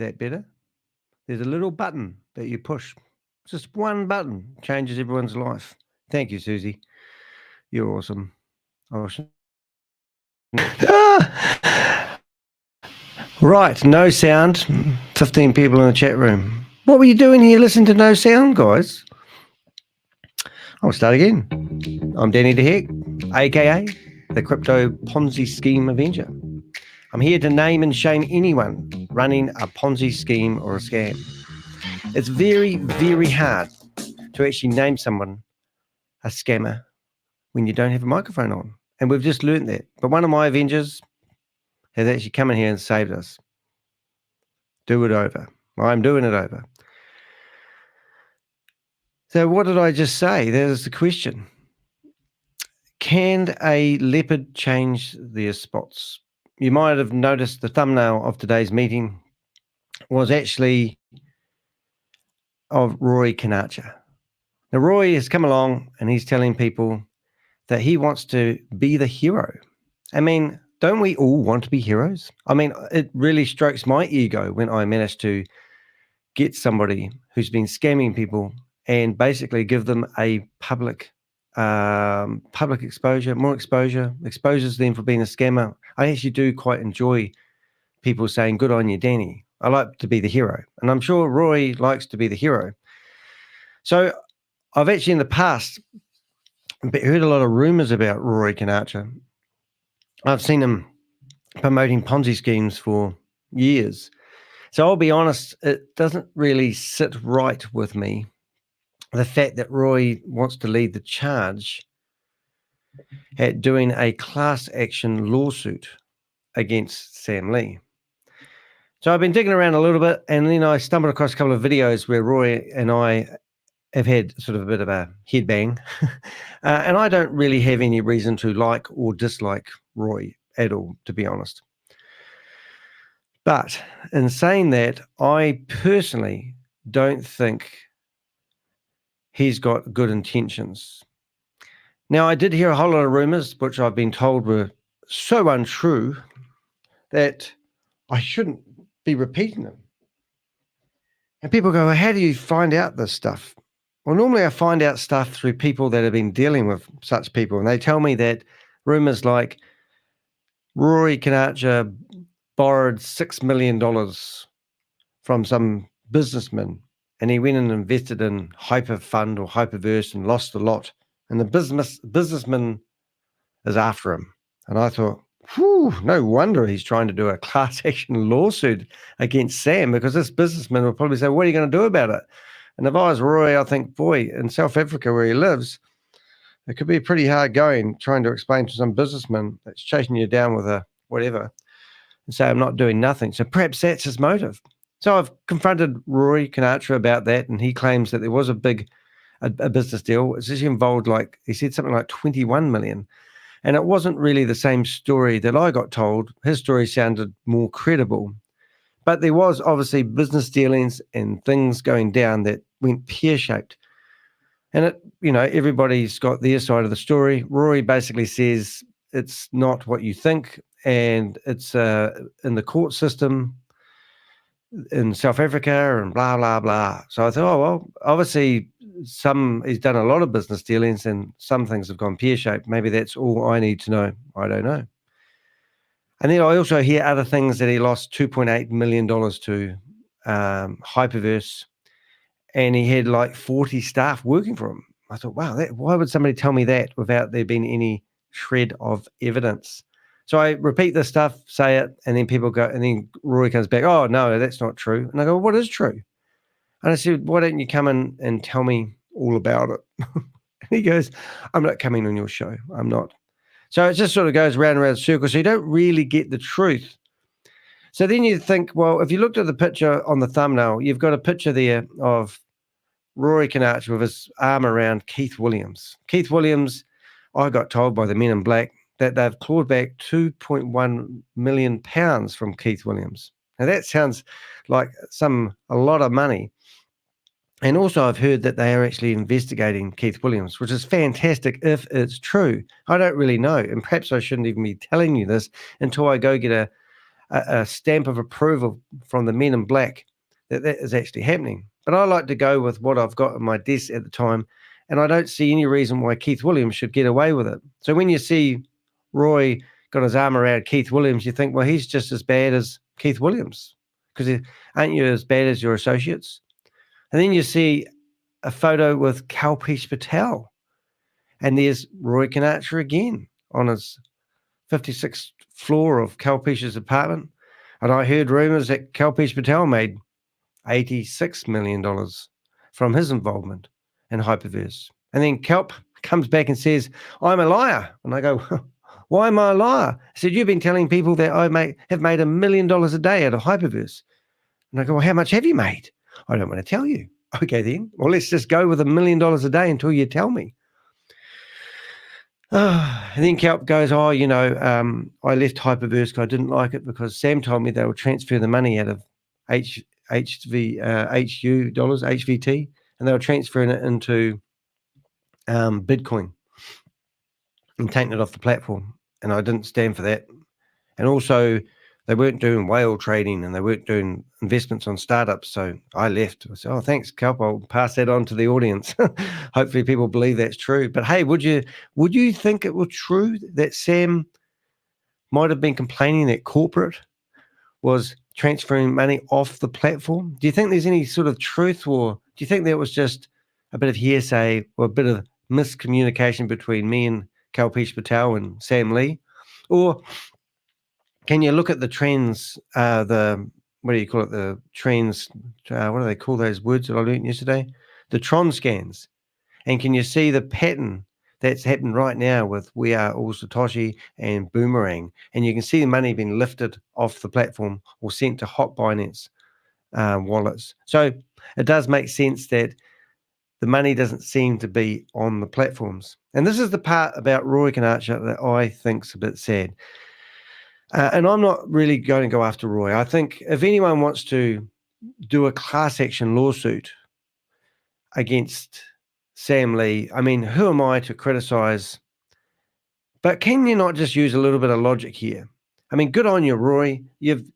that better? There's a little button that you push. Just one button changes everyone's life. Thank you, Susie. You're awesome. Right, no sound. 15 people in the chat room. What were you doing here listening to no sound, guys? I'll start again. I'm Danny the Heck, aka the Crypto Ponzi Scheme Avenger. I'm here to name and shame anyone running a Ponzi scheme or a scam. It's very, very hard to actually name someone a scammer when you don't have a microphone on. And we've just learned that. But one of my Avengers has actually come in here and saved us. Do it over. I'm doing it over. So what did I just say? There's the question. Can a leopard change their spots? You might have noticed the thumbnail of today's meeting was actually of Rory Conacher. Now, Rory has come along and he's telling people that he wants to be the hero. I mean, don't we all want to be heroes? I mean, it really strokes my ego when I manage to get somebody who's been scamming people and basically give them a public exposure, more exposure, exposes them for being a scammer. I actually do quite enjoy people saying, good on you, Danny. I like to be the hero. And I'm sure Roy likes to be the hero. So I've actually in the past heard a lot of rumors about Rory Conacher. I've seen him promoting Ponzi schemes for years. So I'll be honest, it doesn't really sit right with me, the fact that Roy wants to lead the charge at doing a class action lawsuit against Sam Lee. So I've been digging around a little bit, and then I stumbled across a couple of videos where Roy and I have had sort of a bit of a headbang. And I don't really have any reason to like or dislike Roy at all, to be honest. But in saying that, I personally don't think he's got good intentions. Now, I did hear a whole lot of rumors, which I've been told were so untrue that I shouldn't be repeating them. And people go, well, how do you find out this stuff? Well, normally I find out stuff through people that have been dealing with such people. And they tell me that rumors like Rory Conacher borrowed $6 million from some businessman, and he went and invested in Hyperfund or Hyperverse and lost a lot. And the businessman is after him. And I thought, whew, no wonder he's trying to do a class action lawsuit against Sam, because this businessman will probably say, what are you going to do about it? And if I was Roy, I think, boy, in South Africa where he lives, it could be pretty hard going trying to explain to some businessman that's chasing you down with a whatever and say, I'm not doing nothing. So perhaps that's his motive. So I've confronted Rory Conacher about that, and he claims that there was a business deal. It's actually involved, like, he said something like 21 million. And it wasn't really the same story that I got told. His story sounded more credible. But there was obviously business dealings and things going down that went pear-shaped. And it, you know, everybody's got their side of the story. Rory basically says it's not what you think, and it's in the court system in South Africa and blah, blah, blah. So I thought, oh, well, obviously he's done a lot of business dealings and some things have gone pear-shaped. Maybe that's all I need to know. I don't know. And then I also hear other things that he lost $2.8 million to Hyperverse, and he had like 40 staff working for him. I thought, wow, why would somebody tell me that without there being any shred of evidence? So I repeat this stuff, say it, and then people go, and then Rory comes back, oh, no, that's not true. And I go, what is true? And I said, why don't you come in and tell me all about it? And he goes, I'm not coming on your show. I'm not. So it just sort of goes round and round circles. So you don't really get the truth. So then you think, well, if you looked at the picture on the thumbnail, you've got a picture there of Rory Conacher with his arm around Keith Williams. Keith Williams, I got told by the men in black that they've clawed back £2.1 million from Keith Williams. Now that sounds like a lot of money. And also I've heard that they are actually investigating Keith Williams, which is fantastic if it's true. I don't really know. And perhaps I shouldn't even be telling you this until I go get a stamp of approval from the men in black that is actually happening. But I like to go with what I've got on my desk at the time, and I don't see any reason why Keith Williams should get away with it. So when you see Roy got his arm around Keith Williams, you think, well, he's just as bad as Keith Williams, because aren't you as bad as your associates? And then you see a photo with Kalpesh Patel, and there's Rory Conacher again on his 56th floor of Kalpesh's apartment. And I heard rumours that Kalpesh Patel made $86 million from his involvement in Hyperverse. And then Kalp comes back and says, I'm a liar. And I go, why am I a liar? He said, you've been telling people that I have made $1 million a day out of Hyperverse. And I go, well, how much have you made? I don't want to tell you. Okay, then. Well, let's just go with $1 million a day until you tell me. And then Kelp goes, I left Hyperverse because I didn't like it because Sam told me they would transfer the money out of HU dollars, HVT, and they were transferring it into Bitcoin and taking it off the platform. And I didn't stand for that. And also, they weren't doing whale trading and they weren't doing investments on startups. So I left. I said, thanks, Kelp. I'll pass that on to the audience. Hopefully people believe that's true. But hey, would you think it was true that Sam might have been complaining that corporate was transferring money off the platform? Do you think there's any sort of truth, or do you think that was just a bit of hearsay or a bit of miscommunication between me and Kalpesh Patel and Sam Lee? Or can you look at the trends, what do you call it? The trends, what do they call those words that I learned yesterday? The Tron scans. And can you see the pattern that's happened right now with We Are All SATOSHI and Boomerang? And you can see the money being lifted off the platform or sent to hot Binance wallets. So it does make sense that the money doesn't seem to be on the platforms. And this is the part about Rory Conacher that I think's a bit sad. And I'm not really going to go after Roy. I think if anyone wants to do a class action lawsuit against Sam Lee, I mean, who am I to criticize? But can you not just use a little bit of logic here? I mean, good on you, Roy. You've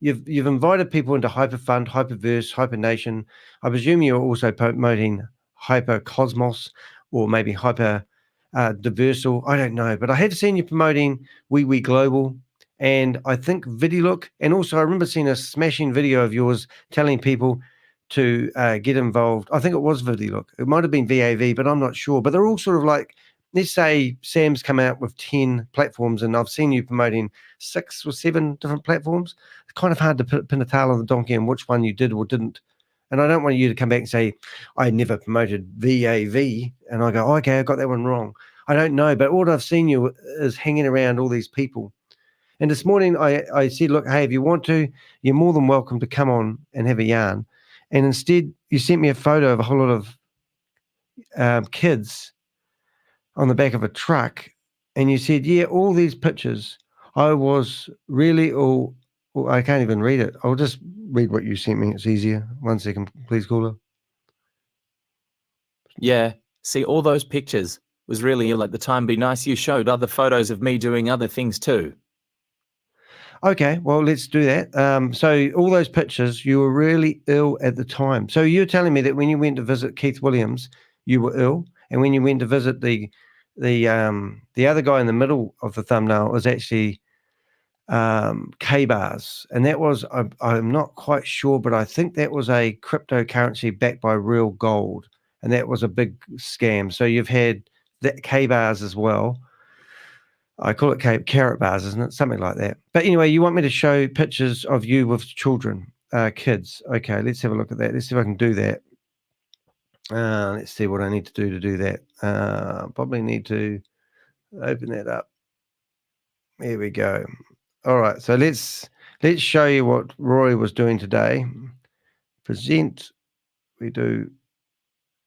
invited people into Hyperfund, Hyperverse, Hypernation. I presume you're also promoting Hypercosmos or maybe Hyper Diversal. I don't know, but I had seen you promoting We Global. And I think VideoLook, and also I remember seeing a smashing video of yours telling people to get involved. I think it was VideoLook. It might have been VAV, but I'm not sure. But they're all sort of like, let's say Sam's come out with 10 platforms, and I've seen you promoting 6 or 7 different platforms. It's kind of hard to pin a tail on the donkey on which one you did or didn't. And I don't want you to come back and say, I never promoted VAV. And I go, okay, I got that one wrong. I don't know. But all I've seen you is hanging around all these people. And this morning I said, look, hey, if you want to, you're more than welcome to come on and have a yarn. And instead, you sent me a photo of a whole lot of kids on the back of a truck. And you said, yeah, all these pictures, I was really I can't even read it. I'll just read what you sent me. It's easier. 1 second, please, caller. Yeah, see, all those pictures was really ill at the time. Be nice you showed other photos of me doing other things too. Okay, well, let's do that. So all those pictures, you were really ill at the time. So you're telling me that when you went to visit Keith Williams, you were ill, and when you went to visit the other guy in the middle of the thumbnail was actually K-Bars, and that was I'm not quite sure, but I think that was a cryptocurrency backed by real gold, and that was a big scam. So you've had that K-Bars as well. I call it carrot bars, isn't it? Something like that. But anyway, you want me to show pictures of you with children, kids. Okay, let's have a look at that. Let's see if I can do that. Let's see what I need to do that. Probably need to open that up. There we go. All right, so let's show you what Roy was doing today. Present. We do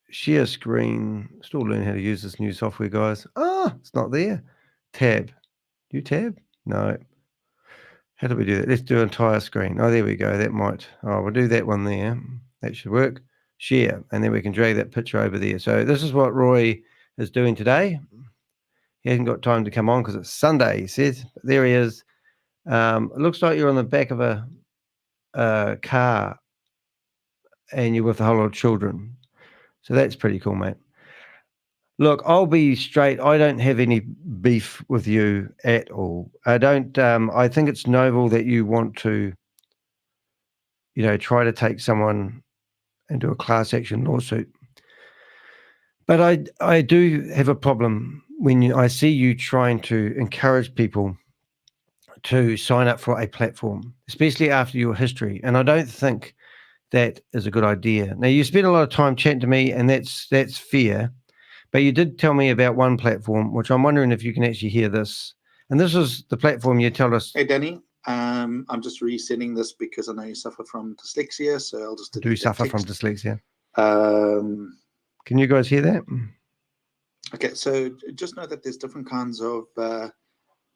share screen. Still learning how to use this new software, guys. It's not there. Tab. New tab? No. How do we do that? Let's do entire screen. Oh, there we go. That might. Oh, we'll do that one there. That should work. Share. And then we can drag that picture over there. So this is what Roy is doing today. He hasn't got time to come on because it's Sunday, he says. But there he is. It looks like you're on the back of a car and you're with a whole lot of children. So that's pretty cool, mate. Look, I'll be straight. I don't have any beef with you at all. I don't. I think it's noble that you want to, try to take someone into a class action lawsuit. But I do have a problem when I see you trying to encourage people to sign up for a platform, especially after your history. And I don't think that is a good idea. Now, you spent a lot of time chatting to me, and that's fair. But you did tell me about one platform, which I'm wondering if you can actually hear this. And this is the platform you tell us. Hey, Danny. I'm just resending this because I know you suffer from dyslexia, so I'll just do suffer from dyslexia. Can you guys hear that? Okay, so just know that there's different kinds of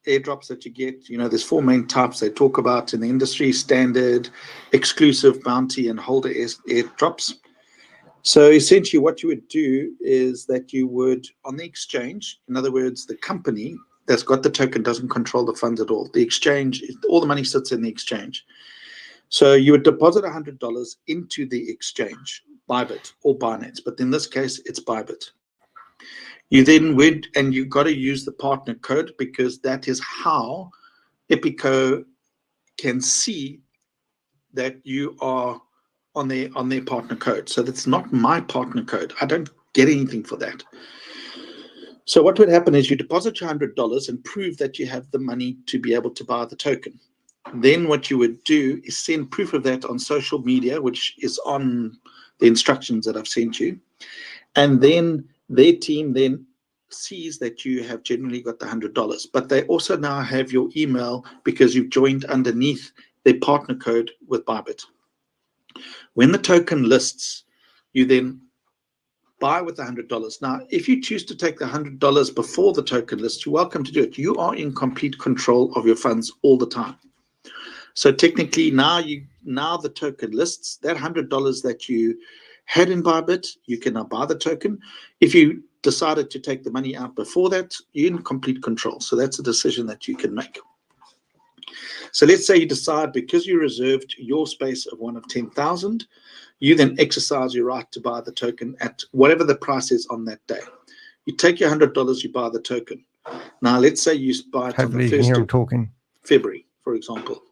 airdrops that you get. There's 4 main types they talk about in the industry: standard, exclusive, bounty, and holder airdrops. So essentially what you would do is that you would, on the exchange, in other words, the company that's got the token doesn't control the funds at all. The exchange, all the money sits in the exchange. So you would deposit $100 into the exchange, Bybit or Binance, but in this case, it's Bybit. You then would, and you've got to use the partner code because that is how Epico can see that you are on their partner code. So that's not my partner code. I don't get anything for that. So what would happen is you deposit your $100 and prove that you have the money to be able to buy the token. Then what you would do is send proof of that on social media, which is on the instructions that I've sent you. And then their team then sees that you have generally got the $100, but they also now have your email because you've joined underneath their partner code with Bybit. When the token lists, you then buy with the $100. Now, if you choose to take the $100 before the token lists, you're welcome to do it. You are in complete control of your funds all the time. So technically, now the token lists, that $100 that you had in Bybit, you can now buy the token. If you decided to take the money out before that, you're in complete control. So that's a decision that you can make. So let's say you decide, because you reserved your space of 1 of 10,000, you then exercise your right to buy the token at whatever the price is on that day. You take your $100, you buy the token. Now, let's say you buy it on the 1st of February, for example.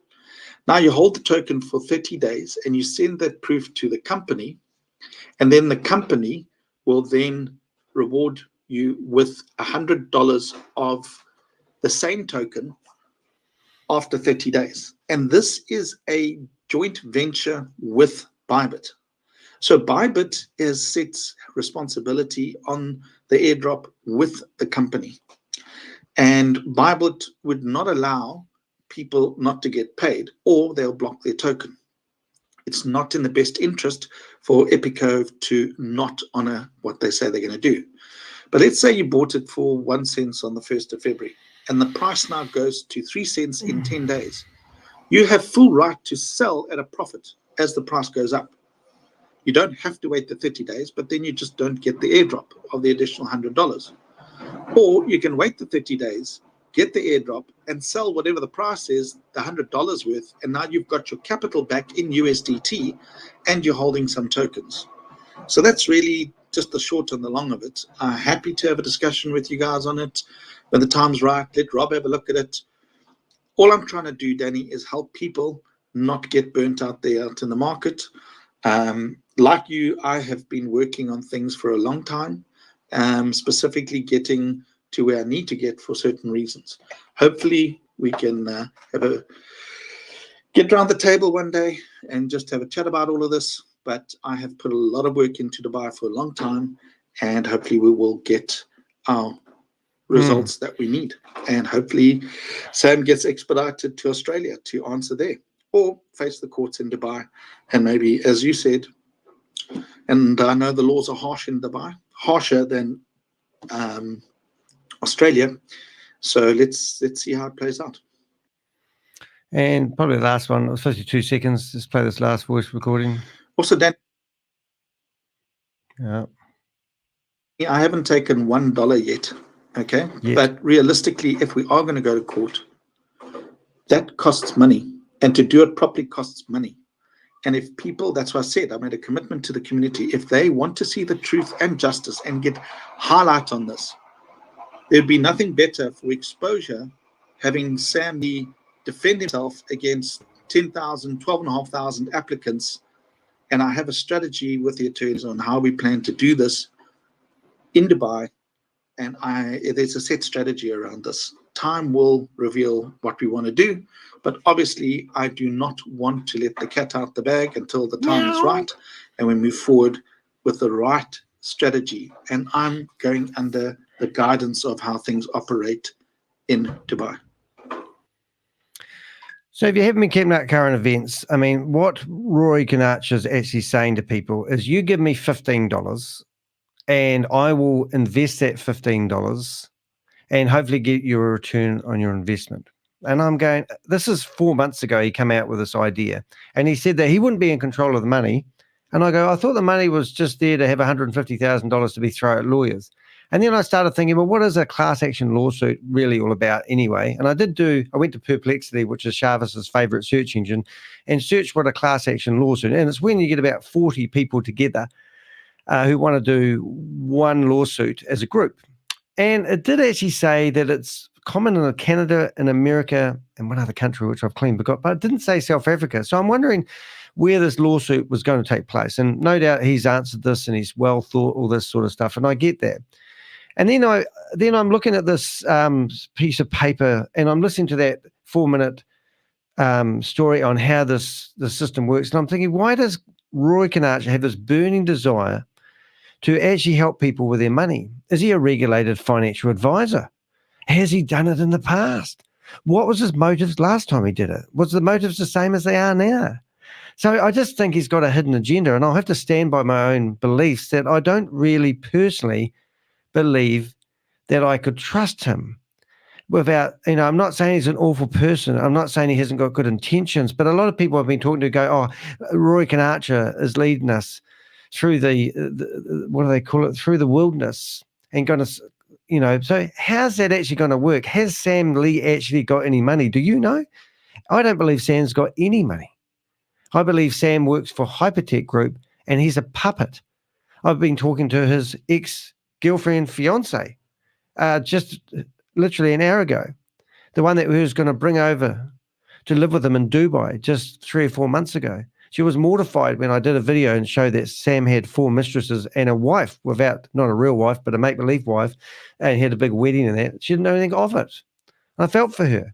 Now you hold the token for 30 days and you send that proof to the company, and then the company will then reward you with $100 of the same token after 30 days. And this is a joint venture with Bybit. So Bybit sets responsibility on the airdrop with the company. And Bybit would not allow people not to get paid, or they'll block their token. It's not in the best interest for Epico to not honor what they say they're going to do. But let's say you bought it for 1 cent on the 1st of February, and the price now goes to 3 cents in 10 days. You have full right to sell at a profit as the price goes up. You don't have to wait the 30 days, but then you just don't get the airdrop of the additional $100. Or you can wait the 30 days, get the airdrop, and sell whatever the price is, the $100 worth, and now you've got your capital back in USDT, and you're holding some tokens. So that's really just the short and the long of it. I'm happy to have a discussion with you guys on it. When the time's right, let Rob have a look at it. All I'm trying to do, Danny, is help people not get burnt out there out in the market. Like you, I have been working on things for a long time, specifically getting to where I need to get for certain reasons. Hopefully we can get around the table one day and just have a chat about all of this. But I have put a lot of work into Dubai for a long time, and hopefully we will get our results that we need. And hopefully Sam gets expedited to Australia to answer there, or face the courts in Dubai. And maybe, as you said, and I know the laws are harsh in Dubai, harsher than Australia. So let's see how it plays out. And probably the last one, it was 52 seconds. Let's play this last voice recording. Also, Dan, yeah, I haven't taken $1 yet. Okay, but realistically, if we are going to go to court, That costs money, and to do it properly costs money. And if people, that's why I said I made a commitment to the community, if they want to see the truth and justice and get highlight on this, there'd be nothing better for exposure having Sam Lee defend himself against 10,000, 12,500 applicants. And I have a strategy with the attorneys on how we plan to do this in Dubai. And there's a set strategy around this. Time will reveal what we want to do. But obviously, I do not want to let the cat out the bag until the time is right and we move forward with the right strategy. And I'm going under the guidance of how things operate in Dubai. So if you haven't been keeping up current events, I mean, what Rory Conacher is actually saying to people is you give me $15 and I will invest that $15 and hopefully get you a return on your investment. And I'm going, this is 4 months ago, he came out with this idea. And he said that he wouldn't be in control of the money. And I go, I thought the money was just there to have $150,000 to be thrown at lawyers. And then I started thinking, well, what is a class action lawsuit really all about anyway? And I went to Perplexity, which is Shavis's favorite search engine, and searched what a class action lawsuit. And it's when you get about 40 people together who want to do one lawsuit as a group. And it did actually say that it's common in Canada and America and one other country, which I've clean forgot, but it didn't say South Africa. So I'm wondering where this lawsuit was going to take place. And no doubt he's answered this and he's well thought, all this sort of stuff. And I get that. And then I'm looking at this piece of paper and I'm listening to that 4-minute story on how the system works. And I'm thinking, why does Rory Conacher have this burning desire to actually help people with their money? Is he a regulated financial advisor? Has he done it in the past? What was his motives last time he did it? Was the motives the same as they are now? So I just think he's got a hidden agenda, and I'll have to stand by my own beliefs that I don't really personally believe that I could trust him without, I'm not saying he's an awful person. I'm not saying he hasn't got good intentions, but a lot of people I've been talking to go, oh, Rory Conacher is leading us through the what do they call it, through the wilderness and going to, so how's that actually going to work? Has Sam Lee actually got any money? Do you know? I don't believe Sam's got any money. I believe Sam works for Hypertech Group and he's a puppet. I've been talking to his ex-girlfriend, fiance, just literally an hour ago, the one that he was going to bring over to live with him in Dubai just 3 or 4 months ago. She was mortified when I did a video and showed that Sam had 4 mistresses and a wife not a real wife, but a make-believe wife, and he had a big wedding and that. She didn't know anything of it. I felt for her.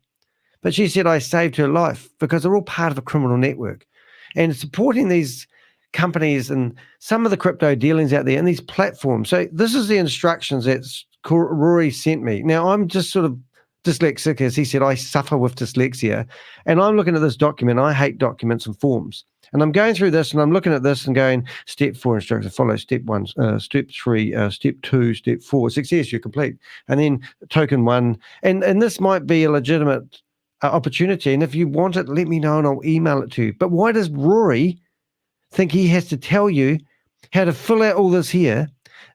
But she said I saved her life because they're all part of a criminal network. And supporting these companies and some of the crypto dealings out there and these platforms. So this is the instructions that Rory sent me. Now, I'm just sort of dyslexic, as he said, I suffer with dyslexia. And I'm looking at this document. I hate documents and forms. And I'm going through this and I'm looking at this and going, step 4 instructions, follow step 1, step 3, step 2, step 4, success, you're complete. And then token 1. And this might be a legitimate opportunity. And if you want it, let me know and I'll email it to you. But why does Rory think he has to tell you how to fill out all this here,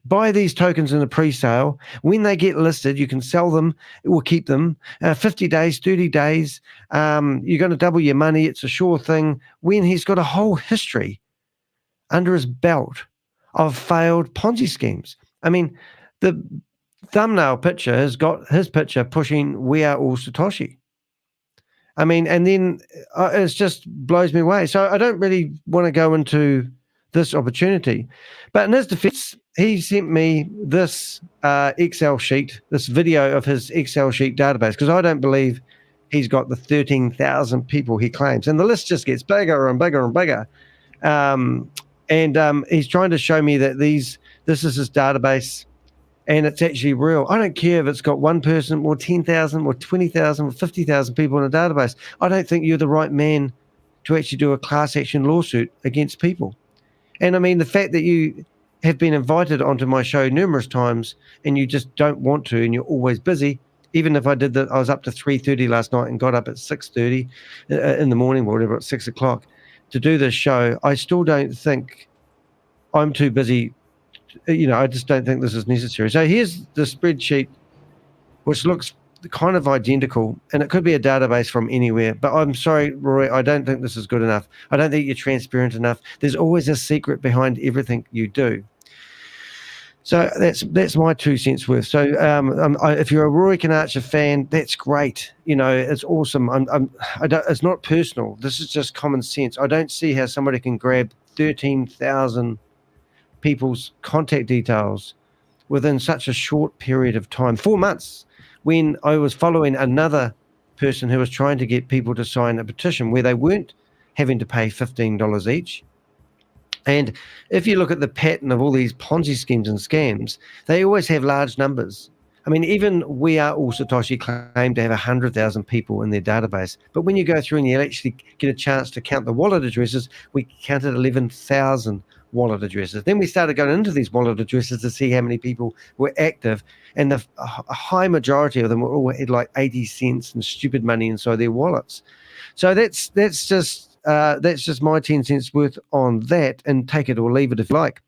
buy these tokens in a pre-sale? When they get listed, you can sell them or keep them 50 days, 30 days. You're going to double your money. It's a sure thing. When he's got a whole history under his belt of failed Ponzi schemes. I mean, the thumbnail picture has got his picture pushing "We Are All Satoshi." I mean, and then it just blows me away. So I don't really want to go into this opportunity. But in his defense, he sent me this Excel sheet, this video of his Excel sheet database, because I don't believe he's got the 13,000 people he claims. And the list just gets bigger and bigger and bigger. And he's trying to show me that this is his database and it's actually real. I don't care if it's got 1 person or 10,000 or 20,000 or 50,000 people in a database. I don't think you're the right man to actually do a class action lawsuit against people. And I mean, the fact that you have been invited onto my show numerous times and you just don't want to and you're always busy, even if I did that, I was up to 3:30 last night and got up at 6:30 in the morning or whatever, at 6 o'clock to do this show. I still don't think I'm too busy. I just don't think this is necessary. So here's the spreadsheet, which looks kind of identical, and it could be a database from anywhere. But I'm sorry, Rory, I don't think this is good enough. I don't think you're transparent enough. There's always a secret behind everything you do. So that's my 2 cents worth. So if you're a Rory Conacher fan, that's great. You know, it's awesome. It's not personal. This is just common sense. I don't see how somebody can grab 13,000 people's contact details within such a short period of time, 4 months, when I was following another person who was trying to get people to sign a petition where they weren't having to pay $15 each. And if you look at the pattern of all these Ponzi schemes and scams, they always have large numbers. I mean, even We Are All Satoshi claim to have 100,000 people in their database. But when you go through and you actually get a chance to count the wallet addresses, we counted 11,000 wallet addresses. Then we started going into these wallet addresses to see how many people were active. And a high majority of them were all had like 80 cents and stupid money inside their wallets. So that's just my 10 cents worth on that, and take it or leave it if you like.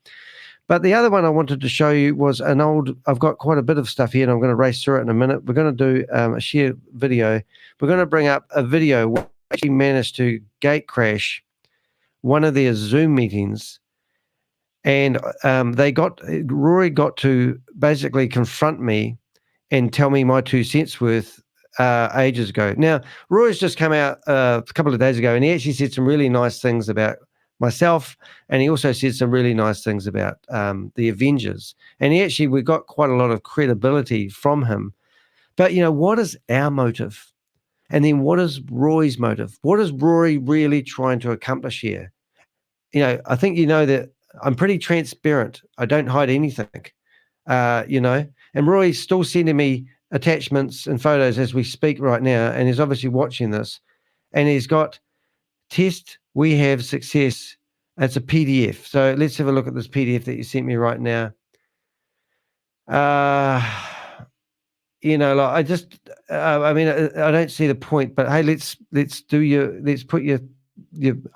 But the other one I wanted to show you was I've got quite a bit of stuff here, and I'm going to race through it in a minute. We're going to do a share video. We're going to bring up a video where I actually managed to gate crash one of their Zoom meetings. And Rory got to basically confront me and tell me my 2 cents worth ages ago. Now, Roy's just come out a couple of days ago, and he actually said some really nice things about myself, and he also said some really nice things about the Avengers. And we got quite a lot of credibility from him. But, you know, what is our motive? And then what is Roy's motive? What is Rory really trying to accomplish here? You know, I think you know that I'm pretty transparent. I don't hide anything, you know. And Roy's still sending me attachments and photos as we speak right now, and he's obviously watching this. And he's got test, we have success. It's a PDF. So let's have a look at this PDF that you sent me right now. You know, like I mean, I don't see the point, but hey, let's put your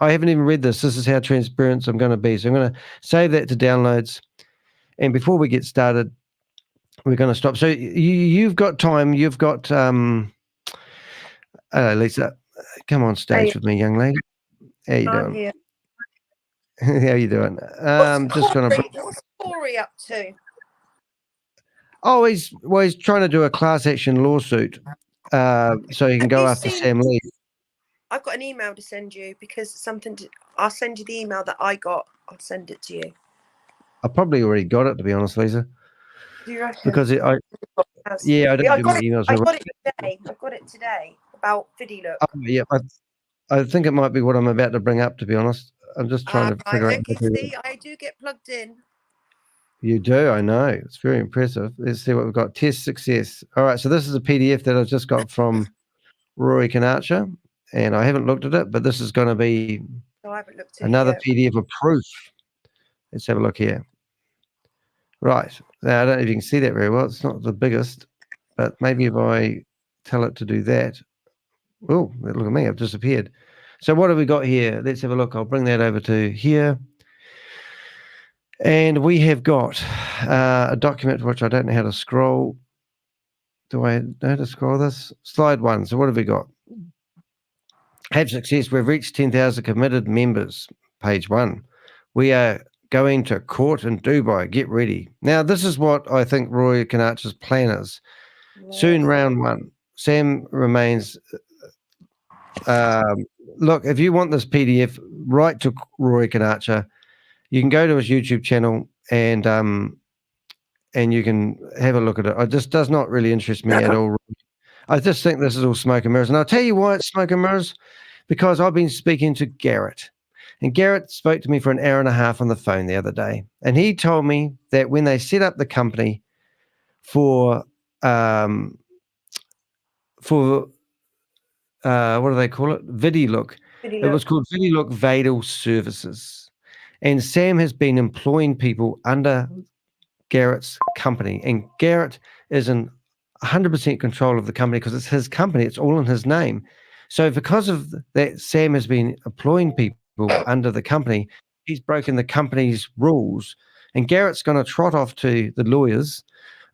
I haven't even read this. This is how transparent I'm going to be. So I'm going to save that to downloads. And before we get started, we're going to stop. So you've got time. You've got, hello, Lisa. Come on stage with me, young lady. How you doing? Here. How you doing? What's Rory up to? Oh, he's trying to do a class action lawsuit so he can go after Sam Lee. I've got an email to send you because I'll send you the email that I got. I'll send it to you. I probably already got it, to be honest, Lisa. Do you reckon? Because I don't do my emails. I got it today. I got it today about VidiLook. Oh, yeah, I think it might be what I'm about to bring up, to be honest. I'm just trying to figure out. See, I do get plugged in. You do, I know. It's very impressive. Let's see what we've got. Test success. All right, so this is a PDF that I just got from Rory Conacher, and I haven't looked at it, but this is going to be another PDF of proof. Let's have a look here. Right. Now, I don't know if you can see that very well. It's not the biggest, but maybe if I tell it to do that. Oh, look at me. I've disappeared. So what have we got here? Let's have a look. I'll bring that over to here. And we have got a document which I don't know how to scroll. Do I know how to scroll this? Slide 1. So what have we got? Have success. We've reached 10,000 committed members. Page 1. We are going to court in Dubai. Get ready. Now, this is what I think Rory Conacher's plan is. Yes. Soon, round 1. Sam remains. Look, if you want this PDF, write to Rory Conacher. You can go to his YouTube channel and you can have a look at it. It just does not really interest me at all. I just think this is all smoke and mirrors. And I'll tell you why it's smoke and mirrors, because I've been speaking to Garrett. And Garrett spoke to me for an hour and a half on the phone the other day. And he told me that when they set up the company for what do they call it? VidiLook. It was called VidiLook Vadal Services. And Sam has been employing people under Garrett's company. And Garrett is in 100% control of the company because it's his company. It's all in his name. So because of that, Sam has been employing people under the company. He's broken the company's rules. And Garrett's going to trot off to the lawyers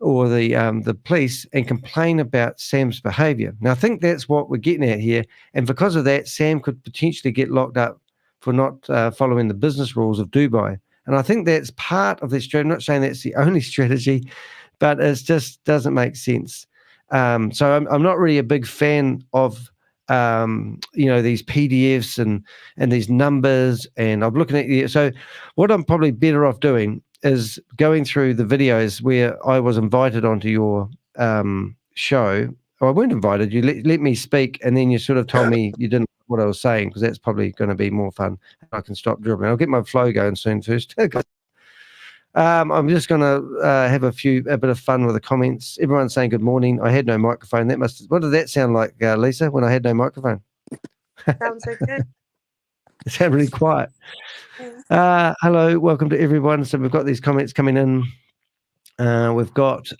or the police and complain about Sam's behaviour. Now, I think that's what we're getting at here, and because of that, Sam could potentially get locked up for not following the business rules of Dubai. And I think that's part of the strategy. I'm not saying that's the only strategy, but it just doesn't make sense. So I'm not really a big fan of these PDFs and these numbers. And I'm looking at so what I'm probably better off doing is going through the videos where I was invited onto your show. Or I weren't invited. You let me speak, and then you sort of told me you didn't know what I was saying, because that's probably going to be more fun. I can stop dribbling. I'll get my flow going soon first. I'm just going to have a bit of fun with the comments. Everyone's saying good morning. I had no microphone. What did that sound like, Lisa, when I had no microphone? Sounds okay. It sounded really quiet. Hello, welcome to everyone. So we've got these comments coming in. We've got,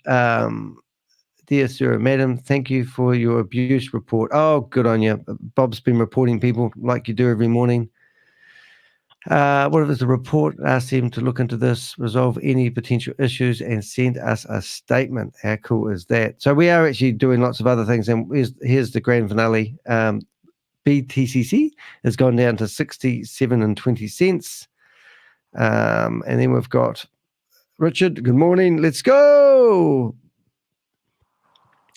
dear Sarah, madam, thank you for your abuse report. Oh, good on you. Bob's been reporting people like you do every morning. What if it's a report? Ask them to look into this, resolve any potential issues, and send us a statement. How cool is that? So we are actually doing lots of other things, and here's the grand finale. BTCC has gone down to 67.20 cents. And then we've got Richard. Good morning. Let's go.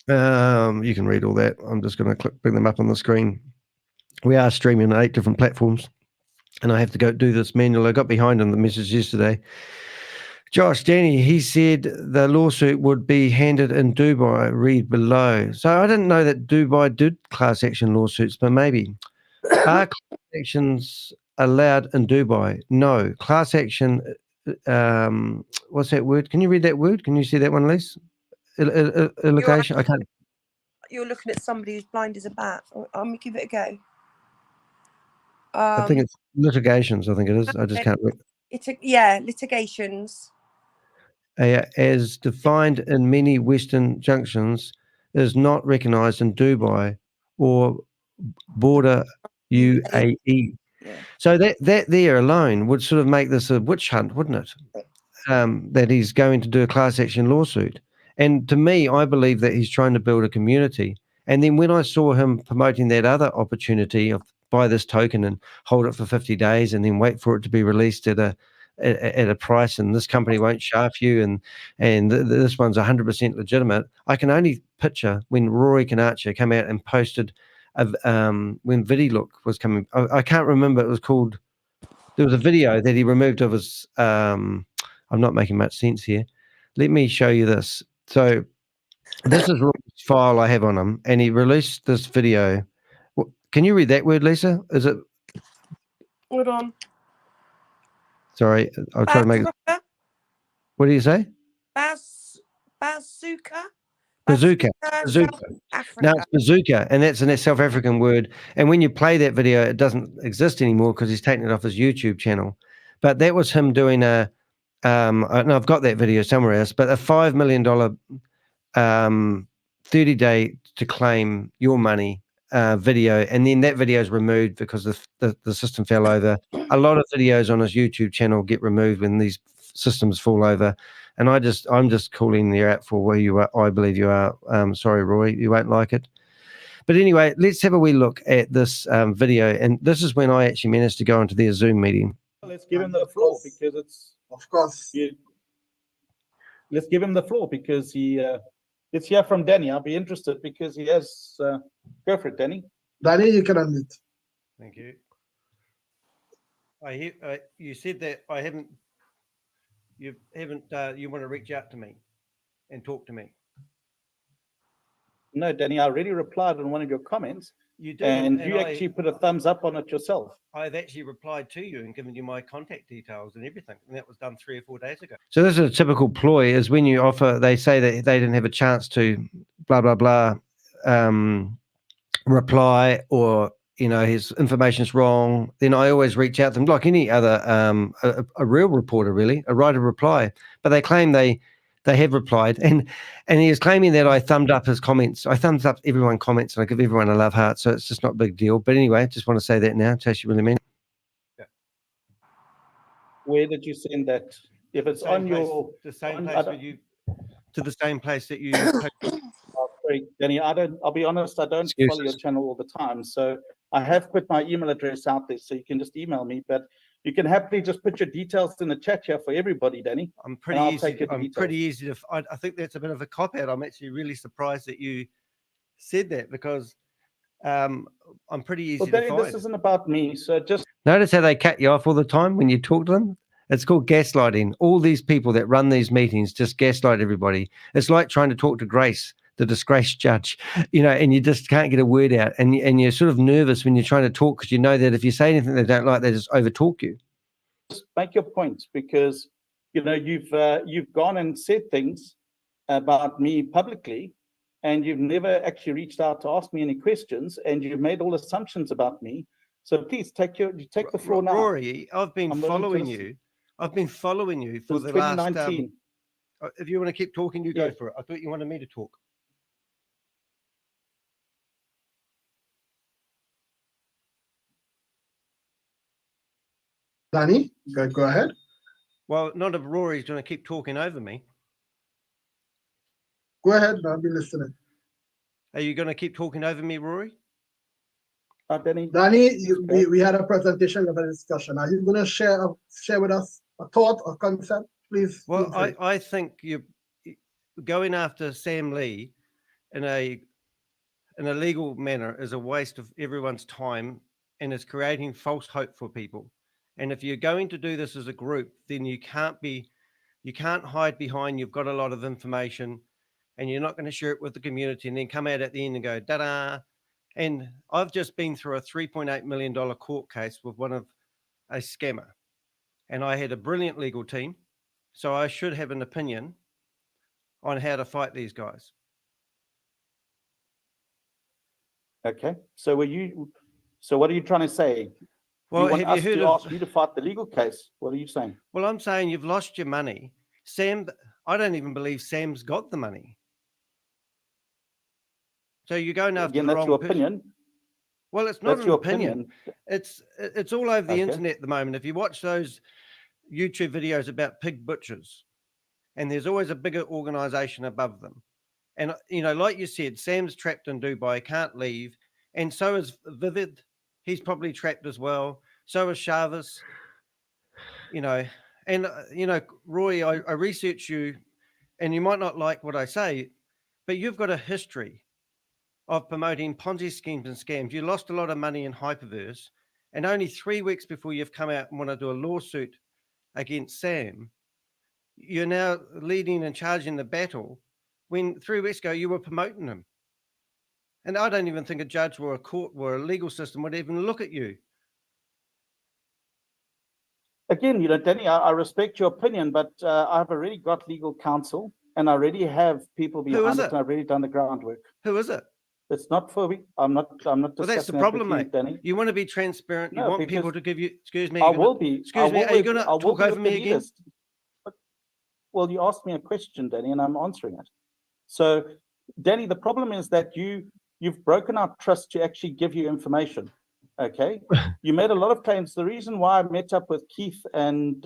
You can read all that. I'm just going to bring them up on the screen. We are streaming on 8 different platforms, and I have to go do this manually. I got behind on the message yesterday. Josh, Danny, he said the lawsuit would be handed in Dubai. Read below. So I didn't know that Dubai did class action lawsuits, but maybe. Are class actions allowed in Dubai? No. Class action, what's that word? Can you read that word? Can you see that one, Lise? Allegation? I can't. You're looking at somebody who's blind as a bat. I'm give it a go. I think it's litigations. I think it is. I just can't read. Litigations. As defined in many Western junctions, is not recognised in Dubai or border UAE. Yeah. So that there alone would sort of make this a witch hunt, wouldn't it? That he's going to do a class action lawsuit. And to me, I believe that he's trying to build a community. And then when I saw him promoting that other opportunity of buy this token and hold it for 50 days and then wait for it to be released at a price, and this company won't shaft you, and this one's 100% legitimate. I can only picture when Rory Conacher came out and posted when VidiLook was coming. I can't remember. It was called. There was a video that he removed of his. I'm not making much sense here. Let me show you this. So this is Rory's file I have on him, and he released this video. Can you read that word, Lisa? Is it? Hold on. Sorry, I'll try to make it. What do you say? Bazooka. Bazooka. South Africa. Now it's Bazooka, and that's a South African word. And when you play that video, it doesn't exist anymore because he's taken it off his YouTube channel. But that was him doing and I've got that video somewhere else, but a $5 million 30-day to claim your money video, and then that video is removed because the system fell over. A lot of videos on his YouTube channel get removed when these systems fall over, and I'm just calling you out for where you are. I believe you are. Sorry, Roy, you won't like it. But anyway, let's have a wee look at this video, and this is when I actually managed to go into their Zoom meeting. Let's give him the floor because it's of course. Let's give him the floor because let's hear from Danny. I'll be interested because he has. Go for it, Danny. Danny, you can unmute. Thank you. I hear you said that I haven't. You haven't. You want to reach out to me and talk to me? No, Danny. I already replied on one of your comments. You did, and you actually put a thumbs up on it yourself. I've actually replied to you and given you my contact details and everything, and that was done 3 or 4 days ago. So this is a typical ploy: is when you offer, they say that they didn't have a chance to, blah blah blah, reply, or his information's wrong. Then I always reach out to them like any other a real reporter, really, a writer reply. But they claim they have replied, and he is claiming that I thumbed up his comments. I thumbs up everyone comments, and I give everyone a love heart, so it's just not a big deal. But anyway, just want to say that now, in case you really mean it. Yeah. Where did you send that? If it's on your the same place where you, to the same place that you. Sorry, Danny, I'll be honest, I don't follow your channel all the time. So I have put my email address out there, so you can just email me, but you can happily just put your details in the chat here for everybody, Danny. I'm pretty easy. Pretty easy to. I think that's a bit of a cop out. I'm actually really surprised that you said that, because I'm pretty easy to Danny, find. this isn't about me, so just notice how they cut you off all the time when you talk to them. It's called gaslighting. All these people that run these meetings just gaslight everybody. It's like trying to talk to Grace, the disgraced judge, and you just can't get a word out. And you're sort of nervous when you're trying to talk, because you know that if you say anything they don't like, they just overtalk you. Just make your points, because you've gone and said things about me publicly, and you've never actually reached out to ask me any questions, and you've made all assumptions about me. So please take the floor now. Rory, I've been following you. I've been following you for the last. 2019. If you want to keep talking, you go for it. I thought you wanted me to talk. Danny, go ahead. Well, not if Rory's going to keep talking over me. Go ahead, I'll be listening. Are you going to keep talking over me, Rory? Danny, we had a presentation of a discussion. Are you going to share with us a thought or concept, please? Well, I think you're going after Sam Lee in a legal manner is a waste of everyone's time, and is creating false hope for people. And if you're going to do this as a group, then you can't hide behind you've got a lot of information, and you're not going to share it with the community and then come out at the end and go, da-da. And I've just been through a $3.8 million court case with a scammer. And I had a brilliant legal team. So I should have an opinion on how to fight these guys. Okay. So what are you trying to say? Well, have you heard ask you to fight the legal case? What are you saying? Well, I'm saying you've lost your money. Sam, I don't even believe Sam's got the money. So you're going after the wrong person. That's your opinion. Well, it's not an opinion. It's all over the internet at the moment. If you watch those YouTube videos about pig butchers, and there's always a bigger organization above them. And, like you said, Sam's trapped in Dubai, can't leave. And so is Vivid. He's probably trapped as well. So is ShaveZ. Roy, I research you, and you might not like what I say, but you've got a history of promoting Ponzi schemes and scams. You lost a lot of money in Hyperverse, and only 3 weeks before you've come out and want to do a lawsuit against Sam, you're now leading and charging the battle when 3 weeks ago you were promoting him. And I don't even think a judge or a court or a legal system would even look at you. Again, Danny, I respect your opinion, but I've already got legal counsel, and I already have people behind it, and I've already done the groundwork. Who is it? It's not for me. I'm not Well, that's the problem, mate. Danny. You want to be transparent. You want people to give you. Excuse me. I will be. Excuse me. Are you going to talk over me again? Well, you asked me a question, Danny, and I'm answering it. So, Danny, the problem is that you've broken our trust to actually give you information. Okay, you made a lot of claims. The reason why I met up with Keith and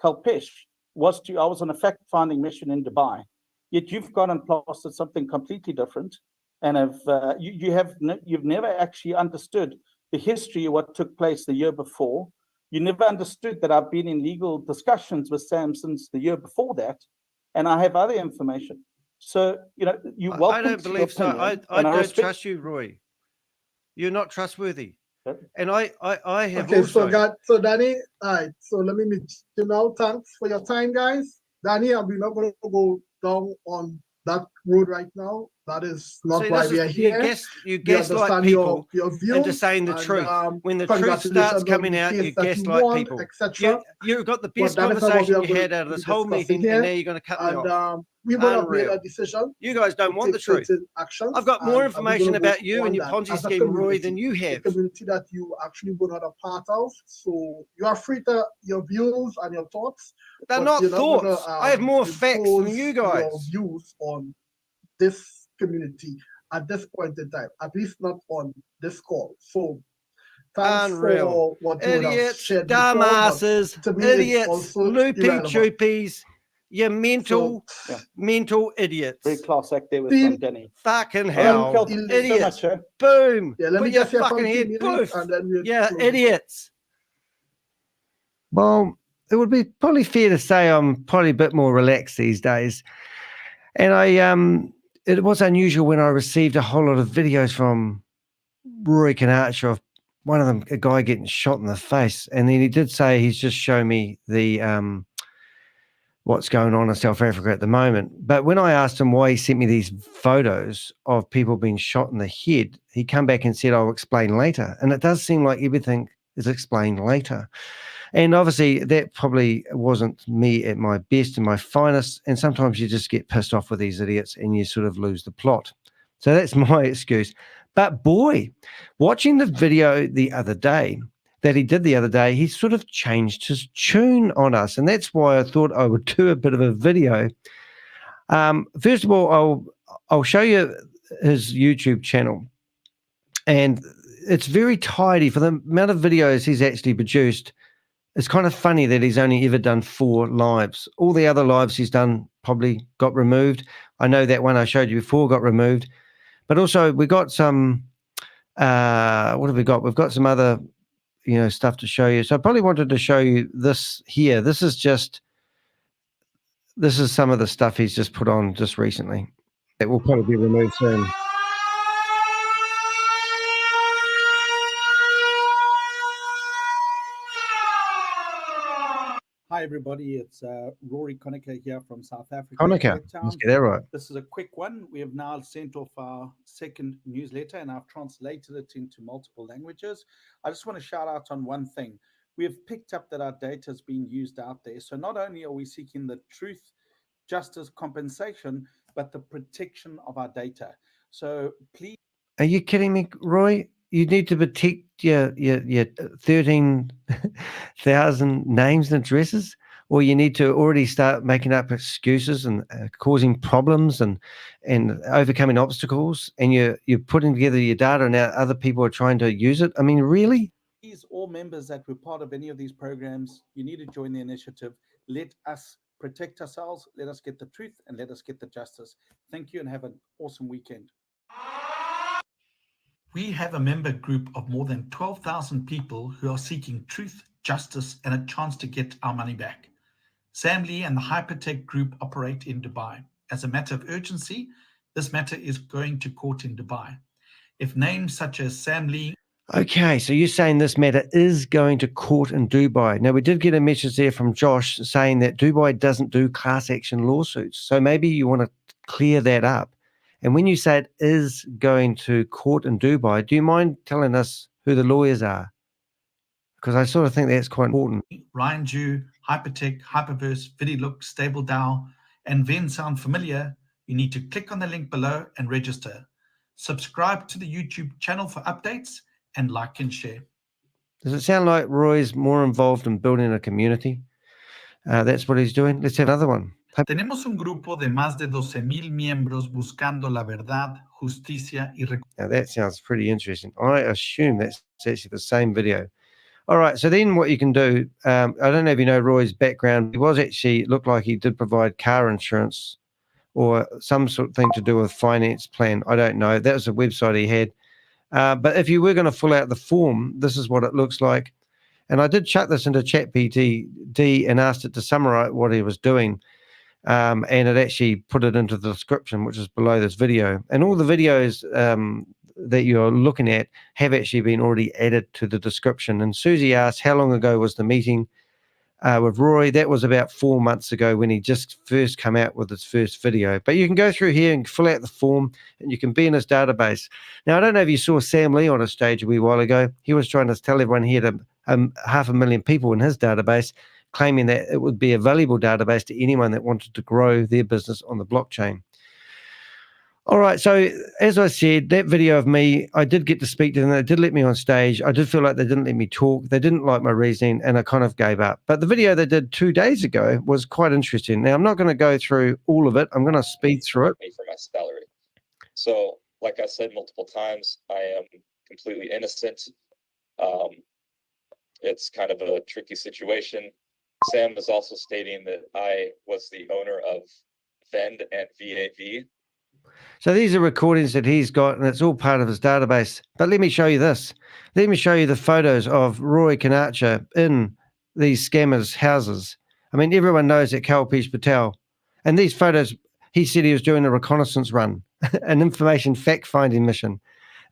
Kalpesh was I was on a fact-finding mission in Dubai. Yet you've gone and plastered something completely different, and you've never actually understood the history of what took place the year before. You never understood that I've been in legal discussions with Sam since the year before that, and I have other information. So you welcome. I don't believe so. I don't trust you, Roy. You're not trustworthy. And I have also... So Danny, all right, so let me meet you now. Thanks for your time, guys. Danny, we're not going to go down on that road right now. That is not why we are here. You gaslight people into saying the truth. When the truth starts coming out, you gaslight people. You've got the best conversation you had out of this whole meeting, and now you're going to cut me off. We will have made a decision. You guys don't want the truth. I've got more information about you and your Ponzi scheme, Roy, than you have. The community that you actually were not a part of. So you are free to your views and your thoughts. They're not thoughts. I have more facts than you guys. Your views on this community at this point in time, at least not on this call. So thanks for what you have shared. Dumbasses, idiots, loopy choopies. You mental, yeah. mental idiots. Very class act there with Team- Danny. Fucking hell. Kel, thank you so Idiots. much, eh? Boom. Yeah, let me Put your just hear fucking from head. 2 minutes Poof. and then we'll Yeah, close. idiots. Well, it would be probably fair to say I'm probably a bit more relaxed these days. And it was unusual when I received a whole lot of videos from Rory Conacher of one of them, a guy getting shot in the face. And then he did say he's just shown me the what's going on in South Africa at the moment. But when I asked him why he sent me these photos of people being shot in the head, he came back and said, I'll explain later. And it does seem like everything is explained later. And obviously that probably wasn't me at my best and my finest. And sometimes you just get pissed off with these idiots and you sort of lose the plot. So that's my excuse. But boy, watching the video the other day, that he did the other day, he sort of changed his tune on us. And that's why I thought I would do a bit of a video. First of all, I'll show you his YouTube channel. And it's very tidy for the amount of videos he's actually produced. It's kind of funny that he's only ever done 4 lives. All the other lives he's done probably got removed. I know that one I showed you before got removed. But also we got some, what have we got? We've got some other, stuff to show you. So I probably wanted to show you this here. This is some of the stuff he's just put on just recently. It will probably be removed soon. Hi, everybody. It's Rory Conacher here from South Africa. Conacher, Cape Town. let's get that right. This is a quick one. We have now sent off our second newsletter and I've translated it into multiple languages. I just want to shout out on one thing. We have picked up that our data is being used out there. So not only are we seeking the truth, justice, compensation, but the protection of our data. So please. Are you kidding me, Roy? You need to protect your 13,000 names and addresses, or you need to already start making up excuses and causing problems and overcoming obstacles, and you're putting together your data and now other people are trying to use it. I mean, really? Please, all members that were part of any of these programs, you need to join the initiative. Let us protect ourselves, let us get the truth, and let us get the justice. Thank you and have an awesome weekend. We have a member group of more than 12,000 people who are seeking truth, justice, and a chance to get our money back. Sam Lee and the Hypertech Group operate in Dubai. As a matter of urgency, this matter is going to court in Dubai. If names such as Sam Lee... Okay, so you're saying this matter is going to court in Dubai. Now, we did get a message there from Josh saying that Dubai doesn't do class action lawsuits. So maybe you want to clear that up. And when you say it is going to court in Dubai, do you mind telling us who the lawyers are? Because I sort of think that's quite important. Ryan Jew, Hypertech, Hyperverse, VidiLook, Stable DAO, and Venn sound familiar, you need to click on the link below and register. Subscribe to the YouTube channel for updates and like and share. Does it sound like Roy's more involved in building a community? That's what he's doing. Let's have another one. Tenemos un grupo de más de 12,000 miembros buscando la verdad, justicia y Now that sounds pretty interesting. I assume that's actually the same video. All right, so then what you can do, I don't know if you know Roy's background. He was actually, looked like he did provide car insurance or some sort of thing to do with finance plan. I don't know. That was a website he had. But if you were going to fill out the form, this is what it looks like. And I did chuck this into ChatGPT and asked it to summarize what he was doing. And it actually put it into the description, which is below this video. And all the videos that you're looking at have actually been already added to the description. And Susie asked, how long ago was the meeting with Rory? That was about 4 months ago when he just first came out with his first video. But you can go through here and fill out the form and you can be in his database. Now, I don't know if you saw Sam Lee on a stage a wee while ago. He was trying to tell everyone he had 500,000 people in his database, claiming that it would be a valuable database to anyone that wanted to grow their business on the blockchain. All right, so as I said, that video of me, I did get to speak to them. They did let me on stage. I did feel like they didn't let me talk. They didn't like my reasoning, and I kind of gave up. But the video they did 2 days ago was quite interesting. Now, I'm not going to go through all of it. I'm going to speed through it. For my salary. So, like I said multiple times, I am completely innocent. It's kind of a tricky situation. Sam is also stating that I was the owner of Vend and VAV. So these are recordings that he's got, and it's all part of his database. But let me show you this. Let me show you the photos of Rory Conacher in these scammers' houses. I mean, everyone knows that Kalpesh Patel. And these photos, he said he was doing a reconnaissance run, an information fact-finding mission.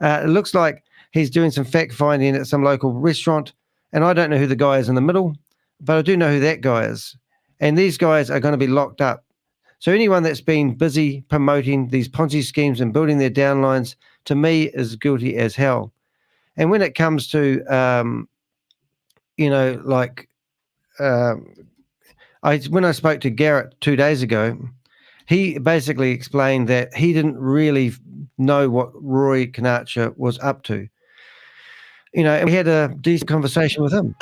It looks like he's doing some fact-finding at some local restaurant, and I don't know who the guy is in the middle, but I do know who that guy is. And these guys are going to be locked up. So anyone that's been busy promoting these Ponzi schemes and building their downlines, to me, is guilty as hell. And when it comes to, when I spoke to Garrett 2 days ago, he basically explained that he didn't really know what Rory Conacher was up to. And we had a decent conversation with him.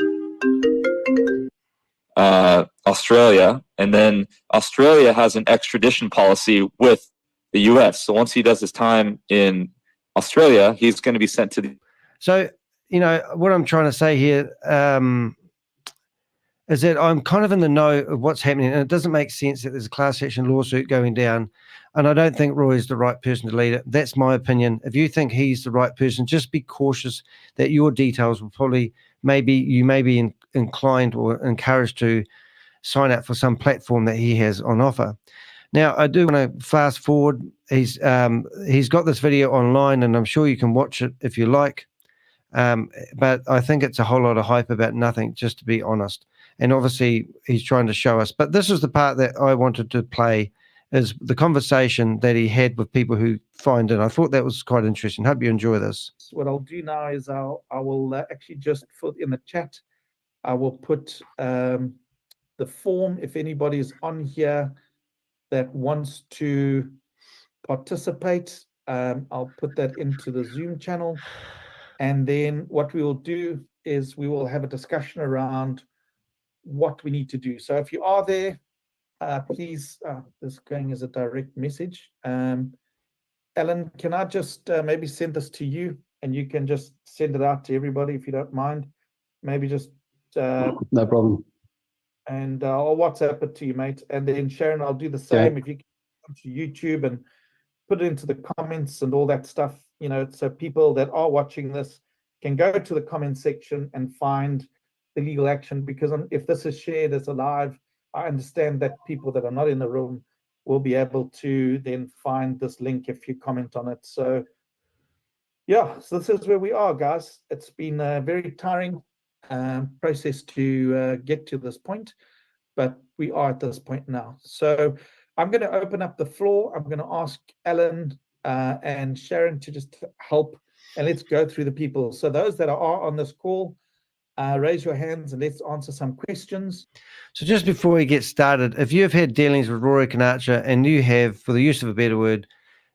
Australia, and then Australia has an extradition policy with the US. So once he does his time in Australia, he's going to be sent to the... So, what I'm trying to say here is that I'm kind of in the know of what's happening, and it doesn't make sense that there's a class action lawsuit going down, and I don't think Roy is the right person to lead it. That's my opinion. If you think he's the right person, just be cautious that your details will probably, you may be inclined or encouraged to sign up for some platform that he has on offer. Now, I do want to fast forward. He's got this video online, and I'm sure you can watch it if you like. But I think it's a whole lot of hype about nothing, just to be honest. And obviously, he's trying to show us. But this is the part that I wanted to play, is the conversation that he had with people who find it. I thought that was quite interesting. Hope you enjoy this. What I'll do now is I will actually just put in the chat, I will put the form, if anybody's on here that wants to participate, I'll put that into the Zoom channel. And then what we will do is we will have a discussion around what we need to do. So if you are there, please, this is going as a direct message. Alan, can I just maybe send this to you, and you can just send it out to everybody if you don't mind? Maybe just... no problem. And I'll WhatsApp it to you, mate. And then Sharon, I'll do the same. If you can come to YouTube and put it into the comments and all that stuff, so people that are watching this can go to the comment section and find the legal action. Because if this is shared as a live, I understand that people that are not in the room will be able to then find this link if you comment on it. So yeah, so this is where we are, guys. It's been a very tiring process to get to this point, but we are at this point now. So I'm going to open up the floor. I'm going to ask Alan and Sharon to just help, and let's go through the people. So those that are on this call, raise your hands and let's answer some questions. So just before we get started, if you've had dealings with Rory Conacher and you have, for the use of a better word,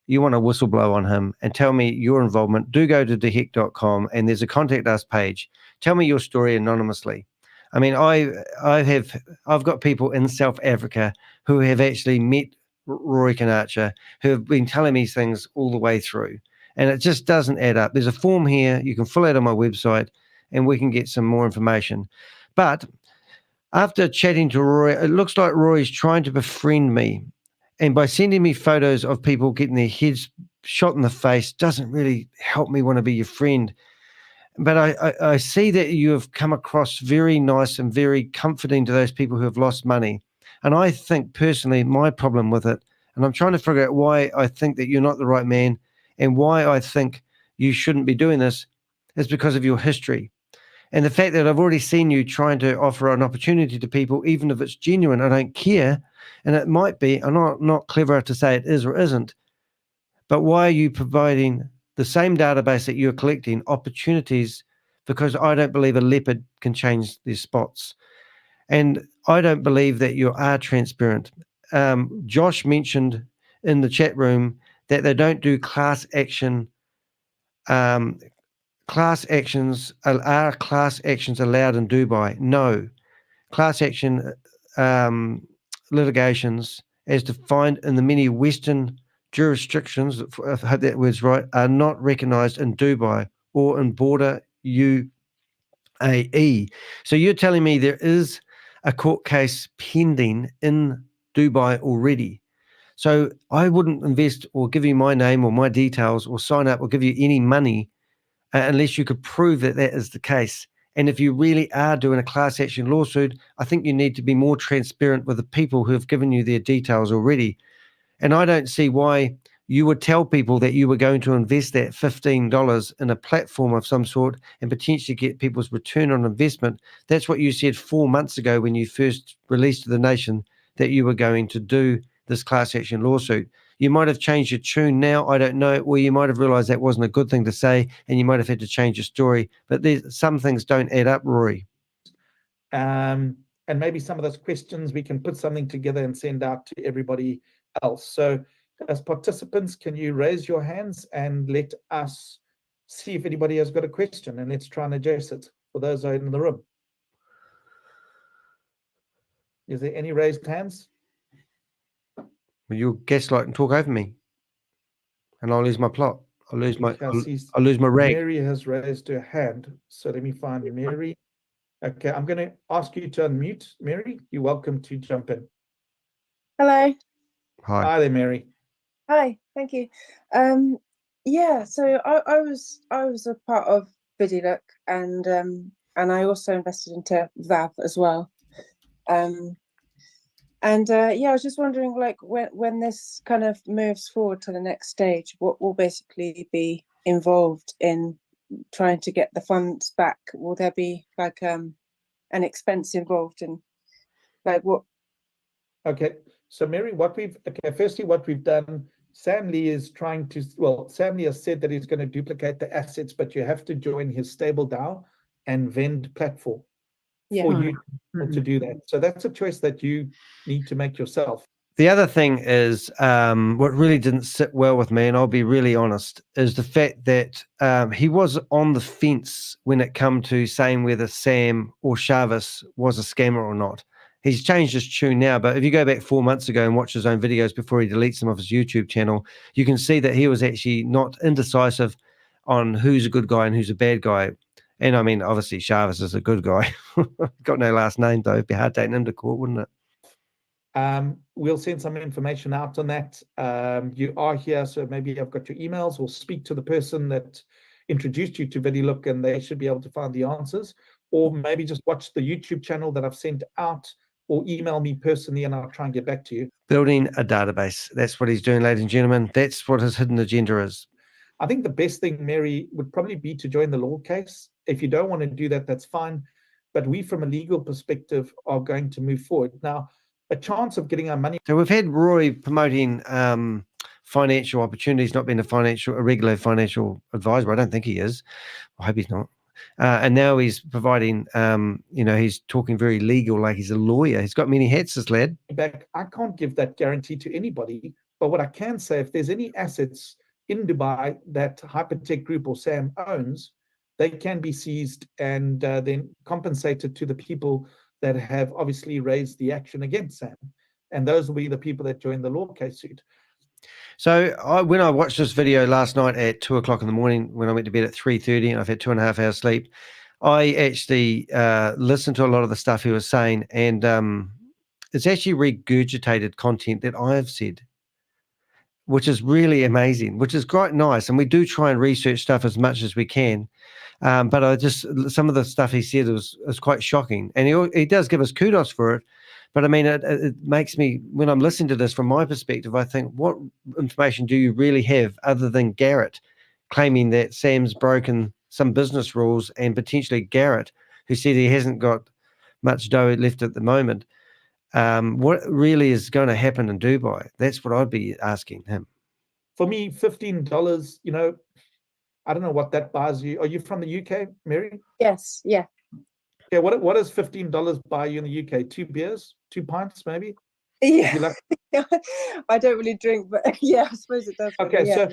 you want to whistleblow on him and tell me your involvement, do go to theheck.com and there's a contact us page. Tell me your story anonymously. I mean, I've got people in South Africa who have actually met Rory Conacher, who have been telling me things all the way through, and it just doesn't add up. There's a form here you can fill out on my website, and we can get some more information. But after chatting to Rory, it looks like Rory's trying to befriend me. And by sending me photos of people getting their heads shot in the face doesn't really help me want to be your friend. But I see that you have come across very nice and very comforting to those people who have lost money. And I think personally, my problem with it, and I'm trying to figure out why I think that you're not the right man and why I think you shouldn't be doing this, is because of your history. And the fact that I've already seen you trying to offer an opportunity to people, even if it's genuine, I don't care. And it might be, I'm not clever to say it is or isn't, but why are you providing the same database that you're collecting opportunities? Because I don't believe a leopard can change their spots. And I don't believe that you are transparent. Josh mentioned in the chat room that they don't do class action. Class actions, are class actions allowed in Dubai? No. Class action litigations, as defined in the many Western jurisdictions, if I hope that word's right, are not recognized in Dubai or in border UAE. So you're telling me there is a court case pending in Dubai already. So I wouldn't invest or give you my name or my details or sign up or give you any money unless you could prove that that is the case. And if you really are doing a class action lawsuit, I think you need to be more transparent with the people who have given you their details already. And I don't see why you would tell people that you were going to invest that $15 in a platform of some sort and potentially get people's return on investment. That's what you said 4 months ago when you first released to the nation that you were going to do this class action lawsuit. You might have changed your tune now, I don't know, or you might have realized that wasn't a good thing to say and you might have had to change your story. But some things don't add up, Rory. And maybe some of those questions we can put something together and send out to everybody else. So as participants, can you raise your hands and let us see if anybody has got a question, and let's try and address it for those who are in the room. Is there any raised hands? Well, you'll gaslight and talk over me, and I'll lose my plot. I'll lose my rag. Mary has raised her hand, so let me find Mary. Okay, I'm going to ask you to unmute. Mary, you're welcome to jump in. Hello. Hi. Hi there, Mary. Hi, thank you. Yeah, so I was a part of VideoLook, and I also invested into VAV as well. Yeah, I was just wondering, like, when this kind of moves forward to the next stage, what will basically be involved in trying to get the funds back? Will there be like an expense involved in, like, what? Okay, so Mary, firstly, what we've done, Sam Lee is trying to, well, Sam Lee has said that he's going to duplicate the assets, but you have to join his stable DAO and vend platform for you to do that. So that's a choice that you need to make yourself. The other thing is what really didn't sit well with me, and I'll be really honest, is the fact that he was on the fence when it come to saying whether Sam or ShaveZ was a scammer or not. He's changed his tune now, but if you go back 4 months ago and watch his own videos before he deletes them off his YouTube channel, you can see that he was actually not indecisive on who's a good guy and who's a bad guy. And I mean, obviously, ShaveZ is a good guy. Got no last name, though. It'd be hard taking him to court, wouldn't it? We'll send some information out on that. You are here, so maybe I've got your emails, or speak to the person that introduced you to VideoLook, and they should be able to find the answers. Or maybe just watch the YouTube channel that I've sent out, or email me personally and I'll try and get back to you. Building a database. That's what he's doing, ladies and gentlemen. That's what his hidden agenda is. I think the best thing, Mary, would probably be to join the law case. If you don't want to do that, that's fine. But we, from a legal perspective, are going to move forward. Now, a chance of getting our money. So we've had Rory promoting financial opportunities, not being a regular financial advisor. I don't think he is. I hope he's not. And now he's providing, he's talking very legal, like he's a lawyer. He's got many hats, this lad. Back, I can't give that guarantee to anybody. But what I can say, if there's any assets in Dubai that Hypertech Group or Sam owns, they can be seized and then compensated to the people that have obviously raised the action against Sam. And those will be the people that join the law case suit. So when I watched this video last night at 2 o'clock in the morning, when I went to bed at 3:30 and I've had 2.5 hours sleep, I actually listened to a lot of the stuff he was saying, and it's actually regurgitated content that I have said, which is really amazing, which is quite nice. And we do try and research stuff as much as we can. But some of the stuff he said is quite shocking. And he does give us kudos for it. But I mean, it makes me, when I'm listening to this from my perspective, I think, what information do you really have other than Garrett claiming that Sam's broken some business rules, and potentially Garrett, who said he hasn't got much dough left at the moment? What really is going to happen in Dubai? That's what I'd be asking him. For me, $15, I don't know what that buys you. Are you from the UK, Mary? Yes, yeah. Yeah, what does $15 buy you in the UK? 2 beers? 2 pints, maybe? Yeah. I don't really drink, but yeah, I suppose it does. Okay, yeah.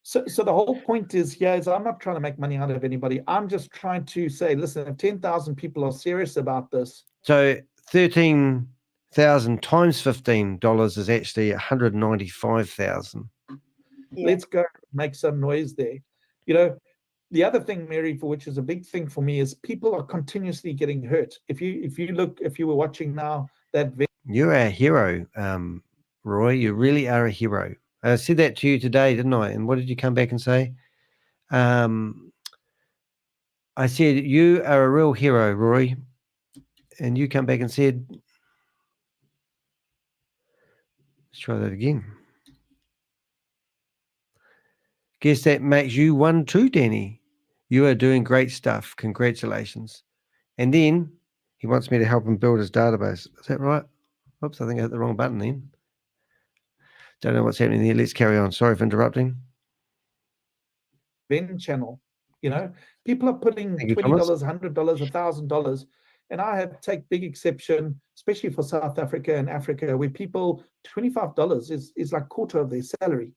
So the whole point is I'm not trying to make money out of anybody. I'm just trying to say, listen, if 10,000 people are serious about this. So 13,000 times $15 is actually 195,000. Yeah. Let's go make some noise there. the other thing, Mary, for which is a big thing for me, is people are continuously getting hurt. If you were watching now that You're a hero, Roy. You really are a hero. I said that to you today, didn't I? And what did you come back and say? I said, you are a real hero, Roy. And you come back and said, let's try that again. Guess that makes you one too, Danny. You are doing great stuff. Congratulations. And then he wants me to help him build his database. Is that right? Oops, I think I hit the wrong button then. Don't know what's happening there. Let's carry on. Sorry for interrupting. Venn channel, you know, people are putting Thank you, $20, Thomas. $100, $1,000, and I have take big exception, especially for South Africa and Africa, where people $25 is like quarter of their salary.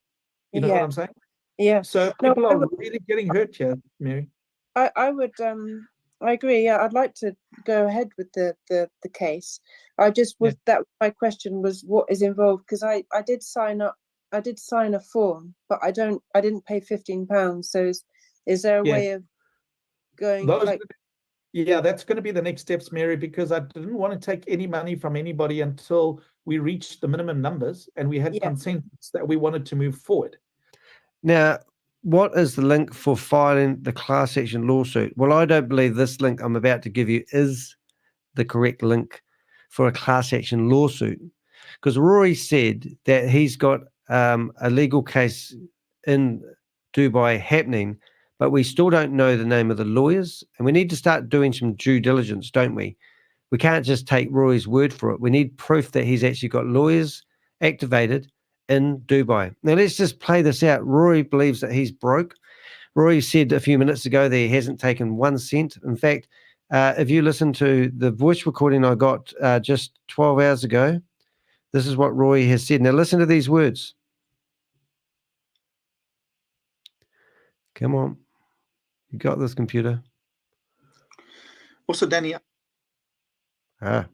You know what I'm saying? Yeah. So No, people are really getting hurt here, Mary. I would I agree. Yeah, I'd like to go ahead with the case. I just was that my question was what is involved, because I did sign up. I did sign a form, but I didn't pay £15. So is there a way of going that's going to be the next steps, Mary, because I didn't want to take any money from anybody until we reached the minimum numbers and we had consensus that we wanted to move forward. Now, what is the link for filing the class action lawsuit? Well, I don't believe this link I'm about to give you is the correct link for a class action lawsuit, because Rory said that he's got a legal case in Dubai happening, but we still don't know the name of the lawyers, and we need to start doing some due diligence, don't we? We can't just take Rory's word for it. We need proof that he's actually got lawyers activated in Dubai. Now, let's just play this out. Rory believes that he's broke. Rory said a few minutes ago that he hasn't taken 1 cent. In fact, if you listen to the voice recording I got just 12 hours ago, this is what Rory has said. Now, listen to these words. Come on. You got this, computer. Also, Danny, I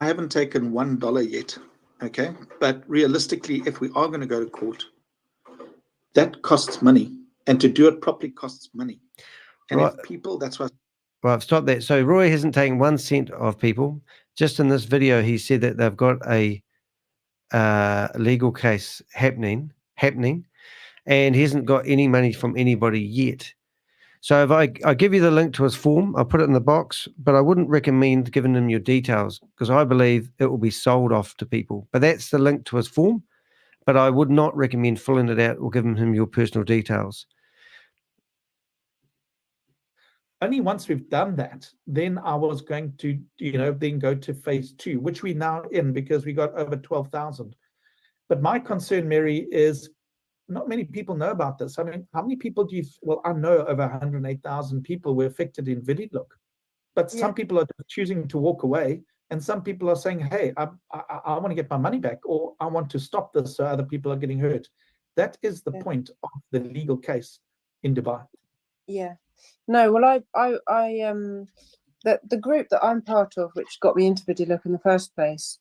haven't taken $1 yet. Okay, but realistically, if we are going to go to court, that costs money, and to do it properly costs money. And if people, that's why. Right, stop that. So Roy hasn't taken 1 cent of people. Just in this video, he said that they've got a legal case happening, and he hasn't got any money from anybody yet. So if I give you the link to his form, I'll put it in the box, but I wouldn't recommend giving him your details because I believe it will be sold off to people. But that's the link to his form, but I would not recommend filling it out or giving him your personal details. Only once we've done that, then I was going to, then go to phase 2, which we're now in because we got over 12,000. But my concern, Mary, is not many people know about this. I mean, how many people do you, well, I know over 108,000 people were affected in VidiLook, but some people are choosing to walk away, and some people are saying, hey, I want to get my money back, or I want to stop this so other people are getting hurt. That is the point of the legal case in Dubai. Yeah. No, well, the group that I'm part of, which got me into VidiLook in the first place,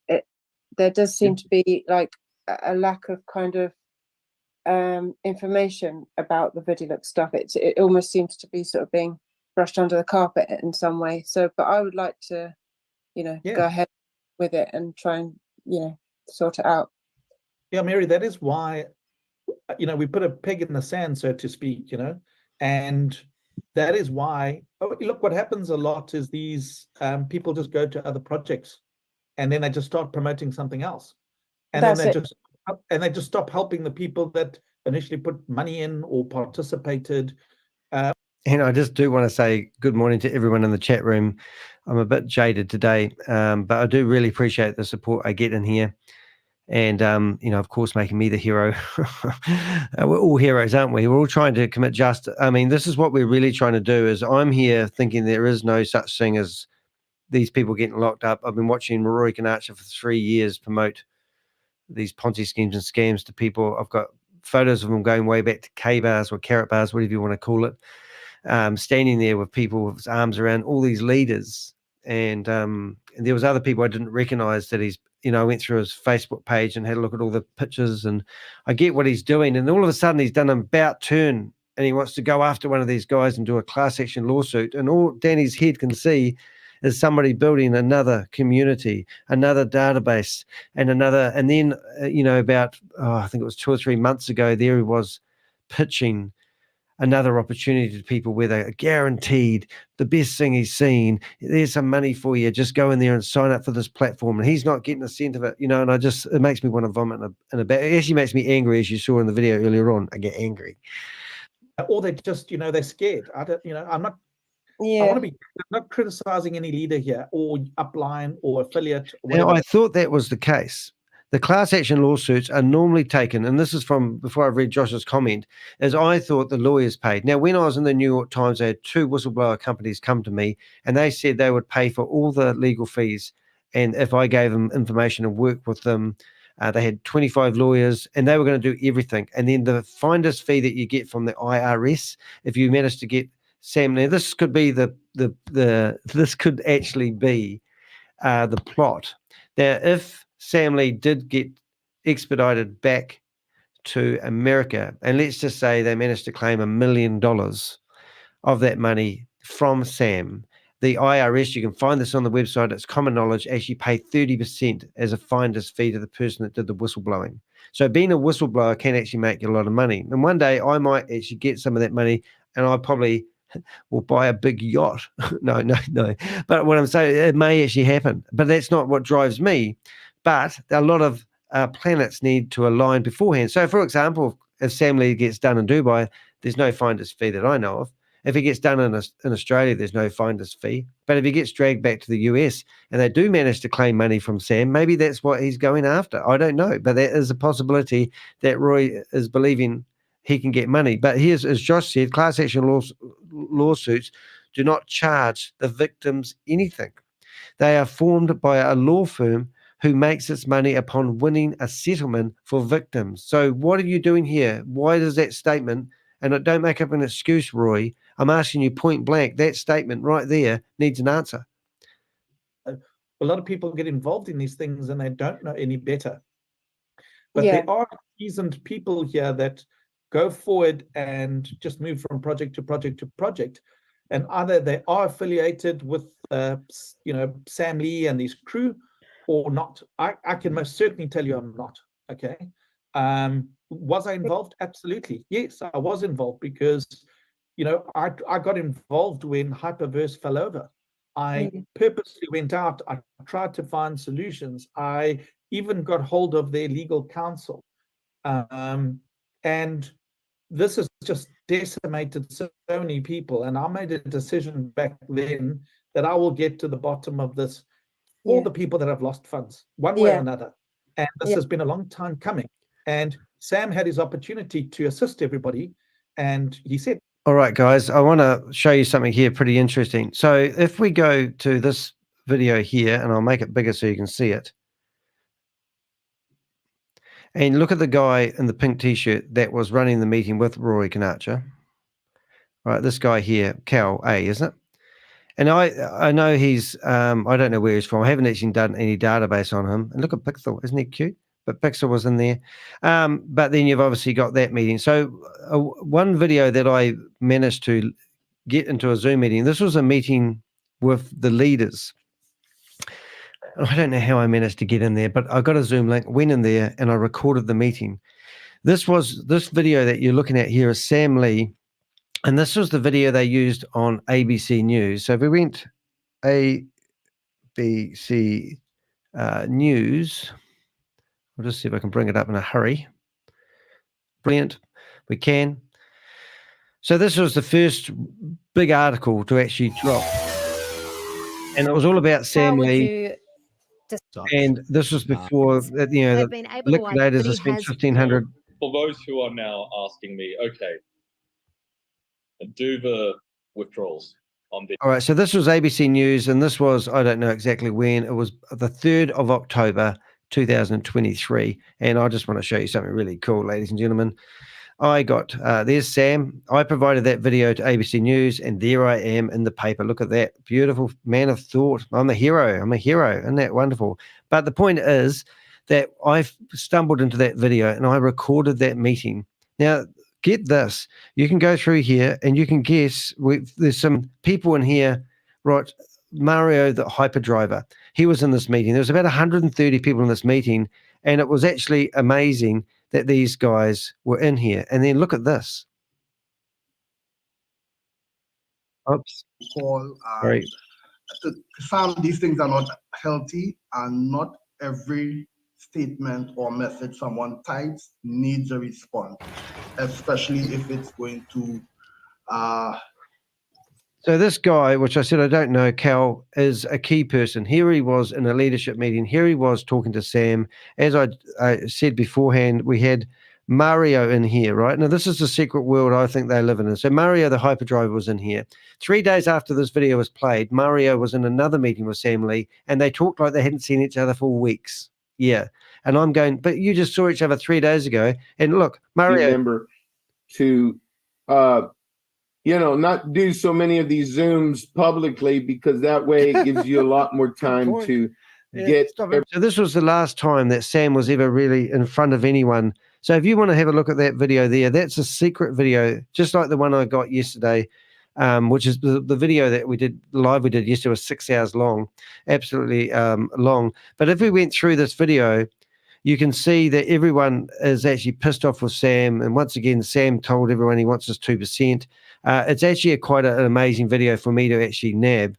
there does seem to be like a lack of kind of information about the VidiLook stuff. It almost seems to be sort of being brushed under the carpet in some way. So, but I would like to, go ahead with it and try and, sort it out. Yeah, Mary, that is why, we put a peg in the sand, so to speak, and that is why, look, what happens a lot is these people just go to other projects and then they just start promoting something else. And then they just stop helping the people that initially put money in or participated. And I just do want to say good morning to everyone in the chat room. I'm a bit jaded today, but I do really appreciate the support I get in here. And, of course, making me the hero. We're all heroes, aren't we? We're all trying to commit justice. I mean, this is what we're really trying to do is I'm here thinking there is no such thing as these people getting locked up. I've been watching Rory Conacher for 3 years promote these Ponzi schemes and scams to people. I've got photos of them going way back to K-bars or carrot bars, whatever you want to call it, standing there with people with his arms around all these leaders. And there was other people I didn't recognize that he's, I went through his Facebook page and had a look at all the pictures, and I get what he's doing. And all of a sudden he's done an about turn and he wants to go after one of these guys and do a class action lawsuit. And all Danny's head can see is somebody building another community, another database, and then, about, I think it was 2 or 3 months ago, there he was pitching another opportunity to people where they are guaranteed the best thing he's seen. There's some money for you. Just go in there and sign up for this platform. And he's not getting a cent of it, and it makes me want to vomit in a bag. It actually makes me angry, as you saw in the video earlier on. I get angry. Or they just, they're scared. I'm not, I'm not criticizing any leader here or upline or affiliate. Or now, I thought that was the case. The class action lawsuits are normally taken, and this is from before I read Josh's comment, as I thought the lawyers paid. Now, when I was in the New York Times, I had 2 whistleblower companies come to me, and they said they would pay for all the legal fees. And if I gave them information and worked with them, they had 25 lawyers, and they were going to do everything. And then the finder's fee that you get from the IRS, if you manage to get Sam, now this could be this could actually be the plot. Now, if Sam Lee did get expedited back to America, and let's just say they managed to claim $1 million of that money from Sam, the IRS, you can find this on the website, it's common knowledge, actually pay 30% as a finder's fee to the person that did the whistleblowing. So being a whistleblower can actually make you a lot of money. And one day I might actually get some of that money, and I probably will buy a big yacht. No. But what I'm saying, it may actually happen. But that's not what drives me. But a lot of planets need to align beforehand. So, for example, if Sam Lee gets done in Dubai, there's no finder's fee that I know of. If he gets done in Australia, there's no finder's fee. But if he gets dragged back to the US and they do manage to claim money from Sam, maybe that's what he's going after. I don't know. But there is a possibility that Roy is believing he can get money. But here's, as Josh said, class action lawsuits do not charge the victims anything. They are formed by a law firm who makes its money upon winning a settlement for victims. So what are you doing here? Why does that statement, and don't make up an excuse, Roy, I'm asking you point blank, that statement right there needs an answer. A lot of people get involved in these things and they don't know any better. But there are seasoned people here that go forward and just move from project to project to project. And either they are affiliated with, Sam Lee and his crew, or not. I can most certainly tell you I'm not. Okay. Was I involved? Absolutely. Yes, I was involved because, I got involved when Hyperverse fell over. I purposely went out. I tried to find solutions. I even got hold of their legal counsel. And this has just decimated so many people. And I made a decision back then that I will get to the bottom of this. All the people that have lost funds, one way or another. And this has been a long time coming. And Sam had his opportunity to assist everybody. And he said, all right, guys, I want to show you something here pretty interesting. So if we go to this video here, and I'll make it bigger so you can see it. And look at the guy in the pink T-shirt that was running the meeting with Rory Conacher. Right, this guy here, Cal A, isn't it? And I know he's, I don't know where he's from. I haven't actually done any database on him. And look at Pixel, isn't he cute? But Pixel was in there. But then you've obviously got that meeting. So one video that I managed to get into a Zoom meeting, this was a meeting with the leaders. I don't know how I managed to get in there, but I got a Zoom link, went in there, and I recorded the meeting. This video that you're looking at here is Sam Lee. And this was the video they used on ABC News. So if we went ABC News, I'll just see if I can bring it up in a hurry. Brilliant. We can. So this was the first big article to actually drop. And it was all about Sam Lee. And this was before, the liquidators have spent $1,500. For those who are now asking me, okay, do the withdrawals on this. All right, so this was ABC News, and this was, I don't know exactly when, it was the 3rd of October, 2023. And I just want to show you something really cool, ladies and gentlemen. I got, there's Sam. I provided that video to ABC News, and there I am in the paper. Look at that. Beautiful man of thought. I'm a hero. Isn't that wonderful? But the point is that I stumbled into that video, and I recorded that meeting. Now, get this. You can go through here and you can guess. There's some people in here, right? Mario, the hyperdriver, he was in this meeting. There was about 130 people in this meeting, and it was actually amazing that these guys were in here. And then look at this. Oops. Paul, Sorry. Sam, these things are not healthy, and not every statement or message someone types needs a response, especially if it's going to So this guy, which I said I don't know, Cal, is a key person. Here he was in a leadership meeting. Here he was talking to Sam. As I said beforehand, we had Mario in here, right? Now, this is the secret world I think they live in. So Mario, the hyperdriver, was in here. 3 days after this video was played, Mario was in another meeting with Sam Lee, and they talked like they hadn't seen each other for weeks. Yeah. And I'm going, but you just saw each other 3 days ago. And look, Mario. Remember to not do so many of these Zooms publicly, because that way it gives you a lot more time to get. So this was the last time that Sam was ever really in front of anyone. So if you want to have a look at that video there, that's a secret video, just like the one I got yesterday, which is the video that we did yesterday was 6 hours long, absolutely long. But if we went through this video, you can see that everyone is actually pissed off with Sam. And once again, Sam told everyone he wants his 2%. It's actually quite an amazing video for me to actually nab.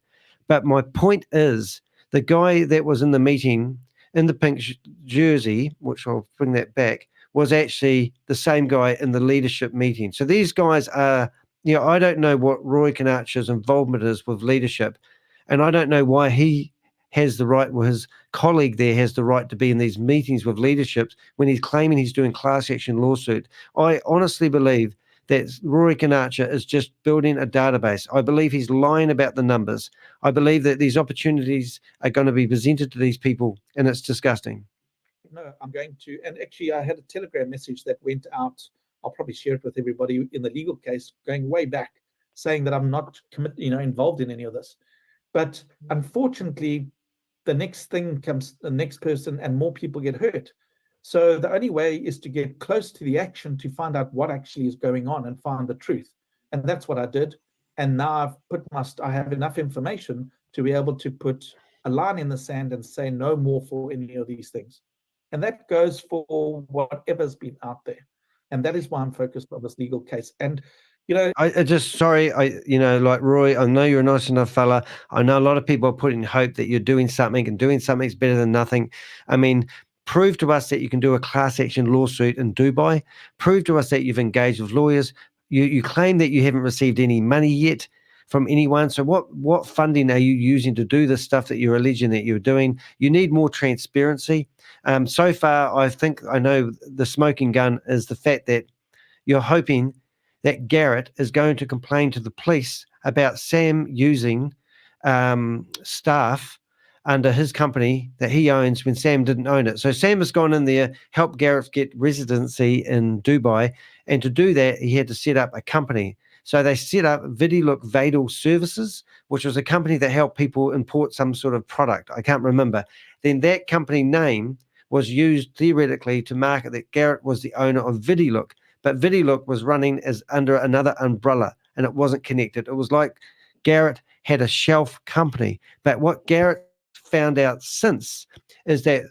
But my point is, the guy that was in the meeting in the pink jersey, which I'll bring that back, was actually the same guy in the leadership meeting. So these guys are, I don't know what Rory Conacher's involvement is with leadership. And I don't know why he has the right, well, his colleague there has the right to be in these meetings with leaderships when he's claiming he's doing class action lawsuit. I honestly believe that Rory Conacher is just building a database. I believe he's lying about the numbers. I believe that these opportunities are going to be presented to these people, and it's disgusting. No, I'm going to, and actually I had a Telegram message that went out. I'll probably share it with everybody in the legal case going way back, saying that I'm not involved in any of this. But unfortunately, the next thing comes, the next person, and more people get hurt. So the only way is to get close to the action to find out what actually is going on and find the truth. And that's what I did. And now I have enough information to be able to put a line in the sand and say no more for any of these things. And that goes for whatever's been out there. And that is why I'm focused on this legal case. And I just, sorry, like Roy, I know you're a nice enough fella. I know a lot of people are putting hope that you're doing something, and doing something's better than nothing. I mean, prove to us that you can do a class action lawsuit in Dubai. Prove to us that you've engaged with lawyers. You claim that you haven't received any money yet from anyone. So what funding are you using to do the stuff that you're alleging that you're doing? You need more transparency. So far, I know the smoking gun is the fact that you're hoping that Garrett is going to complain to the police about Sam using staff under his company that he owns when Sam didn't own it. So Sam has gone in there, helped Garrett get residency in Dubai, and to do that, he had to set up a company. So they set up Vidilook Vadal Services, which was a company that helped people import some sort of product. I can't remember. Then that company name was used theoretically to market that Garrett was the owner of Vidilook. But Vidilook was running as under another umbrella, and it wasn't connected. It was like Garrett had a shelf company. But what Garrett found out since is that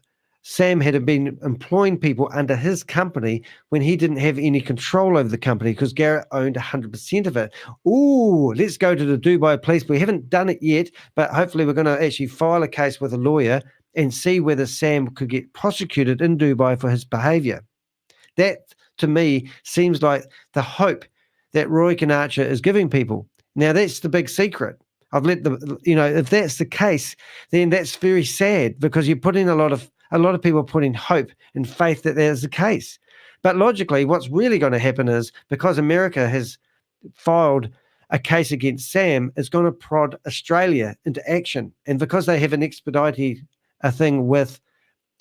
Sam had been employing people under his company when he didn't have any control over the company, because Garrett owned 100% of it. Ooh, let's go to the Dubai police. We haven't done it yet, but hopefully we're going to actually file a case with a lawyer and see whether Sam could get prosecuted in Dubai for his behavior. That, to me, seems like the hope that Rory Conacher is giving people. Now, that's the big secret. I've let if that's the case, then that's very sad, because you're putting a lot of people putting hope and faith that that is the case. But logically, what's really going to happen is, because America has filed a case against Sam, it's going to prod Australia into action. And because they have an expedited thing with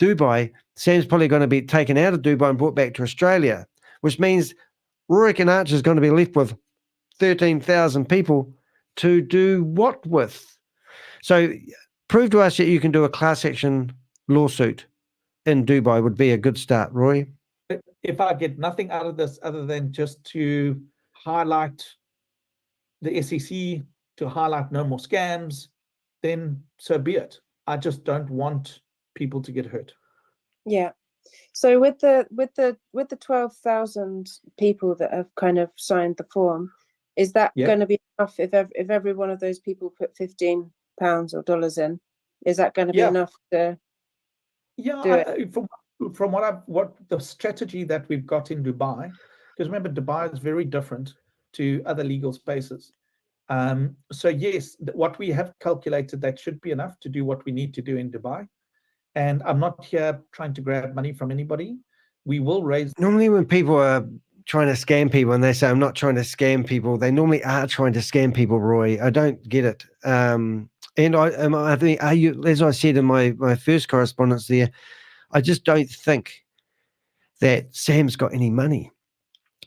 Dubai, Sam's probably going to be taken out of Dubai and brought back to Australia, which means Rory Conacher is going to be left with 13,000 people to do what with? So prove to us that you can do a class action lawsuit in Dubai would be a good start, Roy. if I get nothing out of this other than just to highlight the SEC, to highlight no more scams, then so be it. I just don't want people to get hurt. Yeah. So with the 12,000 people that have kind of signed the form, is that going to be enough if every one of those people put £15 or dollars in? Is that going to be enough to do it? From what the strategy that we've got in Dubai, because remember Dubai is very different to other legal spaces. So yes, what we have calculated, that should be enough to do what we need to do in Dubai. And I'm not here trying to grab money from anybody. We will raise. Normally when people are trying to scam people and they say, I'm not trying to scam people, they normally are trying to scam people, Roy. I don't get it. And I think, as I said in my first correspondence there, I just don't think that Sam's got any money.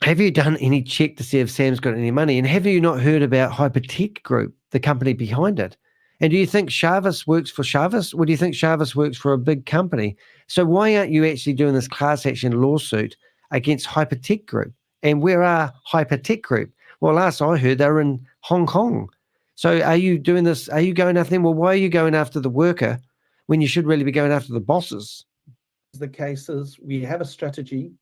Have you done any check to see if Sam's got any money? And have you not heard about Hypertech Group, the company behind it? And do you think ShaveZ works for ShaveZ, or do you think ShaveZ works for a big company? So why aren't you actually doing this class action lawsuit against Hypertech Group? And where are Hypertech Group? Well, last I heard, they were in Hong Kong. So are you doing this? Are you going after them? Well, why are you going after the worker when you should really be going after the bosses? The cases, we have a strategy.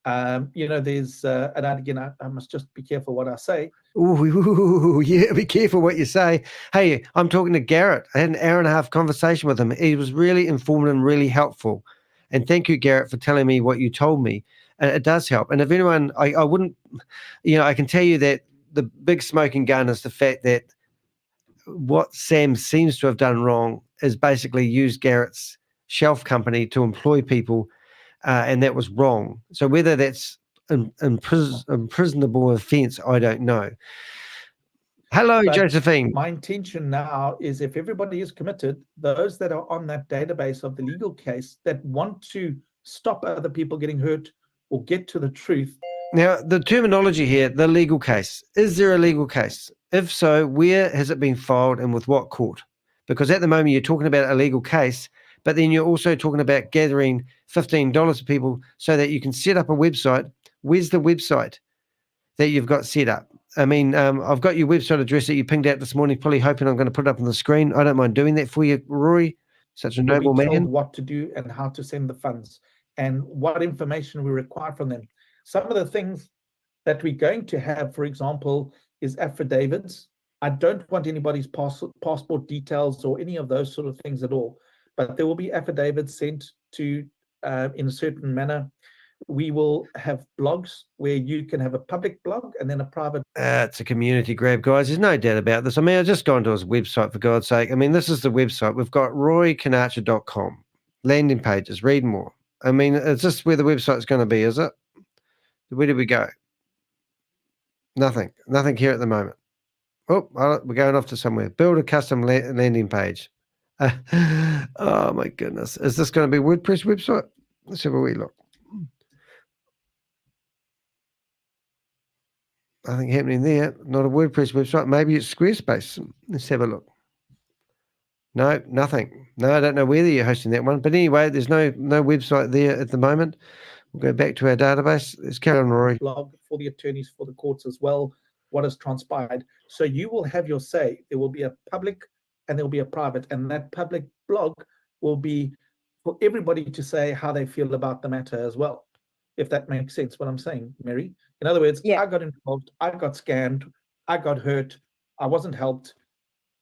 There's, and again, I must just be careful what I say. Ooh, yeah, be careful what you say. Hey, I'm talking to Garrett. I had an hour and a half conversation with him. He was really informative and really helpful. And thank you, Garrett, for telling me what you told me. It does help. And if anyone, I wouldn't, I can tell you that the big smoking gun is the fact that what Sam seems to have done wrong is basically use Garrett's shelf company to employ people, and that was wrong. So whether that's imprisonable offence, I don't know. Hello, But Josephine. My intention now is, if everybody is committed, those that are on that database of the legal case that want to stop other people getting hurt or get to the truth. Now, the terminology here, the legal case. Is there a legal case? If so, where has it been filed and with what court? Because at the moment you're talking about a legal case, but then you're also talking about gathering $15 for people so that you can set up a website. Where's the website that you've got set up? I mean, I've got your website address that you pinged out this morning, probably hoping I'm going to put it up on the screen. I don't mind doing that for you, Rory. Such a noble We'll be told man. what to do and how to send the funds and what information we require from them. Some of the things that we're going to have, for example, is affidavits. I don't want anybody's passport details or any of those sort of things at all, but there will be affidavits sent to in a certain manner. We will have blogs where you can have a public blog and then a private. It's a community grab, guys. There's no doubt about this. I mean, I've just gone to his website, for God's sake. I mean, this is the website. We've got roryconacher.com, landing pages, read more. I mean, is this where the website's going to be, is it? Where did we go? Nothing here at the moment. Oh, we're going off to somewhere. Build a custom landing page. Oh, my goodness. Is this going to be a WordPress website? Let's have a wee look. Nothing happening there. Not a WordPress website. Maybe it's Squarespace. Let's have a look. No, nothing. No, I don't know whether you're hosting that one. But anyway, there's no website there at the moment. We'll go back to our database. Let's carry on, Rory. Blog for the attorneys, for the courts as well, what has transpired. So you will have your say. There will be a public and there will be a private. And that public blog will be for everybody to say how they feel about the matter as well, if that makes sense what I'm saying, Mary. In other words, I got involved, I got scammed, I got hurt, I wasn't helped,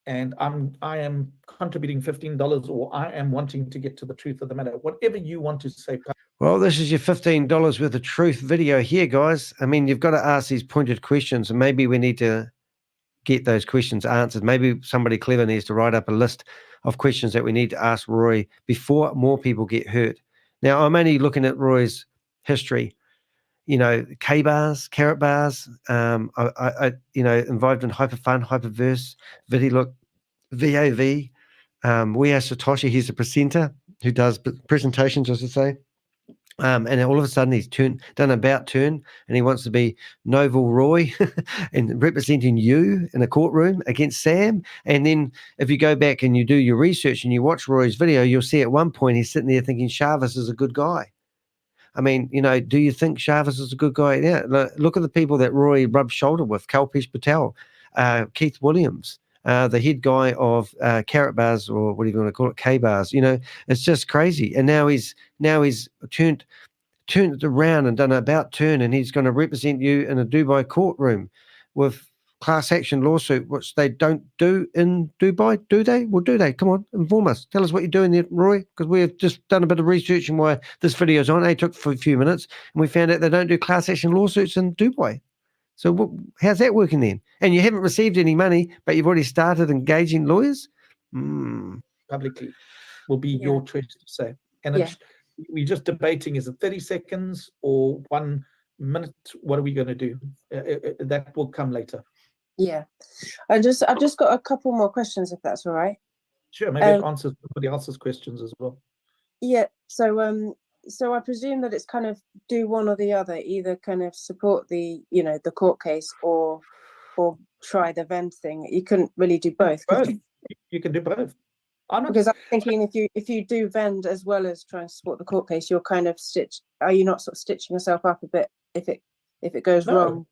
and I am contributing $15, or I am wanting to get to the truth of the matter. Whatever you want to say. Well, this is your $15 worth of truth video here, guys. I mean, you've got to ask these pointed questions, and maybe we need to get those questions answered. Maybe somebody clever needs to write up a list of questions that we need to ask Roy before more people get hurt. Now, I'm only looking at Roy's history. K-bars, carrot bars, I involved in Hyperfun, Hyperverse, VideoLook, VAV. We are SATOSHI, he's a presenter who does presentations, I should say. And all of a sudden he's done an about turn and he wants to be Noble Roy and representing you in a courtroom against Sam. And then if you go back and you do your research and you watch Roy's video, you'll see at one point he's sitting there thinking ShaveZ is a good guy. I mean, you know, do you think ShaveZ is a good guy? Yeah. Look at the people that Rory rubbed shoulder with: Kalpesh Patel, Keith Williams, the head guy of Carrot Bars, or what do you want to call it, K Bars. You know, it's just crazy. And now he's turned it around and done an about turn, and he's going to represent you in a Dubai courtroom with class action lawsuit, which they don't do in Dubai, do they? Well, do they? Come on, inform us. Tell us what you're doing there, Roy, because we've just done a bit of research and why this video's on. It took for a few minutes, and we found out they don't do class action lawsuits in Dubai. So how's that working then? And you haven't received any money, but you've already started engaging lawyers? Publicly will be your choice to say. And it's, we're just debating, is it 30 seconds or 1 minute? What are we going to do? That will come later. Yeah. I've just got a couple more questions, if that's all right. Sure, maybe it answers somebody else's questions as well. Yeah. So I presume that it's kind of do one or the other, either kind of support the, you know, the court case or try the vend thing. You couldn't really do both. You can do both. Because I'm thinking if you do vend as well as try and support the court case, you're kind of are you not sort of stitching yourself up a bit if it goes wrong?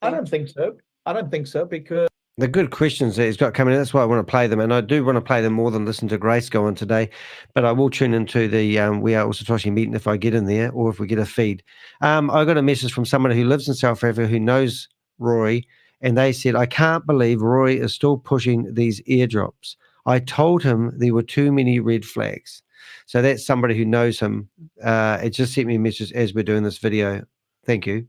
I don't think so. I don't think so, because the good questions that he's got coming in, that's why I want to play them. And I do want to play them more than listen to Grace go on today. But I will tune into the We Are All SATOSHI meeting if I get in there or if we get a feed. I got a message from someone who lives in South Africa who knows Rory, and they said, I can't believe Rory is still pushing these airdrops. I told him there were too many red flags. So that's somebody who knows him. It just sent me a message as we're doing this video. Thank you.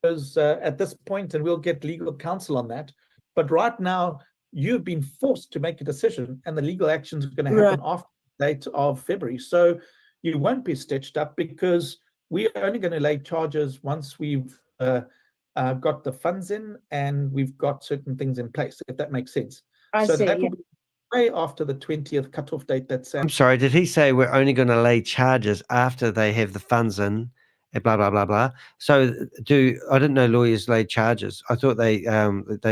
Because at this point, and we'll get legal counsel on that, but right now you've been forced to make a decision, and the legal action is going to happen after the date of February. So you won't be stitched up, because we are only going to lay charges once we've got the funds in and we've got certain things in place, if that makes sense. So that will be way after the 20th cutoff date. That's I'm sorry, did he say we're only going to lay charges after they have the funds in? Blah blah blah blah. So I didn't know lawyers laid charges. I thought they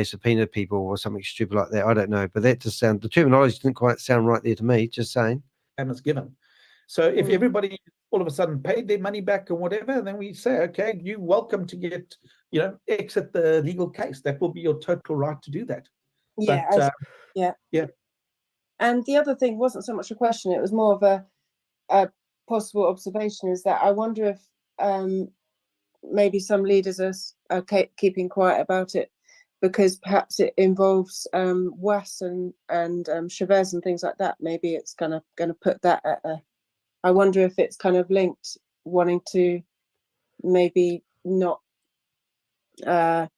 subpoenaed people or something stupid like that. I don't know, but that just the terminology didn't quite sound right there to me. Just saying. And it's given. So if everybody all of a sudden paid their money back or whatever, then we say, okay, you're welcome to get, you know, exit the legal case. That will be your total right to do that. Yeah. Yeah. And the other thing wasn't so much a question; it was more of a possible observation. Is that I wonder if maybe some leaders are keeping quiet about it because perhaps it involves WAS and ShaveZ and things like that. Maybe it's gonna put that at a. I wonder if it's kind of linked, wanting to maybe not do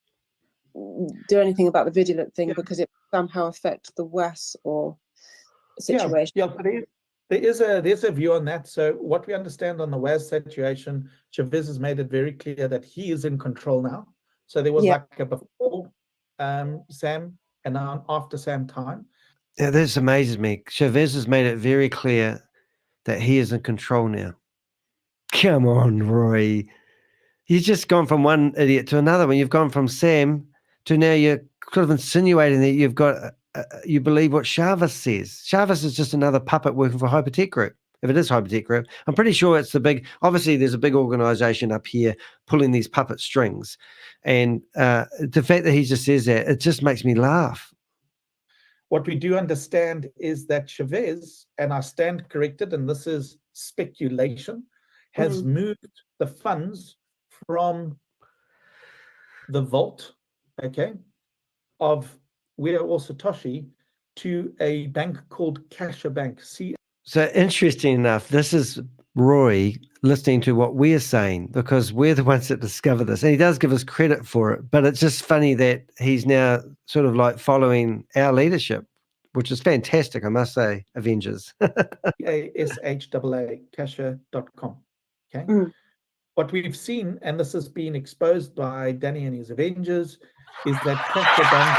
anything about the vigilant thing because it somehow affect the WAS or situation. Yeah, but there's a view on that. So what we understand on the WAS situation, ShaveZ has made it very clear that he is in control now. So there was like a before Sam and now an after Sam time. Yeah, this amazes me. ShaveZ has made it very clear that he is in control now. Come on, Roy. You've just gone from one idiot to another one. You've gone from Sam to now you're sort of insinuating that you've got you believe what ShaveZ says. ShaveZ is just another puppet working for Hypertech Group. If it is Hypertech Group, I'm pretty sure it's obviously there's a big organization up here pulling these puppet strings. And the fact that he just says that, it just makes me laugh. What we do understand is that ShaveZ, and I stand corrected, and this is speculation, has moved the funds from the vault, of We Are All SATOSHI to a bank called Casher Bank. So interesting enough, this is Roy listening to what we're saying because we're the ones that discover this. And he does give us credit for it, but it's just funny that he's now sort of like following our leadership, which is fantastic, I must say, Avengers. CASHAA, casher.com. Okay. What we've seen, and this has been exposed by Danny and his Avengers, is that Casher Bank,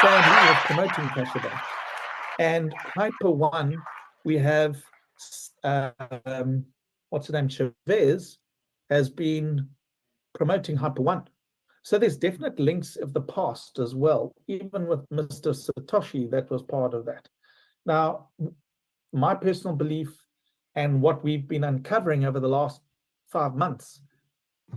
he was promoting Casher Bank. And Hyper One, we have, what's the name, ShaveZ has been promoting Hyper One. So there's definite links of the past as well, even with Mr. Satoshi, that was part of that. Now, my personal belief and what we've been uncovering over the last 5 months.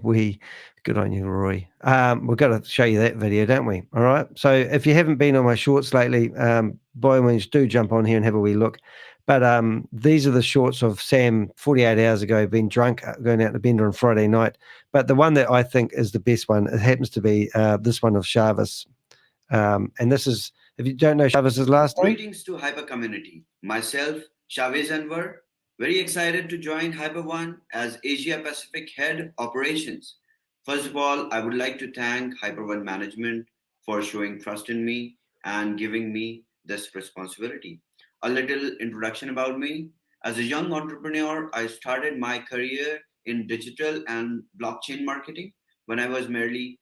Good on you, Rory. We've got to show you that video, don't we? All right. So if you haven't been on my shorts lately, by all means, do jump on here and have a wee look. But these are the shorts of Sam 48 hours ago, being drunk, going out to Bender on Friday night. But the one that I think is the best one, it happens to be this one of ShaveZ. And this is, if you don't know ShaveZ's last name. Greetings to Hyper community. Myself, ShaveZ Anwar, very excited to join HyperOne as Asia Pacific Head Operations. First of all, I would like to thank HyperOne management for showing trust in me and giving me this responsibility. A little introduction about me. As a young entrepreneur, I started my career in digital and blockchain marketing when I was merely.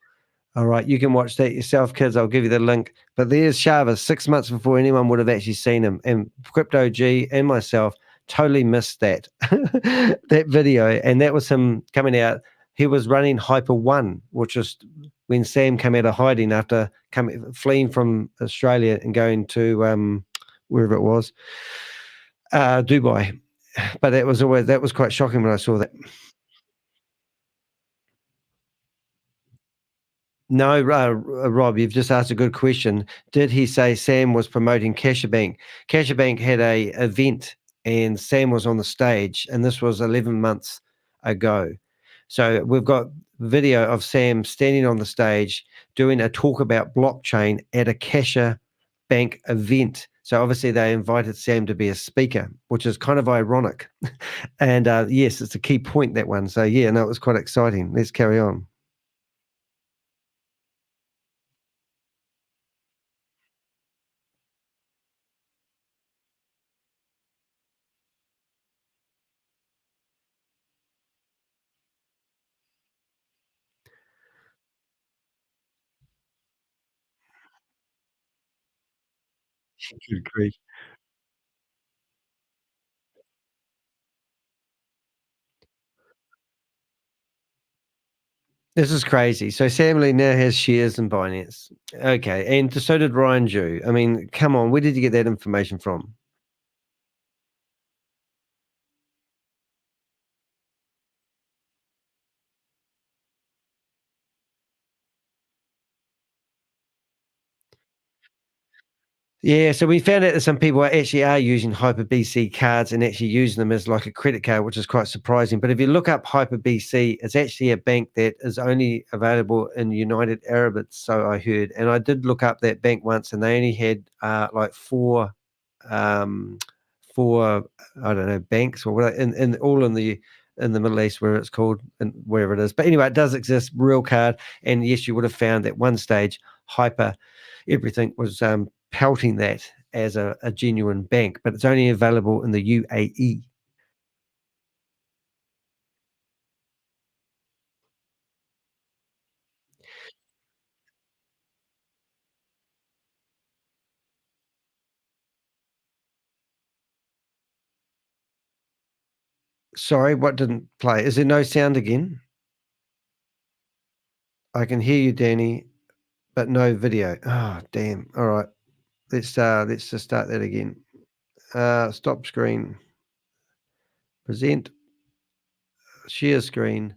All right, you can watch that yourself, kids. I'll give you the link. But there's ShaveZ 6 months before anyone would have actually seen him. And Crypto G and myself totally missed that that video. And that was him coming out. He was running HyperOne, which was when Sam came out of hiding after fleeing from Australia and going to wherever it was, Dubai. But that was quite shocking when I saw that. No, Rob, you've just asked a good question. Did he say Sam was promoting CashierBank? CashierBank had a event and Sam was on the stage, and this was 11 months ago. So we've got video of Sam standing on the stage doing a talk about blockchain at a CashierBank event. So obviously they invited Sam to be a speaker, which is kind of ironic. And yes, it's a key point, that one. So yeah, no, it was quite exciting. Let's carry on. Good grief. This is crazy. So Sam Lee now has shares in Binance. Okay, and so did Ryan Jew. I mean, come on, where did you get that information from? Yeah, so we found out that some people actually are using HyperBC cards and actually using them as like a credit card, which is quite surprising. But if you look up HyperBC, it's actually a bank that is only available in United Arab, so I heard. And I did look up that bank once, and they only had like four I don't know, banks or whatever, in all in the Middle East, where it's called, and wherever it is. But anyway, it does exist, real card. And yes, you would have found at one stage Hyper everything was pelting that as a genuine bank, but it's only available in the UAE. Sorry, what didn't play? Is there no sound again? I can hear you, Danny, but no video. Oh, damn. All right. Let's just start that again. Stop screen. Present. Share screen.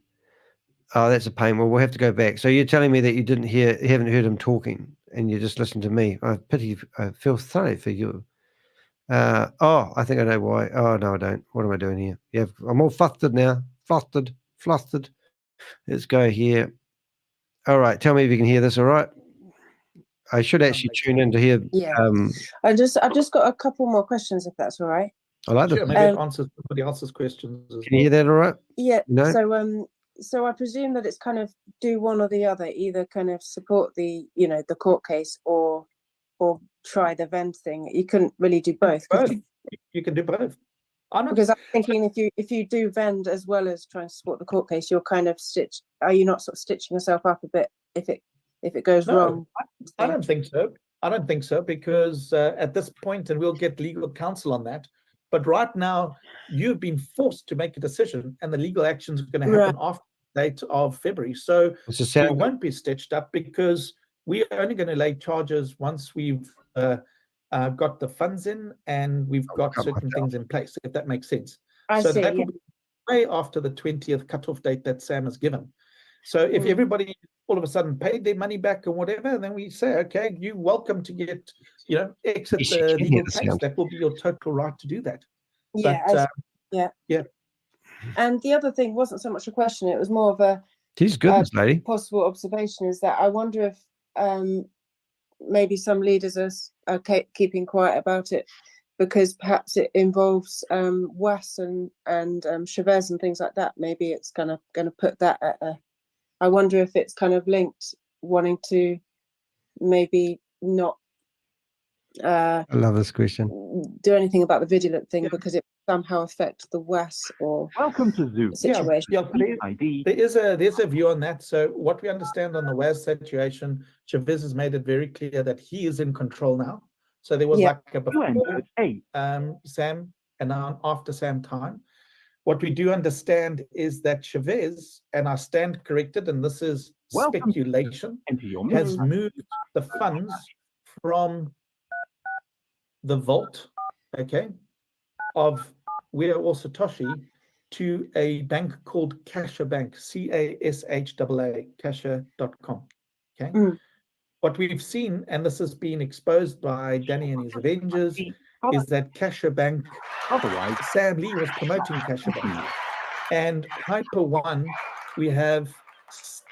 Oh, that's a pain. Well, we'll have to go back. So you're telling me that you haven't heard him talking, and you just listened to me. I feel sorry for you. Oh, I think I know why. Oh, no, I don't. What am I doing here? Yeah, I'm all flustered now. Flustered. Let's go here. All right. Tell me if you can hear this. All right. I should actually tune in to hear. Yeah. I've just got a couple more questions, if that's all right. I like Sure, that. maybe it answers somebody else's questions as Can you hear that all right? Yeah. No? So I presume that it's kind of do one or the other, either kind of support the court case or try the vend thing. You couldn't really do both. You can do both. Because I'm thinking if you do vend as well as trying to support the court case, you're kind of are you not sort of stitching yourself up a bit if it goes wrong? I don't think so. I don't think so, because at this point, and we'll get legal counsel on that, but right now you've been forced to make a decision, and the legal action is going to happen after the date of February. So you won't be stitched up, because we're only going to lay charges once we've got the funds in and we've got certain things in place, if that makes sense. I see, that will be way after the 20th cutoff date that Sam has given. So if everybody all of a sudden paid their money back or whatever, then we say, okay, you're welcome to get, exit Yes, you the can legal get the tax. sound. That will be your total right to do that. Yeah, But, yeah. And the other thing wasn't so much a question; it was more of a She's goodness, lady. possible observation. Is that I wonder if maybe some leaders are keeping quiet about it because perhaps it involves WAS and ShaveZ and things like that. Maybe it's gonna put that at a. I wonder if it's kind of linked, wanting to maybe not. I love this question. Do anything about the vigilant thing because it somehow affect the WAS or welcome to Zoom situation. There's a view on that. So what we understand on the WAS situation, ShaveZ has made it very clear that he is in control now. So there was like a before Sam and now after Sam time. What we do understand is that ShaveZ, and I stand corrected, and this is speculation, has moved the funds from the vault, of where all SATOSHI to a bank called Casha Bank, CASHAA, Casha.com. What we've seen, and this has been exposed by Danny and his Avengers, is that Casha Bank, otherwise Sam Lee was promoting Casha Bank. And Hyper One, we have,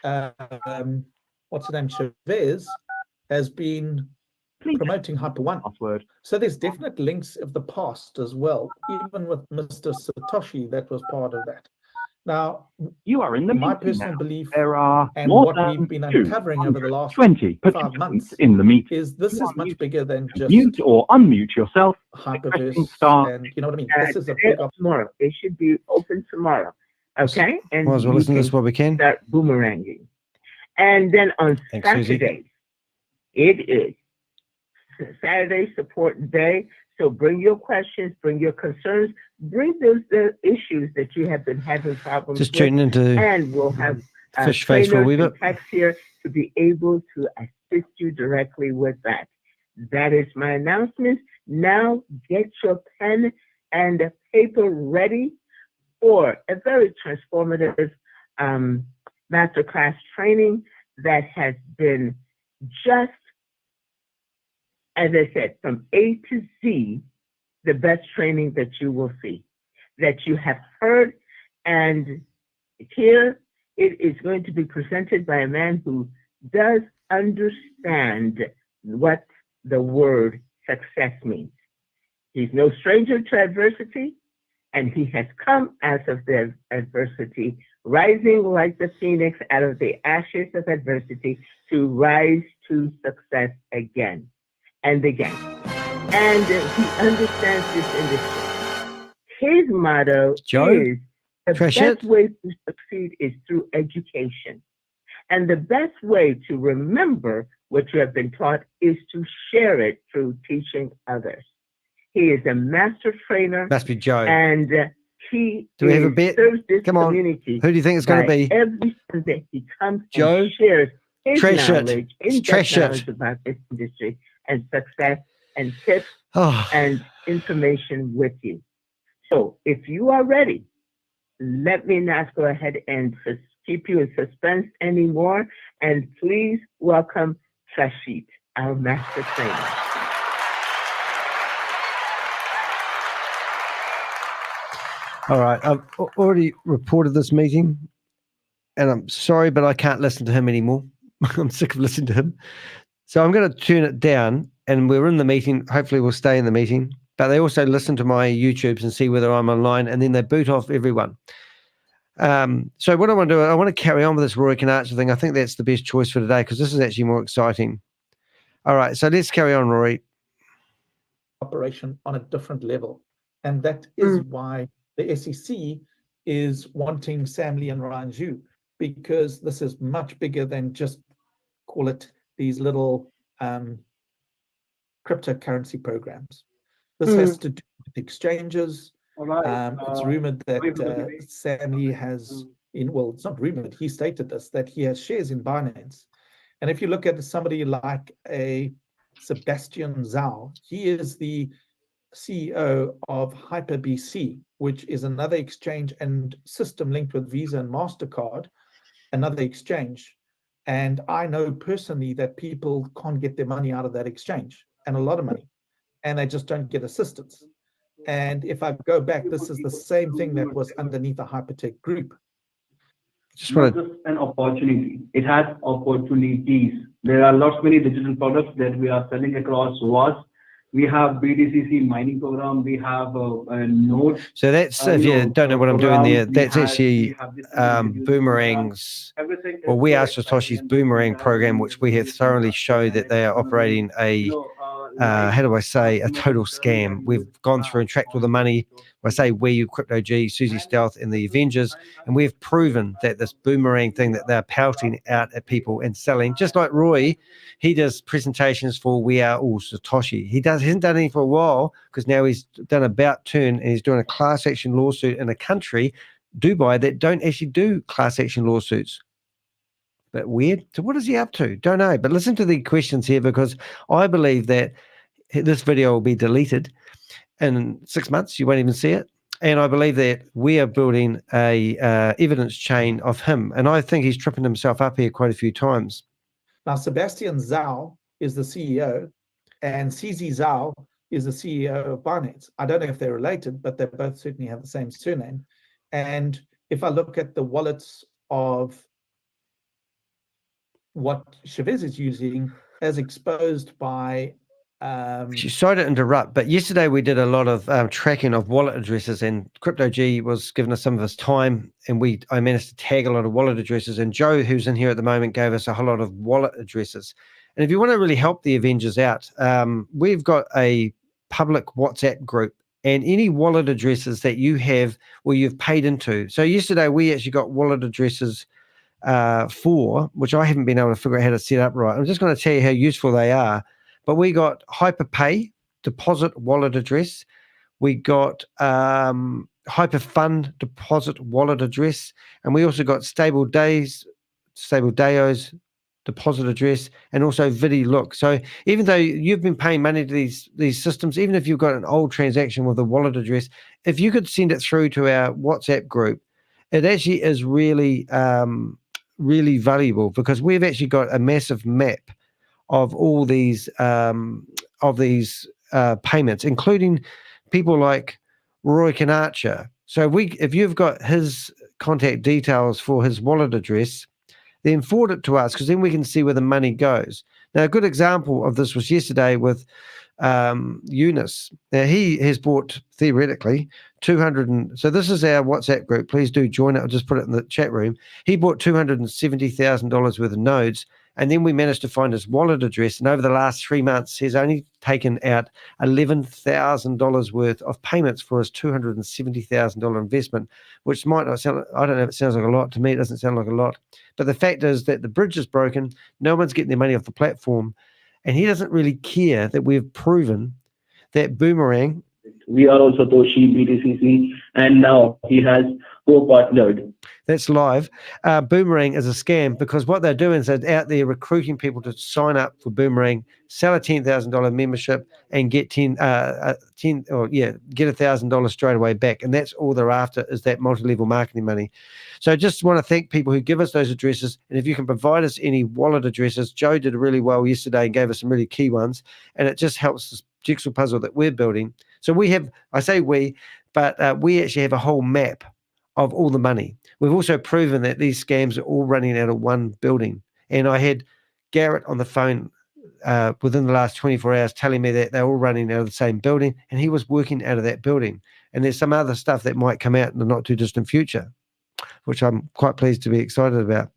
what's the name, ShaveZ, has been promoting Hyper One. So there's definite links of the past as well, even with Mr. Satoshi, that was part of that. Now, you are in the my personal belief, there are and more what than we've been uncovering over the last 20 5 months in the meeting. is this is much bigger than just mute or unmute yourself. Hyperverse, and you know what I mean. This is a big tomorrow. It should be open tomorrow. Okay, and Might as well listen to this while we can. Start boomeranging, and then on Saturdays, it is Saturday Support Day. So bring your questions, bring your concerns, bring those issues that you have been having problems Just with. tuning into And we'll have Fish Face for a wee bit. text here to be able to assist you directly with that. That is my announcement. Now get your pen and paper ready for a very transformative masterclass training that has been just, as I said, from A to Z, the best training that you will see, that you have heard. And here it is going to be presented by a man who does understand what the word success means. He's no stranger to adversity, and he has come out of the adversity, rising like the phoenix out of the ashes of adversity to rise to success again and again. And he understands this industry. His motto is the best way to succeed is through education. And the best way to remember what you have been taught is to share it through teaching others. He is a master trainer. Must be Joe. And he do we have a bet? serves this Come on. community. Who do you think it's going to be? Every Sunday he comes Joe? and shares his Trash it. knowledge, Trash in-depth it. knowledge about this industry and success and tips and information with you. So if you are ready, let me not go ahead and keep you in suspense anymore. And please welcome Trashit, our master trainer. All right. I've already reported this meeting, and I'm sorry, but I can't listen to him anymore. I'm sick of listening to him. So I'm going to turn it down, and we're in the meeting. Hopefully we'll stay in the meeting. But they also listen to my YouTubes and see whether I'm online, and then they boot off everyone. So what I want to do, I want to carry on with this Rory Conacher thing. I think that's the best choice for today because this is actually more exciting. All right, so let's carry on, Rory. Operation on a different level. And that is why the SEC is wanting Sam Lee and Ryan Zhu, because this is much bigger than just, call it, these little cryptocurrency programs. This has to do with exchanges. It's rumored that Sam Lee has, well, it's not rumored, he stated this, that he has shares in Binance. And if you look at somebody like a Sebastian Zhao, he is the CEO of HyperBC, which is another exchange and system linked with Visa and MasterCard, another exchange. And I know personally that people can't get their money out of that exchange, and a lot of money, and they just don't get assistance. And if I go back, this is the same thing that was underneath the Hypertech group. Not just an opportunity, it has opportunities. There are lots many digital products that we are selling across WAS. We have BDCC mining program, we have a node. So that's, if you don't know what I'm doing there, that's actually Boomerang's, well, we are Satoshi's Boomerang program, which we have thoroughly showed that they are operating a, how do I say, a total scam. We've gone through and tracked all the money. I say we, you, Crypto G, Susie Stealth, and the Avengers, and we've proven that this Boomerang thing that they're pelting out at people and selling, just like Roy, he does presentations for We Are All Satoshi. He hasn't done any for a while because now he's done a about turn and he's doing a class action lawsuit in a country, Dubai, that don't actually do class action lawsuits. But weird. So what is he up to? Don't know. But listen to the questions here, because I believe that this video will be deleted in 6 months. You won't even see it. And I believe that we are building a evidence chain of him. And I think he's tripping himself up here quite a few times. Now, Sebastian Zhao is the CEO, and CZ Zhao is the CEO of Binance. I don't know if they're related, but they both certainly have the same surname. And if I look at the wallets of what ShaveZ is using, as exposed by Sorry to interrupt, but yesterday we did a lot of tracking of wallet addresses, and Crypto G was giving us some of his time, and I managed to tag a lot of wallet addresses, and Joe, who's in here at the moment, gave us a whole lot of wallet addresses. And if you want to really help the Avengers out, we've got a public WhatsApp group, and any wallet addresses that you have or you've paid into. So yesterday we actually got wallet addresses for, which I haven't been able to figure out how to set up right. I'm just going to tell you how useful they are. But we got Hyperpay deposit wallet address. We got Hyperfund deposit wallet address. And we also got Stable Dayo's deposit address, and also VidiLook. So even though you've been paying money to these systems, even if you've got an old transaction with a wallet address, if you could send it through to our WhatsApp group, it actually is really, really valuable, because we've actually got a massive map of all these payments, including people like Rory Conacher. So if you've got his contact details for his wallet address, then forward it to us, because then we can see where the money goes. Now, a good example of this was yesterday with Eunice. Now, he has bought, theoretically, 200, so this is our WhatsApp group. Please do join it. I'll just put it in the chat room. He bought $270,000 worth of nodes, and then we managed to find his wallet address. And over the last 3 months, he's only taken out $11,000 worth of payments for his $270,000 investment, which might not sound, I don't know if it sounds like a lot. To me, it doesn't sound like a lot. But the fact is that the bridge is broken. No one's getting their money off the platform. And he doesn't really care that we've proven that Boomerang. We are also Satoshi, BDCC, and now he has co-partnered. That's live. Boomerang is a scam, because what they're doing is they're out there recruiting people to sign up for Boomerang, sell a $10,000 membership, and get get $1,000 straight away back. And that's all they're after, is that multi-level marketing money. So I just want to thank people who give us those addresses. And if you can provide us any wallet addresses, Joe did really well yesterday and gave us some really key ones. And it just helps this jigsaw puzzle that we're building. So we have, I say we, but we actually have a whole map of all the money. We've also proven that these scams are all running out of one building. And I had Garrett on the phone within the last 24 hours telling me that they're all running out of the same building, and he was working out of that building. And there's some other stuff that might come out in the not too distant future, which I'm quite pleased to be excited about.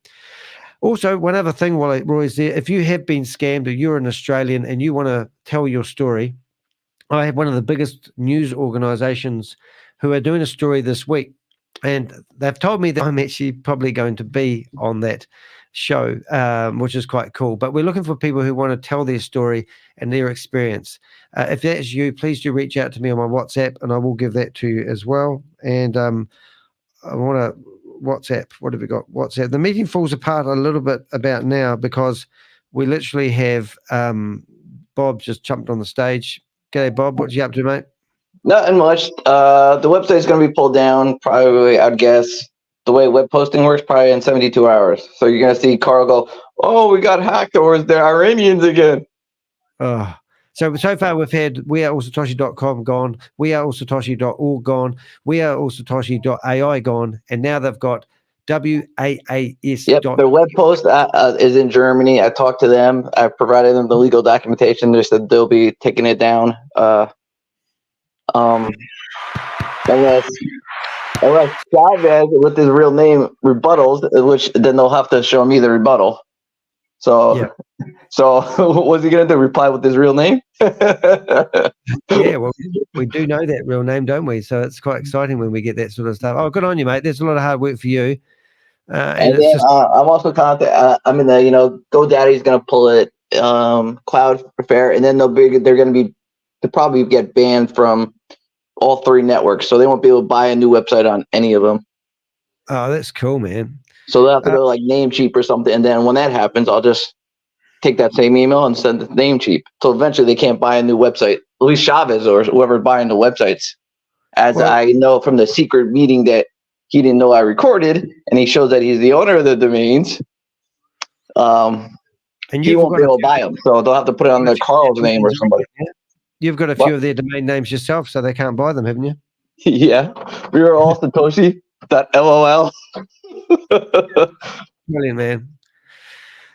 Also, one other thing while Roy's there, if you have been scammed or you're an Australian and you want to tell your story, I have one of the biggest news organizations who are doing a story this week. And they've told me that I'm actually probably going to be on that show, which is quite cool. But we're looking for people who want to tell their story and their experience. If that's you, please do reach out to me on my WhatsApp, and I will give that to you as well. And I want to WhatsApp. What have we got? WhatsApp. The meeting falls apart a little bit about now, because we literally have Bob just jumped on the stage. G'day, Bob. What you up to, mate? Nothing much. The website's going to be pulled down probably, I'd guess. The way web posting works, probably in 72 hours. So you're going to see Carl go, "Oh, we got hacked, or is there Iranians again?" Oh. So far we've had weareallsatoshi.com gone, weareallsatoshi.org gone, weareallsatoshi.ai gone, and now they've got WAAS. Yep, their web post is in Germany. I talked to them. I provided them the legal documentation. They said they'll be taking it down. Unless Chavez with his real name rebuttals, which then they'll have to show me the rebuttal. So, what's he gonna do? Reply with his real name? Yeah, well, we do know that real name, don't we? So it's quite exciting when we get that sort of stuff. Oh, good on you, mate. There's a lot of hard work for you. And then I'm also confident. I mean, GoDaddy's gonna pull it. Cloudflare, and then they'll probably get banned from all three networks, so they won't be able to buy a new website on any of them. Oh, that's cool, man. So they'll have to go like Namecheap or something, and then when that happens, I'll just take that same email and send it to Namecheap. So eventually they can't buy a new website. At least Chavez or whoever's buying the websites. I know from the secret meeting that he didn't know I recorded, and he shows that he's the owner of the domains. And he won't be able to buy them, so they'll have to put it on their Carl's name or somebody. You've got a few of their domain names yourself, so they can't buy them, haven't you? Yeah, we were all Satoshi.lol. Brilliant, man.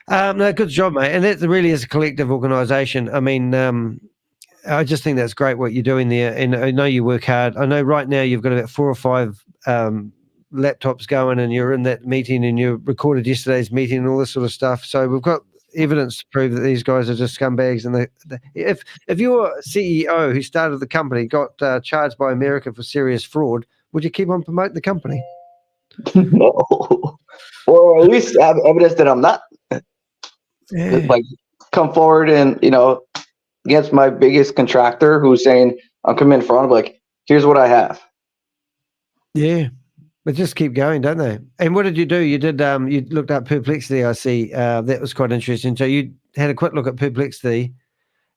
No, good job, mate. And that really is a collective organisation. I mean, I just think that's great what you're doing there. And I know you work hard. I know right now you've got about 4 or 5 laptops going, and you're in that meeting, and you recorded yesterday's meeting and all this sort of stuff. So we've got evidence to prove that these guys are just scumbags. And if your CEO who started the company got charged by America for serious fraud, would you keep on promoting the company? No. Or at least have evidence that I'm not. Yeah. Like, come forward and, against my biggest contractor who's saying, I'm coming in front of, like, here's what I have. Yeah. But just keep going, don't they? And what did you do? You did you looked up Perplexity, I see. That was quite interesting. So you had a quick look at Perplexity.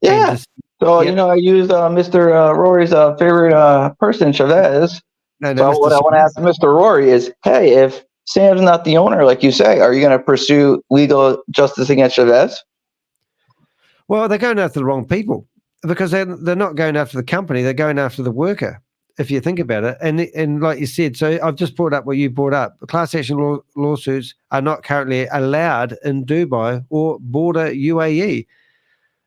Yeah. I used Mr. Rory's favorite person, Chavez. No, so what I want to ask Mr. Rory is, hey, if Sam's not the owner, like you say, are you going to pursue legal justice against Chavez? Well, they're going after the wrong people, because they're not going after the company. They're going after the worker, if you think about it. And like you said, so I've just brought up what you brought up. Class action lawsuits are not currently allowed in Dubai or border UAE.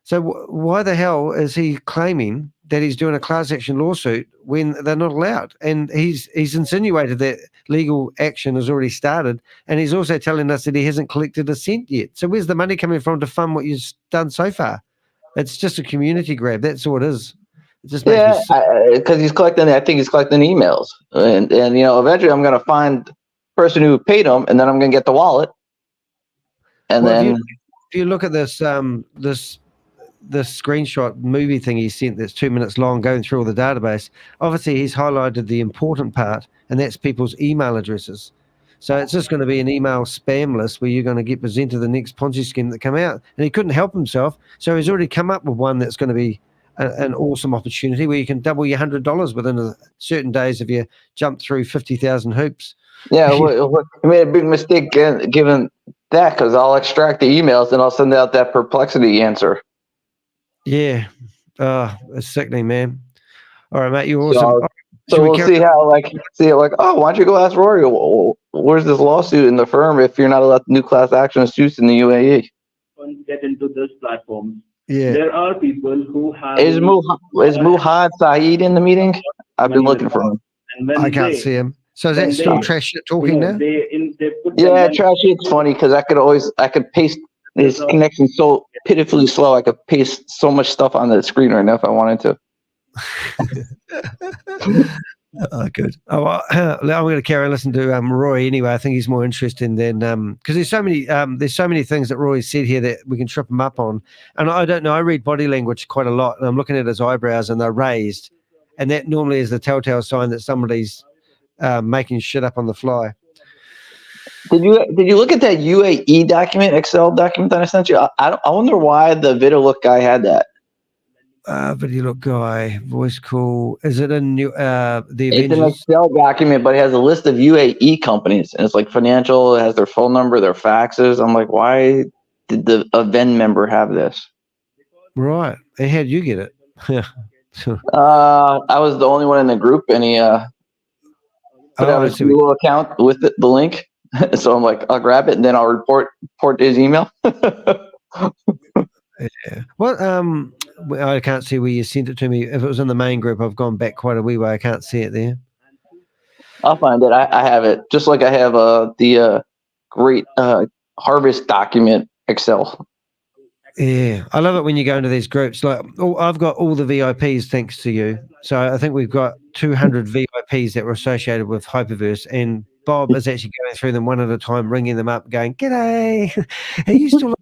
So why the hell is he claiming that he's doing a class action lawsuit when they're not allowed? And he's insinuated that legal action has already started, and he's also telling us that he hasn't collected a cent yet. So where's the money coming from to fund what you've done so far? It's just a community grab. That's all it is. It just makes me sick. Because he's collecting. I think he's collecting emails, and eventually I'm going to find the person who paid him, and then I'm going to get the wallet. And then if you look at this this screenshot movie thing he sent that's 2 minutes long, going through all the database, obviously he's highlighted the important part, and that's people's email addresses. So it's just going to be an email spam list where you're going to get presented the next Ponzi scheme that come out. And he couldn't help himself, so he's already come up with one that's going to be an awesome opportunity where you can double your $100 within certain days if you jump through 50,000 hoops. Yeah, he made a big mistake given that, because I'll extract the emails and I'll send out that Perplexity answer. Yeah. Oh, it's sickening, man. All right, mate, you're awesome. So we'll see how, why don't you go ask Rory, where's this lawsuit in the firm if you're not allowed new class action suits in the UAE? Get into this platform. Yeah. There are people who have... Is Muhammad Saeed in the meeting? I've been looking for him. I can't see him. So is that still trash shit talking now? Yeah, trash shit's funny, because I could paste his connection so pitifully slow. I could paste so much stuff on the screen right now if I wanted to. Oh, good. Oh, well, I'm going to carry on listening to Roy anyway. I think he's more interesting than because there's so many things that Roy said here that we can trip him up on. And I don't know. I read body language quite a lot, and I'm looking at his eyebrows, and they're raised, and that normally is the telltale sign that somebody's making shit up on the fly. Did you look at that UAE document, Excel document that I sent you? I wonder why the VideoLook guy had that. Video look guy, voice call. Is it in the It's an Avengers? Excel document, but it has a list of UAE companies, and it's like financial. It has their phone number, their faxes. I'm like, why did a VEN member have this? Right. And how did you get it? I was the only one in the group, and he put out his Google account with the link. So I'm like, I'll grab it, and then I'll report his email. Yeah. Well, I can't see where you sent it to me. If it was in the main group, I've gone back quite a wee way. I can't see it there. I'll find it. I have it, just like I have the great harvest document Excel. Yeah, I love it when you go into these groups. Like, I've got all the VIPs thanks to you. So I think we've got 200 VIPs that were associated with Hyperverse, and Bob is actually going through them one at a time, ringing them up, going, "G'day, are you still?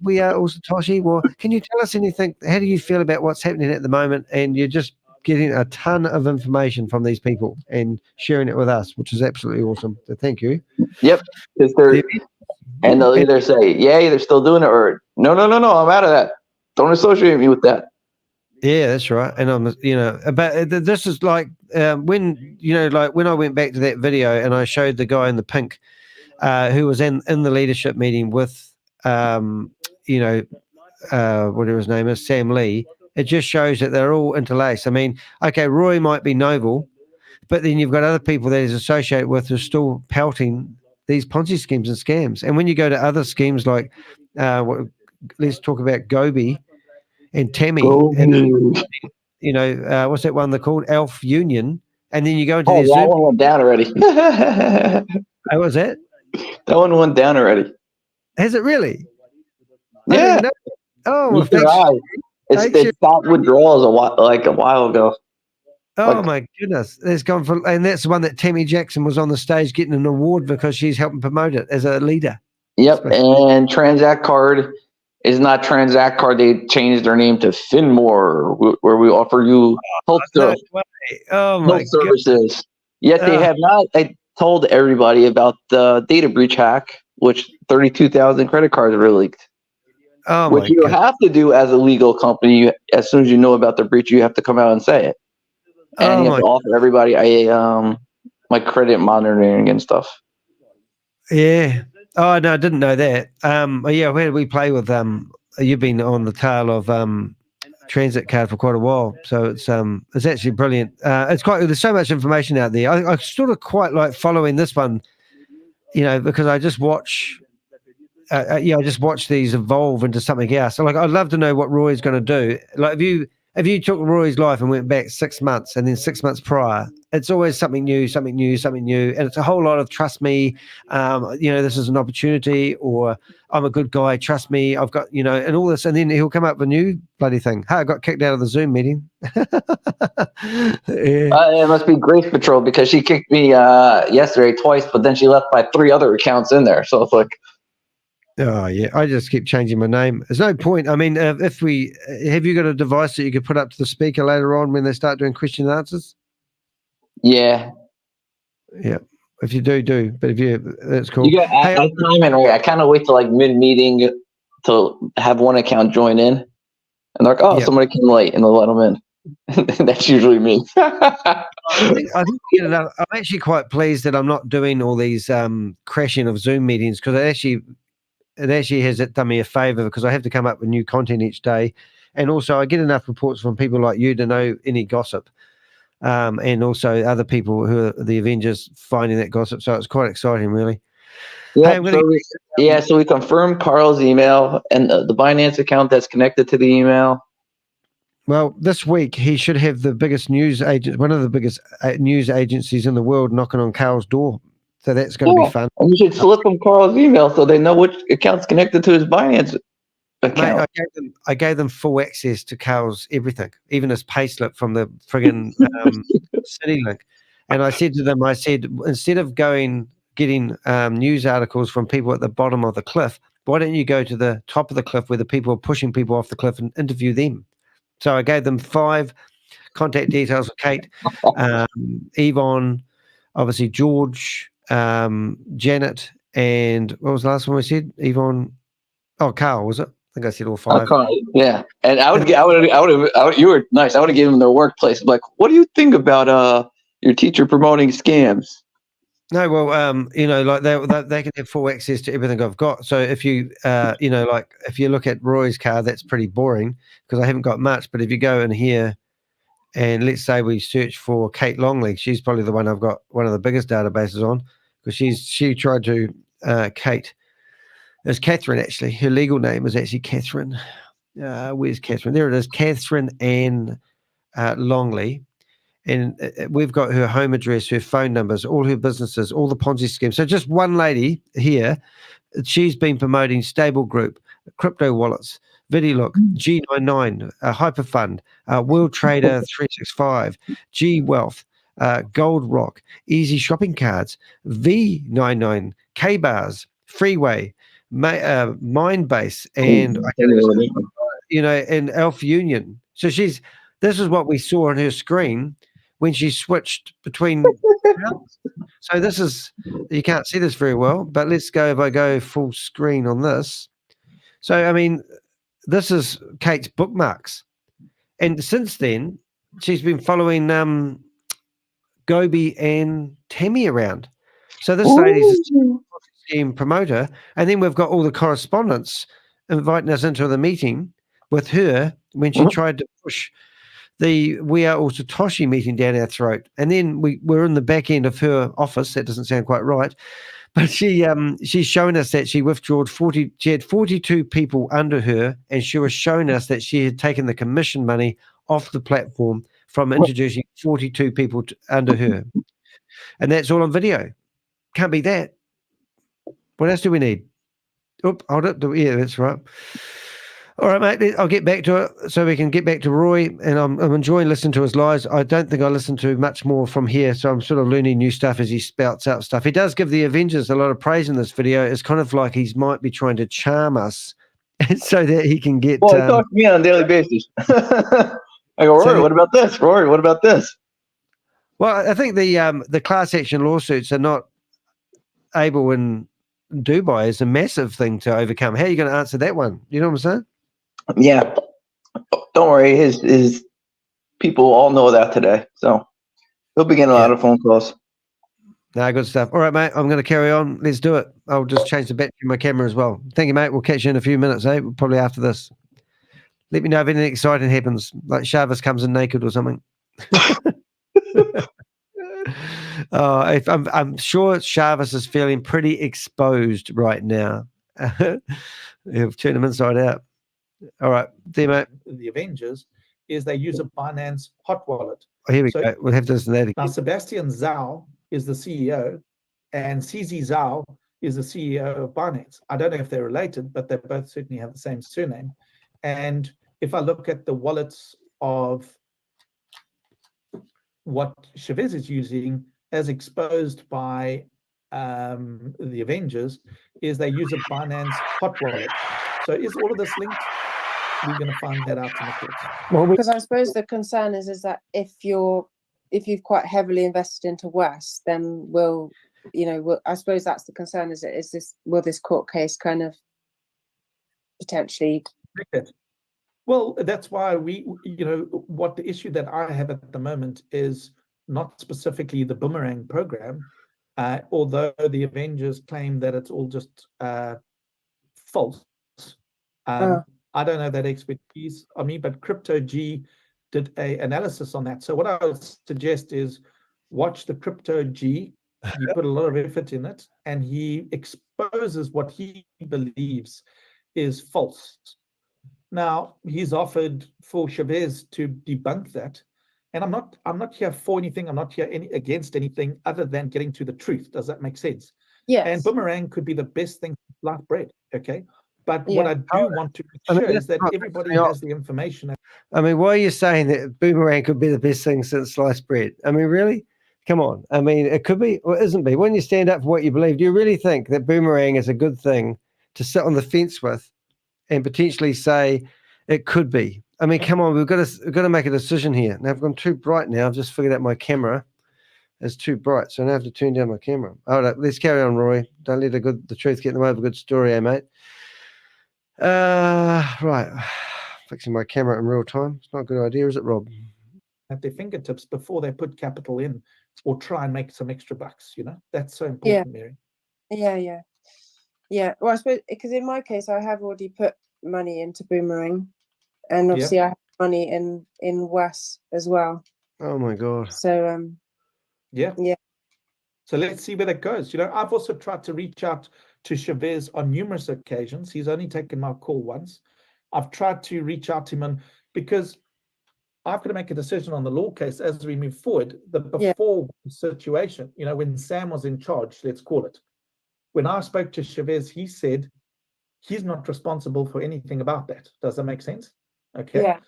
We are all SATOSHI. Well, can you tell us anything? How do you feel about what's happening at the moment?" And you're just getting a ton of information from these people and sharing it with us, which is absolutely awesome. So thank you. Yep, and they'll either say, "Yay, they're still doing it," or "No, I'm out of that. Don't associate me with that." Yeah, that's right. And I'm, but this is like when, like when I went back to that video and I showed the guy in the pink who was in the leadership meeting with, whatever his name is, Sam Lee. It just shows that they're all interlaced. I mean, okay, Roy might be noble, but then you've got other people that he's associated with who are still pelting these Ponzi schemes and scams. And when you go to other schemes like, let's talk about Gobi and Tammy, and, what's that one they're called? Elf Union. And then you go into that Zoom. one went down already. How was that? That one went down already. Has it really? Yeah. Oh, well, it stopped withdrawals a while ago. Oh my goodness, it's gone for, and that's the one that Tammy Jackson was on the stage getting an award because she's helping promote it as a leader. Yep, and Transact Card is not Transact Card. They changed their name to Finmore, where we offer you health services. Yet they have not. I told everybody about the data breach hack, which 32,000 credit cards were leaked. Which you have to do as a legal company. As soon as you know about the breach, you have to come out and say it. And you have to offer everybody my credit monitoring and stuff. Yeah. Oh no, I didn't know that. Yeah, where did we play with you've been on the tail of Transit Card for quite a while, so it's actually brilliant. There's so much information out there. I sort of quite like following this one, because I just watch. I just watch these evolve into something else. So, like, I'd love to know what Roy's going to do. Like, if you took Roy's life and went back 6 months and then 6 months prior, it's always something new, and it's a whole lot of trust me. This is an opportunity, or I'm a good guy, trust me. I've got, and all this, and then he'll come up with a new bloody thing. Hey, I got kicked out of the Zoom meeting. It must be Grace Patrol, because she kicked me yesterday twice, but then she left my 3 other accounts in there. So it's like. Oh yeah, I just keep changing my name. There's no point. I mean, have you got a device that you could put up to the speaker later on when they start doing question and answers? Yeah. Yeah. If you do, but that's cool. You got time and I kind of wait till like mid meeting to have one account join in, and they're like, "Oh, somebody came late," and they'll let them in. That's usually me. I think I'm actually quite pleased that I'm not doing all these crashing of Zoom meetings, because it actually has done me a favor, because I have to come up with new content each day. And also I get enough reports from people like you to know any gossip. And also other people who are the Avengers finding that gossip. So it's quite exciting, really. Yeah, so we confirmed Carl's email and the Binance account that's connected to the email. Well, this week he should have the biggest news agent, one of the biggest news agencies in the world, knocking on Carl's door. So that's going to be fun. And you should slip them Carl's email so they know which account's connected to his Binance account. Mate, I gave them full access to Carl's everything, even his payslip from the friggin' CityLink. And I said to them, instead of getting news articles from people at the bottom of the cliff, why don't you go to the top of the cliff where the people are pushing people off the cliff and interview them? So I gave them 5 contact details of Kate, Yvonne, obviously George, Janet, and what was the last one we said? Yvonne. Oh, Carl, was it? I think I said all 5. Yeah, and you were nice. I would have given them their workplace. Like, what do you think about your teacher promoting scams? No, well, you know, like they can have full access to everything I've got. So if you, you know, like if you look at Roy's card, that's pretty boring because I haven't got much. But if you go in here and let's say we search for Kate Longley, she's probably the one I've got one of the biggest databases on because she tried to Kate. It's Catherine actually. Her legal name is actually Catherine. Where's Catherine? There it is, Catherine Ann Longley. And we've got her home address, her phone numbers, all her businesses, all the Ponzi schemes. So just one lady here, she's been promoting Stable Group, crypto wallets, VidiLook, G99, Hyperfund, World Trader 365, G Wealth, Gold Rock, Easy Shopping Cards, V99, K-Bars, Freeway, Mindbase, and you know, and Alpha Union. So this is what we saw on her screen when she switched between accounts. So this is, you can't see this very well, but let's go, if I go full screen on this. So, I mean, this is Kate's bookmarks. And since then, she's been following Gobi and Tammy around. So this lady's a scheme promoter. And then we've got all the correspondence inviting us into the meeting with her when she tried to push the We Are All SATOSHI meeting down our throat. And then we're in the back end of her office. That doesn't sound quite right. But she's shown us that she had 42 people under her, and she was showing us that she had taken the commission money off the platform from introducing 42 people under her. And that's all on video. Can't be that. What else do we need? Oop, hold it. Yeah, that's right. All right, mate, I'll get back to it so we can get back to Roy, and I'm enjoying listening to his lies. I don't think I listen to much more from here, so I'm sort of learning new stuff as he spouts out stuff. He does give the Avengers a lot of praise in this video. It's kind of like he might be trying to charm us so that he can get... Well, he talks to me on a daily basis. I go, Rory, what about this? Rory, what about this? Well, I think the class action lawsuits are not able in Dubai is a massive thing to overcome. How are you going to answer that one? You know what I'm saying? Yeah, don't worry. His people all know that today, so he'll be getting a lot of phone calls. No, good stuff. All right, mate. I'm going to carry on. Let's do it. I'll just change the battery in my camera as well. Thank you, mate. We'll catch you in a few minutes, eh? Probably after this. Let me know if anything exciting happens, like Shavis comes in naked or something. I'm sure Shavis is feeling pretty exposed right now. You've turned him inside out. All right, there, mate. The Avengers is they use a Binance hot wallet. Oh, here we go. We'll have to listen to that again. Now, Sebastian Zhao is the CEO, and CZ Zhao is the CEO of Binance. I don't know if they're related, but they both certainly have the same surname. And if I look at the wallets of what ShaveZ is using, as exposed by the Avengers, is they use a Binance hot wallet. So is all of this linked? We're going to find that out in the courts. Well, because I suppose the concern is that if you've quite heavily invested into West, then I suppose that's the concern. Will this court case kind of potentially? Well, that's why what the issue that I have at the moment is not specifically the Boomerang program, although the Avengers claim that it's all just false. I don't have that expertise on me, but Crypto G did an analysis on that. So what I would suggest is watch the Crypto G. He put a lot of effort in it, and he exposes what he believes is false. Now, he's offered for ShaveZ to debunk that. And I'm not here for anything. I'm not here against anything other than getting to the truth. Does that make sense? Yes. And Boomerang could be the best thing since sliced bread. Okay. But what I do want to show is that everybody has the information. I mean, why are you saying that Boomerang could be the best thing since sliced bread? I mean, really? Come on. I mean, it could be or isn't be. When you stand up for what you believe, do you really think that Boomerang is a good thing to sit on the fence with and potentially say it could be? I mean, come on, we've got to make a decision here. Now, I've gone too bright now. I've just figured out my camera is too bright, so I now have to turn down my camera. All right, let's carry on, Rory. Don't let the truth get in the way of a good story, mate? Right. Fixing my camera in real time. It's not a good idea, is it, Rob? At their fingertips before they put capital in or try and make some extra bucks, you know? That's so Yeah. important, Mary. Yeah. Well, I suppose because in my case, I have already put money into Boomerang, and obviously I have money in WAS as well. Oh my God. So Yeah. yeah. So let's see where that goes. You know, I've also tried to reach out to ShaveZ on numerous occasions. He's only taken my call once. I've tried to reach out to him because I've got to make a decision on the law case as we move forward. The before situation, you know, when Sam was in charge, let's call it. When I spoke to ShaveZ, he said he's not responsible for anything about that. Does that make sense? Okay. Yeah.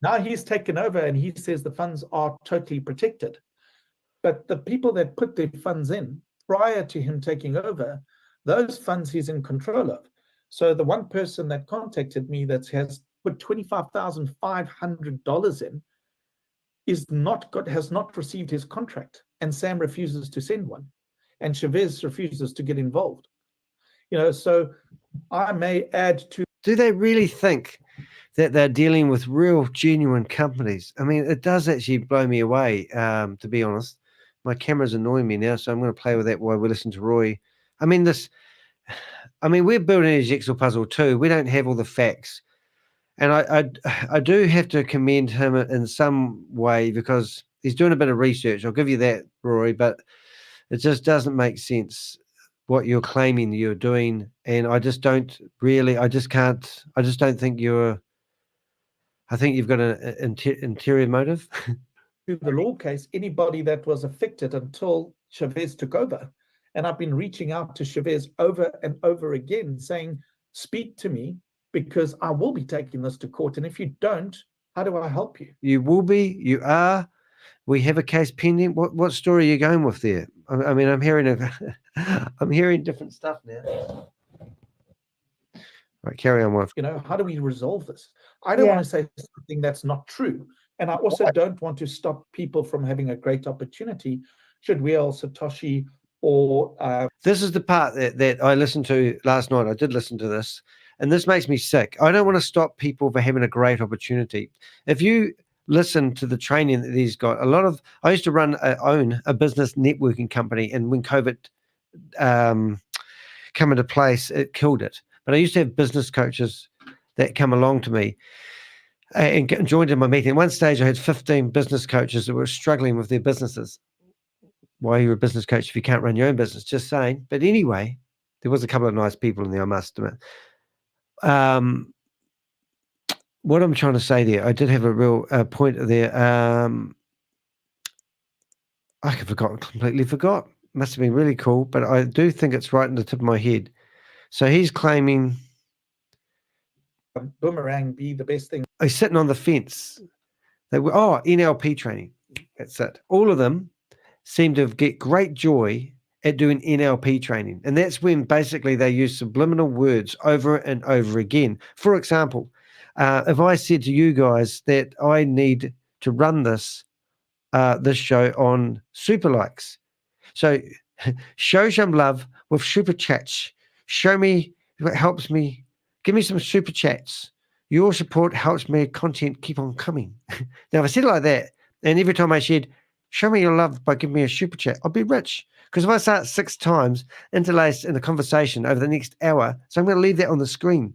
Now he's taken over and he says the funds are totally protected. But the people that put their funds in prior to him taking over, those funds he's in control of. So the one person that contacted me that has put $25,500 in has not received his contract, and Sam refuses to send one, and ShaveZ refuses to get involved. You know, so I may add to. Do they really think that they're dealing with real, genuine companies? I mean, it does actually blow me away, to be honest. My camera's annoying me now, so I'm going to play with that while we listen to Roy. I mean, we're building a jigsaw puzzle too. We don't have all the facts. And I do have to commend him in some way because he's doing a bit of research. I'll give you that, Rory, but it just doesn't make sense what you're claiming you're doing. And I just don't think I think you've got an interior motive. To the law case, anybody that was affected until ShaveZ took over. And I've been reaching out to ShaveZ over and over again saying, speak to me because I will be taking this to court. And if you don't, how do I help you? You will be, you are. We have a case pending. What story are you going with there? I mean, I'm hearing different stuff now. Right, carry on with. You know, how do we resolve this? I don't want to say something that's not true. And I also don't want to stop people from having a great opportunity should we all SATOSHI or... This is the part that I listened to last night. I did listen to this, and this makes me sick. I don't want to stop people from having a great opportunity. If you listen to the training that he's got, I used to own a business networking company, and when COVID come into place, it killed it. But I used to have business coaches that come along to me and joined in my meeting. At one stage, I had 15 business coaches that were struggling with their businesses. Why are you a business coach if you can't run your own business? Just saying. But anyway, there was a couple of nice people in there, I must admit. What I'm trying to say there, I did have a real point there. I completely forgot. Must have been really cool, but I do think it's right in the tip of my head. So he's claiming Boomerang be the best thing. He's sitting on the fence. NLP training. That's it. All of them seem to get great joy at doing NLP training. And that's when basically they use subliminal words over and over again. For example, if I said to you guys that I need to run this show on super likes. So show some love with super chats. Show me what helps me. Give me some super chats. Your support helps my content keep on coming. Now, if I said it like that, and every time I said, show me your love by giving me a super chat, I'll be rich. Because if I start 6 times interlaced in a conversation over the next hour, so I'm going to leave that on the screen.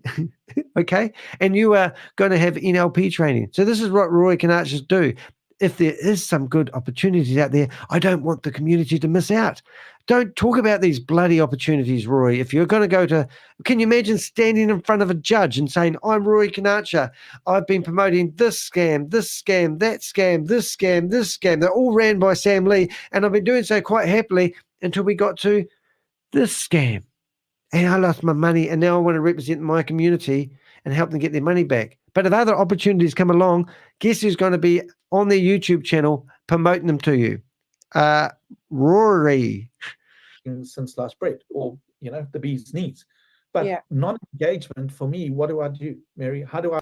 Okay? And you are going to have NLP training. So this is what Rory Conacher do. If there is some good opportunities out there, I don't want the community to miss out. Don't talk about these bloody opportunities, Rory. If you're going to can you imagine standing in front of a judge and saying, I'm Rory Conacher. I've been promoting this scam, that scam, this scam, this scam. They're all ran by Sam Lee. And I've been doing so quite happily until we got to this scam. And I lost my money. And now I want to represent my community and help them get their money back. But if other opportunities come along, guess who's going to be on their YouTube channel promoting them to you? Rory. Since last break, or the bee's knees. But non-engagement for me, what do I do, Mary? How do I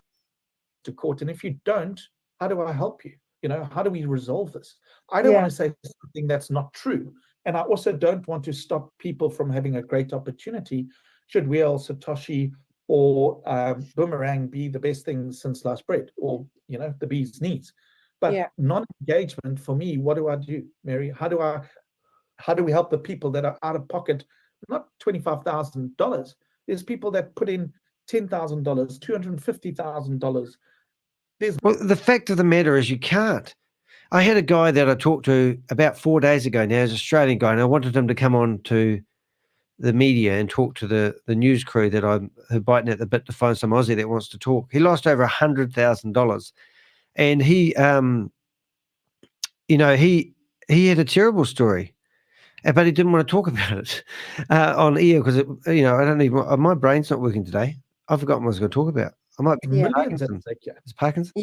to court? And if you don't, how do I help you? How do we resolve this? I don't want to say something that's not true. And I also don't want to stop people from having a great opportunity should we all SATOSHI or Boomerang be the best thing since sliced bread, or the bee's knees. But non-engagement for me, what do I do, Mary? How do we help the people that are out of pocket? Not $25,000. There's people that put in $10,000, $250,000. Well, the fact of the matter is you can't. I had a guy that I talked to about 4 days ago now, he's an Australian guy, and I wanted him to come on to the media and talk to the news crew that I'm biting at the bit to find some Aussie that wants to talk. He lost over $100,000, and he had a terrible story, but he didn't want to talk about it on air because I don't even. My brain's not working today. I've forgotten what I was going to talk about. I might be millions at Parkinson's. stake. It's Parkinson's.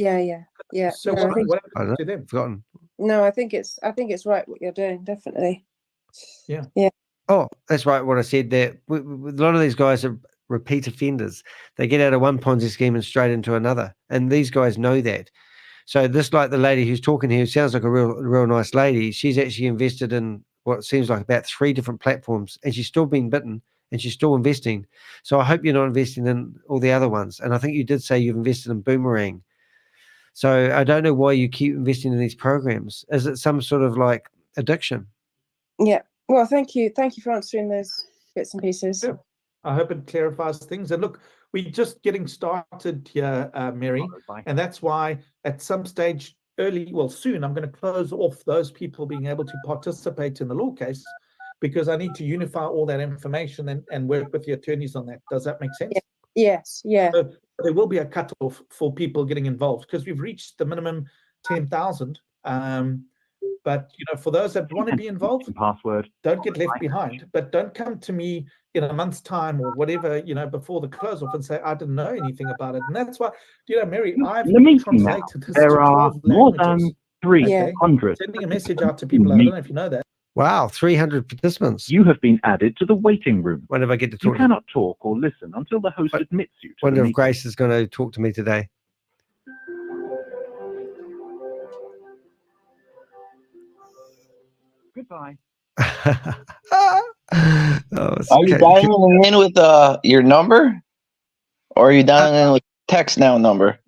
Yeah. So No, what I don't know. to them? Forgotten. No, I think it's right what you're doing, definitely. Yeah. Oh, that's right. What I said there. A lot of these guys are repeat offenders. They get out of one Ponzi scheme and straight into another, and these guys know that. So this, like the lady who's talking here, sounds like a real nice lady. She's actually invested in what seems like about 3 different platforms, and she's still been bitten, and she's still investing. So I hope you're not investing in all the other ones. And I think you did say you've invested in Boomerang. So I don't know why you keep investing in these programs. Is it some sort of like addiction? Yeah. Well, thank you for answering those bits and pieces. Yeah. I hope it clarifies things. And look, we're just getting started here, Mary, and that's why at some stage soon, I'm going to close off those people being able to participate in the law case, because I need to unify all that information and work with the attorneys on that. Does that make sense? Yes. Yeah. So there will be a cutoff for people getting involved because we've reached the minimum 10,000. But for those that want to be involved, don't get left behind. But don't come to me in a month's time or whatever, before the close off and say I didn't know anything about it. And that's why, Mary, I've translated this to 12 languages. 300. Sending a message out to people. I don't know if you know that. Wow, 300 participants. You have been added to the waiting room. Wonder if I get to talk. You cannot talk or listen until the host admits you to the Wonder if meeting. Grace is going to talk to me today. Goodbye. Are you dialing in with your number, or are you dialing in with text now number?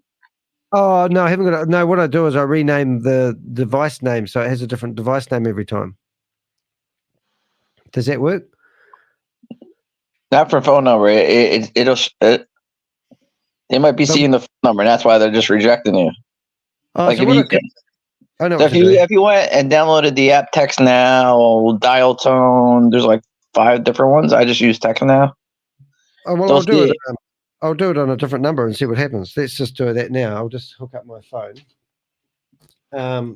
Oh no, I haven't got. No, what I do is I rename the device name so it has a different device name every time. Does that work? Not for phone number. They might be seeing the phone number, and that's why they're just rejecting you. Oh, like so if you went and downloaded the app Text Now, Dial Tone, there's like 5 different ones. I just use Text Now. Oh well, I'll do it on a different number and see what happens. Let's just do that now. I'll just hook up my phone.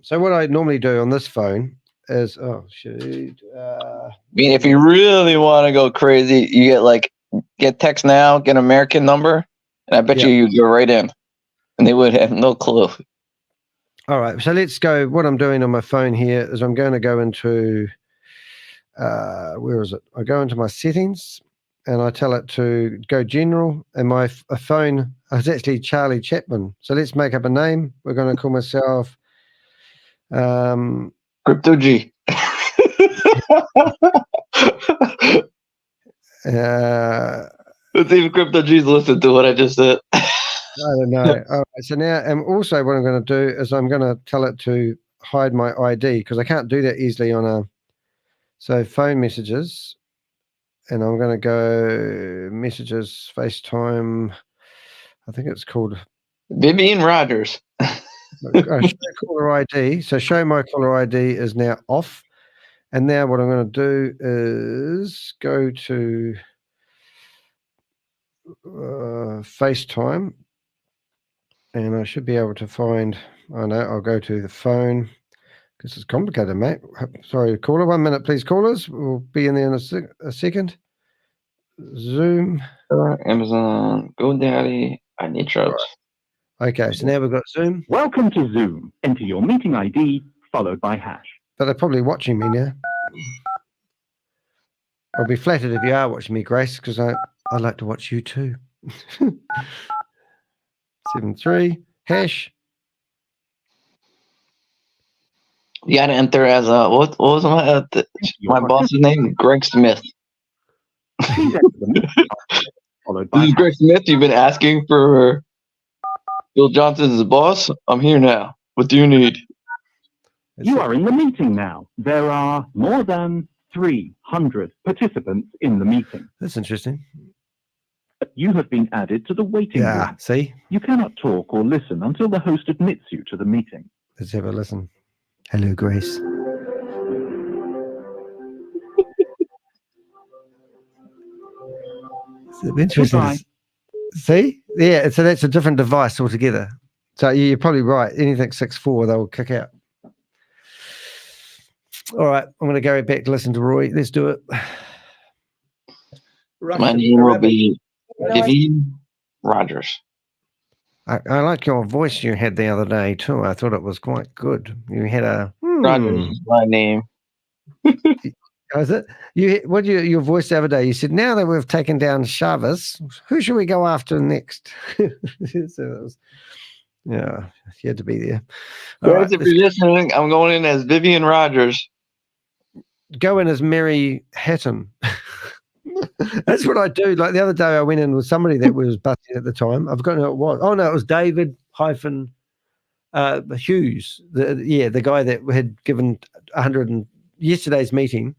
So what I normally do on this phone is, I mean, if you really want to go crazy, you get Text Now, get an American number, and I bet you go right in, and they would have no clue. All right, so let's go. What I'm doing on my phone here is I'm going to go into, where is it? I go into my settings and I tell it to go general, and my phone is actually Charlie Chapman. So let's make up a name. We're going to call myself Crypto G. Let's see if Crypto G's listened to what I just said. I don't know. All right, so now, and also what I'm going to do is I'm going to tell it to hide my ID because I can't do that easily on so phone messages, and I'm going to go messages, FaceTime. I think it's called Vivian Rogers. Show caller ID. So show my caller ID is now off, and now what I'm going to do is go to FaceTime. And I should be able to find, I'll go to the phone because it's complicated, mate. Sorry, caller. 1 minute, please, callers. We'll be in there in a second. Zoom. Amazon, GoDaddy, I need drugs. Okay, so now we've got Zoom. Welcome to Zoom. Enter your meeting ID followed by hash. But they're probably watching me now. I'll be flattered if you are watching me, Grace, because I'd like to watch you too. 73 hash. You got to enter as what was my boss's name? Greg Smith. followed This by is Greg Smith. You've been asking for Bill Johnson as the boss. I'm here now. What do you need? You are in the meeting now. There are more than 300 participants in the meeting. That's interesting. You have been added to the waiting room. See? You cannot talk or listen until the host admits you to the meeting. Let's have a listen. Hello, Grace. It's interesting. Goodbye. See? Yeah, so that's a different device altogether. So you're probably right. Anything 6.4, they'll kick out. All right, I'm going to go back to listen to Roy. Let's do it. My name will be Lvy Rogers. I like your voice you had the other day too. I thought it was quite good. You had a Rogers is my name. Was it? Your voice the other day? You said, now that we've taken down ShaveZ, who should we go after next? So it was, yeah, you had to be there. All Guys, if you're listening, I'm going in as Vivian Rogers. Go in as Mary Hatton. That's what I do. Like the other day, I went in with somebody that was busting at the time. I've forgotten who it was. Oh no, it was David Hughes. The guy that had given 100 in yesterday's meeting.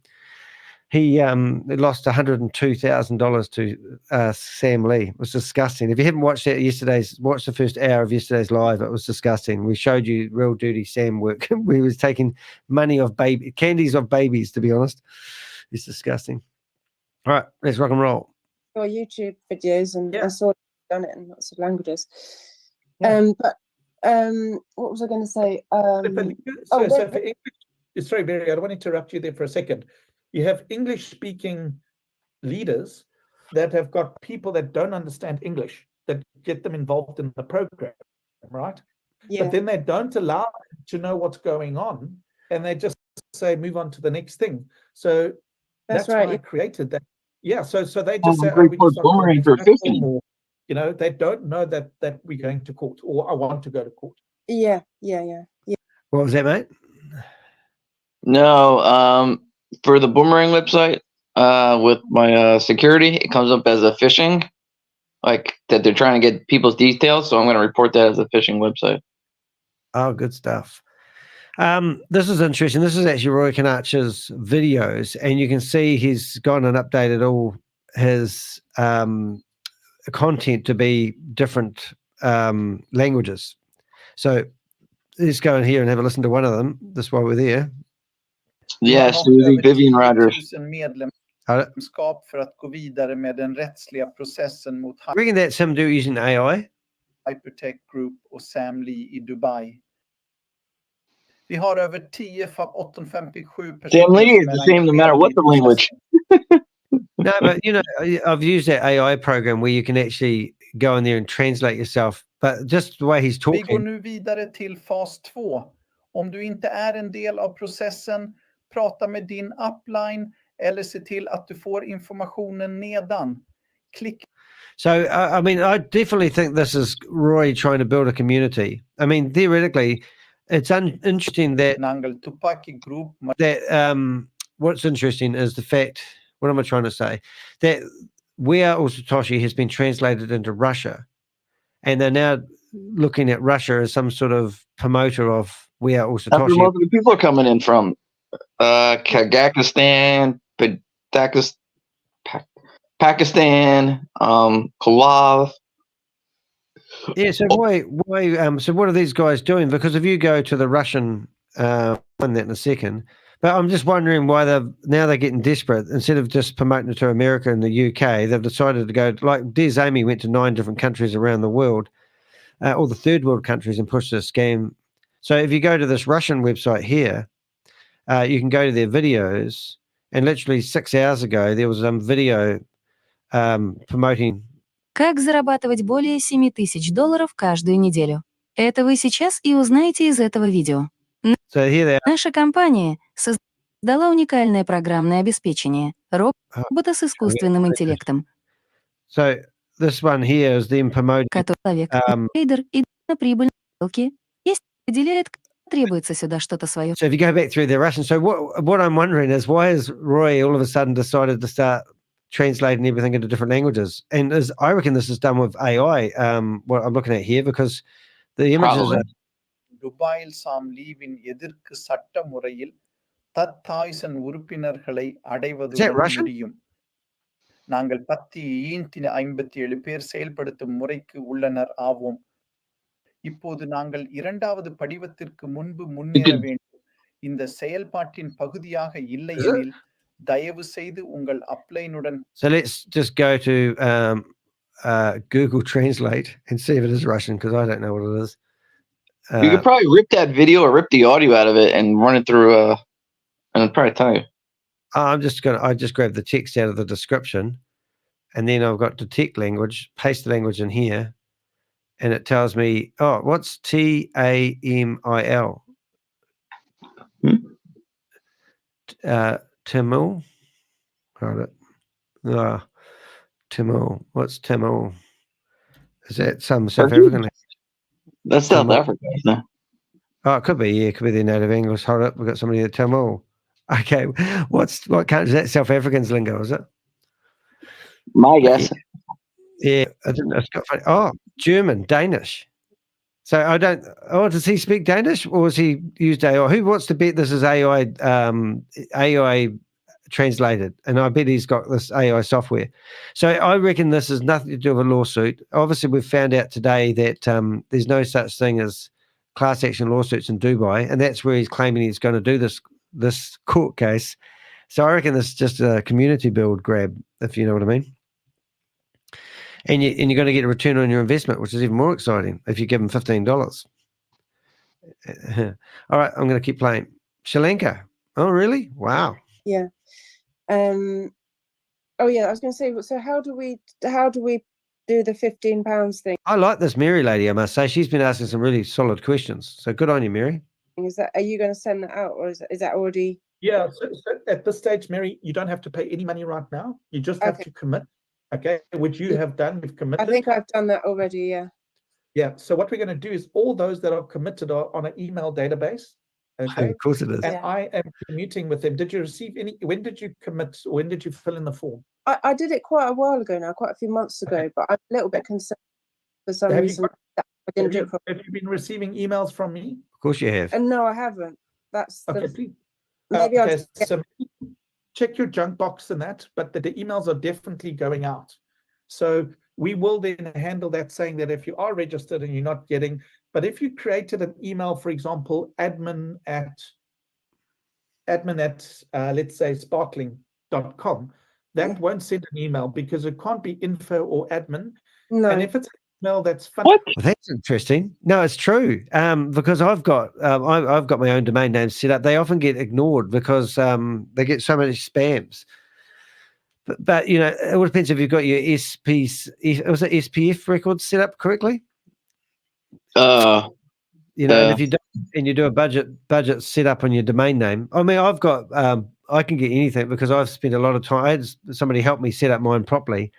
He lost $102,000 to Sam Lee. It was disgusting. If you haven't watched that watch the first hour of yesterday's live. It was disgusting. We showed you real dirty Sam work. We was taking money off candies off babies, to be honest. It's disgusting. All right, let's rock and roll. Or YouTube videos, and I saw done it in lots of languages. Yeah. What was I going to say? Sorry, Mary, I don't want to interrupt you there for a second. You have English-speaking leaders that have got people that don't understand English that get them involved in the program, right? Yeah. But then they don't allow them to know what's going on, and they just say, move on to the next thing. So that's right. why I created that. Yeah, so they just say, we just Boomerang for 50. or, they don't know that we're going to court, or I want to go to court. Yeah. What was that, mate? No, for the Boomerang website, with my security, it comes up as a phishing, like that they're trying to get people's details. So I'm going to report that as a phishing website. Oh, good stuff. This is interesting. This is actually Rory Conacher's videos, and you can see he's gone and updated all his content to be different languages. So let's go in here and have a listen to one of them. That's why we're there. Yes, Vivian Rogers. Medlemskap för att gå vidare med den rättsliga processen mot I reckon that's him using AI. Hypertech Group och Sam Lee i Dubai. Vi har över 10 av 857 personer. Sam Lee is the same no matter what the language. No, but I've used that AI program where you can actually go in there and translate yourself. But just the way he's talking. Vi går nu vidare till fas 2. Om du inte är en del av processen, prata med din upline eller se till att du får informationen nedan. Klick. So, I mean, I definitely think this is Roy trying to build a community. I mean, theoretically, it's interesting that what's interesting is the fact, what am I trying to say? That Webb.Axel has been translated into Russia, and they're now looking at Russia as some sort of promoter of Webb.Axel. That's where most of the people are coming in from. Kazakhstan, Pakistan, Kolav. Yeah, so why so what are these guys doing? Because if you go to the Russian one that in a second, but I'm just wondering why they're getting desperate. Instead of just promoting it to America and the UK, they've decided to go, like Des Amy went to 9 different countries around the world, all the third world countries, and pushed this scam. So if you go to this Russian website here, you can go to their videos, and literally 6 hours ago there was some video promoting. Как зарабатывать более $7000 каждую неделю? Это вы сейчас и узнаете из этого видео. So here they are. Наша компания создала уникальное программное обеспечение робота с искусственным интеллектом. So this one here is them promoting. Человек, трейдер и на прибыль сделки есть определяет, требуется сюда что-то свое. So if you go back through their Russian, so what I'm wondering is why has Roy all of a sudden decided to start translating everything into different languages. And I reckon this is done with AI. What I'm looking at here, because the images are. துபாயில் சாம் லீவின் எதிர்க்கு சட்ட முறையில் தத்தாய்சன் உறுப்பினர்களை அடைவதுடன் முடியும். நாங்கள் 10,57 பேர் செயல்படுத்தும் முறைக்கு உள்ளனர் ஆவோம். இப்போது நாங்கள் இரண்டாவது படிவத்திற்கு முன்பு முன்னேற வேண்டும். இந்த செயல்பாட்டின் பகுதியாக இல்லை எனில் தயவு செய்து உங்கள் அப்ளைனுடன். So let's just go to Google Translate and see if it is Russian, because I don't know what it is. You could probably rip that video or rip the audio out of it and run it through and it'll probably tell you. I just grabbed the text out of the description, and then I've got detect language, paste the language in here, and it tells me, oh, what's TAMIL? Tamil? Hold it. Tamil. What's Tamil? Is that some South African language? That's South Africa, isn't it? Oh, it could be. Yeah, it could be their native English. Hold up, we've got somebody at Tamil. Okay, what country is that? South African's lingo, is it? My guess. Yeah, I didn't know. It's got funny. Oh, German, Danish. So I don't. Oh, does he speak Danish, or has he used AI? Who wants to bet this is AI? AI translated, and I bet he's got this AI software. So I reckon this has nothing to do with a lawsuit. Obviously, we've found out today that there's no such thing as class action lawsuits in Dubai, and that's where he's claiming he's going to do this court case. So I reckon this is just a community build grab, if you know what I mean. And you're going to get a return on your investment, which is even more exciting if you give them $15. All right, I'm going to keep playing. Sri Lanka. Oh, really? Wow. Yeah. Oh yeah, I was going to say. So how do we do the £15 thing? I like this Mary lady, I must say. She's been asking some really solid questions. So good on you, Mary. Are you going to send that out, or is that already? Yeah. So at this stage, Mary, you don't have to pay any money right now. You just have to commit. Okay, which you have done. You've committed. I think I've done that already. Yeah. Yeah. So what we're going to do is all those that are committed are on an email database. Okay. Of course it is. And I am commuting with them. Did you receive any? When did you commit? When did you fill in the form? I did it quite a while ago now, quite a few months ago, but I'm a little bit concerned for some reason. I didn't do it for. Have you been receiving emails from me? Of course you have. And no, I haven't. That's okay. Please. Maybe okay. So check your junk box and that, but the emails are definitely going out. So we will then handle that, saying that if you are registered and you're not getting, but if you created an email, for example, admin at let's say sparkling.com, that won't send an email because it can't be info or admin. No. And if it's an email that's fun. Well, that's interesting. No, it's true. Because I've got my own domain names set up. They often get ignored because they get so many spams. But you know, it all depends if you've got your SPF records set up correctly. You know, and if you don't, and you do a budget set up on your domain name. I mean, I've got I can get anything because I've spent a lot of time. I had somebody help me set up mine properly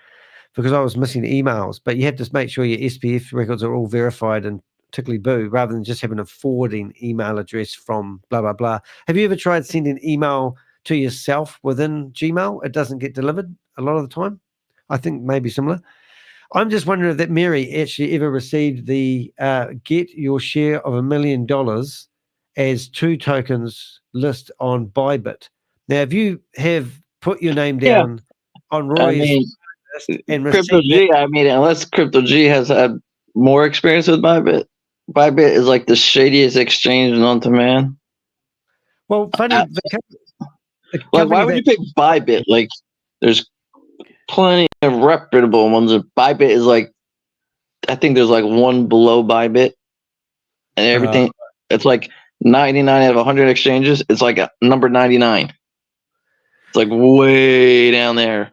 because I was missing emails. But you have to make sure your SPF records are all verified and tickly boo, rather than just having a forwarding email address from blah blah blah. Have you ever tried sending email to yourself within Gmail? It doesn't get delivered a lot of the time. I think maybe similar. I'm just wondering if that Mary actually ever received the get your share of $1 million as 2 tokens list on Bybit. Now, if you have put your name down on Roy's list and Crypto G, I mean, unless Crypto G has had more experience with Bybit, Bybit is like the shadiest exchange known to man. Well, funny. Like, why would you pick Bybit? Like, there's plenty of reputable ones. Bybit is like, I think there's like one below Bybit, and everything. It's like 99 out of 100 exchanges. It's like a number 99. It's like way down there.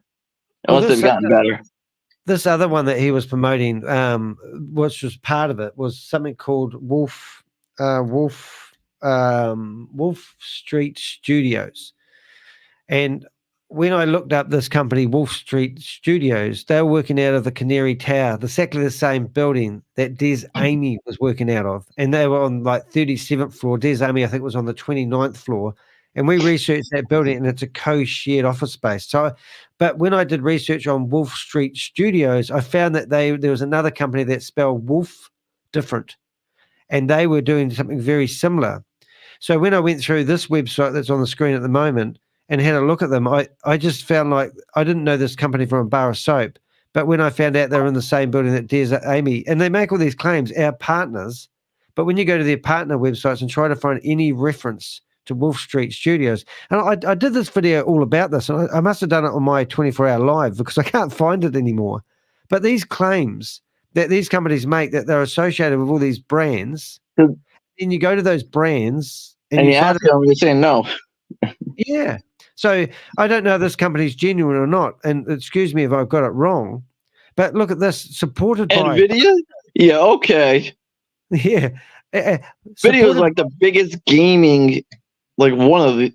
Unless they've gotten better. This other one that he was promoting, which was part of it, was something called Wolf Street Studios. And when I looked up this company, Wolf Street Studios, they were working out of the Canary Tower, exactly the same building that Des Amy was working out of. And they were on like 37th floor. Des Amy, I think, was on the 29th floor. And we researched that building, and it's a co-shared office space. So, but when I did research on Wolf Street Studios, I found that there was another company that spelled Wolf different, and they were doing something very similar. So when I went through this website that's on the screen at the moment and had a look at them, I just found like I didn't know this company from a bar of soap. But when I found out they were in the same building that Des Amy, and they make all these claims, our partners, but when you go to their partner websites and try to find any reference to Wolf Street Studios, and I did this video all about this, and I must have done it on my 24-hour live because I can't find it anymore. But these claims that these companies make that they're associated with all these brands, and you go to those brands and you ask them, they're saying no. Yeah. So I don't know if this company's genuine or not, and excuse me if I've got it wrong, but look at this, supported by NVIDIA? Yeah, okay. Yeah. NVIDIA is like the biggest gaming, like one of the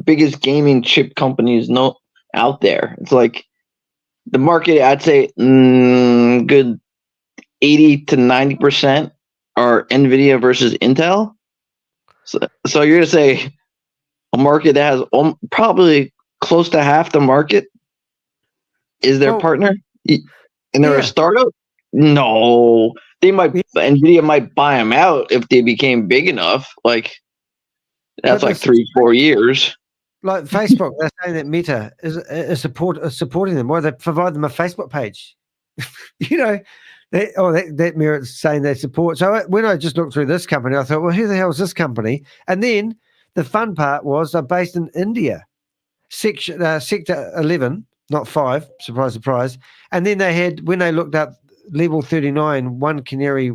biggest gaming chip companies out there. It's like the market, I'd say good 80 to 90% are NVIDIA versus Intel. So you're going to say a market that has probably close to half the market is their partner? And they're a startup? No. They might, NVIDIA might buy them out if they became big enough. Like, that's like 3-4 years. Like Facebook, they're saying that Meta is supporting them. Why they provide them a Facebook page? You know, that merits saying they support. So when I just looked through this company, I thought, well, who the hell is this company? And then the fun part was they're based in India, sector 11, not 5. Surprise, surprise. And then they had, when they looked up level 39, one Canary,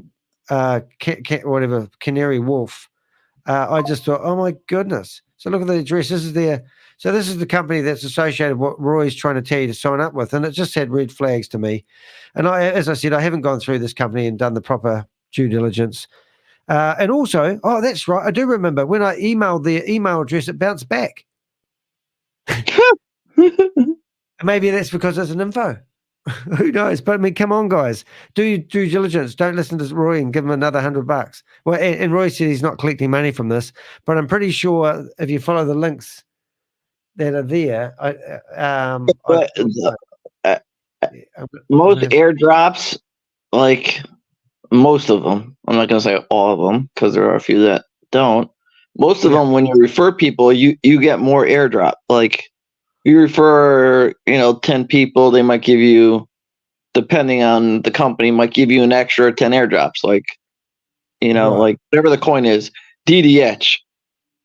Canary Wolf. I just thought, oh my goodness. So look at the address. This is the company that's associated with what Roy's trying to tell you to sign up with. And it just had red flags to me. And as I said, I haven't gone through this company and done the proper due diligence. And also, oh, that's right. I do remember when I emailed their email address, it bounced back. Maybe that's because it's an info. Who knows? But I mean, come on, guys. Do your due diligence. Don't listen to Roy and give him another $100. Well, and Roy said he's not collecting money from this, but I'm pretty sure if you follow the links that are there, most airdrops, like most of them, I'm not going to say all of them because there are a few that don't. Most of them, when you refer people, you get more airdrop. Like you refer, 10 people, they might give you, depending on the company, might give you an extra 10 airdrops. Like, like whatever the coin is, DDH.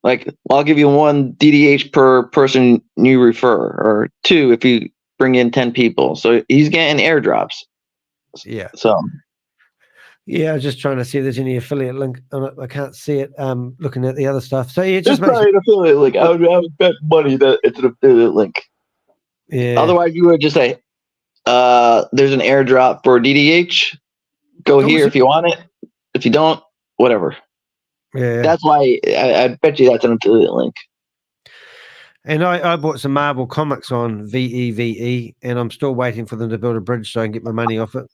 Like I'll give you 1 DDH per person you refer, or 2 if you bring in 10 people. So he's getting airdrops. Yeah. So. Yeah, I was just trying to see if there's any affiliate link on it. I can't see it. Looking at the other stuff. So yeah, It's probably an affiliate link. I would bet money that it's an affiliate link. Yeah. Otherwise, you would just say, "There's an airdrop for DDH. Go here if you want it. If you don't, whatever." Yeah. That's why I bet you that's an affiliate link. And I bought some Marvel comics on VEVE, and I'm still waiting for them to build a bridge so I can get my money off it.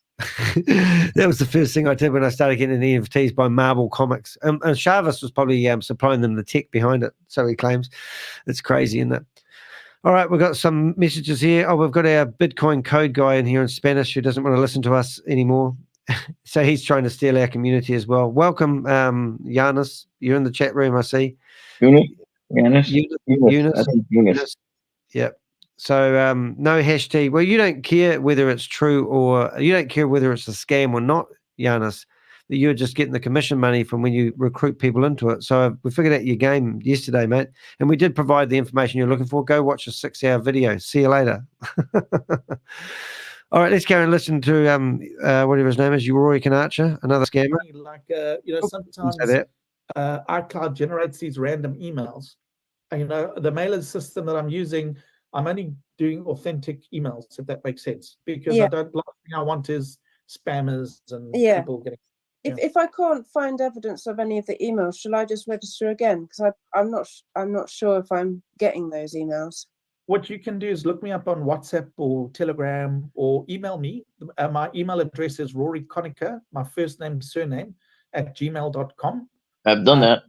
That was the first thing I did when I started getting NFTs by Marvel Comics. And Shavis was probably supplying them the tech behind it, so he claims. It's crazy, isn't it? All right, we've got some messages here. Oh, we've got our Bitcoin code guy in here in Spanish who doesn't want to listen to us anymore. So he's trying to steal our community as well. Welcome, Giannis. You're in the chat room, I see. Eunice. Yep. So no hashtag. Well, you don't care whether it's true or you don't care whether it's a scam or not, Giannis. You're just getting the commission money from when you recruit people into it. So we figured out your game yesterday, mate. And we did provide the information you're looking for. Go watch a 6-hour video. See you later. All right, let's go and listen to whatever his name is, Rory Conacher, another scammer. Like sometimes iCloud generates these random emails. And, the mailer system that I'm using, I'm only doing authentic emails, if that makes sense. Because last thing I want is spammers and people getting. If I can't find evidence of any of the emails, shall I just register again? Because I'm not sure if I'm getting those emails. What you can do is look me up on WhatsApp or Telegram or email me. My email address is Rory Conacher, my first name, surname, @gmail.com. I've done that.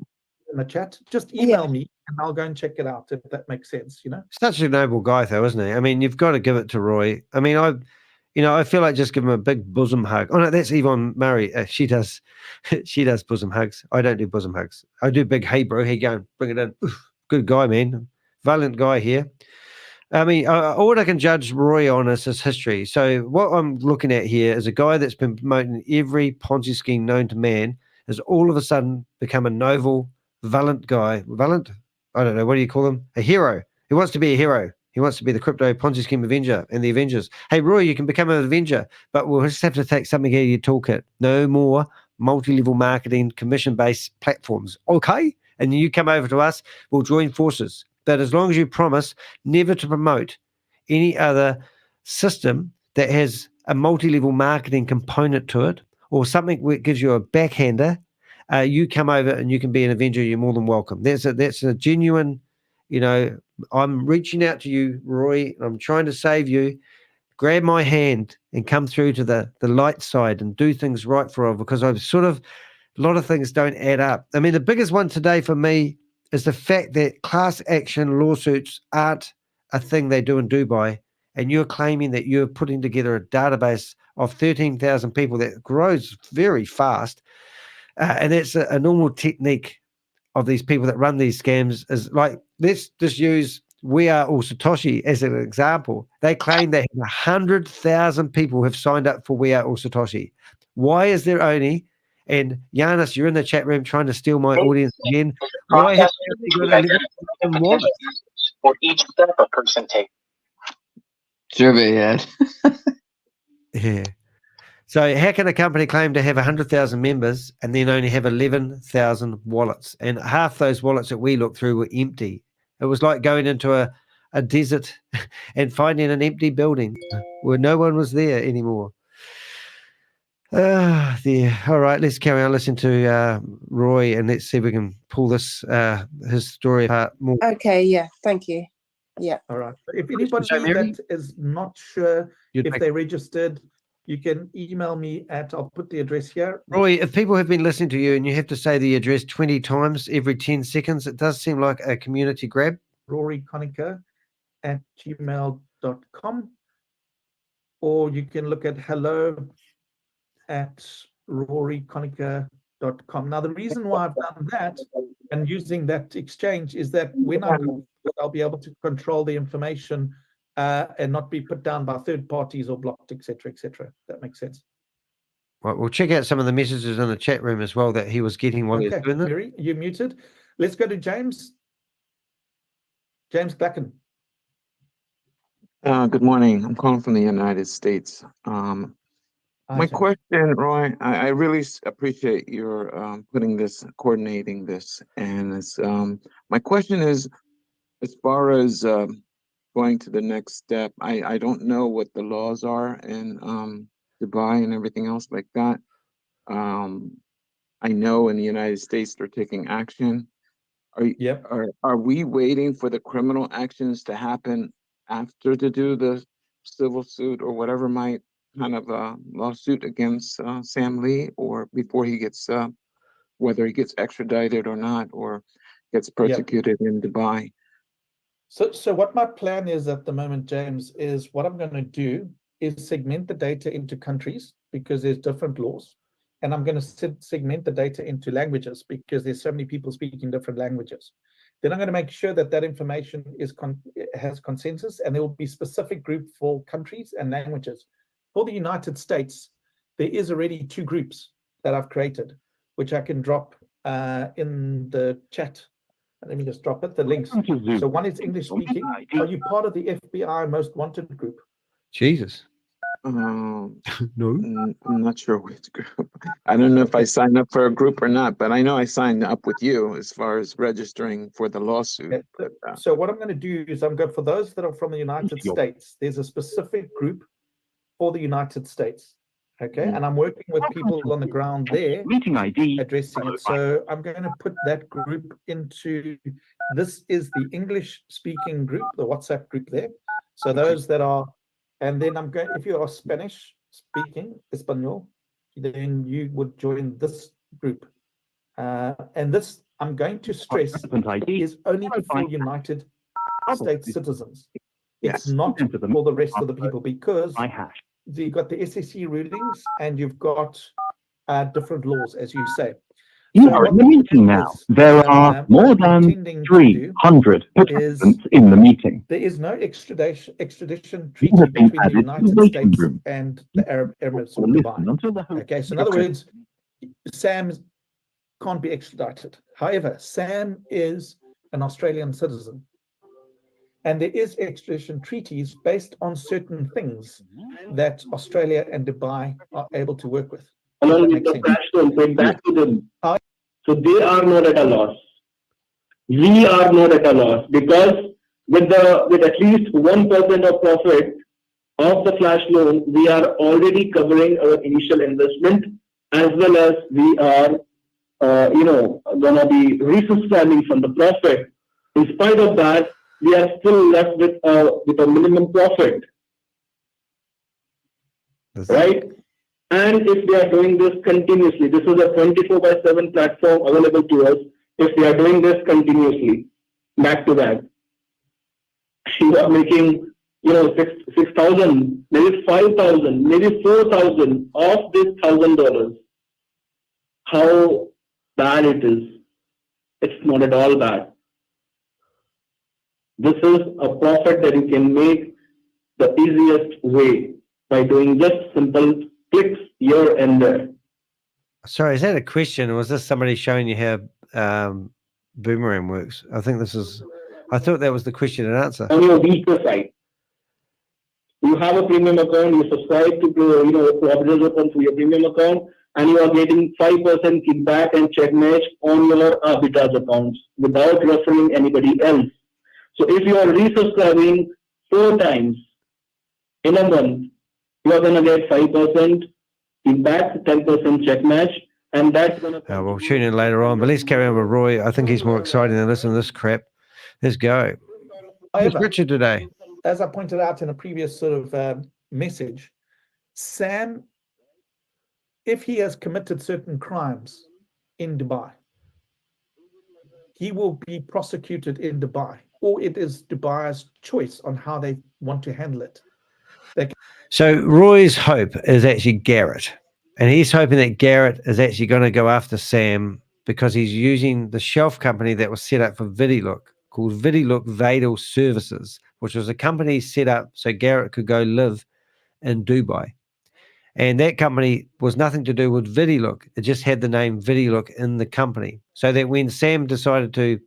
in the chat. Just email me and I'll go and check it out if that makes sense, you know? Such a noble guy, though, isn't he? I mean, you've got to give it to Roy. I mean, I feel like just give him a big bosom hug. Oh no, that's Yvonne Murray. She does bosom hugs. I don't do bosom hugs. I do big, hey bro, here you go, bring it in. Oof, good guy, man. Valiant guy here. I mean, all I can judge Roy on is his history. So what I'm looking at here is a guy that's been promoting every Ponzi scheme known to man has all of a sudden become a noble, valiant guy. Valiant? I don't know. What do you call him? A hero. He wants to be a hero. He wants to be the Crypto Ponzi Scheme Avenger and the Avengers. Hey, Roy, you can become an Avenger, but we'll just have to take something out of your toolkit. No more multi-level marketing, commission-based platforms. Okay? And you come over to us, we'll join forces. But as long as you promise never to promote any other system that has a multi-level marketing component to it or something that gives you a backhander, you come over and you can be an Avenger. You're more than welcome. That's a genuine, I'm reaching out to you, Roy. I'm trying to save you. Grab my hand and come through to the light side and do things right for all, because I've a lot of things don't add up. I mean, the biggest one today for me is the fact that class action lawsuits aren't a thing they do in Dubai, and you're claiming that you're putting together a database of 13,000 people that grows very fast, and that's a normal technique of these people that run these scams. Is like, let's just use We Are All Satoshi as an example. They claim that 100,000 people have signed up for We Are All Satoshi. Why is there only, and Giannis, you're in the chat room trying to steal my audience again. Why have they got 11,000 wallets? For each step a person takes. Survey ad. Yeah. So how can a company claim to have 100,000 members and then only have 11,000 wallets? And half those wallets that we looked through were empty. It was like going into a desert and finding an empty building where no one was there anymore. There. All right, let's carry on listening to Roy, and let's see if we can pull this his story apart more. Okay, yeah, thank you. Yeah. All right. If anybody that is not sure if they registered, you can email me I'll put the address here. Roy, if people have been listening to you and you have to say the address 20 times every 10 seconds, it does seem like a community grab. Rory Conacher @gmail.com, or you can look at hello@roryconacher.com. Now, the reason why I've done that and using that exchange is that when I'll be able to control the information and not be put down by third parties or blocked, etc., etc. That makes sense. Right, we'll check out some of the messages in the chat room as well that he was getting while he was doing it. Mary, you're muted. Let's go to James. James Blacken. Good morning. I'm calling from the United States. My question, Roy, I really appreciate your coordinating this. And it's, my question is, as far as going to the next step, I don't know what the laws are in Dubai and everything else like that. I know in the United States they're taking action. Are we waiting for the criminal actions to happen after to do the civil suit or whatever might kind of lawsuit against Sam Lee, or before he gets whether he gets extradited or not, or gets persecuted in Dubai? So what my plan is at the moment, James, is what I'm going to do is segment the data into countries because there's different laws. And I'm going to segment the data into languages because there's so many people speaking different languages. Then I'm going to make sure that that information has consensus, and there will be specific group for countries and languages. For the United States, there is already 2 groups that I've created, which I can drop in the chat. Let me just drop it, the links. So one is English speaking. Are you part of the FBI Most Wanted group? Jesus. No, I'm not sure which group. I don't know if I signed up for a group or not, but I know I signed up with you as far as registering for the lawsuit. Okay. But, so what I'm going to do is I'm going for those that are from the United States. There's a specific group for the United States. Okay, and I'm working with people on the ground there addressing it. So I'm going to put that group into, this is the English speaking group, the WhatsApp group there. So those that are, and then I'm going, if you are Spanish speaking, Espanol, then you would join this group. And this, I'm going to stress, is only for United States citizens. It's not for the rest of the people, because you've got the SEC rulings and you've got different laws, as you say. You are in the meeting now. There are more than 300 participants in the meeting. There is no extradition treaty between the United States and the Arab Emirates of Dubai. Okay, so in other words, Sam can't be extradited. However, Sam is an Australian citizen, and there is extradition treaties based on certain things that Australia and Dubai are able to work with. Along with the cash flow paid back to them. So they are not at a loss. We are not at a loss, because with at least 1% of profit of the flash loan, we are already covering our initial investment, as well as we are gonna be resubscribing from the profit. In spite of that, we are still left with a minimum profit, right? And if they are doing this continuously, this is a 24/7 platform available to us. If they are doing this continuously, back to back, you are making 6,000, maybe 5,000, maybe 4,000 of this $1,000. How bad it is? It's not at all bad. This is a profit that you can make the easiest way by doing just simple clicks here and there. Sorry, is that a question, or was this somebody showing you how Boomerang works? I thought that was the question and answer. On your weaker side, you have a premium account, you subscribe to Webb.Axel through your premium account, and you are getting 5% kickback and check match on your arbitrage accounts without referring anybody else. So if you are resubscribing 4 times in a month, you are going to get 5% kickback, 10% check match, and that's going to... We'll tune in later on, but let's carry on with Roy. I think he's more exciting than listening to this crap. Let's go. Where's Richard today? As I pointed out in a previous sort of message, Sam, if he has committed certain crimes in Dubai, he will be prosecuted in Dubai, or it is Dubai's choice on how they want to handle it. So Roy's hope is actually Garrett, and he's hoping that Garrett is actually going to go after Sam because he's using the shelf company that was set up for VidiLook, called VidiLook Vadal Services, which was a company set up so Garrett could go live in Dubai. And that company was nothing to do with VidiLook. It just had the name VidiLook in the company. So that when Sam decided to,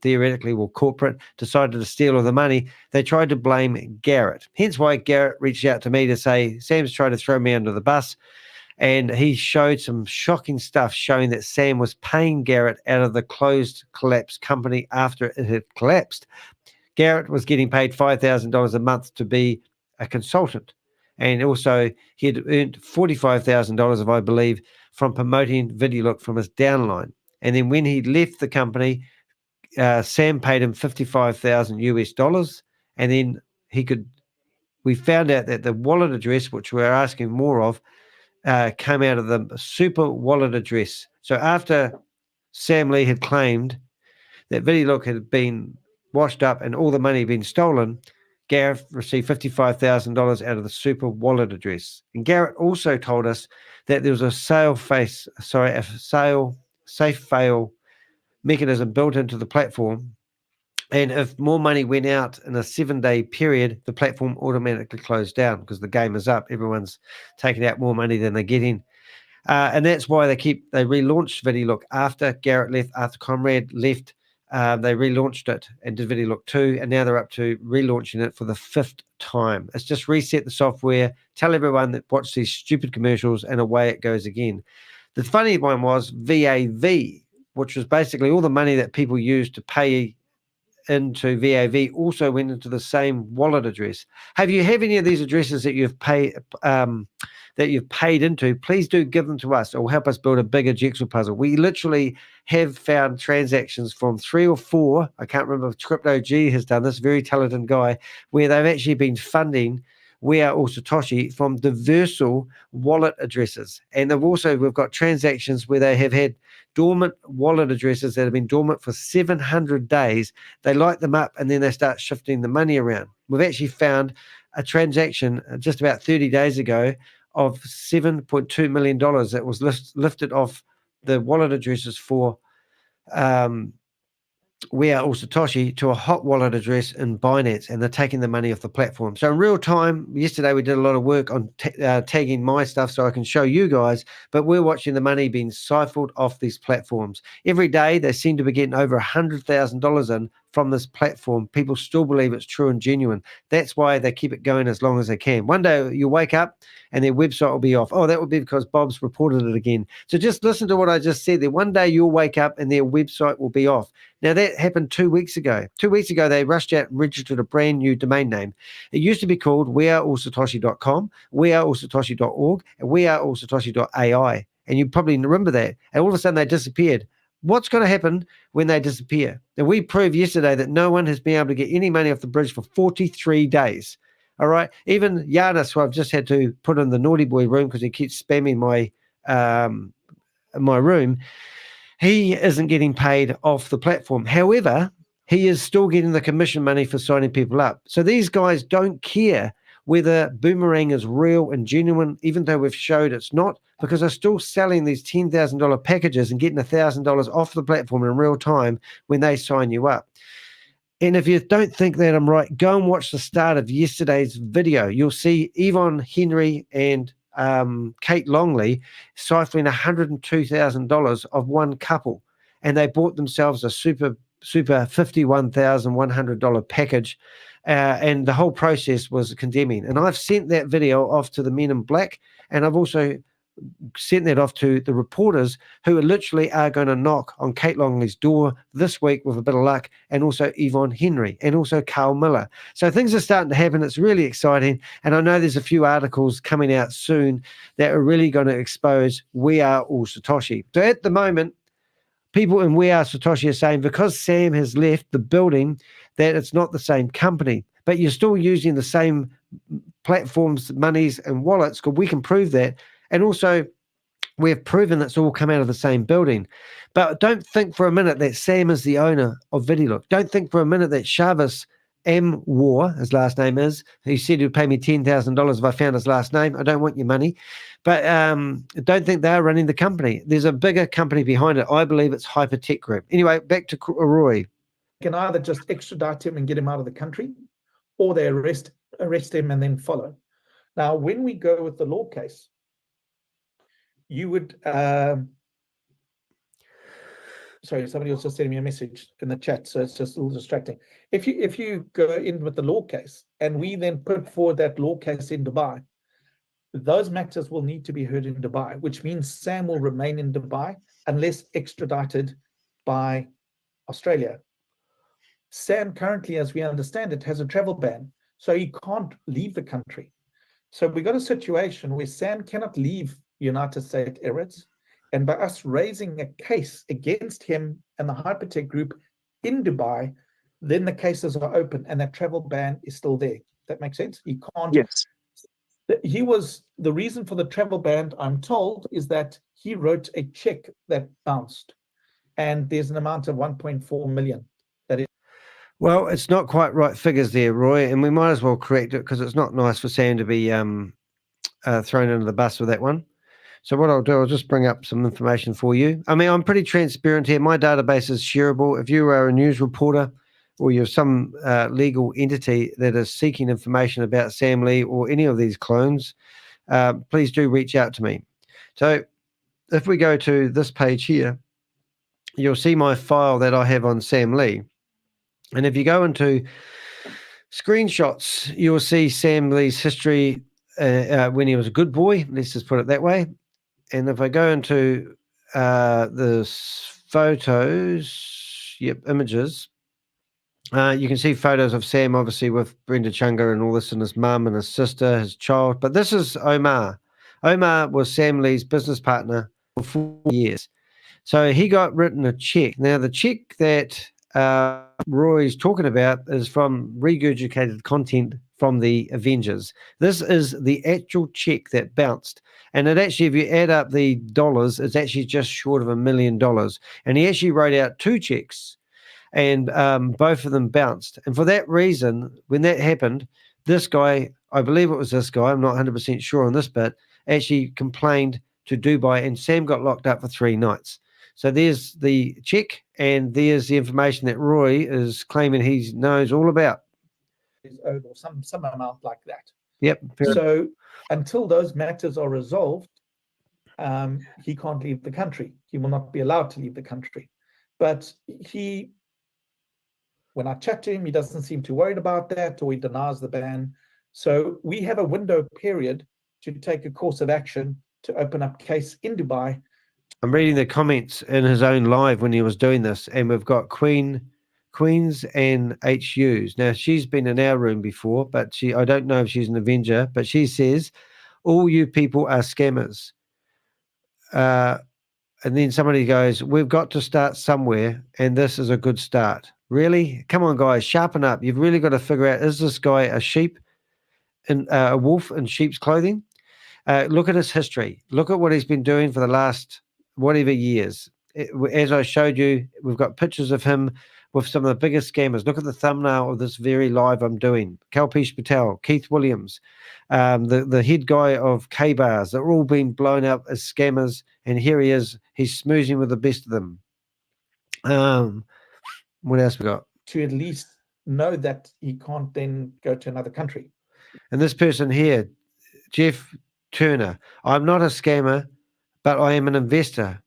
corporate decided to steal all the money, they tried to blame Garrett. Hence why Garrett reached out to me to say, Sam's trying to throw me under the bus. And he showed some shocking stuff showing that Sam was paying Garrett out of the closed, collapsed company after it had collapsed. Garrett was getting paid $5,000 a month to be a consultant. And also, he had earned $45,000, I believe, from promoting VidiLook from his downline. And then when he left the company, Sam paid him $55,000 US. And then we found out that the wallet address, which we're asking more of, came out of the super wallet address. So after Sam Lee had claimed that VidiLook had been washed up and all the money had been stolen, Garrett received $55,000 out of the super wallet address. And Garrett also told us that there was a safe fail mechanism built into the platform. And if more money went out in a 7-day period, the platform automatically closed down because the game is up. Everyone's taking out more money than they're getting. And that's why they relaunched VidiLook after Garrett left, after Conrad left. They relaunched it and did VidiLook 2, and now they're up to relaunching it for the 5th time. It's just reset the software, tell everyone that watch these stupid commercials, and away it goes again. The funny one was VAV, which was basically all the money that people used to pay into VAV also went into the same wallet address. Have any of these addresses that you've paid into? Please do give them to us. It will help us build a bigger jigsaw puzzle. We literally have found transactions from 3 or 4. I can't remember if Crypto G has done this, very talented guy, where they've actually been funding We Are All Satoshi from diversal wallet addresses. And we've got transactions where they have had dormant wallet addresses that have been dormant for 700 days. They light them up and then they start shifting the money around. We've actually found a transaction just about 30 days ago of $7.2 million that was lifted off the wallet addresses for We Are All Satoshi to a hot wallet address in Binance, and they're taking the money off the platform. So in real time, yesterday we did a lot of work on tagging my stuff so I can show you guys, but we're watching the money being siphoned off these platforms. Every day they seem to be getting over $100,000 in from this platform. People still believe it's true and genuine. That's why they keep it going as long as they can. One day you'll wake up and their website will be off. Oh, that will be because Bob's reported it again. So just listen to what I just said there. One day you'll wake up and their website will be off. Now that happened 2 weeks ago. 2 weeks ago, they rushed out and registered a brand new domain name. It used to be called weareallsatoshi.com, weareallsatoshi.org, and weareallsatoshi.ai. And you probably remember that. And all of a sudden they disappeared. What's going to happen when they disappear? Now, we proved yesterday that no one has been able to get any money off the bridge for 43 days. All right. Even Giannis, who I've just had to put in the naughty boy room because he keeps spamming my room, he isn't getting paid off the platform. However, he is still getting the commission money for signing people up. So these guys don't care whether Boomerang is real and genuine, even though we've showed it's not, because they're still selling these $10,000 packages and getting $1,000 off the platform in real time when they sign you up. And if you don't think that I'm right, go and watch the start of yesterday's video. You'll see Yvonne Henry and Kate Longley siphoning $102,000 of one couple, and they bought themselves a super $51,100 package, and the whole process was condemning. And I've sent that video off to the Men in Black, and I've also sent that off to the reporters who literally are going to knock on Kate Longley's door this week with a bit of luck, and also Yvonne Henry and also Carl Miller. So things are starting to happen. It's really exciting. And I know there's a few articles coming out soon that are really going to expose We Are All Satoshi. So at the moment, people in We Are Satoshi are saying because Sam has left the building that it's not the same company, but you're still using the same platforms, monies and wallets, because we can prove that. And also, we have proven that's all come out of the same building. But don't think for a minute that Sam is the owner of Videlook. Don't think for a minute that ShaveZ Anwar, his last name is, he said he'd pay me $10,000 if I found his last name. I don't want your money. But don't think they're running the company. There's a bigger company behind it. I believe it's Hypertech Group. Anyway, back to Rory. Can either just extradite him and get him out of the country, or they arrest him and then follow. Now, when we go with the law case, you would sorry, somebody was just sending me a message in the chat, so it's just a little distracting. If you go in with the law case and we then put forward that law case in Dubai, those matters will need to be heard in Dubai, which means Sam will remain in Dubai unless extradited by Australia. Sam currently, as we understand it, has a travel ban, so he can't leave the country. So we got a situation where Sam cannot leave United States Emirates, and by us raising a case against him and the Hypertech Group in Dubai, then the cases are open and that travel ban is still there. That makes sense? He can't. Yes. He was, the reason for the travel ban, I'm told, is that he wrote a check that bounced, and there's an amount of 1.4 million that is. Well, it's not quite right figures there, Roy, and we might as well correct it because it's not nice for Sam to be thrown under the bus with that one. So what I'll do, I'll just bring up some information for you. I mean, I'm pretty transparent here. My database is shareable. If you are a news reporter or you're some legal entity that is seeking information about Sam Lee or any of these clones, please do reach out to me. So if we go to this page here, you'll see my file that I have on Sam Lee. And if you go into screenshots, you'll see Sam Lee's history when he was a good boy. Let's just put it that way. And if I go into the photos, images, you can see photos of Sam, obviously, with Brenda Chunga and all this, and his mum and his sister, his child. But this is Omar. Omar was Sam Lee's business partner for 4 years. So he got written a check. Now, the check that Roy's talking about is from regurgitated content from the Avengers. This is the actual check that bounced. And it actually, if you add up the dollars, it's actually just short of $1 million. And he actually wrote out 2 checks, and both of them bounced. And for that reason, when that happened, this guy, I believe it was this guy, I'm not 100% sure on this bit, actually complained to Dubai, and Sam got locked up for 3 nights. So there's the check, and there's the information that Roy is claiming he knows all about. Is owed, or some amount like that. Yep. So until those matters are resolved, he can't leave the country. He will not be allowed to leave the country. But when I chat to him, he doesn't seem too worried about that, or he denies the ban. So we have a window period to take a course of action to open up case in Dubai. I'm reading the comments in his own live when he was doing this, and we've got Queens and HUs. Now, she's been in our room before, but I don't know if she's an Avenger, but she says, all you people are scammers. And then somebody goes, we've got to start somewhere, and this is a good start. Really? Come on, guys, sharpen up. You've really got to figure out, is this guy a wolf in sheep's clothing? Look at his history. Look at what he's been doing for the last whatever years. As I showed you, we've got pictures of him with some of the biggest scammers. Look at the thumbnail of this very live I'm doing. Kalpesh Patel, Keith Williams, the head guy of K-Bars. They're all being blown up as scammers, and here he is. He's smoozing with the best of them. What else we got? To at least know that he can't then go to another country. And this person here, Jeff Turner, I'm not a scammer, but I am an investor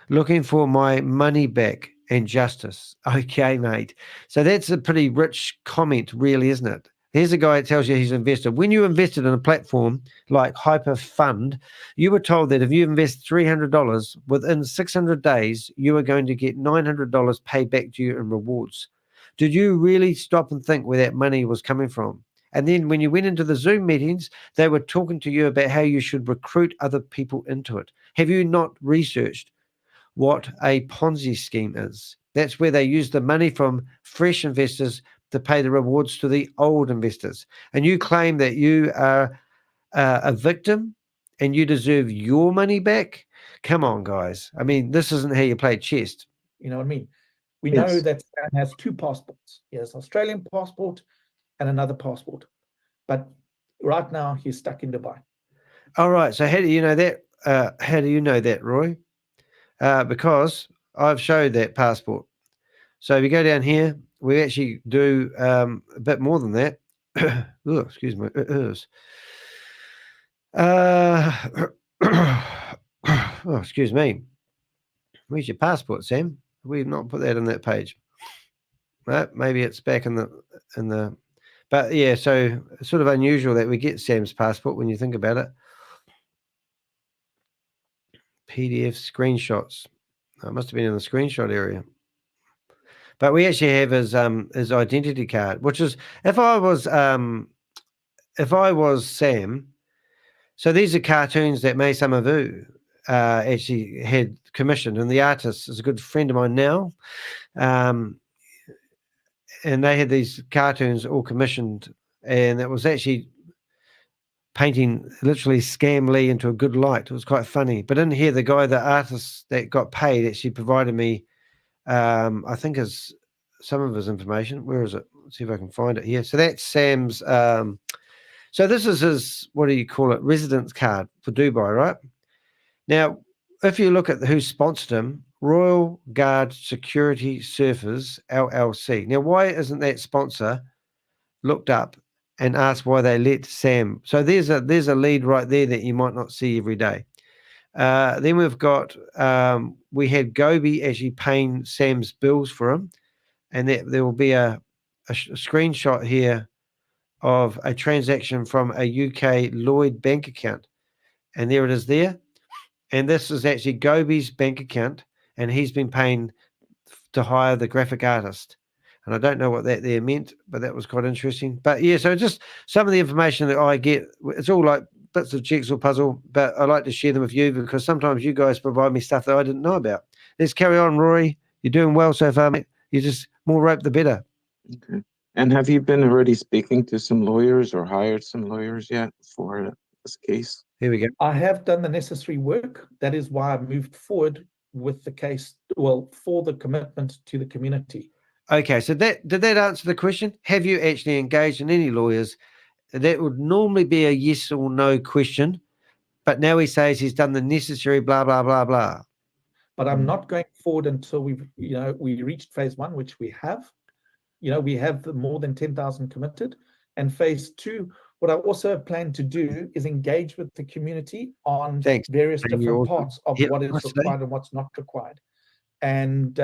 looking for my money back and justice. Okay, mate. So that's a pretty rich comment, really, isn't it? Here's a guy that tells you he's an investor. When you invested in a platform like Hyper Fund, you were told that if you invest $300, within 600 days, you are going to get $900 paid back to you in rewards. Did you really stop and think where that money was coming from? And then when you went into the Zoom meetings, they were talking to you about how you should recruit other people into it. Have you not researched what a Ponzi scheme is? That's where they use the money from fresh investors to pay the rewards to the old investors. And you claim that you are a victim and you deserve your money back? Come on, guys. I mean, this isn't how you play chess. You know what I mean? We know that Sam has 2 passports. He has an Australian passport and another passport. But right now, he's stuck in Dubai. All right. So how do you know that? How do you know that, Roy? Because I've showed that passport. So if you go down here, we actually do a bit more than that. Oh, excuse me. Oh, excuse me. Where's your passport, Sam? We've not put that on that page. Maybe it's back in the. But yeah, so it's sort of unusual that we get Sam's passport when you think about it. PDF screenshots. Oh, it must have been in the screenshot area. But we actually have his identity card, which is if I was Sam. So these are cartoons that May Samavu actually had commissioned, and the artist is a good friend of mine now. And they had these cartoons all commissioned, and it was actually painting literally Scam Lee into a good light. It was quite funny. But in here, the artist that got paid actually provided me, I think, some of his information. Where is it? Let's see if I can find it here. So that's Sam's. So this is his, what do you call it, residence card for Dubai, right? Now, if you look at who sponsored him, Royal Guard Security Surfers, LLC. Now, why isn't that sponsor looked up and asked why they let Sam? So there's a lead right there that you might not see every day. Then we've got, we had Gobi actually paying Sam's bills for him, and there will be a screenshot here of a transaction from a UK Lloyd bank account. And there it is there. And this is actually Gobi's bank account, and he's been paying to hire the graphic artist. And I don't know what that there meant, but that was quite interesting. But yeah, so just some of the information that I get, it's all like bits of jigsaw puzzle, but I like to share them with you because sometimes you guys provide me stuff that I didn't know about. Let's carry on, Rory. You're doing well so far, mate. You just more rope the better. Okay. And have you been already speaking to some lawyers or hired some lawyers yet for this case? Here we go. I have done the necessary work. That is why I moved forward with the case, well, for the commitment to the community. Okay, so did that answer the question? Have you actually engaged in any lawyers? That would normally be a yes or no question, but now he says he's done the necessary blah, blah, blah, blah. But I'm not going forward until we reached phase 1, which we have. We have more than 10,000 committed. And phase 2, what I also plan to do is engage with the community on various different parts of what is required and what's not required. And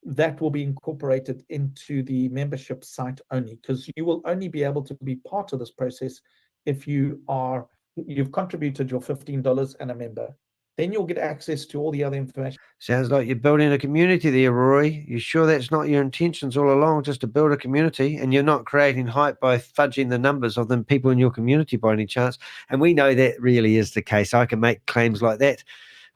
that will be incorporated into the membership site only, because you will only be able to be part of this process if you've contributed your $15 and a member. Then you'll get access to all the other information. Sounds like you're building a community there, Rory. You sure that's not your intentions all along, just to build a community, and you're not creating hype by fudging the numbers of the people in your community by any chance? And we know that really is the case. I can make claims like that.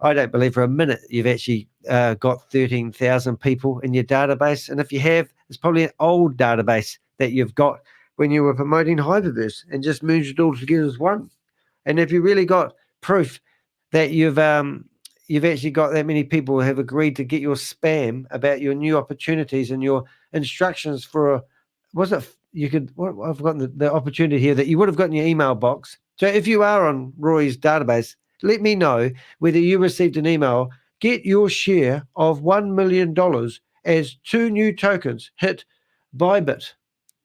I don't believe for a minute you've actually got 13,000 people in your database. And if you have, it's probably an old database that you've got when you were promoting Hyperverse and just merged it all together as one. And if you really got proof that you've actually got that many people who have agreed to get your spam about your new opportunities and your instructions for I've forgotten the opportunity here that you would have got in your email box. So if you are on Rory's database, let me know whether you received an email. Get your share of $1 million as 2 new tokens hit Bybit.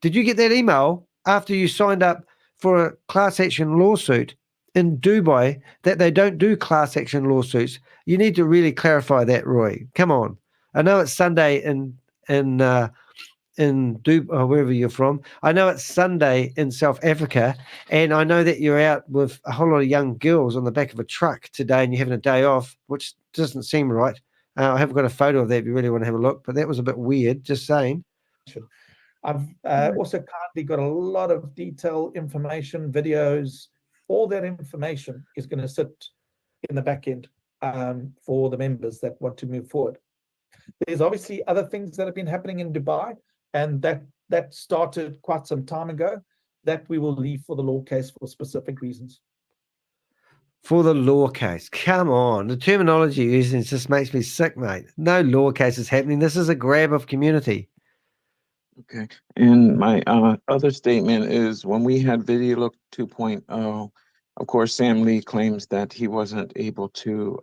Did you get that email after you signed up for a class action lawsuit in Dubai that they don't do class action lawsuits? You need to really clarify that, Roy. Come on. I know it's Sunday in Dubai, wherever you're from. I know it's Sunday in South Africa, and I know that you're out with a whole lot of young girls on the back of a truck today and you're having a day off, which doesn't seem right. I haven't got a photo of that if you really want to have a look, but that was a bit weird, just saying. I've also currently got a lot of detailed information, videos. All that information is going to sit in the back end for the members that want to move forward. There's obviously other things that have been happening in Dubai, and that started quite some time ago, that we will leave for the law case for specific reasons. For the law case, come on. The terminology using just makes me sick, mate. No law case is happening. This is a grab of community. Okay. And my other statement is when we had VideoLook 2.0, of course, Sam Lee claims that he wasn't able to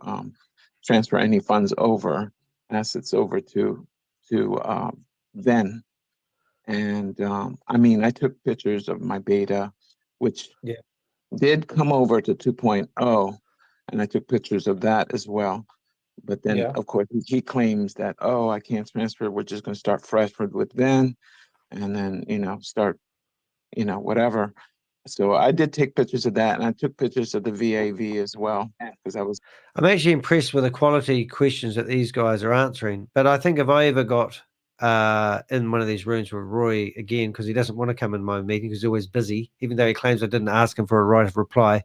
transfer any funds over, assets over to then. And I mean, I took pictures of my beta, which did come over to 2.0, and I took pictures of that as well. But then, of course, he claims that, oh, I can't transfer. We're just going to start fresh with then, and then, start, whatever. So I did take pictures of that, and I took pictures of the VAV as well, because I'm actually impressed with the quality questions that these guys are answering. But I think if I ever got in one of these rooms with Roy again, because he doesn't want to come in my meeting because he's always busy, even though he claims I didn't ask him for a right of reply,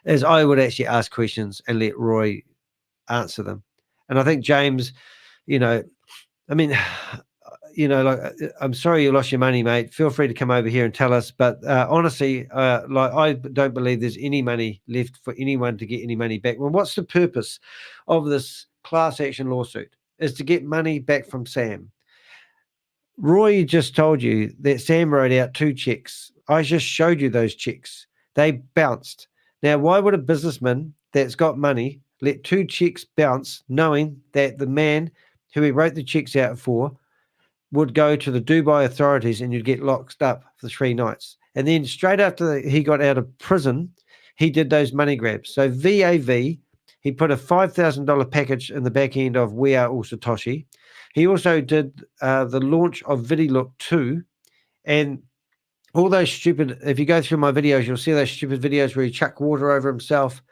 is I would actually ask questions and let Roy answer them. And I think James, I'm sorry you lost your money, mate. Feel free to come over here and tell us. But honestly, I don't believe there's any money left for anyone to get any money back. Well, what's the purpose of this class action lawsuit? Is to get money back from Sam. Roy just told you that Sam wrote out 2 checks. I just showed you those checks. They bounced. Now, why would a businessman that's got money let 2 checks bounce, knowing that the man who he wrote the checks out for would go to the Dubai authorities and you'd get locked up for 3 nights? And then straight after he got out of prison, he did those money grabs. So VAV, he put a $5,000 package in the back end of We Are All SATOSHI. He also did the launch of VideoLook 2, and all those stupid, if you go through my videos, you'll see those stupid videos where he chucked water over himself.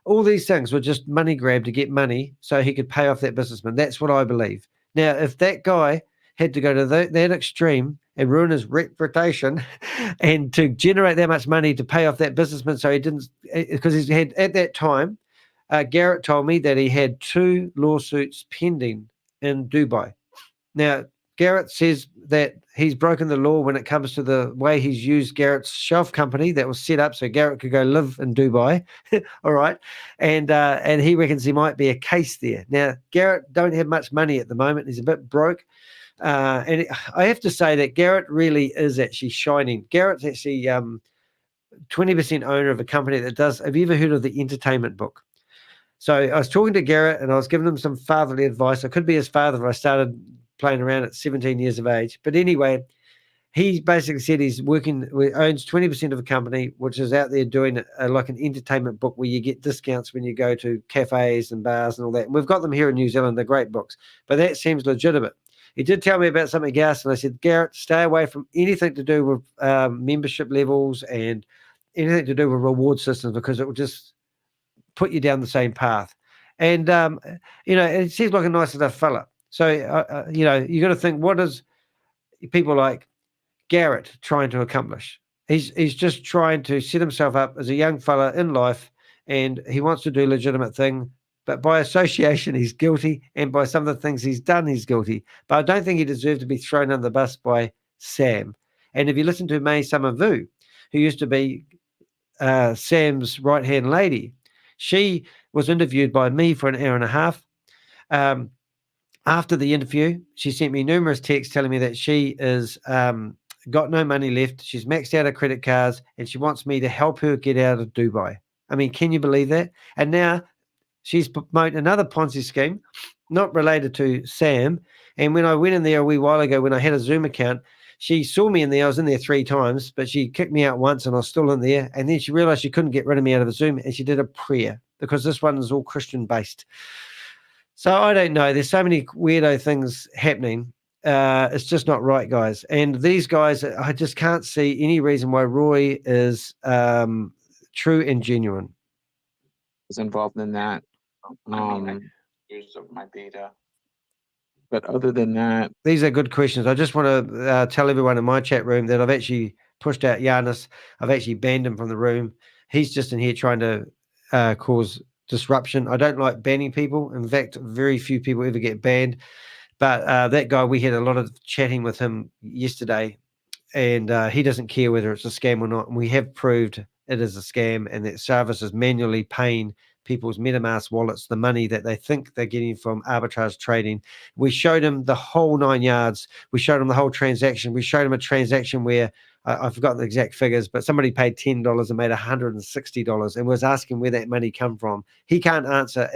All these things were just money grab to get money so he could pay off that businessman. That's what I believe. Now, if that guy had to go to that extreme and ruin his reputation and to generate that much money to pay off that businessman, so he didn't, because he had, at that time, Garrett told me that he had 2 lawsuits pending in Dubai. Now, Garrett says that he's broken the law when it comes to the way he's used Garrett's shelf company that was set up so Garrett could go live in Dubai. All right. And he reckons there might be a case there. Now, Garrett don't have much money at the moment. He's a bit broke. And I have to say that Garrett really is actually shining. Garrett's actually 20% owner of a company that does, have you ever heard of the Entertainment Book? So I was talking to Garrett and I was giving him some fatherly advice. I could be his father if I started playing around at 17 years of age. But anyway, he basically said he's owns 20% of a company, which is out there doing like an entertainment book where you get discounts when you go to cafes and bars and all that. And we've got them here in New Zealand. They're great books, but that seems legitimate. He did tell me about something else, and I said, Garrett, stay away from anything to do with membership levels and anything to do with reward systems because it will just put you down the same path. And, it seems like a nice enough fella. So, you got to think, what is people like Garrett trying to accomplish? He's just trying to set himself up as a young fella in life, and he wants to do legitimate thing. But by association, he's guilty, and by some of the things he's done, he's guilty. But I don't think he deserved to be thrown under the bus by Sam. And if you listen to May Summervu, who used to be Sam's right-hand lady, she was interviewed by me for an hour and a half. After the interview, she sent me numerous texts telling me that she is got no money left. She's maxed out her credit cards, and she wants me to help her get out of Dubai. I mean, can you believe that? And now she's promoting another Ponzi scheme, not related to Sam. And when I went in there a wee while ago, when I had a Zoom account, she saw me in there. I was in there 3 times, but she kicked me out once and I was still in there. And then she realized she couldn't get rid of me out of a Zoom, and she did a prayer because this one is all Christian based. So I don't know. There's so many weirdo things happening. It's just not right, guys. And these guys, I just can't see any reason why Roy is true and genuine. Was involved in that. Use of my data. But other than that, these are good questions. I just want to tell everyone in my chat room that I've actually pushed out Giannis. I've actually banned him from the room. He's just in here trying to cause disruption. I don't like banning people. In fact, very few people ever get banned. But that guy, we had a lot of chatting with him yesterday, and he doesn't care whether it's a scam or not. And we have proved it is a scam, and that Sarvis is manually paying people's MetaMask wallets the money that they think they're getting from arbitrage trading. We showed him the whole 9 yards. We showed him the whole transaction. We showed him a transaction where I've forgotten the exact figures, but somebody paid $10 and made $160 and was asking where that money come from. He can't answer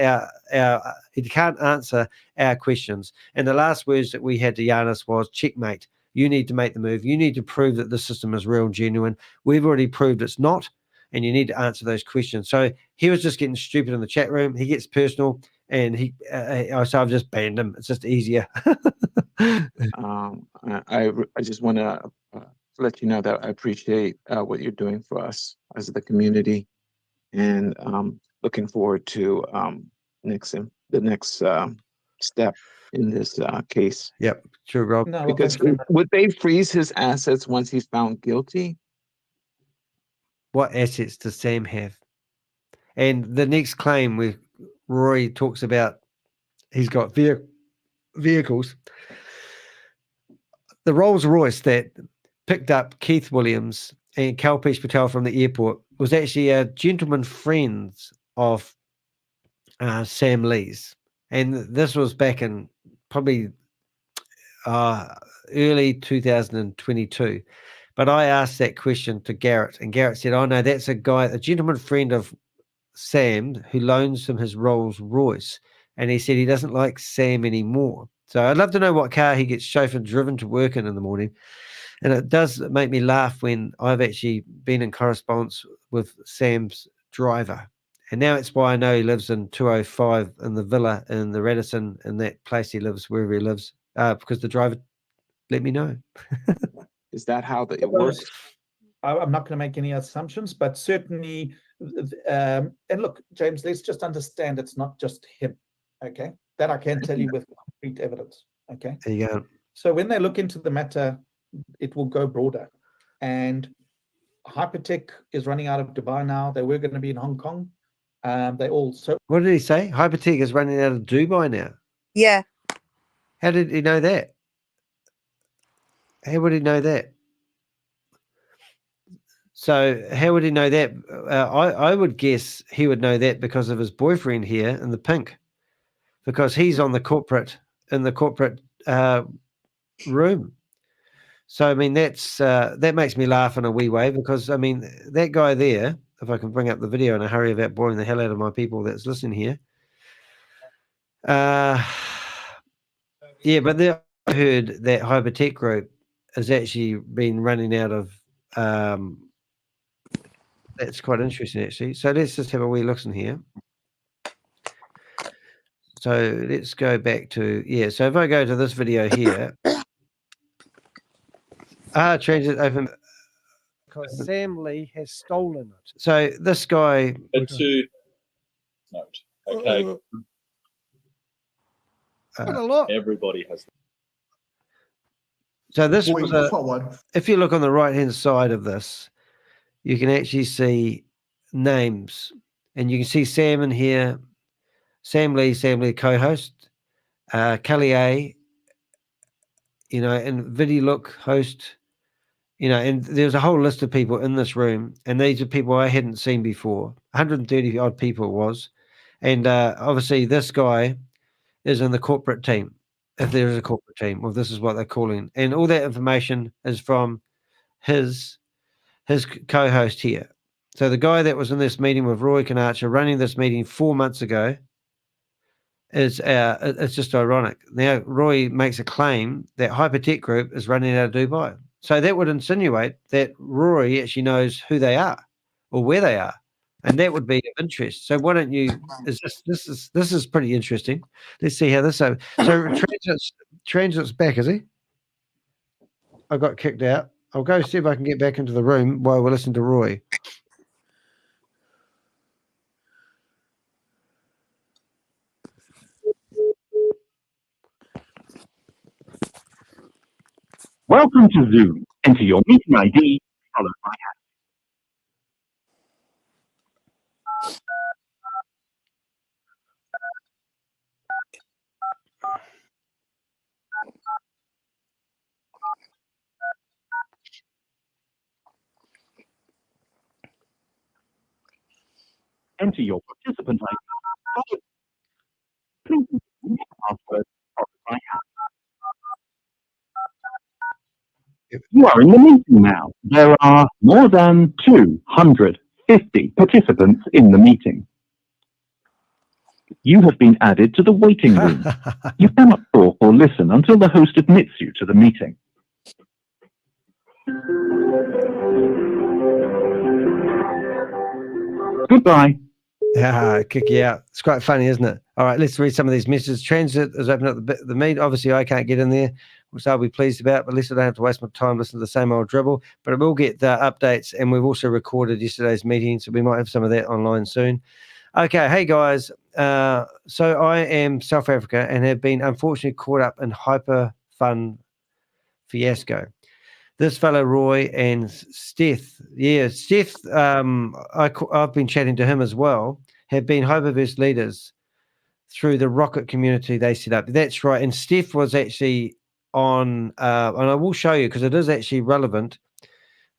our questions. And the last words that we had to Giannis was, checkmate. You need to make the move. You need to prove that the system is real and genuine. We've already proved it's not, and you need to answer those questions. So he was just getting stupid in the chat room. He gets personal, and so I've just banned him. It's just easier. I just want to let you know that I appreciate what you're doing for us as the community, and looking forward to the next step in this case. Yep, true, Rob. No, Because would they freeze his assets once he's found guilty? What assets does Sam have? And the next claim where Rory talks about he's got vehicles. The Rolls Royce that picked up Keith Williams and Kalpesh Patel from the airport was actually a gentleman friends of Sam Lee's. And this was back in probably early 2022. But I asked that question to Garrett, and Garrett said, oh, no, that's a guy, a gentleman friend of Sam who loans him his Rolls Royce. And he said he doesn't like Sam anymore. So I'd love to know what car he gets chauffeured driven to work in the morning. And it does make me laugh when I've actually been in correspondence with Sam's driver. And now it's why I know he lives in 205 in the villa in the Radisson, in that place he lives, wherever he lives, because the driver let me know. Is that how it works? I'm not going to make any assumptions, but certainly, and look, James, let's just understand it's not just him, okay? That I can tell you with complete evidence, okay? There you go. So when they look into the matter, it will go broader. And Hypertech is running out of Dubai now. They were going to be in Hong Kong. They also... What did he say? Hypertech is running out of Dubai now? Yeah. How did he know that? How would he know that? So how would he know that? I would guess he would know that because of his boyfriend here in the pink, because he's on the corporate room. So I mean that makes me laugh in a wee way, because I mean that guy there. If I can bring up the video in a hurry about boring the hell out of my people that's listening here. Yeah, but I heard that Hypertech Group has actually been running out of. That's quite interesting, actually. So let's just have a wee listen here. So let's go back to, yeah. So if I go to this video here, transit open. Because Sam Lee has stolen it. So this guy. To note, okay. Everybody has. So this was if you look on the right-hand side of this, you can actually see names, and you can see Sam in here, Sam Lee co-host, Kelly A, you know, and Vidi Look host, you know, and there's a whole list of people in this room, and these are people I hadn't seen before. 130 odd people it was, and obviously this guy is in the corporate team. If there is a corporate team, well, this is what they're calling, and all that information is from his co-host here. So the guy that was in this meeting with Rory Conacher, running this meeting 4 months ago, is it's just ironic. Now Roy makes a claim that Hypertech Group is running out of Dubai. So that would insinuate that Rory actually knows who they are or where they are, and that would be of interest. So why don't you? This is pretty interesting. Let's see how this. So Transit's back, is he? I got kicked out. I'll go see if I can get back into the room while we listen to Roy. Welcome to Zoom. Enter your meeting ID, followed by enter your participant ID, followed. Please enter your password, followed by You are in the meeting now. There are more than 250 participants in the meeting. You have been added to the waiting room. You cannot talk or listen until the host admits you to the meeting. Goodbye. Kick you out. It's quite funny, isn't it? All right, let's read some of these messages. Transit has opened up the meet. Obviously, I can't get in there, which I'll be pleased about, but at least I don't have to waste my time listening to the same old dribble. But I will get updates, and we've also recorded yesterday's meeting, so we might have some of that online soon. Okay, hey guys. So I am South Africa and have been unfortunately caught up in hyper fun fiasco. This fellow Roy and Steph, I've been chatting to him as well, have been Hyperverse leaders through the rocket community they set up. That's right. And Steph was actually on, and I will show you because it is actually relevant.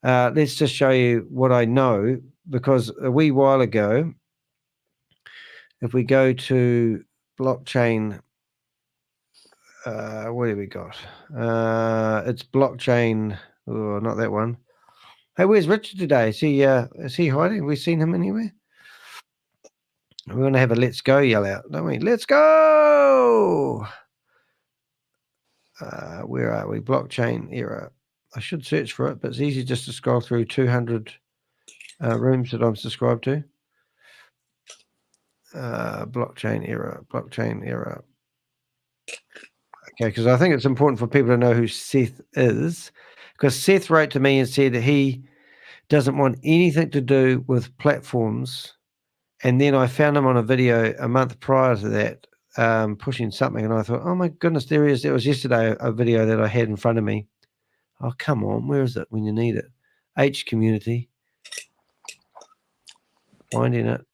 Let's just show you what I know, because a wee while ago, if we go to blockchain, what have we got? It's blockchain. Oh, not that one. Hey, where's Richard today? Is he hiding? Have we seen him anywhere? We're going to have a let's go yell out, don't we? Let's go! Where are we? Blockchain era. I should search for it, but it's easy just to scroll through 200 rooms that I'm subscribed to. Blockchain era. Okay, because I think it's important for people to know who Seth is, because Seth wrote to me and said that he doesn't want anything to do with platforms. And then I found him on a video a month prior to that, pushing something, and I thought, oh my goodness, there he is. It was yesterday, a video that I had in front of me. Oh, come on, where is it when you need it? H community. Finding it.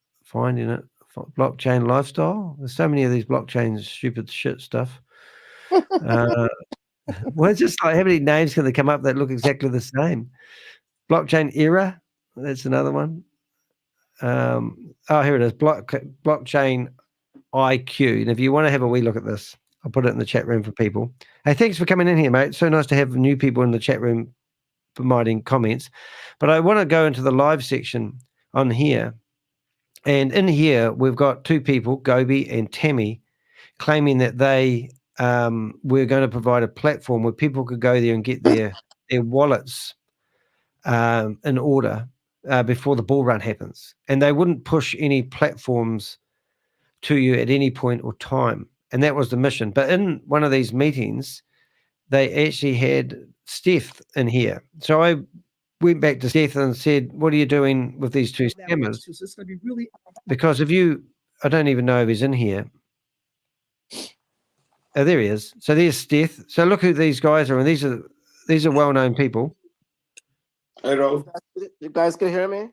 Blockchain lifestyle. There's so many of these blockchain stupid shit stuff. Well, it's just like how many names can they come up that look exactly the same? Blockchain era, that's another one. Here it is, blockchain IQ. And if you want to have a wee look at this, I'll put it in the chat room for people. Hey, thanks for coming in here, mate. It's so nice to have new people in the chat room providing comments. But I want to go into the live section on here. And in here, we've got two people, Gobi and Tammy, claiming that they were going to provide a platform where people could go there and get their wallets in order before the bull run happens. And they wouldn't push any platforms to you at any point or time. And that was the mission. But in one of these meetings, they actually had Steph in here. So I went back to Steph and said, what are you doing with these two scammers? Because I don't even know if he's in here. Oh, there he is. So there's Steph. So look who these guys are. And these are well-known people. Hello. You guys can hear me?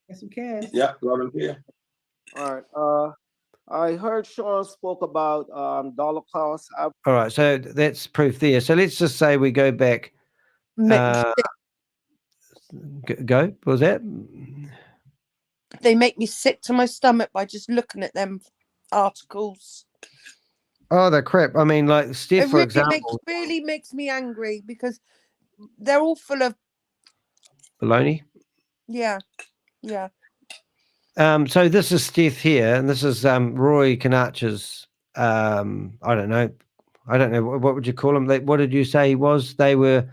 Yes, we can. Yeah, loud and clear. All right. I heard Sean spoke about dollar cost. All right. So that's proof there. So let's just say we go back. Go. What was that? They make me sick to my stomach by just looking at them articles. Oh, the crap. I mean, like Steph, for example. Really makes me angry because they're all full of baloney. Yeah. So this is Steph here, and this is Rory Conacher's. I don't know. What would you call him? What did you say he was? They were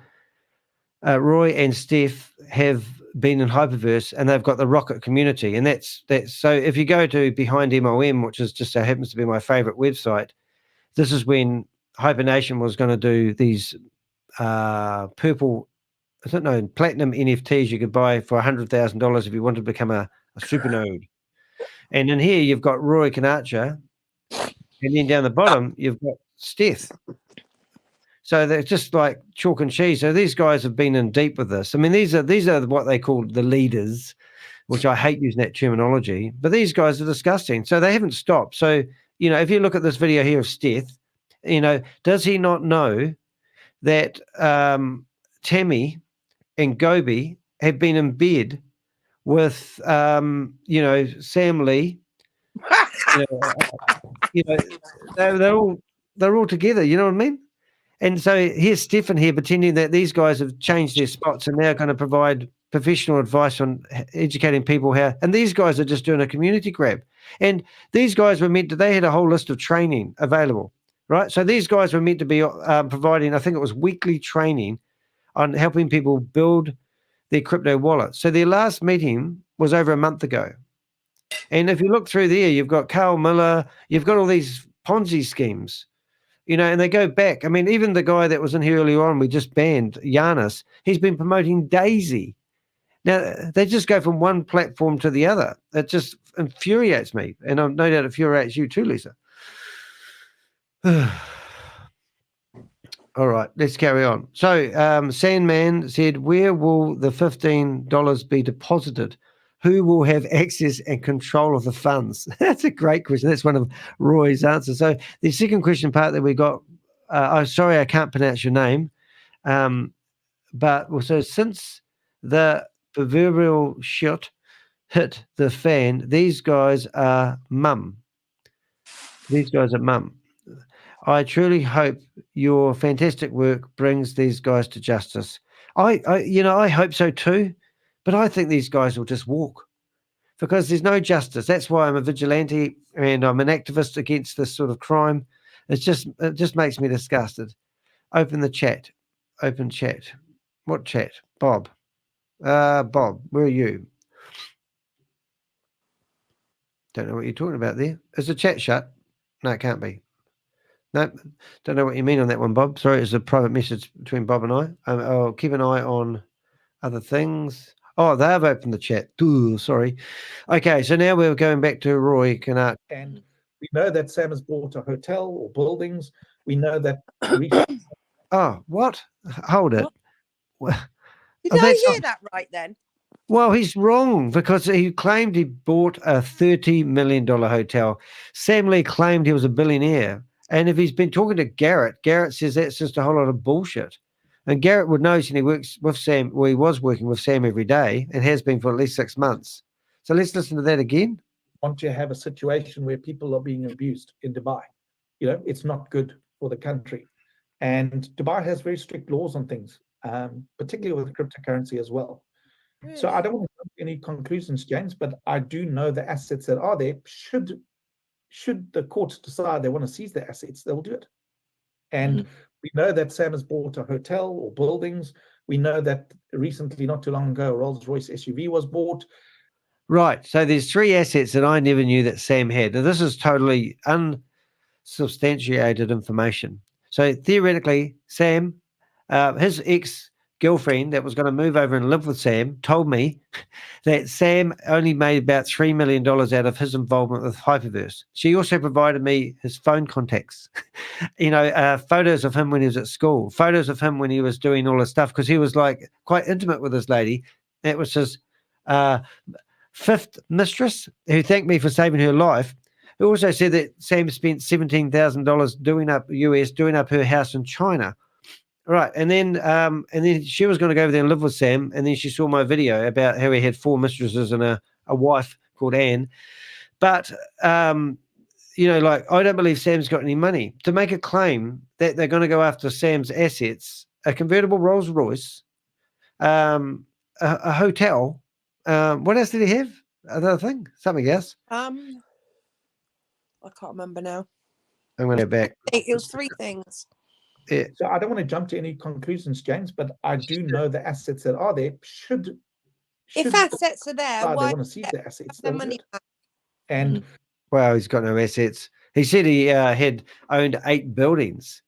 Roy and Steph have been in Hyperverse, and they've got the Rocket community, and that's. So if you go to Behind MOM, which is just so happens to be my favorite website, this is when Hypernation was going to do these purple. I don't know, platinum NFTs you could buy for $100,000 if you wanted to become a super node. And in here, you've got Rory Conacher, and then down the bottom, you've got Steph. So they're just like chalk and cheese. So these guys have been in deep with this. I mean, these are what they call the leaders, which I hate using that terminology, but these guys are disgusting. So they haven't stopped. So, if you look at this video here of Steph, does he not know that Tammy and Gobi have been in bed with, Sam Lee? They're all together. You know what I mean? And so here's Stephen here pretending that these guys have changed their spots and now going to provide professional advice on educating people how. And these guys are just doing a community grab. And these guys were they had a whole list of training available, right? So these guys were meant to be providing, I think it was weekly training on helping people build their crypto wallet. So their last meeting was over a month ago. And if you look through there, you've got Carl Miller, you've got all these Ponzi schemes, and they go back. I mean, even the guy that was in here earlier on, we just banned, Giannis, he's been promoting Daisy. Now, they just go from one platform to the other. It just infuriates me. And no doubt it infuriates you too, Lisa. All right, let's carry on. So Sandman said, where will the $15 be deposited? Who will have access and control of the funds? That's a great question. That's one of Roy's answers. So the second question part that we got, sorry, I can't pronounce your name. But so since the proverbial shit hit the fan, these guys are mum. These guys are mum. I truly hope your fantastic work brings these guys to justice. I hope so too, but I think these guys will just walk because there's no justice. That's why I'm a vigilante and I'm an activist against this sort of crime. It just makes me disgusted. Open the chat. Open chat. What chat? Bob. Bob, where are you? Don't know what you're talking about there. Is the chat shut? No, it can't be. No, don't know what you mean on that one, Bob. Sorry, it's a private message between Bob and I. I'll keep an eye on other things. Oh, they have opened the chat. Ooh, sorry. Okay, so now we're going back to Roy Conacher. And we know that Sam has bought a hotel or buildings. We know that. Oh, what? Hold it. Did I hear that right then? Well, he's wrong because he claimed he bought a $30 million hotel. Sam Lee claimed he was a billionaire. And if he's been talking to Garrett, Garrett says that's just a whole lot of bullshit. And Garrett would know, and he works with Sam, well, he was working with Sam every day and has been for at least 6 months. So let's listen to that again. Want to have a situation where people are being abused in Dubai. You know, it's not good for the country. And Dubai has very strict laws on things, particularly with cryptocurrency as well. So I don't want to jump to any conclusions, James, but I do know the assets that are there. Should the court decide they want to seize the assets, they'll do it. And we know that Sam has bought a hotel or buildings. We know that recently, not too long ago, a Rolls-Royce SUV was bought. Right. So there's 3 assets that I never knew that Sam had. Now, this is totally unsubstantiated information. So theoretically, Sam, his ex-girlfriend that was going to move over and live with Sam told me that Sam only made about $3 million out of his involvement with Hyperverse. She also provided me his phone contacts, photos of him when he was at school, photos of him when he was doing all this stuff, because he was like quite intimate with this lady. That was his 5th mistress, who thanked me for saving her life, who also said that Sam spent $17,000 doing up her house in China. Right, and then she was going to go over there and live with Sam, and then she saw my video about how he had 4 mistresses and a wife called Anne. But I don't believe Sam's got any money to make a claim that they're going to go after Sam's assets, a convertible Rolls Royce, a hotel. What else did he have? Another thing? Something else? I can't remember now. I'm going to go back. It was 3 things. Yeah. So I don't want to jump to any conclusions, James, but I do know the assets that are there. If assets are there, they why want to seize the assets? the money back? And well, he's got no assets. He said he had owned 8 buildings,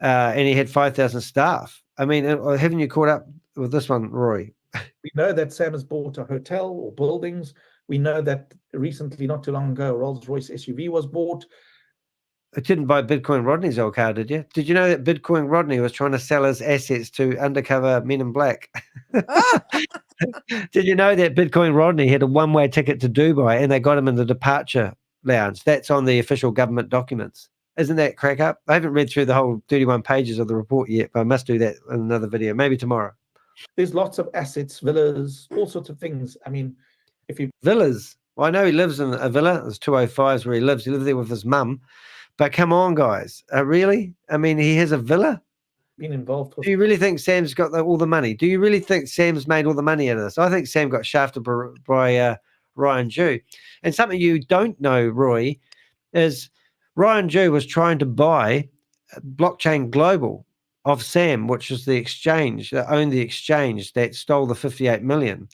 and he had 5,000 staff. I mean, haven't you caught up with this one, Rory? We know that Sam has bought a hotel or buildings. We know that recently, not too long ago, a Rolls-Royce SUV was bought. It didn't buy Bitcoin Rodney's old car, did you? Did you know that Bitcoin Rodney was trying to sell his assets to undercover men in black? Did you know that Bitcoin Rodney had a one-way ticket to Dubai and they got him in the departure lounge? That's on the official government documents. Isn't that crack up? I haven't read through the whole 31 pages of the report yet, but I must do that in another video, maybe tomorrow. There's lots of assets, villas, all sorts of things. I mean, if you... Villas. Well, I know he lives in a villa. There's 205s where he lives. He lives there with his mum. But come on, guys. Really? I mean, he has a villa? Been involved with... Do you really think Sam's got all the money? Do you really think Sam's made all the money out of this? I think Sam got shafted by Ryan Jew. And something you don't know, Roy, is Ryan Jew was trying to buy Blockchain Global of Sam, which is the exchange that owned the exchange that stole the 58 million.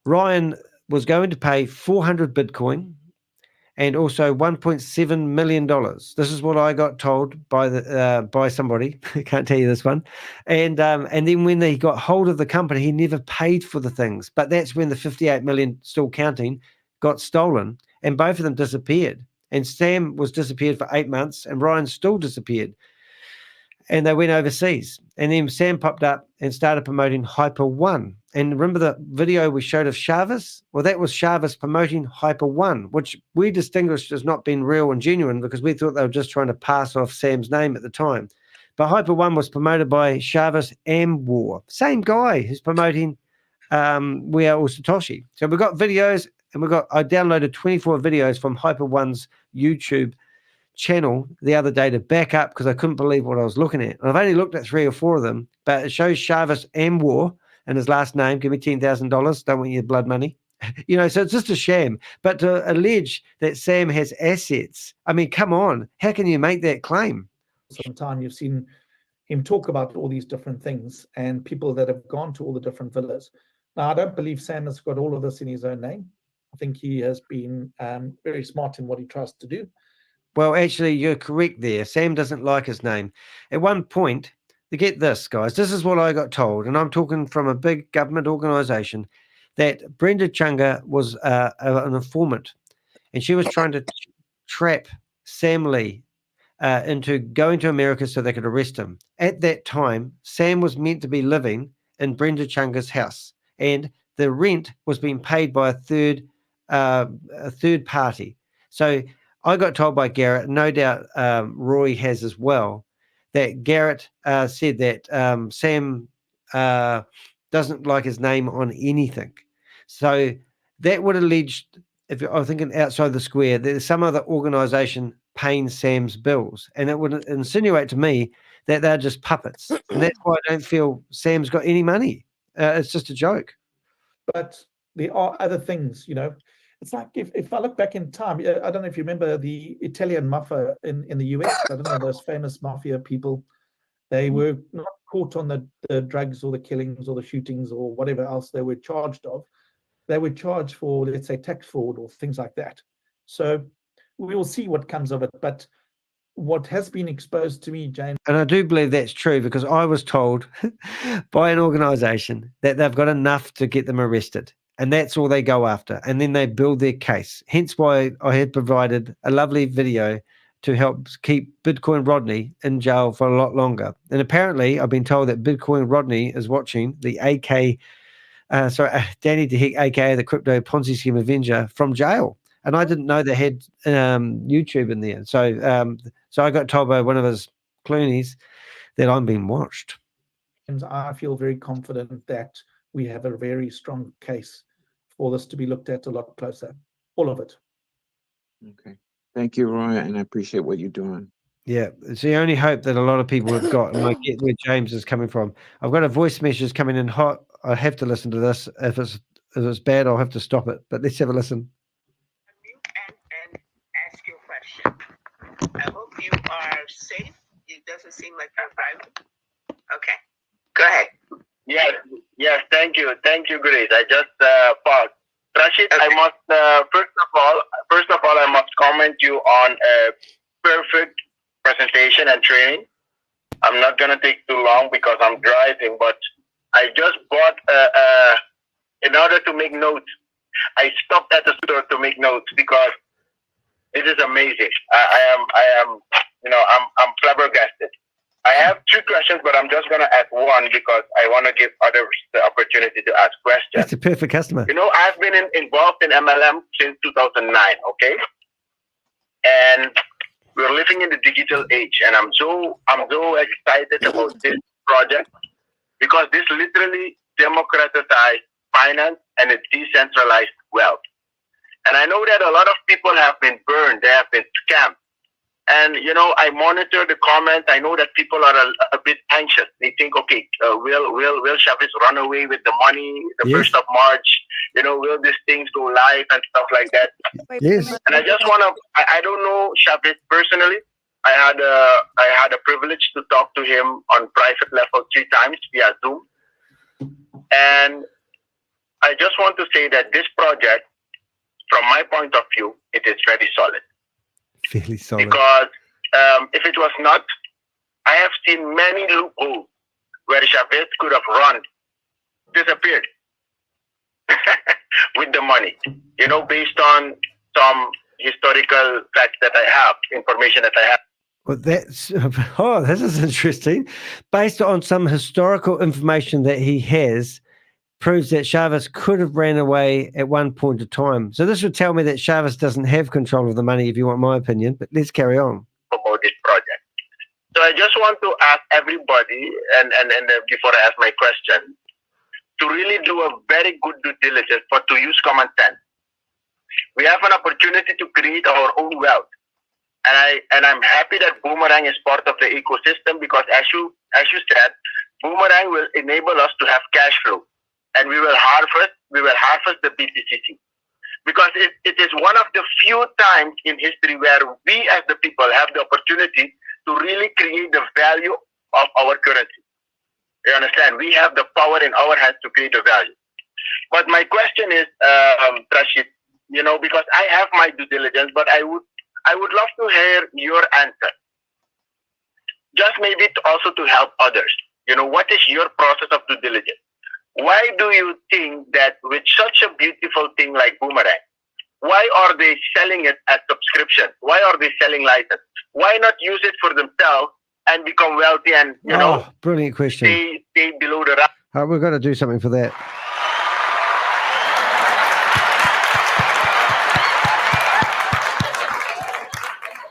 Ryan was going to pay 400 Bitcoin and also $1.7 million. This is what I got told by somebody. I can't tell you this one. And then when they got hold of the company, he never paid for the things. But that's when the 58 million, still counting, got stolen, and both of them disappeared. And Sam was disappeared for 8 months, and Ryan still disappeared. And they went overseas. And then Sam popped up and started promoting Hyper One. And remember the video we showed of ShaveZ? Well, that was ShaveZ promoting Hyper One, which we distinguished as not being real and genuine because we thought they were just trying to pass off Sam's name at the time. But Hyper One was promoted by ShaveZ Anwar, same guy who's promoting We Are All SATOSHI. So we've got videos, and I downloaded 24 videos from Hyper One's YouTube channel the other day to back up because I couldn't believe what I was looking at. And I've only looked at 3 or 4 of them, but it shows ShaveZ Anwar and his last name. Give me $10,000. Don't want your blood money. So it's just a sham. But to allege that Sam has assets, I mean, come on. How can you make that claim? Sometime you've seen him talk about all these different things and people that have gone to all the different villas. Now, I don't believe Sam has got all of this in his own name. I think he has been very smart in what he tries to do. Well, actually, you're correct there. Sam doesn't like his name. At one point, to get this, guys, this is what I got told, and I'm talking from a big government organization, that Brenda Chunga was an informant, and she was trying to trap Sam Lee into going to America so they could arrest him. At that time, Sam was meant to be living in Brenda Chunga's house, and the rent was being paid by a third party. So I got told by Garrett, no doubt Roy has as well, that Garrett said that Sam doesn't like his name on anything. So that would allege, if I'm thinking outside the square, there's some other organization paying Sam's bills. And it would insinuate to me that they're just puppets. And that's why I don't feel Sam's got any money. It's just a joke. But there are other things, It's like if I look back in time, I don't know if you remember the Italian mafia in the US. I don't know, those famous mafia people. They were not caught on the drugs or the killings or the shootings or whatever else they were charged of. They were charged for, let's say, tax fraud or things like that. So we will see what comes of it. But what has been exposed to me, James. And I do believe that's true because I was told by an organization that they've got enough to get them arrested. And that's all they go after. And then they build their case. Hence why I had provided a lovely video to help keep Bitcoin Rodney in jail for a lot longer. And apparently I've been told that Bitcoin Rodney is watching the Danny DeHick, aka the Crypto Ponzi Scheme Avenger, from jail. And I didn't know they had YouTube in there. So I got told by one of his Cloonies that I'm being watched. And I feel very confident that we have a very strong case for this to be looked at a lot closer. All of it. Okay. Thank you, Roy, and I appreciate what you're doing. Yeah, it's the only hope that a lot of people have got, and I get where James is coming from. I've got a voice message coming in hot. I have to listen to this. If it's bad, I'll have to stop it. But let's have a listen. And ask your question. I hope you are safe. It doesn't seem like you're driving. Okay, go ahead. Yes, thank you, Grace. I just paused. Rashid, okay. I must first of all, I must comment you on a perfect presentation and training. I'm not gonna take too long because I'm driving, but I just bought in order to make notes. I stopped at the store to make notes because it is amazing. I am, I'm flabbergasted. I have two questions, but I'm just going to ask one because I want to give others the opportunity to ask questions. That's a perfect customer. I've been involved in MLM since 2009, okay? And we're living in the digital age, and I'm so excited about this project because this literally democratized finance and a decentralized wealth. And I know that a lot of people have been burned, they have been scammed. And, I monitor the comments. I know that people are a bit anxious. They think, okay, will Chavez run away with the money the 1st of March? Will these things go live and stuff like that? Yes. And I just want to, I don't know Chavez personally. I had a privilege to talk to him on private level 3 times via Zoom. And I just want to say that this project, from my point of view, it is very solid. Fairly solid. Because if it was not, I have seen many loopholes where Chavez could have run, disappeared with the money, based on some historical facts that I have, information that I have. Well, this is interesting. Based on some historical information that he has, proves that Chavez could have ran away at one point of time. So this would tell me that Chavez doesn't have control of the money, if you want my opinion, but let's carry on. About this project. So I just want to ask everybody, and before I ask my question, to really do a very good due diligence, to use common sense. We have an opportunity to create our own wealth. And I'm happy that Boomerang is part of the ecosystem because as you said, Boomerang will enable us to have cash flow. And we will harvest the BTCC. Because it is one of the few times in history where we as the people have the opportunity to really create the value of our currency. You understand? We have the power in our hands to create the value. But my question is, Rashid, because I have my due diligence, but I would love to hear your answer. Just maybe also to help others. What is your process of due diligence? Why do you think that with such a beautiful thing like Boomerang, why are they selling it as subscription? Why are they selling license? Why not use it for themselves and become wealthy and, brilliant question. Stay below the radar? We've got to do something for that.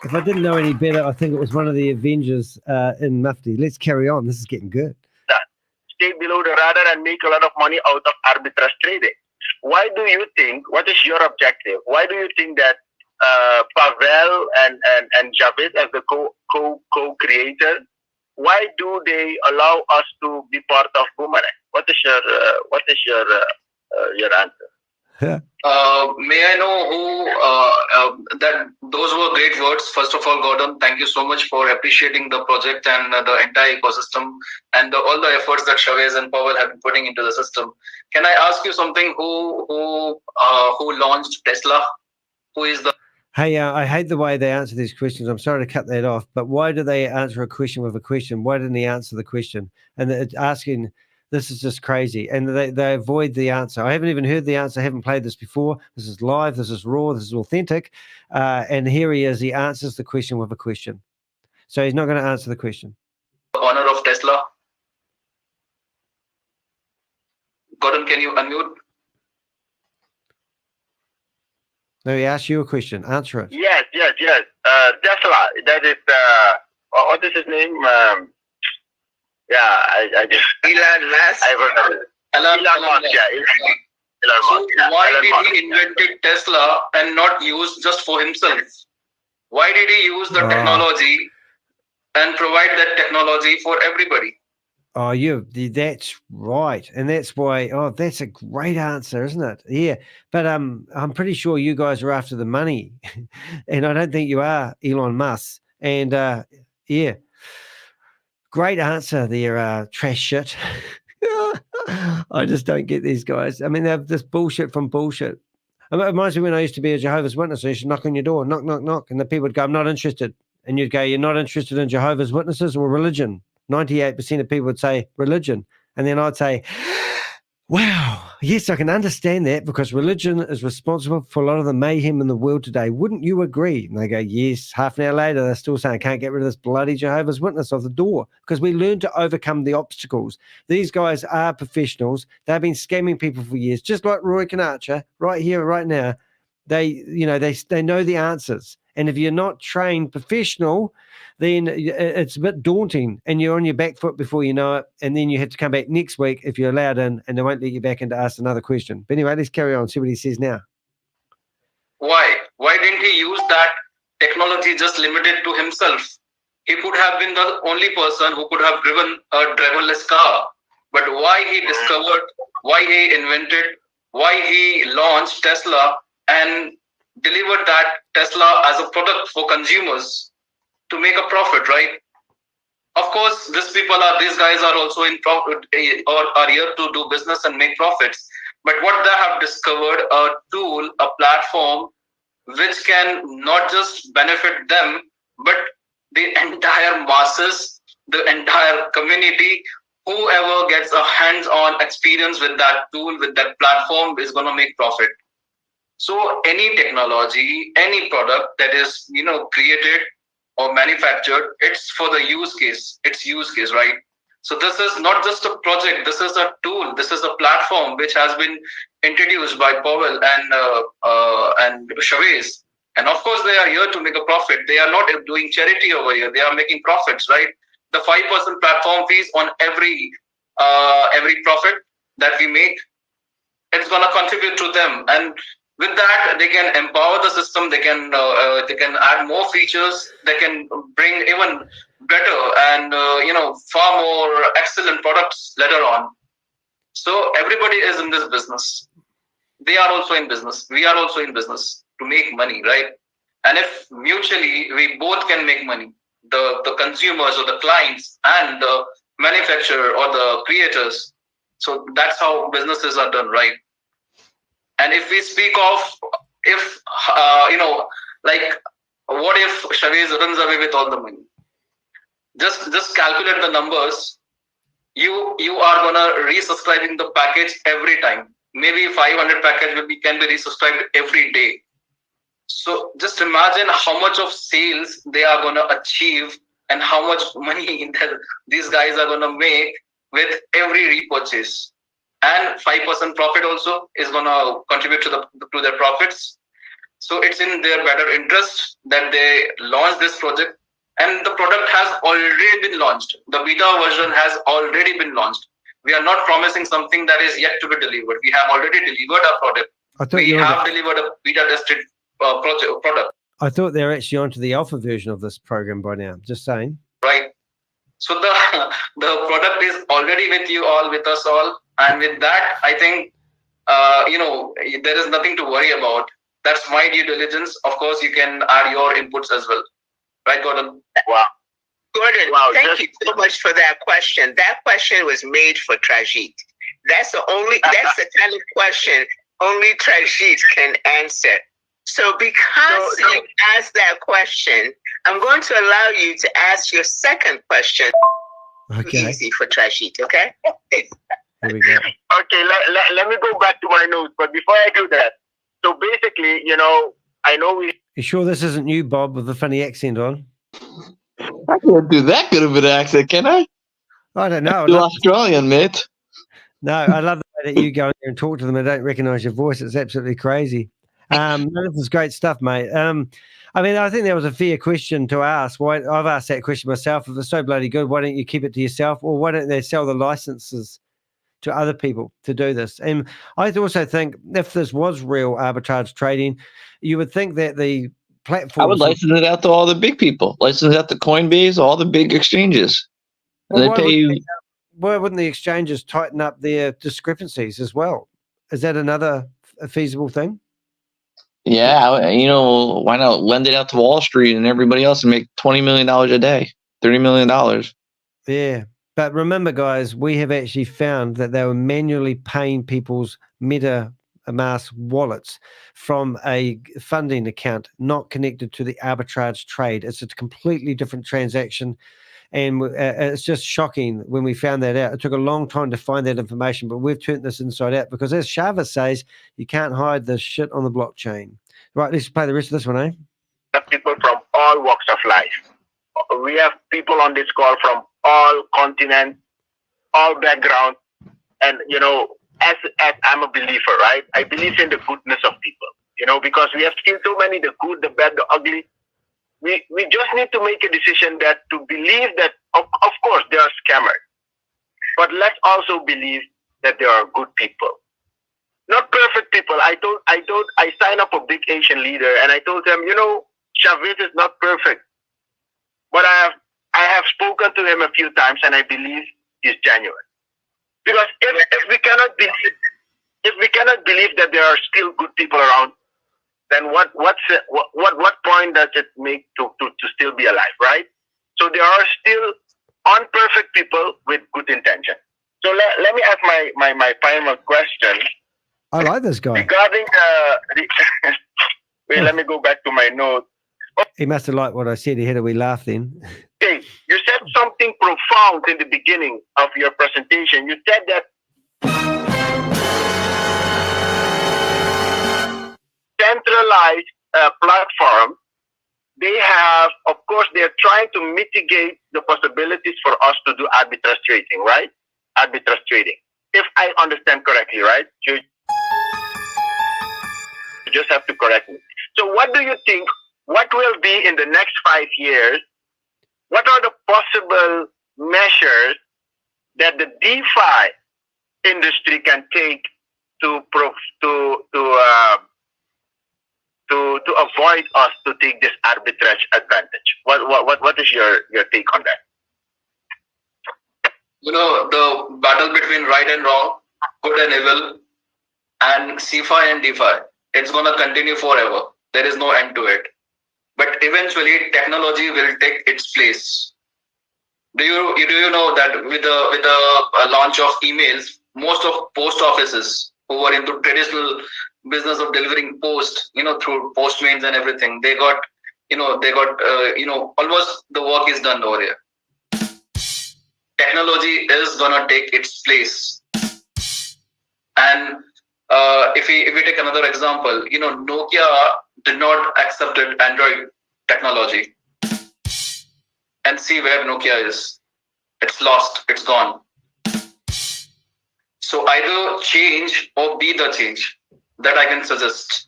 If I didn't know any better, I think it was one of the Avengers in Mufti. Let's carry on. This is getting good. Stay below the radar and make a lot of money out of arbitrage trading. Why do you think, what is your objective? Why do you think that Pavel and Javed as the co-creator, why do they allow us to be part of Boomerang? What is your answer? May I know who that those were great words. First of all, Gordon, thank you so much for appreciating the project and the entire ecosystem and all the efforts that ShaveZ and Pavel have been putting into the system. Can I ask you something? Who launched Tesla? Who is the Hey, I hate the way they answer these questions. I'm sorry to cut that off, but why do they answer a question with a question? Why didn't he answer the question? And it's asking, this is just crazy. And they avoid the answer. I haven't even heard the answer. I haven't played this before. This is live. This is raw. This is authentic. And here he is. He answers the question with a question. So he's not going to answer the question. owner of Tesla? Gordon, can you unmute? No, he asked you a question. Answer it. Yes. Tesla. That is, what is his name? I just Elon Musk. I heard of it. Elon Musk. Yeah. So why did he invented Tesla and not use just for himself? Why did he use the technology and provide that technology for everybody? Oh, that's right. And that's why, that's a great answer, isn't it? Yeah. But I'm pretty sure you guys are after the money. And I don't think you are, Elon Musk. And yeah. Great answer there, trash shit. I just don't get these guys. I mean, they have this bullshit from bullshit. It reminds me when I used to be a Jehovah's Witness. I used to knock on your door, knock, knock, knock. And the people would go, I'm not interested. And you'd go, you're not interested in Jehovah's Witnesses or religion? 98% of people would say religion. And then I'd say, wow, yes, I can understand that because religion is responsible for a lot of the mayhem in the world today. Wouldn't you agree? And they go, yes. Half an hour later, they're still saying, can't get rid of this bloody Jehovah's Witness off the door because we learn to overcome the obstacles. These guys are professionals. They've been scamming people for years, just like Rory Conacher right here, right now. They know the answers. And if you're not trained professional, then it's a bit daunting and you're on your back foot before you know it. And then you have to come back next week if you're allowed in and they won't let you back in to ask another question. But anyway, let's carry on, see what he says now. Why? Why didn't he use that technology just limited to himself? He could have been the only person who could have driven a driverless car. But why he discovered, why he invented, why he launched Tesla and delivered that Tesla as a product for consumers to make a profit, right? Of course, these guys are also in profit or are here to do business and make profits. But what they have discovered, a tool, a platform, which can not just benefit them, but the entire masses, the entire community, whoever gets a hands-on experience with that tool, with that platform is going to make profit. So any technology, any product that is, created or manufactured, it's for the use case. It's use case, right? So this is not just a project. This is a tool. This is a platform which has been introduced by Pavel and ShaveZ. And of course, they are here to make a profit. They are not doing charity over here. They are making profits, right? The 5% platform fees on every profit that we make, it's going to contribute to them. And with that, they can empower the system. They can add more features. They can bring even better and far more excellent products later on. So everybody is in this business. They are also in business. We are also in business to make money, right? And if mutually we both can make money, the consumers or the clients and the manufacturer or the creators. So that's how businesses are done, right? And if we speak of, what if ShaveZ runs away with all the money? Just calculate the numbers. You are gonna resubscribing the package every time. Maybe 500 package can be resubscribed every day. So just imagine how much of sales they are gonna achieve and how much money these guys are gonna make with every repurchase. And 5% profit also is going to contribute to their profits. So it's in their better interest that they launch this project. And the product has already been launched. The beta version has already been launched. We are not promising something that is yet to be delivered. We have already delivered our product. We have delivered a beta tested product. I thought they were actually onto the alpha version of this program by now. Just saying. Right. So the product is already with you all, with us all. And with that, I think, there is nothing to worry about. That's my due diligence. Of course, you can add your inputs as well. Right, Gordon? Wow. Gordon, thank you so much for that question. That question was made for Trajit. That's the kind of question only Trajit can answer. So because you asked that question, I'm going to allow you to ask your second question. Okay. Easy for Trajit, okay? Here we go. Okay, let me go back to my notes. But before I do that, so basically, I know we... You sure this isn't you, Bob, with the funny accent on? I can't do that good of an accent, can I? I don't know. You're Australian, mate. No, I love the way that you go in there and talk to them and don't recognize your voice. It's absolutely crazy. This is great stuff, mate. I think that was a fair question to ask. Why I've asked that question myself. If it's so bloody good, why don't you keep it to yourself? Or why don't they sell the licenses to other people to do this? And I also think if this was real arbitrage trading, you would think that the platforms... I would license it out to all the big people. License it out to Coinbase, all the big exchanges. And they pay you... Why wouldn't the exchanges tighten up their discrepancies as well? Is that another feasible thing? Yeah, why not lend it out to Wall Street and everybody else and make $20 million a day, $30 million? Yeah. But remember, guys, we have actually found that they were manually paying people's MetaMask wallets from a funding account not connected to the arbitrage trade. It's a completely different transaction. And it's just shocking when we found that out. It took a long time to find that information, but we've turned this inside out because, as ShaveZ says, you can't hide the shit on the blockchain. Right, let's play the rest of this one, eh? People from all walks of life. We have people on this call from all continents, all backgrounds. And, as I'm a believer, right? I believe in the goodness of people, because we have seen so many, the good, the bad, the ugly. We just need to make a decision that to believe that, of course, there are scammers. But let's also believe that there are good people. Not perfect people. I signed up a big Asian leader and I told him, ShaveZ is not perfect. But I have spoken to him a few times and I believe he's genuine. Because if we cannot believe that there are still good people around, then what point does it make to still be alive, right? So there are still unperfect people with good intention. So let me ask my final question. I like this guy. Regarding wait, let me go back to my notes. He must have liked what I said. He had a wee laugh then. Okay, you said something profound in the beginning of your presentation. You said that centralized platform, they have, of course, they're trying to mitigate the possibilities for us to do arbitrage trading, right? Arbitrage trading. If I understand correctly, right? You just have to correct me. So what do you think, what will be in the next 5 years? What are the possible measures that the DeFi industry can take to avoid us to take this arbitrage advantage? What is your take on that? The battle between right and wrong, good and evil, and CeFi and DeFi, it's going to continue forever. There is no end to it. But eventually, technology will take its place. Do you know that with the launch of emails, most of post offices who were into traditional business of delivering post, through Postmates and everything, they got almost the work is done over here. Technology is gonna take its place. And if we take another example, Nokia did not accept Android technology. And see where Nokia is. It's lost, it's gone. So either change or be the change that I can suggest.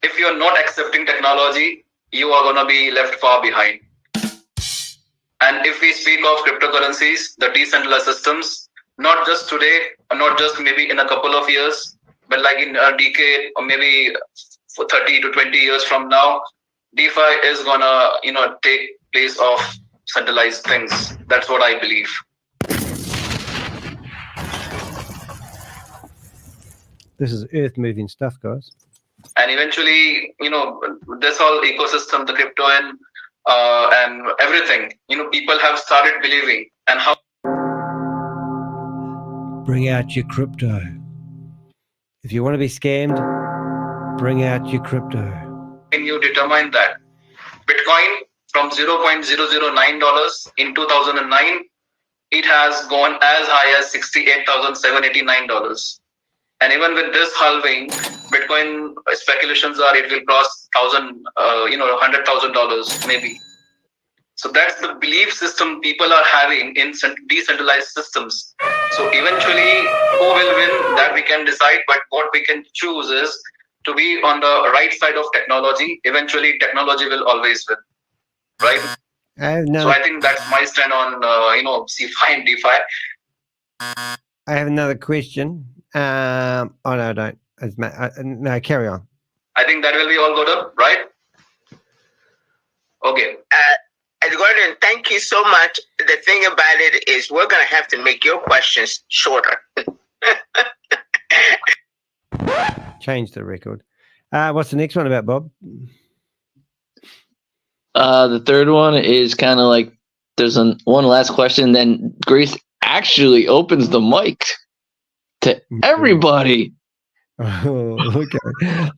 if you're not accepting technology, you are going to be left far behind. And if we speak of cryptocurrencies, the decentralized systems, not just today, or not just maybe in a couple of years, but like in a decade or maybe for 30 to 20 years from now, DeFi is going to, take place of centralized things. That's what I believe. This is earth-moving stuff, guys. And eventually, this whole ecosystem, the crypto and everything, people have started believing. And how? Bring out your crypto. If you want to be scammed, bring out your crypto. Can you determine that? Bitcoin from $0.009 in 2009, it has gone as high as $68,789. And even with this halving, Bitcoin speculations are it will cross $100,000 maybe. So that's the belief system people are having in decentralized systems. So eventually, who will win, that we can decide. But what we can choose is to be on the right side of technology. Eventually, technology will always win, right? So I think that's my stand on CeFi and DeFi. I have another question. No, I don't. No, carry on. I think that will be all good up, right? Okay. Gordon, thank you so much. The thing about it is we're going to have to make your questions shorter. Change the record. What's the next one about, Bob? The third one is kind of like there's one last question, then Grace actually opens the mic to everybody. Oh, okay.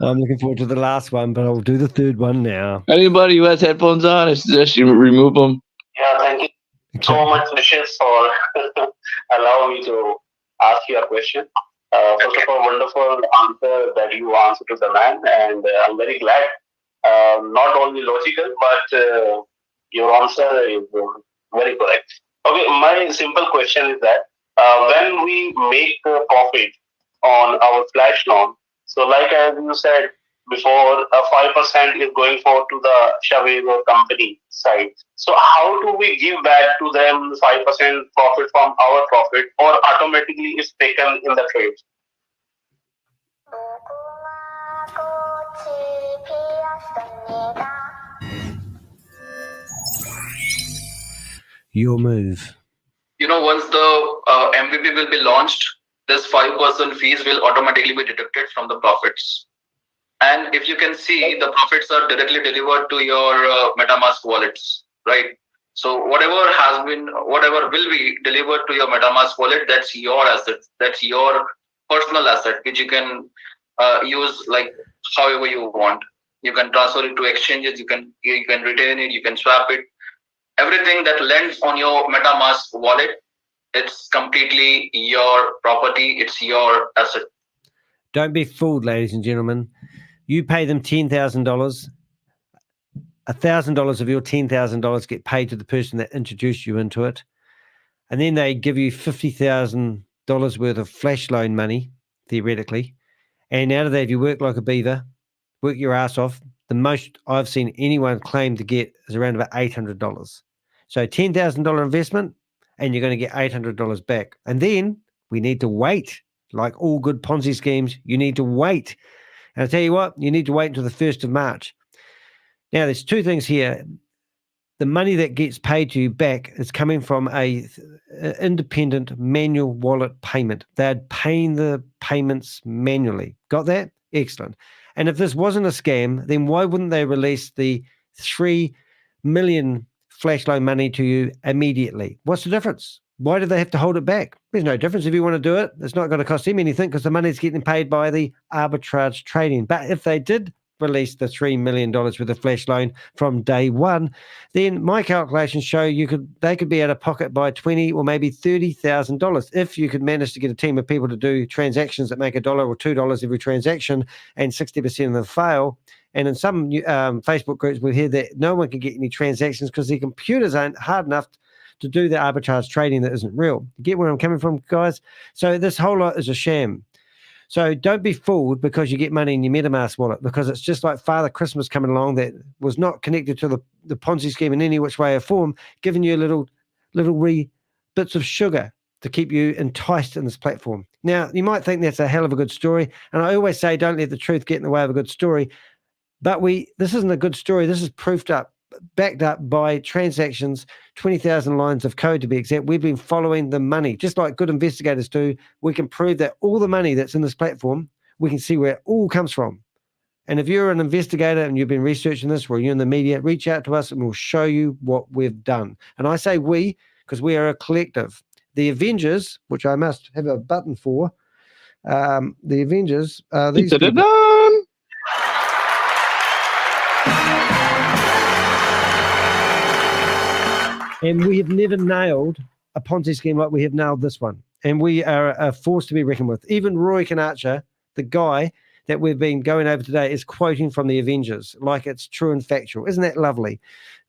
I'm looking forward to the last one, but I'll do the third one now. Anybody who has headphones on, I suggest you remove them. Yeah, thank you so much, Vicious, for allowing me to ask you a question. First of all, wonderful answer that you answered to the man, and I'm very glad. Not only logical, but your answer is very correct. Okay, my simple question is that when we make a profit on our flash loan, so like as you said before, 5% is going for to the ShaveZ or company side. So how do we give back to them 5% profit from our profit, or automatically is taken in the trade? Your move. Once the MVP will be launched, this 5% fees will automatically be deducted from the profits. And if you can see, the profits are directly delivered to your MetaMask wallets, right? So whatever will be delivered to your MetaMask wallet, that's your asset. That's your personal asset, which you can use like however you want. You can transfer it to exchanges. You can retain it. You can swap it. Everything that lands on your MetaMask wallet, it's completely your property. It's your asset. Don't be fooled, ladies and gentlemen. You pay them $10,000. $1,000 of your $10,000 get paid to the person that introduced you into it. And then they give you $50,000 worth of flash loan money, theoretically. And out of that, if you work like a beaver, work your ass off, the most I've seen anyone claim to get is around about $800. So $10,000 investment, and you're going to get $800 back. And then we need to wait. Like all good Ponzi schemes, you need to wait. And I'll tell you what, you need to wait until the 1st of March. Now, there's two things here. The money that gets paid to you back is coming from a independent manual wallet payment. They're paying the payments manually. Got that? Excellent. And if this wasn't a scam, then why wouldn't they release the 3 million flash loan money to you immediately? What's the difference? Why do they have to hold it back? There's no difference. If you want to do it, it's not going to cost them anything because the money's getting paid by the arbitrage trading. But if they did release the $3 million with a flash loan from day one, then my calculations show they could be out of pocket by $20,000 or maybe $30,000 if you could manage to get a team of people to do transactions that make $1 or $2 every transaction, and 60% of them fail. And in some Facebook groups, we hear that no one can get any transactions because their computers aren't hard enough to do the arbitrage trading that isn't real. You get where I'm coming from, guys? So this whole lot is a sham. So don't be fooled because you get money in your MetaMask wallet, because it's just like Father Christmas coming along that was not connected to the Ponzi scheme in any which way or form, giving you little bits of sugar to keep you enticed in this platform. Now, you might think that's a hell of a good story, and I always say don't let the truth get in the way of a good story, but this isn't a good story. This is backed up by transactions, 20,000 lines of code to be exact. We've been following the money, just like good investigators do. We can prove that all the money that's in this platform, we can see where it all comes from. And if you're an investigator and you've been researching this, or you're in the media, reach out to us and we'll show you what we've done. And I say we, because we are a collective. The Avengers, which I must have a button for, the Avengers are these people. And we have never nailed a Ponzi scheme like we have nailed this one. And we are a force to be reckoned with. Even Rory Conacher, the guy that we've been going over today, is quoting from the Avengers like it's true and factual. Isn't that lovely?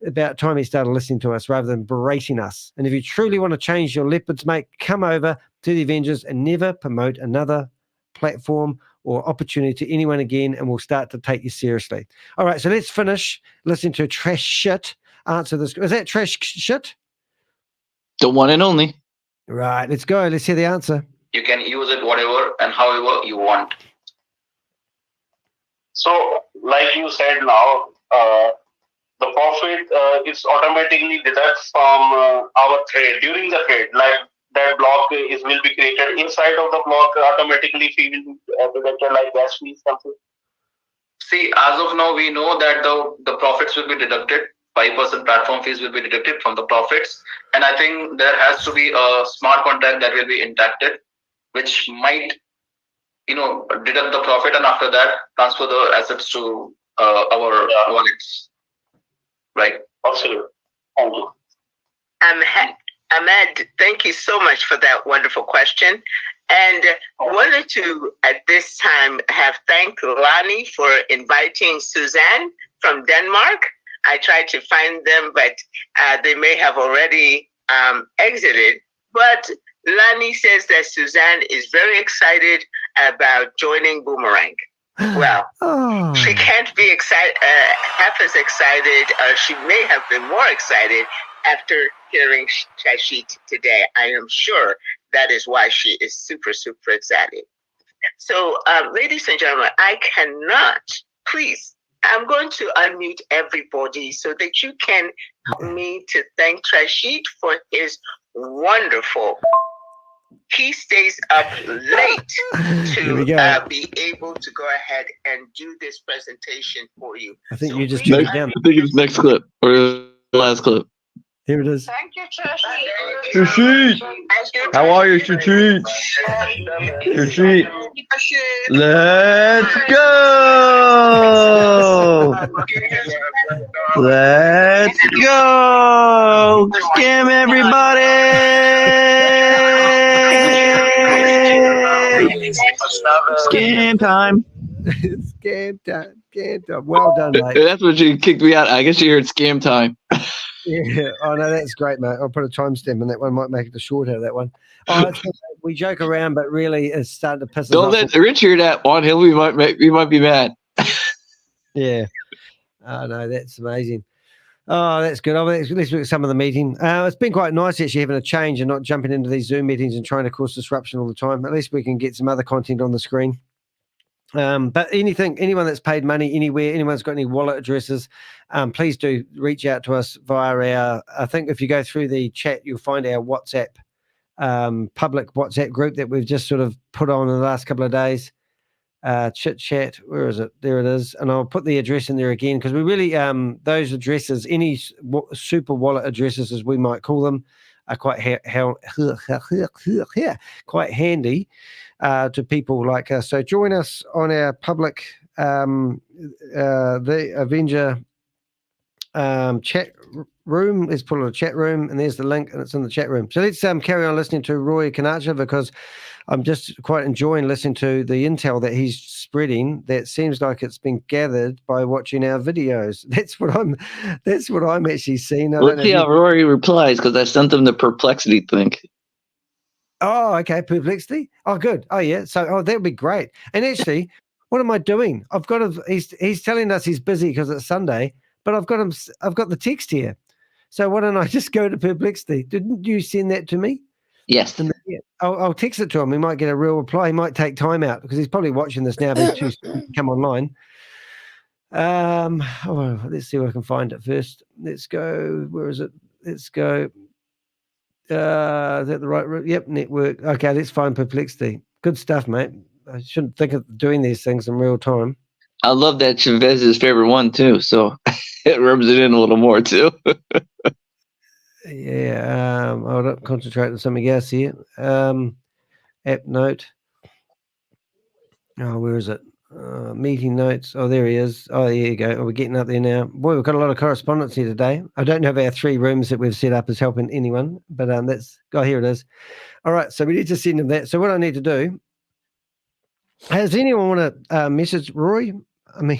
About time he started listening to us rather than berating us. And if you truly want to change your leopards, mate, come over to the Avengers and never promote another platform or opportunity to anyone again, and we'll start to take you seriously. All right, so let's finish listening to trash shit answer this. Is that trash shit? The one and only. Right, let's go. Let's hear the answer. You can use it whatever and however you want. So, like you said now, the profit is automatically deducted from our trade during the trade. Like that block will be created inside of the block automatically. Fee will be deducted like gas fees something. See, as of now, we know that the profits will be deducted. 5% platform fees will be deducted from the profits, and I think there has to be a smart contract that will be injected, which might, deduct the profit, and after that transfer the assets to our wallets. Right? Absolutely. Thank you. Ahmed, thank you so much for that wonderful question. And wanted to, at this time, have thanked Lani for inviting Suzanne from Denmark. I tried to find them, but they may have already exited. But Lani says that Suzanne is very excited about joining Boomerang. Well, she can't be half as excited, or she may have been more excited after hearing Trajit today. I am sure that is why she is super, super excited. So, ladies and gentlemen, I cannot, please, I'm going to unmute everybody so that you can help me to thank Trajit for his wonderful. He stays up late to be able to go ahead and do this presentation for you. I think you just took it down. I think it's next clip or the last clip. Here it is. Thank you, Trajit. Trajit, how are you, Trajit? Trajit, let's go! Let's go! Scam everybody! Scam time! Scam time! Scam time! Well done, mate. That's what you kicked me out. I guess you heard scam time. Yeah, oh no, that's great, mate. I'll put a timestamp on that one. Might make it a short out of that one. Oh, it's good. We joke around, but really, it's starting to piss us off. Don't let Rich hear that one. We might be mad. Yeah. Oh no, that's amazing. Oh, that's good. Let's look at some of the meeting. It's been quite nice actually having a change and not jumping into these Zoom meetings and trying to cause disruption all the time. At least we can get some other content on the screen. But anyone that's paid money anywhere, anyone's got any wallet addresses, please do reach out to us via I think if you go through the chat, you'll find our WhatsApp, public WhatsApp group that we've just sort of put on in the last couple of days. Chit chat, where is it? There it is. And I'll put the address in there again because we really, those addresses, any super wallet addresses as we might call them, are quite quite handy to people like us. So join us on our public the Avenger chat room. Let's put it in a chat room, and there's the link, and it's in the chat room. So let's carry on listening to Rory Conacher because I'm just quite enjoying listening to the intel that he's spreading. That seems like it's been gathered by watching our videos. That's what I'm actually seeing. Let's see how Rory replies because I sent him the perplexity thing. Oh, okay. Perplexity. Oh, good. Oh, yeah. So, that would be great. And actually, what am I doing? I've got to. He's telling us he's busy because it's Sunday, but I've got him. I've got the text here. So why don't I just go to Perplexity? Didn't you send that to me? Yes. I'll text it to him. He might get a real reply. He might take time out because he's probably watching this now. But he's too stupid to come online. Let's see if I can find it first. Let's go. Where is it? Let's go. Is that the right route? Yep, network. Okay, let's find Perplexity. Good stuff, mate. I shouldn't think of doing these things in real time. I love that Chavez is favorite one too, so it rubs it in a little more too. Yeah, I'll concentrate on something else here. App note. Oh, where is it? Meeting notes. Oh, there he is. Oh, there you go. Oh, we're getting up there now. Boy, we've got a lot of correspondence here today. I don't know if our 3 rooms that we've set up is helping anyone, but here it is. All right, so we need to send him that. So what I need to do, has anyone want to message Rory? I mean,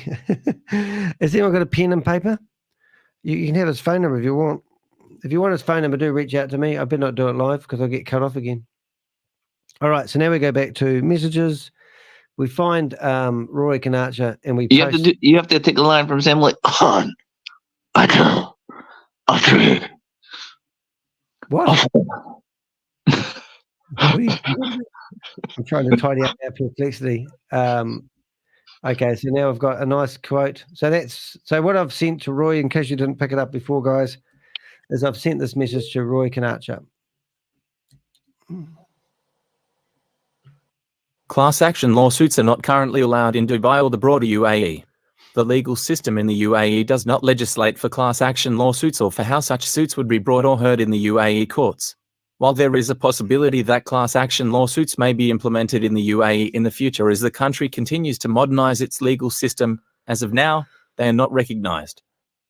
has anyone got a pen and paper? You can have his phone number if you want. If you want his phone number, do reach out to me. I better not do it live because I'll get cut off again. All right, so now we go back to messages. We find Rory Conacher and we You post. you have to take a line from Sam like, Han, I know. What? I'm trying to tidy up our Perplexity. Okay, so now I've got a nice quote. So what I've sent to Roy, in case you didn't pick it up before, guys, is I've sent this message to Rory Conacher. Class action lawsuits are not currently allowed in Dubai or the broader UAE. The legal system in the UAE does not legislate for class action lawsuits or for how such suits would be brought or heard in the UAE courts. While there is a possibility that class action lawsuits may be implemented in the UAE in the future as the country continues to modernize its legal system, as of now, they are not recognized.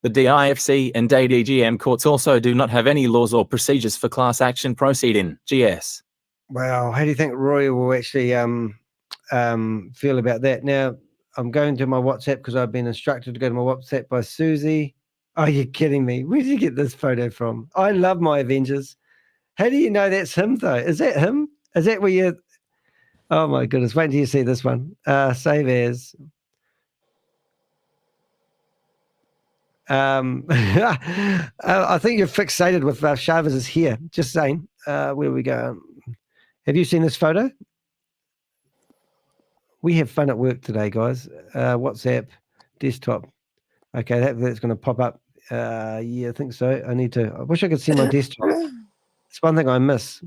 The DIFC and DDGM courts also do not have any laws or procedures for class action proceeding, GS. Wow, how do you think Roy will actually feel about that? Now, I'm going to my WhatsApp because I've been instructed to go to my WhatsApp by Susie. Oh, you're kidding me. Where did you get this photo from? I love my Avengers. How do you know that's him, though? Is that him? Is that where you... Oh, my goodness. Wait until you see this one. Save as. I think you're fixated with ShaveZ's hair. Just saying. Where we go? Have you seen this photo? We have fun at work today, guys. WhatsApp, desktop. Okay, that's going to pop up. Yeah, I think so. I wish I could see my desktop. It's one thing I miss.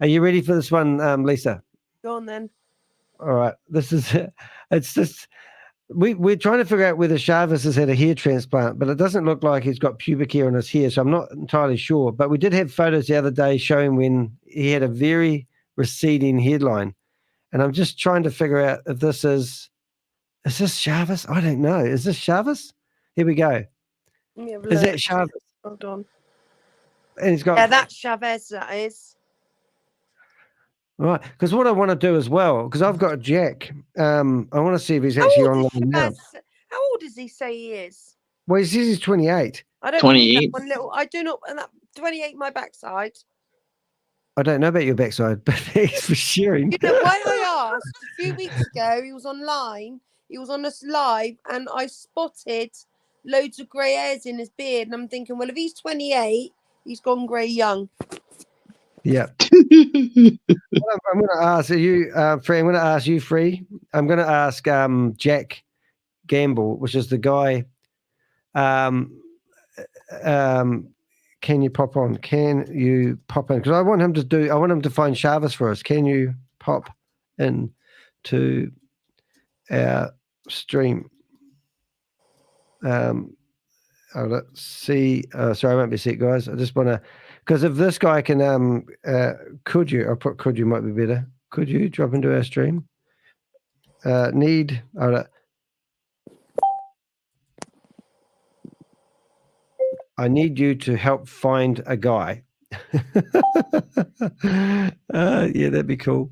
Are you ready for this one, Lisa? Go on then. All right. It's just, we're trying to figure out whether ShaveZ has had a hair transplant, but it doesn't look like he's got pubic hair in his hair, so I'm not entirely sure. But we did have photos the other day showing when he had a very receding hairline. And I'm just trying to figure out if this is this ShaveZ? I don't know. Is this ShaveZ? Here we go. Is that ShaveZ? Hold on. And he's got... Yeah, that's ShaveZ, that is. Right, because what I want to do as well, because I've got Jack. I want to see if he's actually online now. How old does he say he is? Well, he says he's 28. I don't believe that one little. I do not. 28 my backside. I don't know about your backside, but thanks for sharing. You know why I asked? A few weeks ago, he was online. He was on this live, and I spotted loads of grey hairs in his beard. And I'm thinking, well, if he's 28, he's gone grey young. Yeah. I'm going to ask you, Free. I'm going to ask you, Free. I'm going to ask Jack Gamble, which is the guy. Can you pop on? Can you pop in? Because I want him to find ShaveZ for us. Can you pop in to our stream? Let's see. Sorry, I won't be sick, guys. I just want to, because if this guy can, could you might be better. Could you drop into our stream? I need you to help find a guy. Yeah, that'd be cool.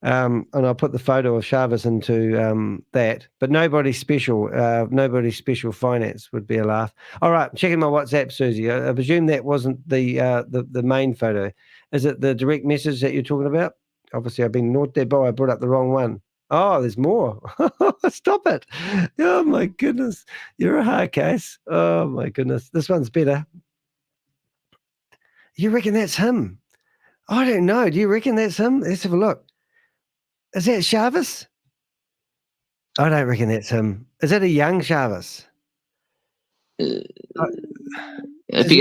And I'll put the photo of ShaveZ into that. But nobody special finance would be a laugh. All right, checking my WhatsApp, Susie. I presume that wasn't the main photo. Is it the direct message that you're talking about? Obviously, I've been naughty by. I brought up the wrong one. Oh, there's more. Stop it. Oh, my goodness. You're a hard case. Oh, my goodness. This one's better. You reckon that's him? I don't know. Do you reckon that's him? Let's have a look. Is that Shavis? I don't reckon that's him. Is that a young Shavis? If he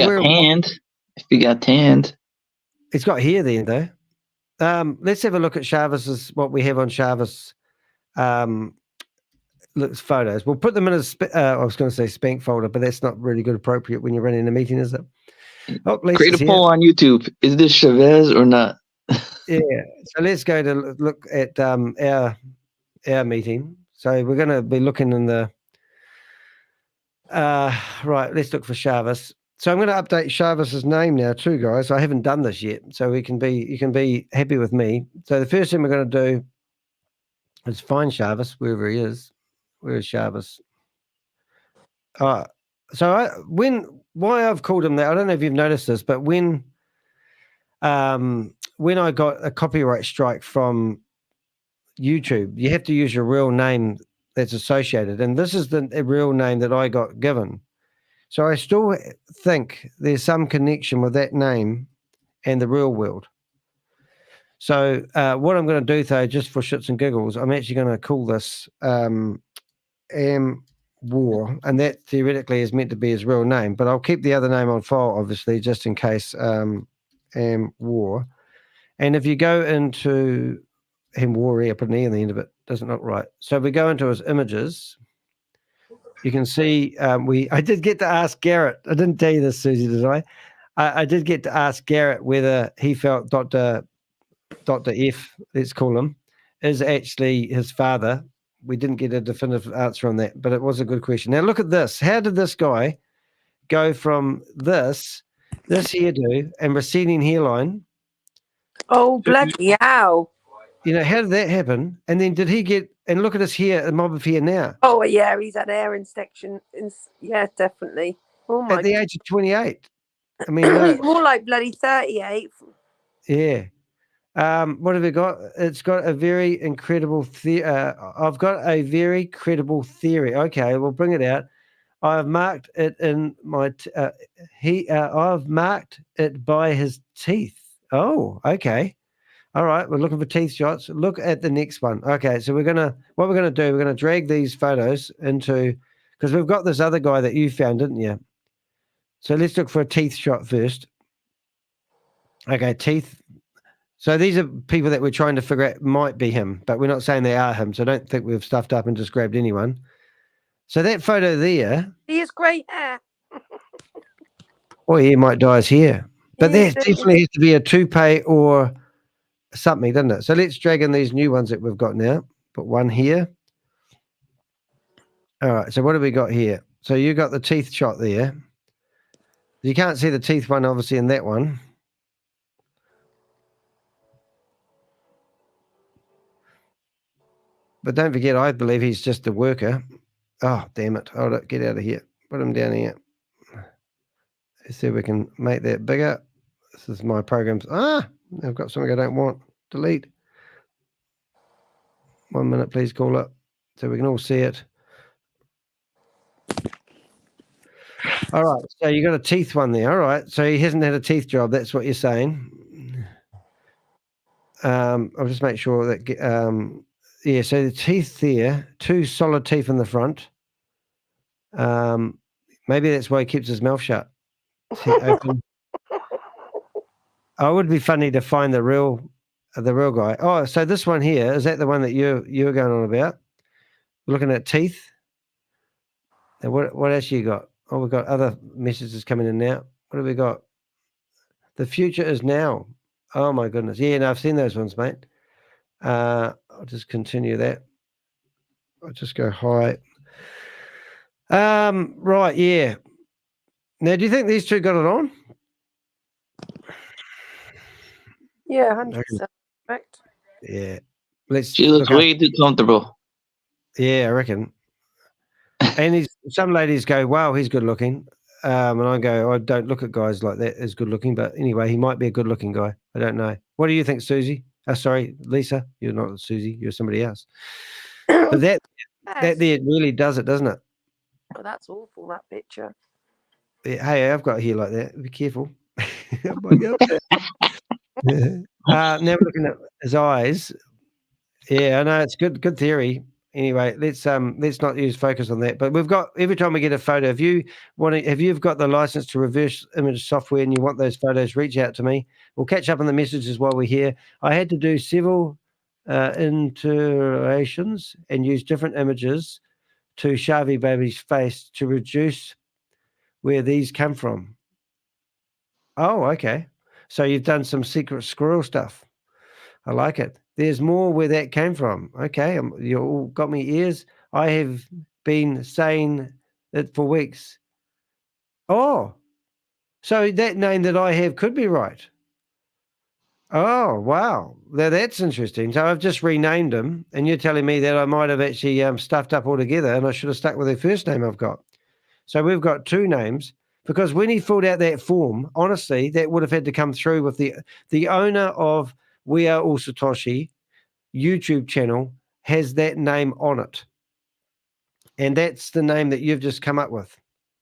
got tanned. He's got hair then, though. Let's have a look at Shavis's, what we have on Shavis photos. We'll put them in a, I was going to say spank folder, but that's not really good appropriate when you're running a meeting, is it? Oh, Create a poll on YouTube. Is this Chavez or not? Yeah. So let's go to look at our meeting. So we're going to be looking in the right. Let's look for Shavis. So I'm going to update Shavis's name now too, guys. I haven't done this yet, so you can be happy with me. So the first thing we're going to do is find Shavis wherever he is. Where is Shavis? So why I've called him that, I don't know if you've noticed this, but when I got a copyright strike from YouTube, you have to use your real name that's associated, and this is the real name that I got given. So I still think there's some connection with that name and the real world. So what I'm going to do, though, just for shits and giggles, I'm actually going to call this Anyanwu, and that theoretically is meant to be his real name, but I'll keep the other name on file, obviously, just in case Anyanwu. And if you go into Anyanwu, I put an E on the end of it, doesn't look right. So if we go into his images, you can see I did get to ask Garrett. I didn't tell you this, Susie, did I? I did get to ask Garrett whether he felt Dr. F, let's call him, is actually his father. We didn't get a definitive answer on that, but it was a good question. Now look at this. How did this guy go from this hairdo and receding hairline? Oh, bloody hell. You know, how did that happen? And then did he get, and look at his hair, a mob of hair now. Oh, yeah, he's had hair inspection. Yeah, definitely. Oh, my At the age of 28. I mean, he's more like bloody 38. Yeah. What have we got? It's got a very incredible I've got a very credible theory. Okay, we'll bring it out. I've marked it in my I've marked it by his teeth. Oh, okay. All right, we're looking for teeth shots. Look at the next one. Okay, so we're gonna drag these photos into, because we've got this other guy that you found, didn't you? So let's look for a teeth shot first. Okay, teeth. So these are people that we're trying to figure out might be him, but we're not saying they are him. So don't think we've stuffed up and just grabbed anyone. So that photo there. He has great hair. Or he might dye his hair. But that definitely has to be a toupee or something, doesn't it? So let's drag in these new ones that we've got now. Put one here. All right, so what have we got here? So you got the teeth shot there. You can't see the teeth one, obviously, in that one. But don't forget, I believe he's just a worker. Oh, damn it. Hold it. Get out of here. Put him down here. Let's see if we can make that bigger. This is my programs. I've got something I don't want. Delete. 1 minute, please, call it. So we can all see it. All right. So you got a teeth one there. All right. So he hasn't had a teeth job. That's what you're saying. I'll just make sure that... yeah, so the teeth there, 2 solid teeth in the front. Maybe that's why he keeps his mouth shut. Open. Oh, it would be funny to find the real guy. Oh, so this one here, is that the one that you were going on about? Looking at teeth. Now what else you got? Oh, we've got other messages coming in now. What have we got? The future is now. Oh my goodness. Yeah, no, I've seen those ones, mate. I'll just continue that. I'll just go high. Right, yeah. Now, do you think these two got it on? Yeah, 100%. Correct. Yeah. She looks way too comfortable. Yeah, I reckon. And some ladies go, wow, he's good looking. And I go, I don't look at guys like that as good looking, but anyway, he might be a good looking guy. I don't know. What do you think, Susie? Sorry, Lisa. You're not Susie. You're somebody else. But that there really does it, doesn't it? Oh, that's awful. That picture. Yeah, hey, I've got hair like that. Be careful. Oh my God. Now we're looking at his eyes. Yeah, I know it's good theory. Anyway, let's not use focus on that. But we've got every time we get a photo. If you've got the license to reverse image software and you want those photos, reach out to me. We'll catch up on the messages while we're here. I had to do several iterations and use different images to Shavy Baby's face to reduce where these come from. Oh, okay. So you've done some secret squirrel stuff. I like it. There's more where that came from. Okay, you all got me ears. I have been saying it for weeks. Oh, so that name that I have could be right. Oh, wow. Now that's interesting. So I've just renamed him, and you're telling me that I might have actually stuffed up altogether, and I should have stuck with the first name I've got. So we've got two names, because when he filled out that form, honestly, that would have had to come through with the owner of We Are All Satoshi YouTube channel has that name on it. And that's the name that you've just come up with.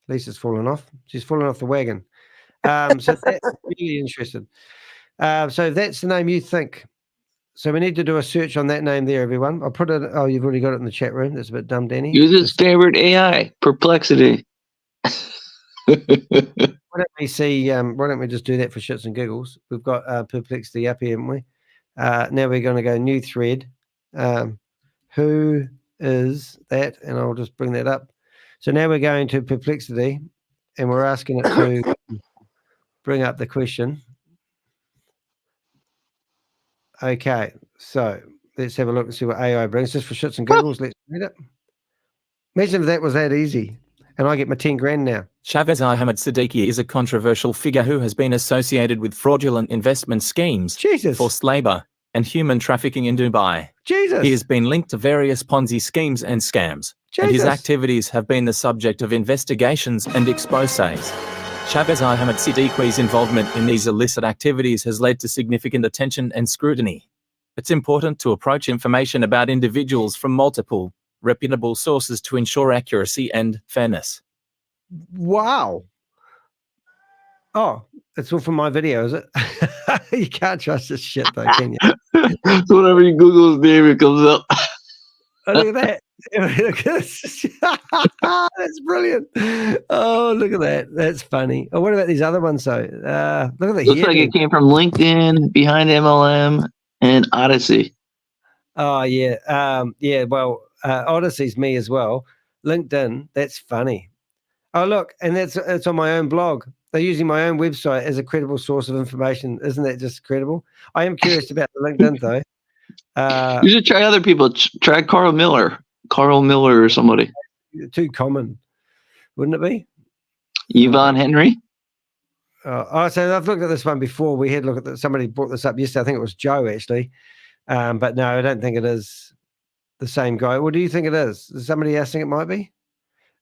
Lisa's fallen off. She's fallen off the wagon. So that's really interesting. So that's the name you think. So we need to do a search on that name there, everyone. I'll put it. Oh, you've already got it in the chat room. That's a bit dumb, Danny. Use his favorite AI, Perplexity. Why don't we see? Why don't we just do that for shits and giggles? We've got Perplexity up here, haven't we? Now we're going to go new thread. Who is that? And I'll just bring that up. So now we're going to Perplexity, and we're asking it to bring up the question. Okay, so let's have a look and see what AI brings. Just for shits and giggles, let's read it. Imagine if that was that easy, and I get my 10 grand now. ShaveZ Ahmed Siddiqui is a controversial figure who has been associated with fraudulent investment schemes, forced labor, and human trafficking in Dubai. Jesus. He has been linked to various Ponzi schemes and scams, and his activities have been the subject of investigations and exposés. ShaveZ Ahmed Siddiqui's involvement in these illicit activities has led to significant attention and scrutiny. It's important to approach information about individuals from multiple, reputable sources to ensure accuracy and fairness. Wow. Oh, it's all from my video, is it? You can't trust this shit, though, can you? So whenever you Google his name, it comes up. Oh, look at that. Look at this. That's brilliant. Oh, look at that. That's funny. Oh, what about these other ones, though? Look at the Looks like it came from LinkedIn, Behind MLM, and Odyssey. Oh, yeah. Yeah, well, Odyssey's me as well. LinkedIn, that's funny. Oh, look, and it's on my own blog. They're using my own website as a credible source of information. Isn't that just credible? I am curious about the LinkedIn, though. You should try other people. Try Carl Miller or somebody. Too common, wouldn't it be? Yvonne Henry. Oh, so I've looked at this one before. We had looked at somebody brought this up yesterday. I think it was Joe, actually. But no, I don't think it is the same guy. What do you think it is? Is somebody else think it might be?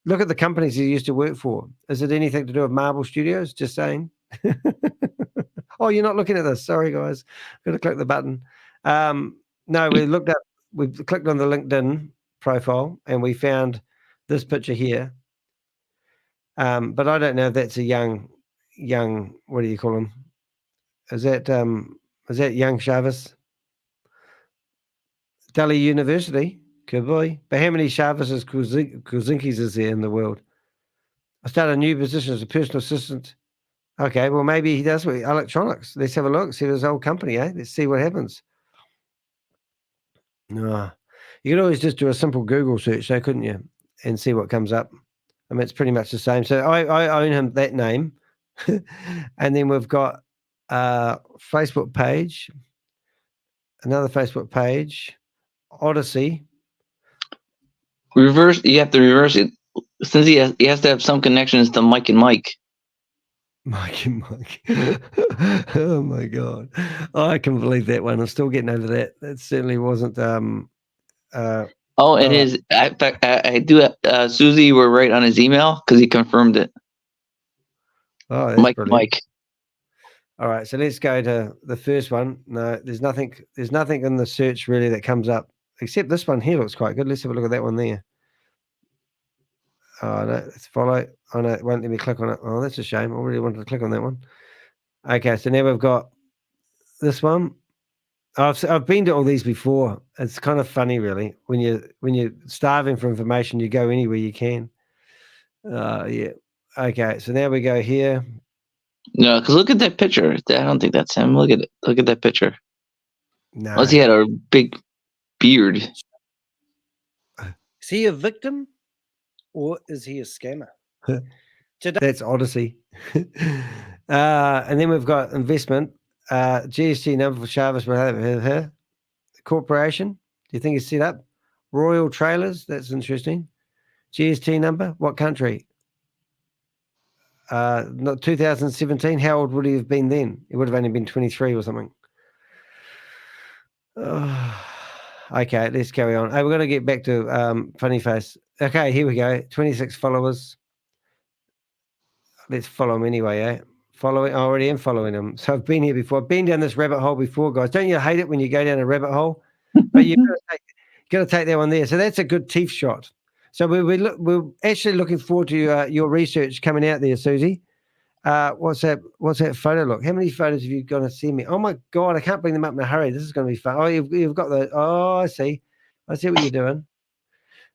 Look at the companies he used to work for. Is it anything to do with Marvel Studios? Just saying. Oh, you're not looking at this. Sorry, guys. Got to click the button. No, we clicked on the LinkedIn profile and we found this picture here. But I don't know if that's a young, what do you call him? Is that young Chavez? Delhi University, could be. But how many Chavez's Kuzinkis is there in the world? I started a new position as a personal assistant. Okay, well, maybe he does with electronics. Let's have a look, see his old company, eh? Let's see what happens. No, you could always just do a simple Google search, though, couldn't you? And see what comes up. I mean, it's pretty much the same. So I own him that name. And then we've got a Facebook page, another Facebook page, Odyssey. Reverse. You have to reverse it. Since he has to have some connections to Mike and Mike. Mike and Mike. Oh my God. I can believe that one. I'm still getting over that. That certainly wasn't his I do Susie, you were right on his email because he confirmed it. Oh, that's Mike. brilliant. Mike. All right, so let's go to the first one. No, there's nothing in the search really that comes up, except this one here looks quite good. Let's have a look at that one there. Oh, no, let's follow. Oh, no, it won't let me click on it. Oh, that's a shame. I really wanted to click on that one. Okay, so now we've got this one. I've been to all these before. It's kind of funny, really. When you're starving for information, you go anywhere you can. Yeah. Okay, so now we go here. No, because look at that picture. I don't think that's him. Look at it. Look at that picture. No. Unless he had a big beard. Is he a victim or is he a scammer? That's Odyssey. And then we've got investment. GST number for ShaveZ Corporation. Do you think it's set up? Royal Trailers. That's interesting. GST number. What country? Not 2017. How old would he have been then? He would have only been 23 or something. Okay, let's carry on. Hey, we're going to get back to Funny Face. Okay, here we go. 26 followers. Let's follow him anyway, eh? Following. I already am following him. So I've been here before. I've been down this rabbit hole before, guys. Don't you hate it when you go down a rabbit hole? But you've got to take that one there. So that's a good teeth shot. So we're actually looking forward to your research coming out there, Susie. What's that photo look? How many photos have you got to send me? Oh my God, I can't bring them up in a hurry. This is going to be fun. Oh, you've got the. Oh, I see what you're doing.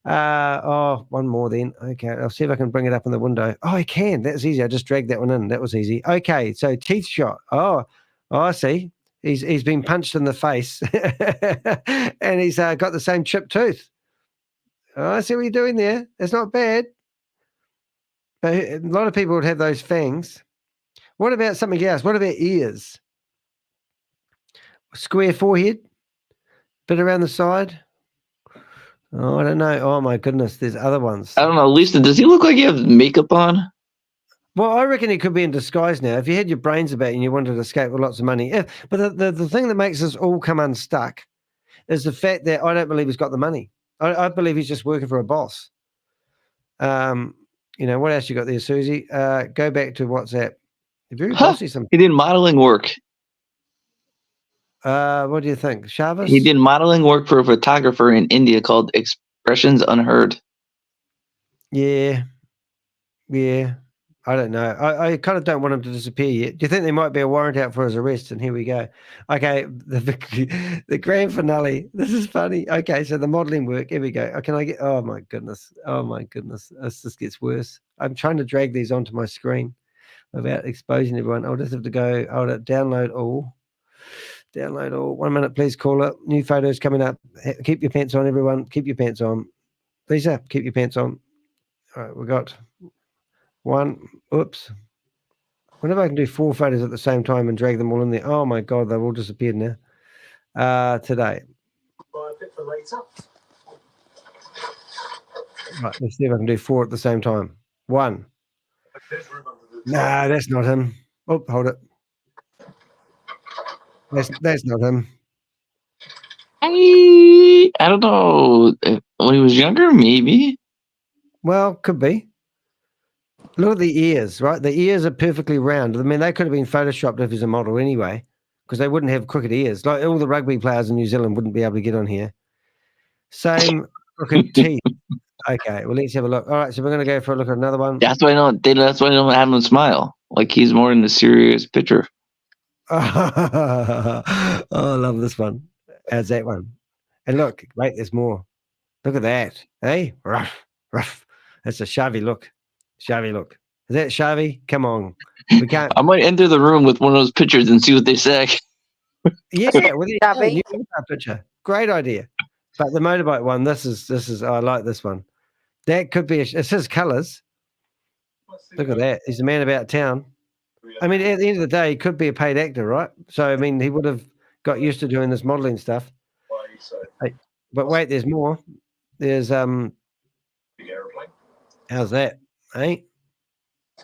One more then. Okay, I'll see if I can bring it up in the window. Oh, I can. That's easy. I just dragged that one in. That was easy. Okay, so teeth shot. Oh, I see. He's been punched in the face, and he's got the same chipped tooth. Oh, I see what you're doing there. That's not bad. But a lot of people would have those fangs. What about something else? What about ears? Square forehead, bit around the side. Oh, I don't know. Oh my goodness, there's other ones. I don't know, Lisa. Does he look like he has makeup on? Well, I reckon he could be in disguise now. If you had your brains about you and you wanted to escape with lots of money. But the thing that makes us all come unstuck is the fact that I don't believe he's got the money. I believe he's just working for a boss. What else you got there, Susie? Go back to WhatsApp. Very bossy. He did modeling work. What do you think, ShaveZ? He did modeling work for a photographer in India called Expressions Unheard. Yeah. I don't know. I kind of don't want him to disappear yet. Do you think there might be a warrant out for his arrest? And here we go. Okay, the grand finale. This is funny. Okay, so the modeling work. Here we go. Can I get? Oh my goodness. This gets worse. I'm trying to drag these onto my screen without exposing everyone. I'll just have to go. I'll download all. Download all. 1 minute, please. Call it. New photos coming up. Keep your pants on, everyone. Keep your pants on. Lisa, keep your pants on. All right, we got one. Oops. I wonder if I can do 4 photos at the same time and drag them all in there. Oh my God, they've all disappeared now. Today. Buy a bit for later. Right, let's see if I can do 4 at the same time. 1. Nah, that's not him. Oh, hold it. That's not him. I don't know. When he was younger, maybe. Well, could be. Look at the ears, right? The ears are perfectly round. I mean, they could have been photoshopped if he's a model anyway, because they wouldn't have crooked ears. Like all the rugby players in New Zealand wouldn't be able to get on here. Same crooked teeth. Okay, well, let's have a look. All right, so we're going to go for a look at another one. That's why I don't. That's why I don't have him smile. Like he's more in the serious picture. Oh, I love this one. How's that one? And look, wait, there's more. Look at that. Hey, rough. That's a Shavy look. Shavy look. Is that Shavy? Come on. We can't. I might enter the room with one of those pictures and see what they say. Yeah, well, new picture. Great idea. But the motorbike one, this is. I like this one. That could be. It's his colours. Look at that. He's a man about town. I mean, at the end of the day, he could be a paid actor, right? So, I mean, he would have got used to doing this modelling stuff. But wait, there's more. There's how's that? Hey,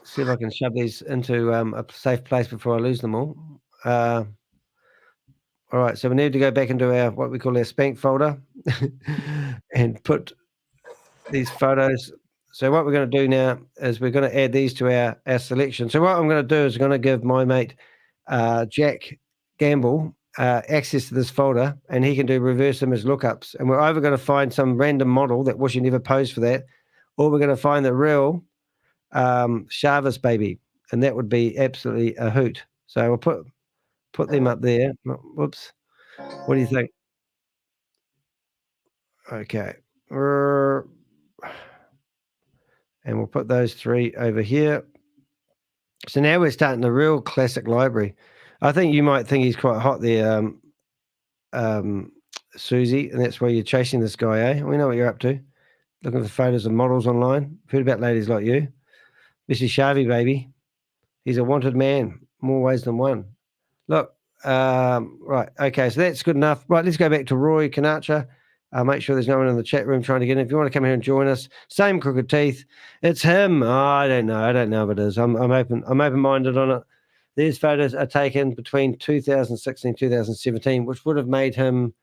see if I can shove these into a safe place before I lose them all. All right, so we need to go back into our what we call our spank folder and put these photos. So what we're going to do now is we're going to add these to our selection. So what I'm going to do is going to give my mate Jack Gamble access to this folder, and he can do reverse image lookups. And we're either going to find some random model that Wishy never posed for that, or we're going to find the real ShaveZ baby, and that would be absolutely a hoot. So we'll put them up there. Whoops. What do you think? Okay. And we'll put those three over here. So now we're starting a real classic library. I think you might think he's quite hot there, Susie, and that's why you're chasing this guy, eh? We know what you're up to. Looking for photos of models online. Heard about ladies like you. This is ShaveZ, baby. He's a wanted man, more ways than one. Look, right, okay, so that's good enough. Right, let's go back to Rory Conacher. Make sure there's no one in the chat room trying to get in. If you want to come here and join us, same crooked teeth. It's him. Oh, I don't know if it is. I'm open-minded on it. These photos are taken between 2016 and 2017, which would have made him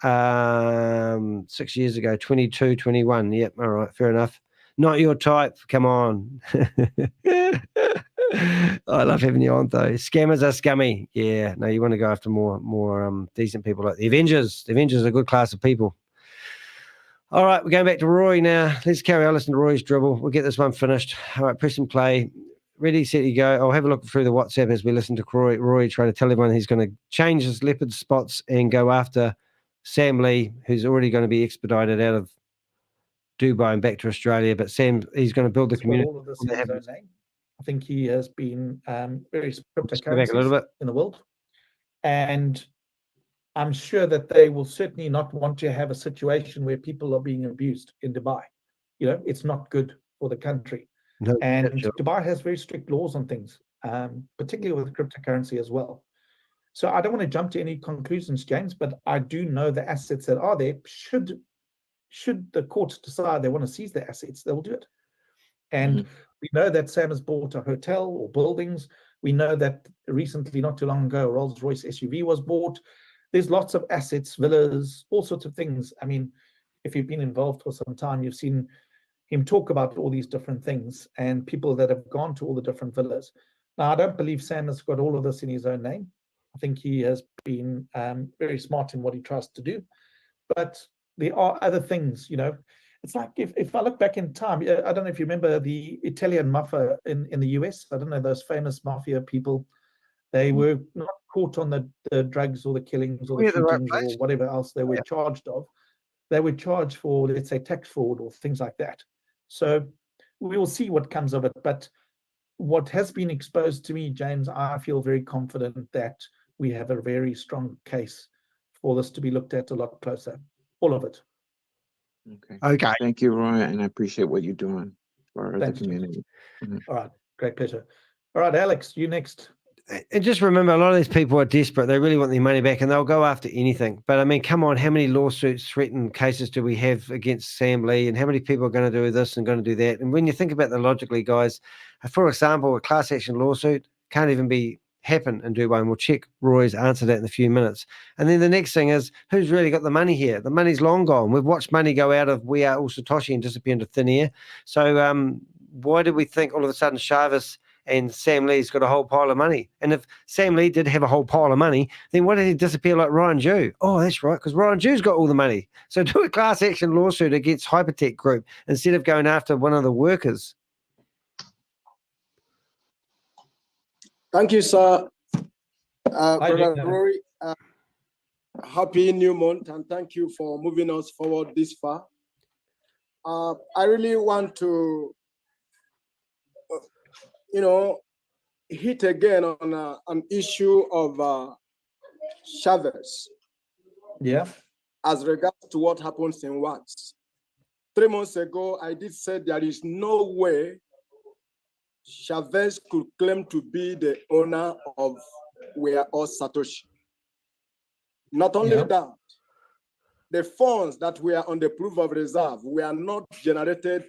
6 years ago, 22, 21. Yep, all right, fair enough. Not your type. Come on. I love having you on, though. Scammers are scummy. Yeah, no, you want to go after more decent people like the Avengers. The Avengers are a good class of people. All right, we're going back to Rory now. Let's carry on. Listen to Rory's dribble. We'll get this one finished. All right, press and play. Ready, set, you go. I'll have a look through the WhatsApp as we listen to Rory try to tell everyone he's going to change his leopard spots and go after Sam Lee, who's already going to be expedited out of Dubai and back to Australia. But Sam, he's going to build the community. All of this in his own name. I think he has been various cryptocurrencies in the world. And I'm sure that they will certainly not want to have a situation where people are being abused in Dubai. You know, it's not good for the country. No, and Dubai has very strict laws on things, particularly with cryptocurrency as well. So I don't want to jump to any conclusions, James, but I do know the assets that are there. Should the courts decide they want to seize the assets, they'll do it. And we know that Sam has bought a hotel or buildings. We know that recently, not too long ago, a Rolls-Royce SUV was bought. There's lots of assets, villas, all sorts of things. I mean, if you've been involved for some time, you've seen him talk about all these different things and people that have gone to all the different villas. Now, I don't believe Sam has got all of this in his own name. I think he has been very smart in what he tries to do. But there are other things, you know. It's like if I look back in time, I don't know if you remember the Italian mafia in the US. I don't know, those famous mafia people. They were not caught on the drugs or the killings or the shootings or whatever else they were charged of. They were charged for, let's say, tax fraud or things like that. So we will see what comes of it. But what has been exposed to me, James, I feel very confident that we have a very strong case for this to be looked at a lot closer. All of it. Okay. Thank you, Roy, and I appreciate what you're doing for the community. All right. Great pleasure. All right, Alex, you next. And just remember, a lot of these people are desperate. They really want their money back, and they'll go after anything. But, I mean, come on, how many lawsuits, threatened cases do we have against Sam Lee, and how many people are going to do this and going to do that? And when you think about the logically, guys, for example, a class action lawsuit can't even happen in Dubai, and we'll check Roy's answer to that in a few minutes. And then the next thing is, who's really got the money here? The money's long gone. We've watched money go out of We Are All SATOSHI and disappear into thin air. So why do we think all of a sudden ShaveZ and Sam Lee's got a whole pile of money? And if Sam Lee did have a whole pile of money, then why did he disappear like Ryan Jew? Oh, that's right, because Ryan Jew's got all the money. So do a class action lawsuit against Hypertech Group instead of going after one of the workers. Thank you, sir. Brother Rory, happy new month, and thank you for moving us forward this far. I really want to, hit again on an issue of ShaveZ. Yeah. As regards to what happens in Wax. 3 months ago, I did say there is no way ShaveZ could claim to be the owner of We Are All SATOSHI. Not only that, the funds that were on the proof of reserve were not generated.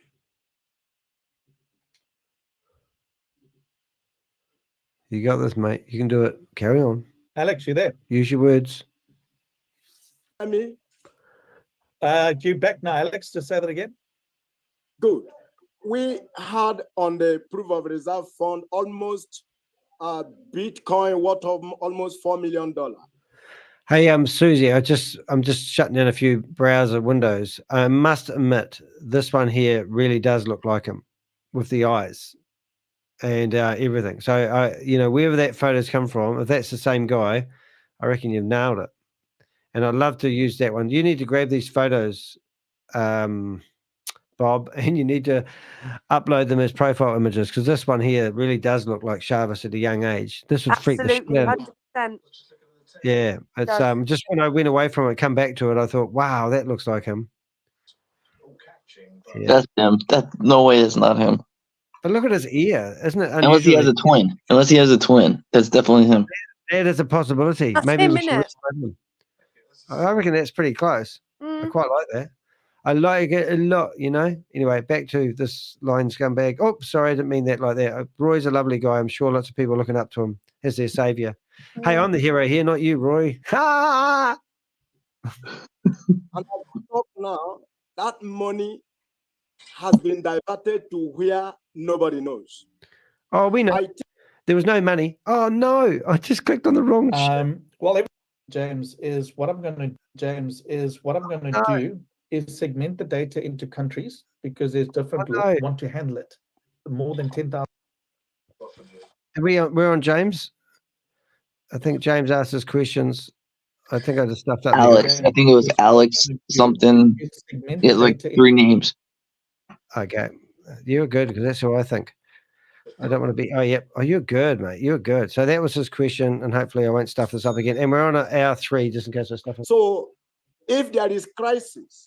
You got this, mate. You can do it. Carry on. Alex, you there? Use your words. Me? You back now, Alex? Just say that again. Good. we had on the proof of reserve fund almost Bitcoin worth of almost $4 million. Hey, Susie, I'm just shutting down a few browser windows. I must admit, this one here really does look like him with the eyes and everything. So, wherever that photo's come from, if that's the same guy, I reckon you've nailed it. And I'd love to use that one. You need to grab these photos, Bob, and you need to upload them as profile images, because this one here really does look like ShaveZ at a young age. This would freak the shit Absolutely, out of me. 100%. Yeah, it's just when I went away from it, come back to it, I thought, wow, that looks like him. Yeah. That's him. No way it's not him. But look at his ear, isn't it? Unless he has a twin. Unless he has a twin. That's definitely him. That is a possibility. That's Maybe him, we should innit? research him. I reckon that's pretty close. I Mm. quite like that. I like it a lot, Anyway, back to this line scumbag. Oh, sorry, I didn't mean that like that. Roy's a lovely guy. I'm sure lots of people are looking up to him as their savior. Hey, I'm the hero here, not you, Roy. Ha! And as we talk now, that money has been diverted to where nobody knows. Oh, we know. There was no money. Oh no! I just clicked on the wrong shit. Well, James is what I'm going to do is segment the data into countries, because there's different people want to handle it. More than 10,000. We're on James. I think James asked us questions. I think I just stuffed up. Alex. I think it was Alex something. It's like 3 names. Okay. You're good, because that's who I think. I don't want to be. Oh, yep. Oh, you're good, mate. You're good. So that was his question, and hopefully I won't stuff this up again. And we're on hour 3, just in case I stuff it. So if there is crisis,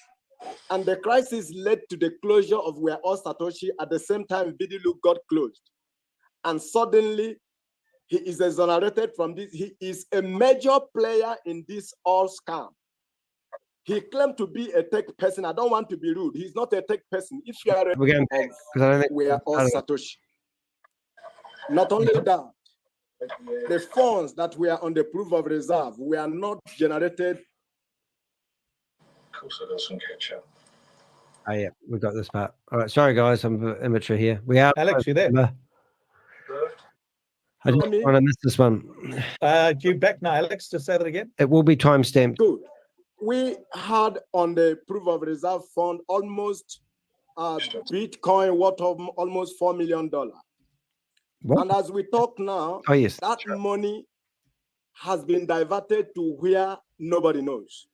and the crisis led to the closure of Where All Satoshi, at the same time Vidilu got closed, and suddenly he is exonerated from this. He is a major player in this all scam. He claimed to be a tech person. I don't want to be rude. He's not a tech person. If you are a we're going back, because I don't think Where All Satoshi. Not only that, the funds that were on the proof of reserve were not generated. Oh, yeah, we got this part. All right, sorry guys, I'm a bit immature here. We are. Alex, you there? I didn't want to miss this one. You back now, Alex? Just say that again. It will be timestamped. Good. We had on the proof of reserve fund almost Bitcoin worth of almost $4 million. What? And as we talk now, Oh, yes, that money has been diverted to where nobody knows.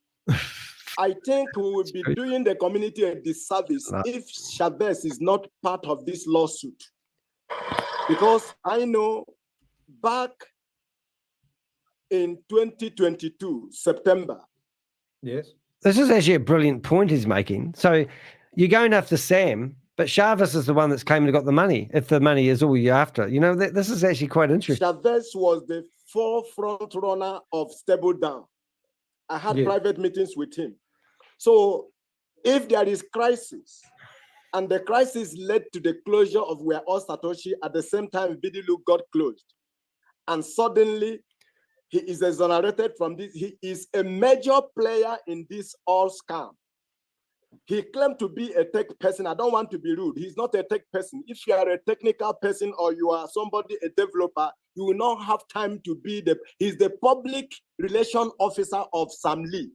I think we will be doing the community a disservice if ShaveZ is not part of this lawsuit. Because I know back in 2022, September. Yes. This is actually a brilliant point he's making. So you're going after Sam, but ShaveZ is the one that's claimed to got the money, if the money is all you're after. This is actually quite interesting. ShaveZ was the forefront runner of Stable Down. I had private meetings with him. So if there is crisis, and the crisis led to the closure of Where All Satoshi, at the same time Vidilu got closed, and suddenly he is exonerated from this. He is a major player in this all scam. He claimed to be a tech person. I don't want to be rude. He's not a tech person. If you are a technical person or you are somebody, a developer, you will not have time to be he's the public relation officer of Sam Lee,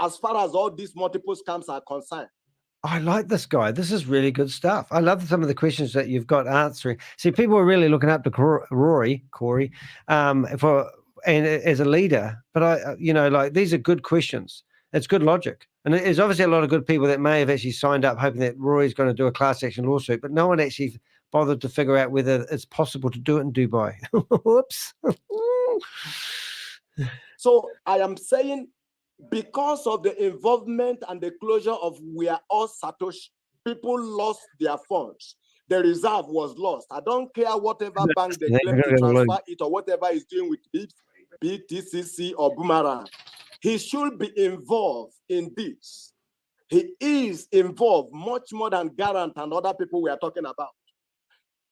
as far as all these multiple scams are concerned. I like this guy. This is really good stuff. I love some of the questions that you've got answering. See, people are really looking up to Rory, Corey, and as a leader. But these are good questions. It's good logic. And there's obviously a lot of good people that may have actually signed up hoping that Rory's going to do a class action lawsuit, but no one actually bothered to figure out whether it's possible to do it in Dubai. Whoops. So I am saying, because of the involvement and the closure of Where All Satoshi, people lost their funds. The reserve was lost. I don't care whatever bank they claim to transfer it or whatever he's doing with BTCC or Boomerang. He should be involved in this. He is involved much more than Garant and other people we are talking about.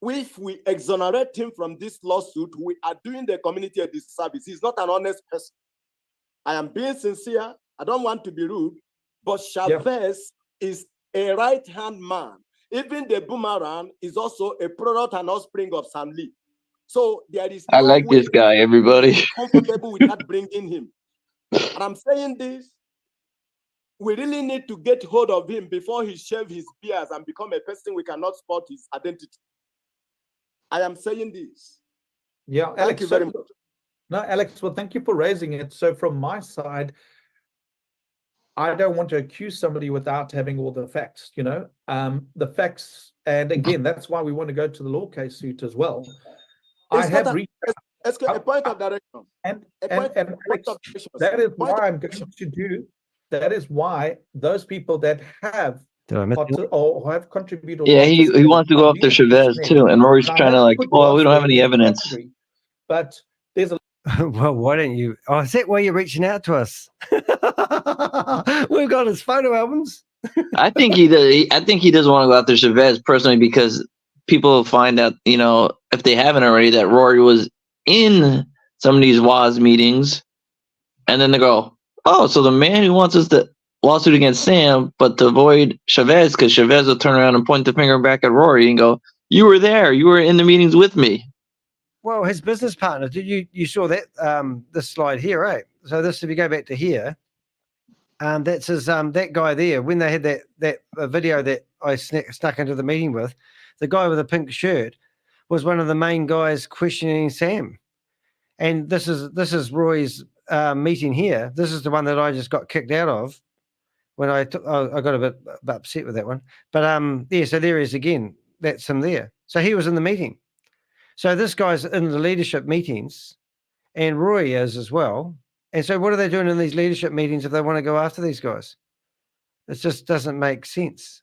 If we exonerate him from this lawsuit, we are doing the community a disservice. He's not an honest person. I am being sincere. I don't want to be rude, but ShaveZ is a right-hand man. Even the Boomerang is also a product and offspring of Sam Lee. So there is I no like way this guy, everybody. comfortable with that bringing him. And I'm saying this, we really need to get hold of him before he shave his beard and become a person we cannot spot his identity. I am saying this. Yeah, Alex, thank you very much. No, Alex, well, thank you for raising it. So from my side, I don't want to accuse somebody without having all the facts, you know, the facts. And again, that's why we want to go to the law case suit as well. I have reached a point of direction. And Alex, that is why I'm going to do, that is why those people that have or have contributed. Yeah, he wants to go after Chavez too, and Rory's trying to like, well, we don't have any evidence. But there's a well, why don't you? Oh, is that why you're reaching out to us? We've got his photo albums. I think he does. I think he does want to go after Chavez personally because people find out, you know, if they haven't already, that Rory was in some of these WAS meetings, and then they go, "Oh, so the man who wants us to lawsuit against Sam, but to avoid Chavez, because Chavez will turn around and point the finger back at Rory and go, you were there. You were in the meetings with me." Well, his business partner, did you saw that this slide here, right? So this, if you go back to here, that's his that guy there. When they had that video that I snuck into the meeting with, the guy with the pink shirt was one of the main guys questioning Sam. And this is Roy's meeting here. This is the one that I just got kicked out of when I got a bit upset with that one. But yeah, so there he is again. That's him there. So he was in the meeting. So this guy's in the leadership meetings, and Roy is as well. And so what are they doing in these leadership meetings if they want to go after these guys? It just doesn't make sense.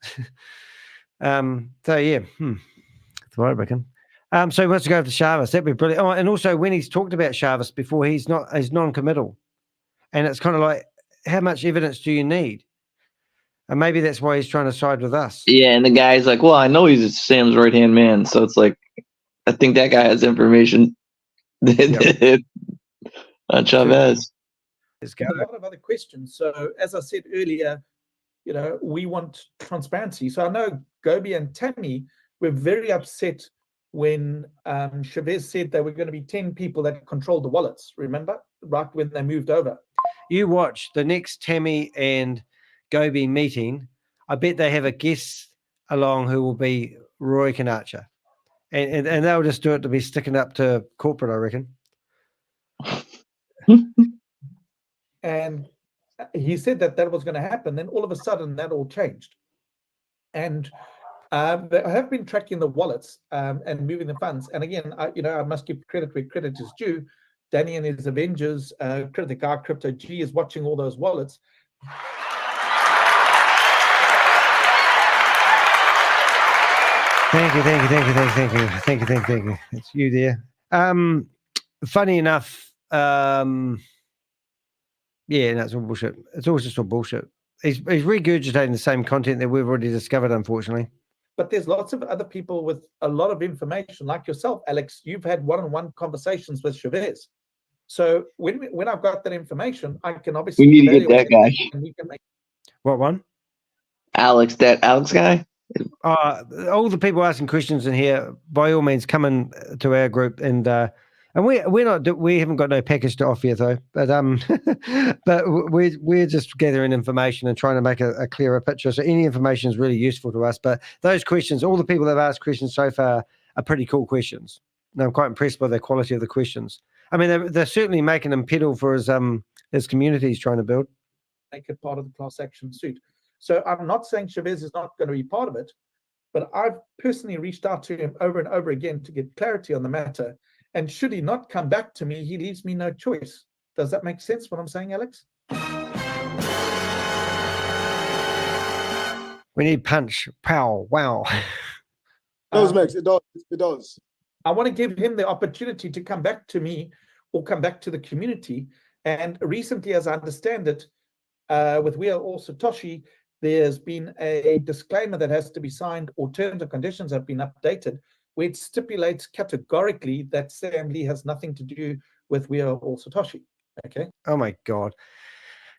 So yeah, that's what I reckon. So he wants to go after Chavez. That'd be brilliant. Oh, and also when he's talked about Chavez before, he's non-committal, and it's kind of like, how much evidence do you need? And maybe that's why he's trying to side with us. Yeah, and the guy's like, well, I know he's Sam's right-hand man, so it's like, I think that guy has information on Chavez. There's a lot of other questions. So as I said earlier, you know, we want transparency. So I know Gobi and Tammy were very upset when Chavez said there were going to be 10 people that controlled the wallets, remember? Right when they moved over. You watch the next Tammy and Gobi meeting. I bet they have a guest along who will be Rory Conacher. And they'll just do it to be sticking up to corporate, I reckon. And he said that was going to happen. Then all of a sudden, that all changed. And they have been tracking the wallets and moving the funds. And again, I must give credit where credit is due. Danny and his Avengers, the guy Crypto G is watching all those wallets. Thank you. It's you there. Funny enough, yeah, that's all bullshit. It's all just all bullshit. He's regurgitating the same content that we've already discovered, unfortunately. But there's lots of other people with a lot of information, like yourself, Alex. You've had one-on-one conversations with Chavez. So when I've got that information, I can obviously. We need to get that guy. And we can make... What one? Alex, that Alex guy. All the people asking questions in here, by all means, come in to our group, and we haven't got no package to offer you though, but but we're just gathering information and trying to make a clearer picture. So any information is really useful to us. But those questions, all the people that have asked questions so far are pretty cool questions. And I'm quite impressed by the quality of the questions. I mean, they're certainly making him pedal for his community he's trying to build. Make it part of the class action suit. So I'm not saying Chavez is not going to be part of it, but I've personally reached out to him over and over again to get clarity on the matter. And should he not come back to me, he leaves me no choice. Does that make sense what I'm saying, Alex? We need punch. Pow. Wow. It does. I want to give him the opportunity to come back to me or come back to the community. And recently, as I understand it, with We Are All Satoshi, there's been a disclaimer that has to be signed, or terms and conditions have been updated, where it stipulates categorically that Sam Lee has nothing to do with We Are All Satoshi. Okay. Oh my God.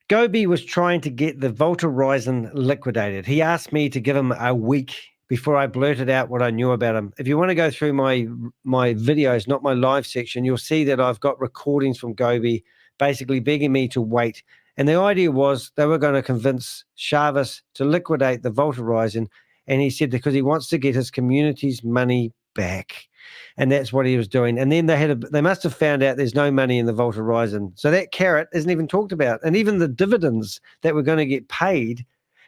Gobi was trying to get the Volta Horizon liquidated. He asked me to give him a week before I blurted out what I knew about him. If you want to go through my videos, not my live section, you'll see that I've got recordings from Gobi basically begging me to wait. And the idea was they were going to convince ShaveZ to liquidate the Vault Horizon. And he said because he wants to get his community's money back. And that's what he was doing. And then they must have found out there's no money in the Vault Horizon. So that carrot isn't even talked about. And even the dividends that were going to get paid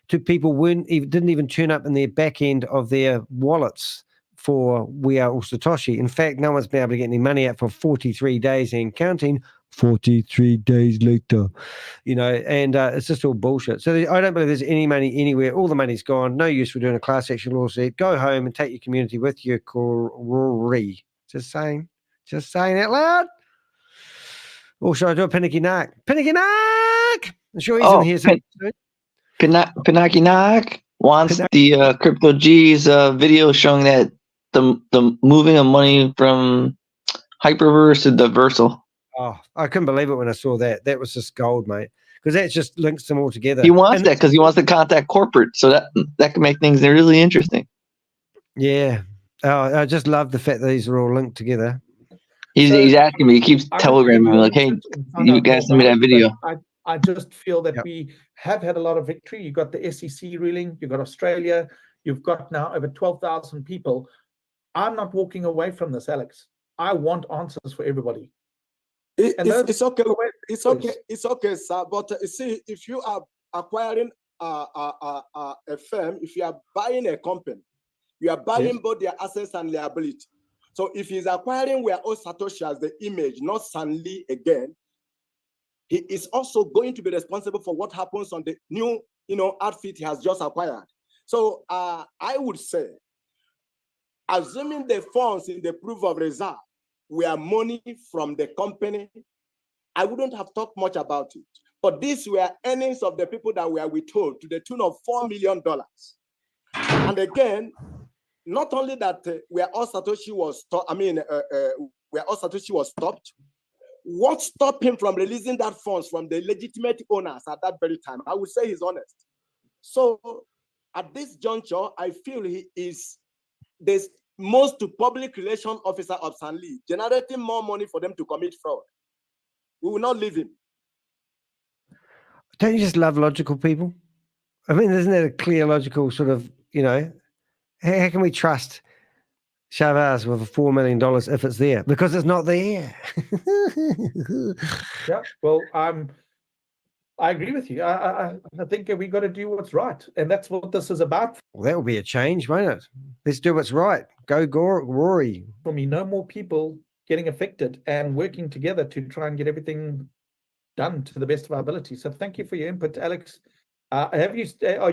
to people didn't even turn up in their back end of their wallets for We Are All Satoshi. In fact, no one's been able to get any money out for 43 days and counting. 43 days later, and it's just all bullshit. So I don't believe there's any money anywhere. All the money's gone. No use for doing a class action lawsuit. Go home and take your community with you, Rory. Just saying out loud. Or should I do a Pinnaky Nark? Pinnaky Nark! I'm sure he's in here soon. Pinnaky Nark wants the Crypto G's video showing that the moving of money from Hyperverse to Diversal. Oh, I couldn't believe it when I saw that. That was just gold, mate. Because that just links them all together. He wants that because he wants to contact corporate, so that can make things really interesting. Yeah. Oh, I just love the fact that these are all linked together. He's asking me. He keeps telegramming me like, "Hey, you guys send me that video." I just feel that we have had a lot of victory. You got the SEC ruling. You got Australia. You've got now over 12,000 people. I'm not walking away from this, Alex. I want answers for everybody. It's okay. It's okay, sir. But see, if you are acquiring a firm, if you are buying a company, you are buying both their assets and liability. So if he's acquiring We Are All Satoshi as the image, not Sanli again, he is also going to be responsible for what happens on the new, outfit he has just acquired. So I would say, assuming the funds in the proof of reserve were money from the company, I wouldn't have talked much about it. But these were earnings of the people that were withheld to the tune of $4 million. And again, not only that We Are All Satoshi was stopped, We Are All Satoshi was stopped. What stopped him from releasing that funds from the legitimate owners at that very time? I would say he's honest. So at this juncture, I feel he is the most public relation officer of Sanli, generating more money for them to commit fraud. We will not leave him. Don't you just love logical people? I mean, isn't that a clear, logical sort of, how can we trust ShaveZ with $4 million if it's there? Because it's not there. Yeah, well, I agree with you. I think we got to do what's right, and that's what this is about. Well, that will be a change, won't it? Let's do what's right. Go, Rory. For me, no more people getting affected and working together to try and get everything done to the best of our ability. So thank you for your input, Alex. Are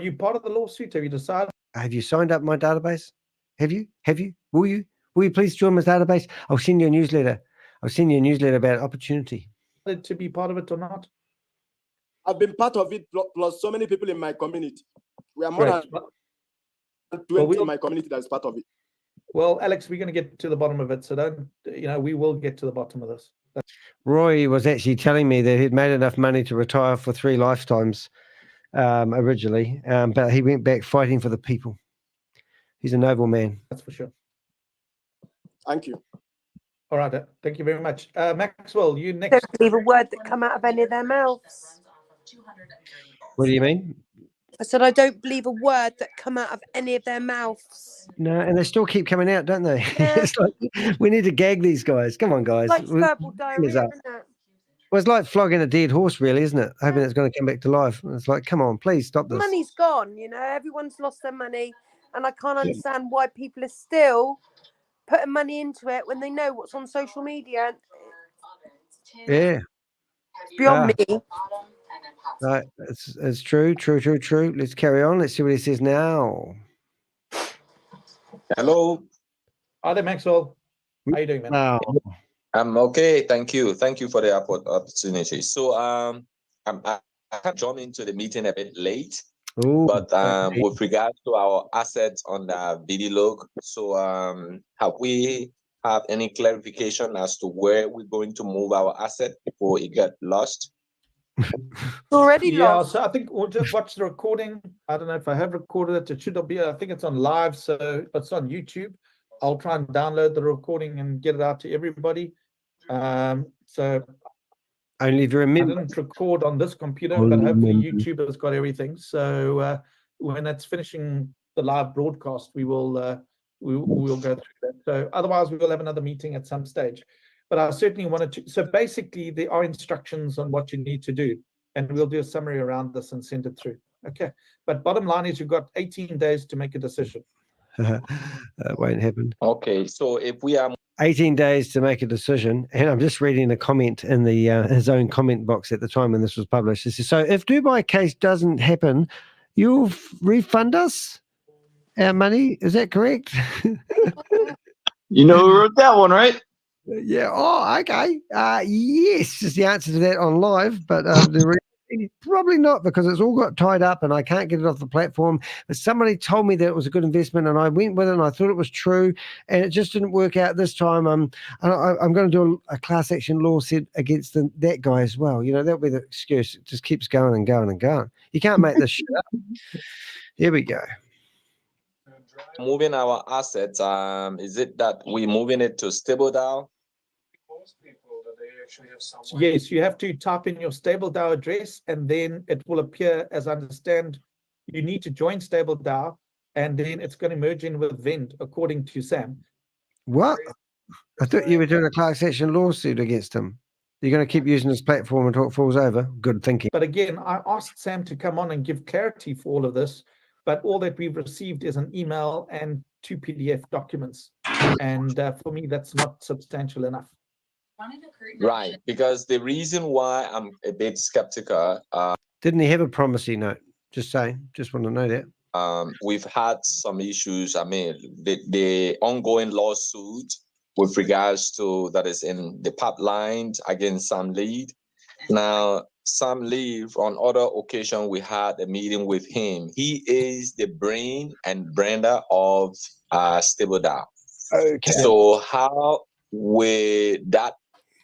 you part of the lawsuit? Have you decided? Have you signed up my database? Have you? Will you please join my database? I'll send you a newsletter. About opportunity. To be part of it or not? I've been part of it, plus so many people in my community. We are more than 20 in my community that is part of it. Well, Alex, we're going to get to the bottom of it. So we will get to the bottom of this. Roy was actually telling me that he'd made enough money to retire for 3 lifetimes originally, but he went back fighting for the people. He's a noble man. That's for sure. Thank you. All right. Thank you very much. Maxwell, you next. Don't believe a word that come out of any of their mouths. What do you mean? I said I don't believe a word that come out of any of their mouths. No, and they still keep coming out, don't they? Yeah. It's like we need to gag these guys. Come on, guys. Like verbal diarrhea, isn't it? Well, it's like flogging a dead horse, really, isn't it? Hoping it's going to come back to life. It's like, come on, please stop this. Money's gone, everyone's lost their money, and I can't understand why people are still putting money into it when they know what's on social media. Yeah. It's beyond me. Right, it's true. Let's carry on. Let's see what he says now. Hello. Hi there, Maxwell. How you doing, man? Wow. I'm okay. Thank you for the opportunity. So I joined into the meeting a bit late. Ooh, but with regards to our assets on the VDLog, so have we have any clarification as to where we're going to move our asset before it get lost? Already Yeah, lost. so I think we'll just watch the recording. I don't know if I have recorded it. It should be, I think it's on live, so it's on YouTube. I'll try and download the recording and get it out to everybody. So only if you I remember. didn't record on this computer, but hopefully YouTube has got everything. So when it's finishing the live broadcast, we'll go through that. So otherwise, we will have another meeting at some stage. But I certainly wanted to. So basically, there are instructions on what you need to do, and we'll do a summary around this and send it through. Okay. But bottom line is, you've got 18 days to make a decision. That won't happen. Okay, so if we are 18 days to make a decision, and I'm just reading a comment in the his own comment box at the time when this was published. It says, so if Dubai case doesn't happen, you'll refund us our money. Is that correct? You know who wrote that one, right? Yeah. Oh, okay. Yes is the answer to that on live, but probably not, because it's all got tied up and I can't get it off the platform. But somebody told me that it was a good investment, and I went with it and I thought it was true, and it just didn't work out this time. I'm going to do a class action lawsuit against that guy as well. You know, that'll be the excuse. It just keeps going and going and going. You can't make this shit up. Here we go. moving our assets, is it that we're moving it to stable DAO? Yes, you have to type in your stable DAO address, and then it will appear, as I understand, you need to join stable DAO, and then it's going to merge in with Vend, according to Sam. What? I thought you were doing a class action lawsuit against him. You're going to keep using this platform until it falls over? Good thinking. But again, I asked Sam to come on and give clarity for all of this, but all that we've received is an email and 2 PDF documents. And for me, that's not substantial enough. Right, because the reason why I'm a bit skeptical. Didn't he have a promissory note? Just saying. Just want to know that. We've had some issues. I mean, the ongoing lawsuit with regards to that is in the pipeline against Sam Lead. Now, Sam Lead, on other occasion, we had a meeting with him. He is the brain and brander of Stable DAO. Okay. So how will that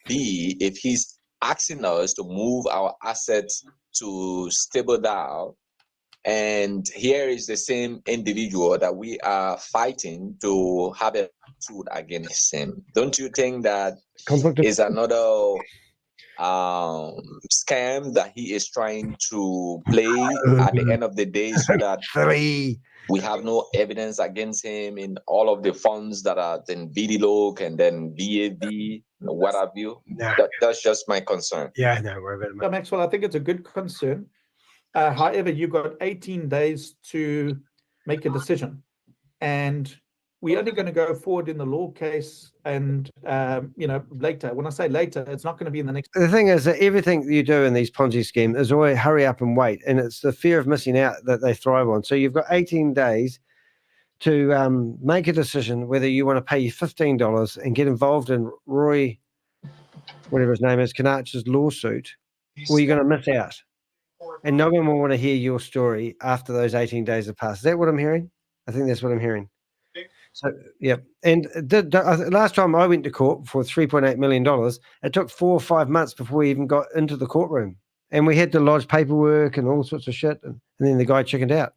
be if he's asking us to move our assets to Stable DAO? And here is the same individual that we are fighting to have a suit against him. Don't you think that is another scam that he is trying to play at the end of the day, so that we have no evidence against him in all of the funds that are in BDLOC and then VAV, what have you? No. That's just my concern. Yeah, no, we're about So, Maxwell, I think it's a good concern. However, you've got 18 days to make a decision, and we're only going to go forward in the law case, and later. When I say later, it's not going to be in the next. The thing is that everything you do in these Ponzi schemes is always hurry up and wait, and it's the fear of missing out that they thrive on. So you've got 18 days to make a decision whether you want to pay you $15 and get involved in Rory, whatever his name is, Conacher's lawsuit, or you're going to miss out. And no one will want to hear your story after those 18 days have passed. Is that what I'm hearing? I think that's what I'm hearing. So, yeah. And last time I went to court for $3.8 million, it took 4 or 5 months before we even got into the courtroom. And we had to lodge paperwork and all sorts of shit. And then the guy chickened out.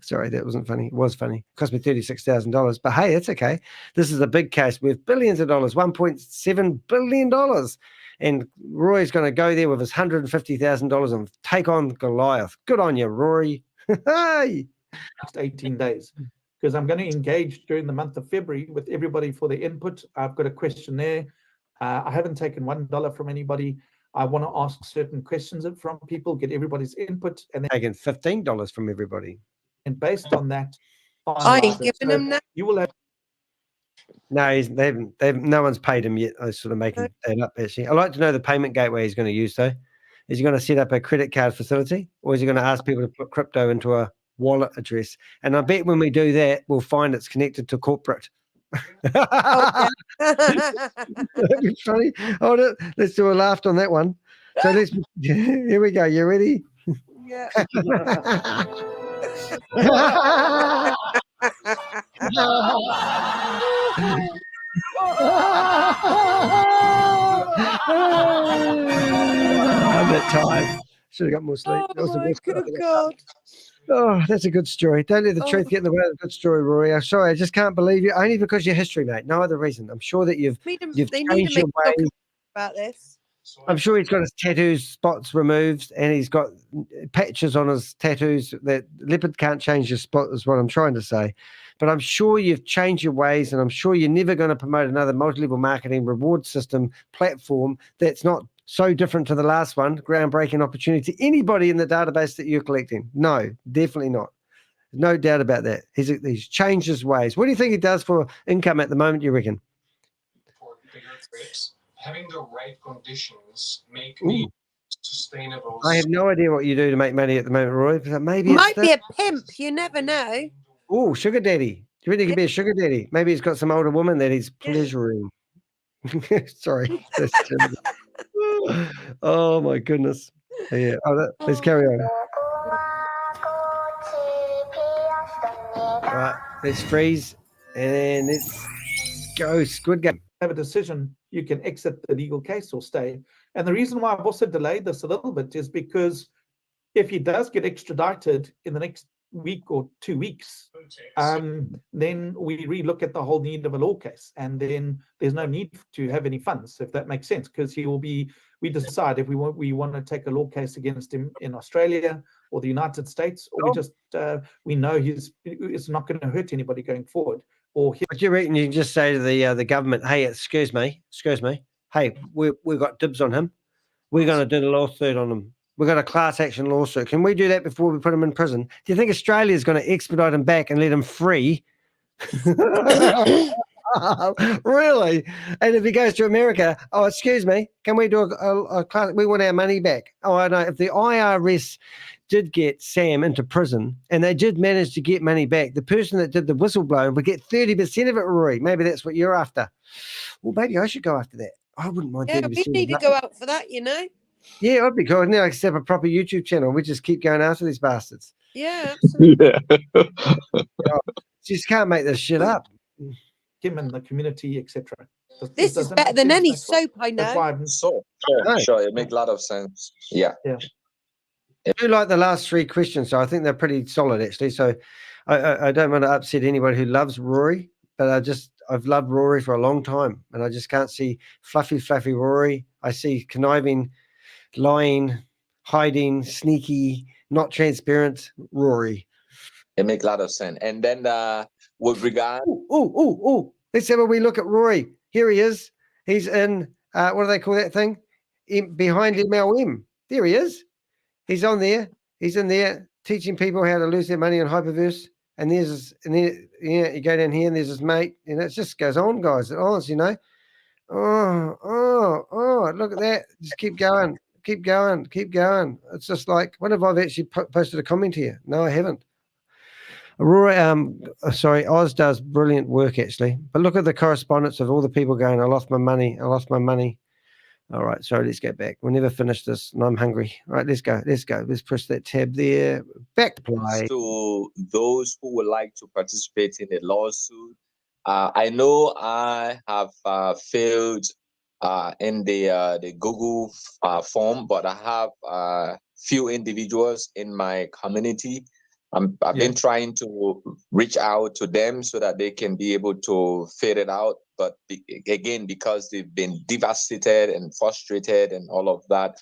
Sorry, that wasn't funny. It was funny. It cost me $36,000. But hey, it's okay. This is a big case with billions of dollars, $1.7 billion. And Rory's going to go there with his $150,000 and take on Goliath. Good on you, Rory. Hey! Next 18 days. Because I'm going to engage during the month of February with everybody for their input. I've got a questionnaire. I haven't taken $1 from anybody. I want to ask certain questions from people, get everybody's input, and then taking $15 from everybody. And based on that, I ain't giving them that. You will have. No, no one's paid him yet. I was sort of making that up, actually. I'd like to know the payment gateway he's going to use, though. Is he going to set up a credit card facility, or is he going to ask people to put crypto into a wallet address? And I bet when we do that, we'll find it's connected to corporate. That'd be funny. Hold it. Let's do a laugh on that one. So here we go. You ready? Yeah. tired. Should have got more sleep. That was a good story. God. Oh, that's a good story. Don't let the truth get in the way of a good story, Rory. I'm sorry, I just can't believe you. Only because you're history, mate. No other reason. I'm sure that you've They need changed to your make a ways. about this. I'm sure he's got his tattoos spots removed, and he's got patches on his tattoos that leopard can't change his spot. Is what I'm trying to say. But I'm sure you've changed your ways, and I'm sure you're never going to promote another multi-level marketing reward system platform that's not so different to the last one, groundbreaking opportunity to anybody in the database that you're collecting. No, definitely not. No doubt about that. He's changed his ways. What do you think he does for income at the moment, you reckon? For bigger trips, having the right conditions make me sustainable. I have no idea what you do to make money at the moment, Roy. But maybe He it's might be a pimp. You never know. Oh, sugar daddy. Do you think he could be a sugar daddy? Maybe he's got some older woman that he's pleasuring. Sorry. That's terrible. Oh, my goodness. Yeah. Let's carry on. All right. Let's freeze and let's go. Squid Game. Have a decision, you can exit the legal case or stay. And the reason why I've also delayed this a little bit is because if he does get extradited in the next week or 2 weeks, then we relook at the whole need of a law case, and then there's no need to have any funds, if that makes sense, because he will be. We decide if we want to take a law case against him in Australia or the United States, or we just we know it's not going to hurt anybody going forward. Or what do you reckon? You can just say to the government, "Hey, excuse me, hey, we've got dibs on him. We're going to do the lawsuit on him. We've got a class action lawsuit. Can we do that before we put him in prison? Do you think Australia is going to expedite him back and let him free?" Really? And if he goes to America, oh, excuse me, can we do a class? We want our money back. Oh, I know. If the IRS did get Sam into prison and they did manage to get money back, the person that did the whistleblowing would get 30% of it, Rory. Maybe that's what you're after. Well, maybe I should go after that. I wouldn't mind 30%. Yeah, we need to go out for that, you know? Yeah, it'd be cool. Now I can set up a proper YouTube channel. We just keep going after these bastards. Yeah, absolutely. Just can't make this shit up. Him and the community, etc. This is better than any soap I know. That's why I'm Sure, it makes a lot of sense. Yeah. I do like the last three questions, so I think they're pretty solid actually. So I don't want to upset anybody who loves Rory, but I've loved Rory for a long time, and I just can't see fluffy Rory. I see conniving, lying, hiding, sneaky, not transparent Rory. It makes a lot of sense. And then with regard, let's have a wee look at Rory. Here he is. He's in what do they call that thing? Behind MLM. There he is. He's on there. He's in there teaching people how to lose their money on Hyperverse. And you go down here and there's his mate. And it just goes on, guys. It on, you know. Oh, look at that. Just keep going. It's just like, what if I've actually posted a comment here? No, I haven't. Rory, Oz does brilliant work actually. But look at the correspondence of all the people going, I lost my money. All right, sorry, let's get back. We'll never finish this, and I'm hungry. All right, let's go. Let's push that tab there. Back to play. To those who would like to participate in the lawsuit, I know I have failed in the Google form, but I have few individuals in my community. I've been trying to reach out to them so that they can be able to figure it out. But again, because they've been devastated and frustrated and all of that,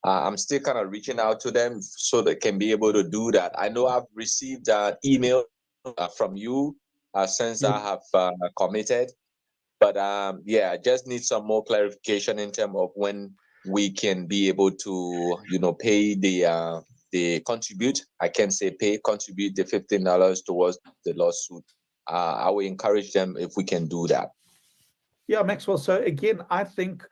I'm still kind of reaching out to them so they can be able to do that. I know I've received an email from you since I have committed. But I just need some more clarification in terms of when we can be able to, pay the contribute. I can say contribute the $15 towards the lawsuit. I will encourage them if we can do that. Yeah, Maxwell. So again, I think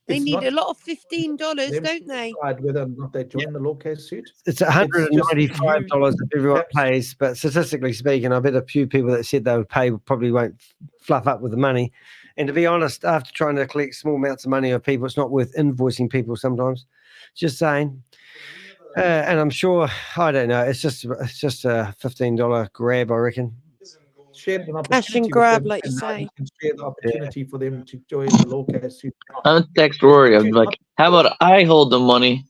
they need a lot of $15, don't they? Decide whether or not they join the law case suit. It's $195 if everyone pays, but statistically speaking, I bet a few people that said they would pay probably won't fluff up with the money. And to be honest, after trying to collect small amounts of money of people, it's not worth invoicing people sometimes. Just saying. And I'm sure, I don't know, it's just a $15 grab, I reckon. Share an Cash and grab, like you say. You can share the opportunity for them to join the law case suit. I'll text Rory. I'm like, how about I hold the money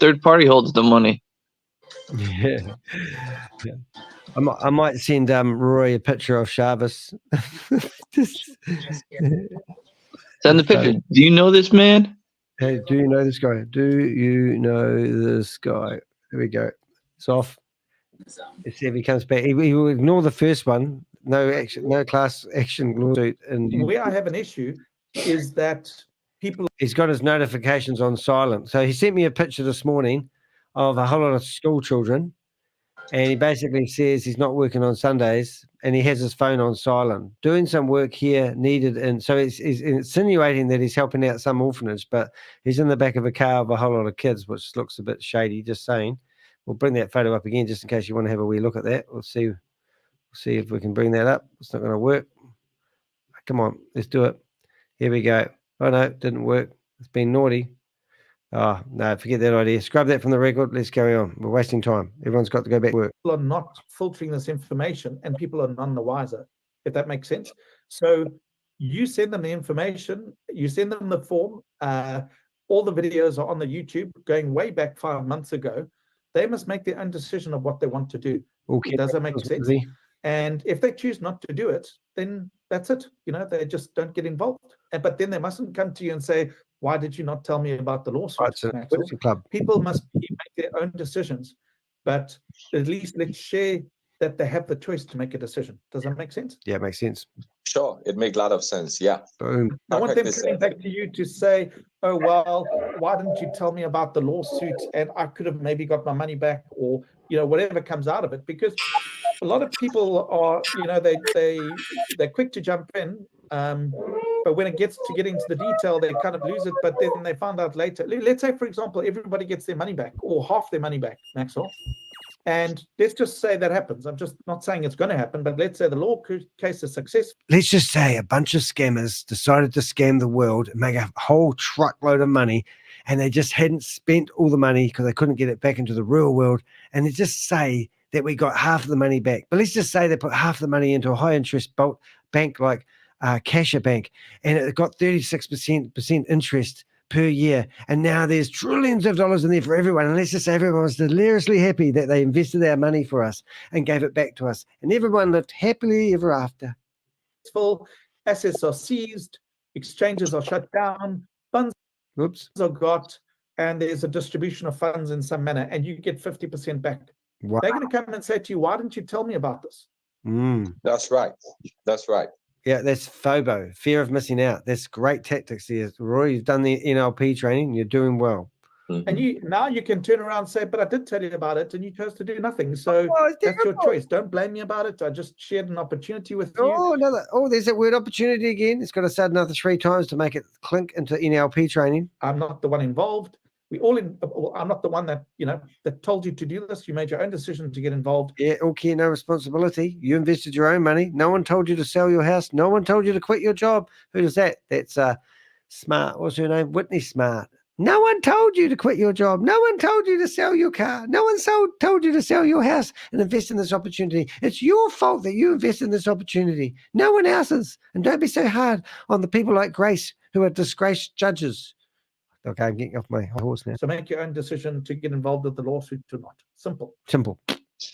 Third party holds the money. Yeah. Yeah. I might send Rory a picture of ShaveZ. Send the picture. Do you know this man? Hey, do you know this guy? Do you know this guy? There we go. It's off. Let's see if he comes back. He will ignore the first one. No action, no class action lawsuit. And Where I have an issue is that people. He's got his notifications on silent. So he sent me a picture this morning of a whole lot of school children, and he basically says he's not working on Sundays, and he has his phone on silent, doing some work here needed. And so he's insinuating that he's helping out some orphanage, but he's in the back of a car of a whole lot of kids, which looks a bit shady. Just saying. We'll bring that photo up again just in case you want to have a wee look at that. We'll see if we can bring that up. It's not going to work. Come on, let's do it. Here we go. Oh no, it didn't work. It's been naughty. Oh no, forget that idea. Scrub that from the record. Let's carry on. We're wasting time. Everyone's got to go back to work. People are not filtering this information, and people are none the wiser, if that makes sense. So you send them the information, you send them the form. All the videos are on the YouTube going way back 5 months ago. They must make their own decision of what they want to do. Okay. Does that make sense? And if they choose not to do it, then that's it. You know, they just don't get involved. But then they mustn't come to you and say, why did you not tell me about the lawsuit? People must make their own decisions, but at least let's share that they have the choice to make a decision. Does that make sense? Yeah, it makes sense. Sure, it makes a lot of sense. Yeah. Boom. I want them coming back to you to say, oh, well, why didn't you tell me about the lawsuit? And I could have maybe got my money back, or, you know, whatever comes out of it. Because a lot of people are, you know, they're quick to jump in. But when it gets to getting to the detail, they kind of lose it. But then they find out later. Let's say, for example, everybody gets their money back, or half their money back, Maxwell. And let's just say that happens. I'm just not saying it's going to happen, but let's say the law case is successful. Let's just say a bunch of scammers decided to scam the world and make a whole truckload of money, and they just hadn't spent all the money because they couldn't get it back into the real world. And they just say that we got half of the money back. But let's just say they put half the money into a high interest bank like Casher Bank, and it got 36% interest per year, and now there's trillions of dollars in there for everyone. And let's just say everyone was deliriously happy that they invested our money for us and gave it back to us, and everyone lived happily ever after. Full assets are seized, exchanges are shut down, funds are got, and there's a distribution of funds in some manner, and you get 50% back. Wow. They're going to come and say to you, why didn't you tell me about this? That's right. That's right. Yeah, that's FOBO, fear of missing out. That's great tactics there. Rory, you've done the NLP training. You're doing well. And now you can turn around and say, but I did tell you about it and you chose to do nothing. So that's your choice. Don't blame me about it. I just shared an opportunity with you. There's that word opportunity again. It's got to say another 3 times to make it clink into NLP training. I'm not the one involved. I'm not the one that, that told you to do this. You made your own decision to get involved. Yeah, all care, no responsibility. You invested your own money. No one told you to sell your house. No one told you to quit your job. Who is that? That's Smart. What's her name? Whitney Smart. No one told you to quit your job. No one told you to sell your car. No one told you to sell your house and invest in this opportunity. It's your fault that you invest in this opportunity. No one else's. And don't be so hard on the people like Grace who are disgraced judges. Okay, I'm getting off my horse now. So make your own decision to get involved with the lawsuit or not. Simple.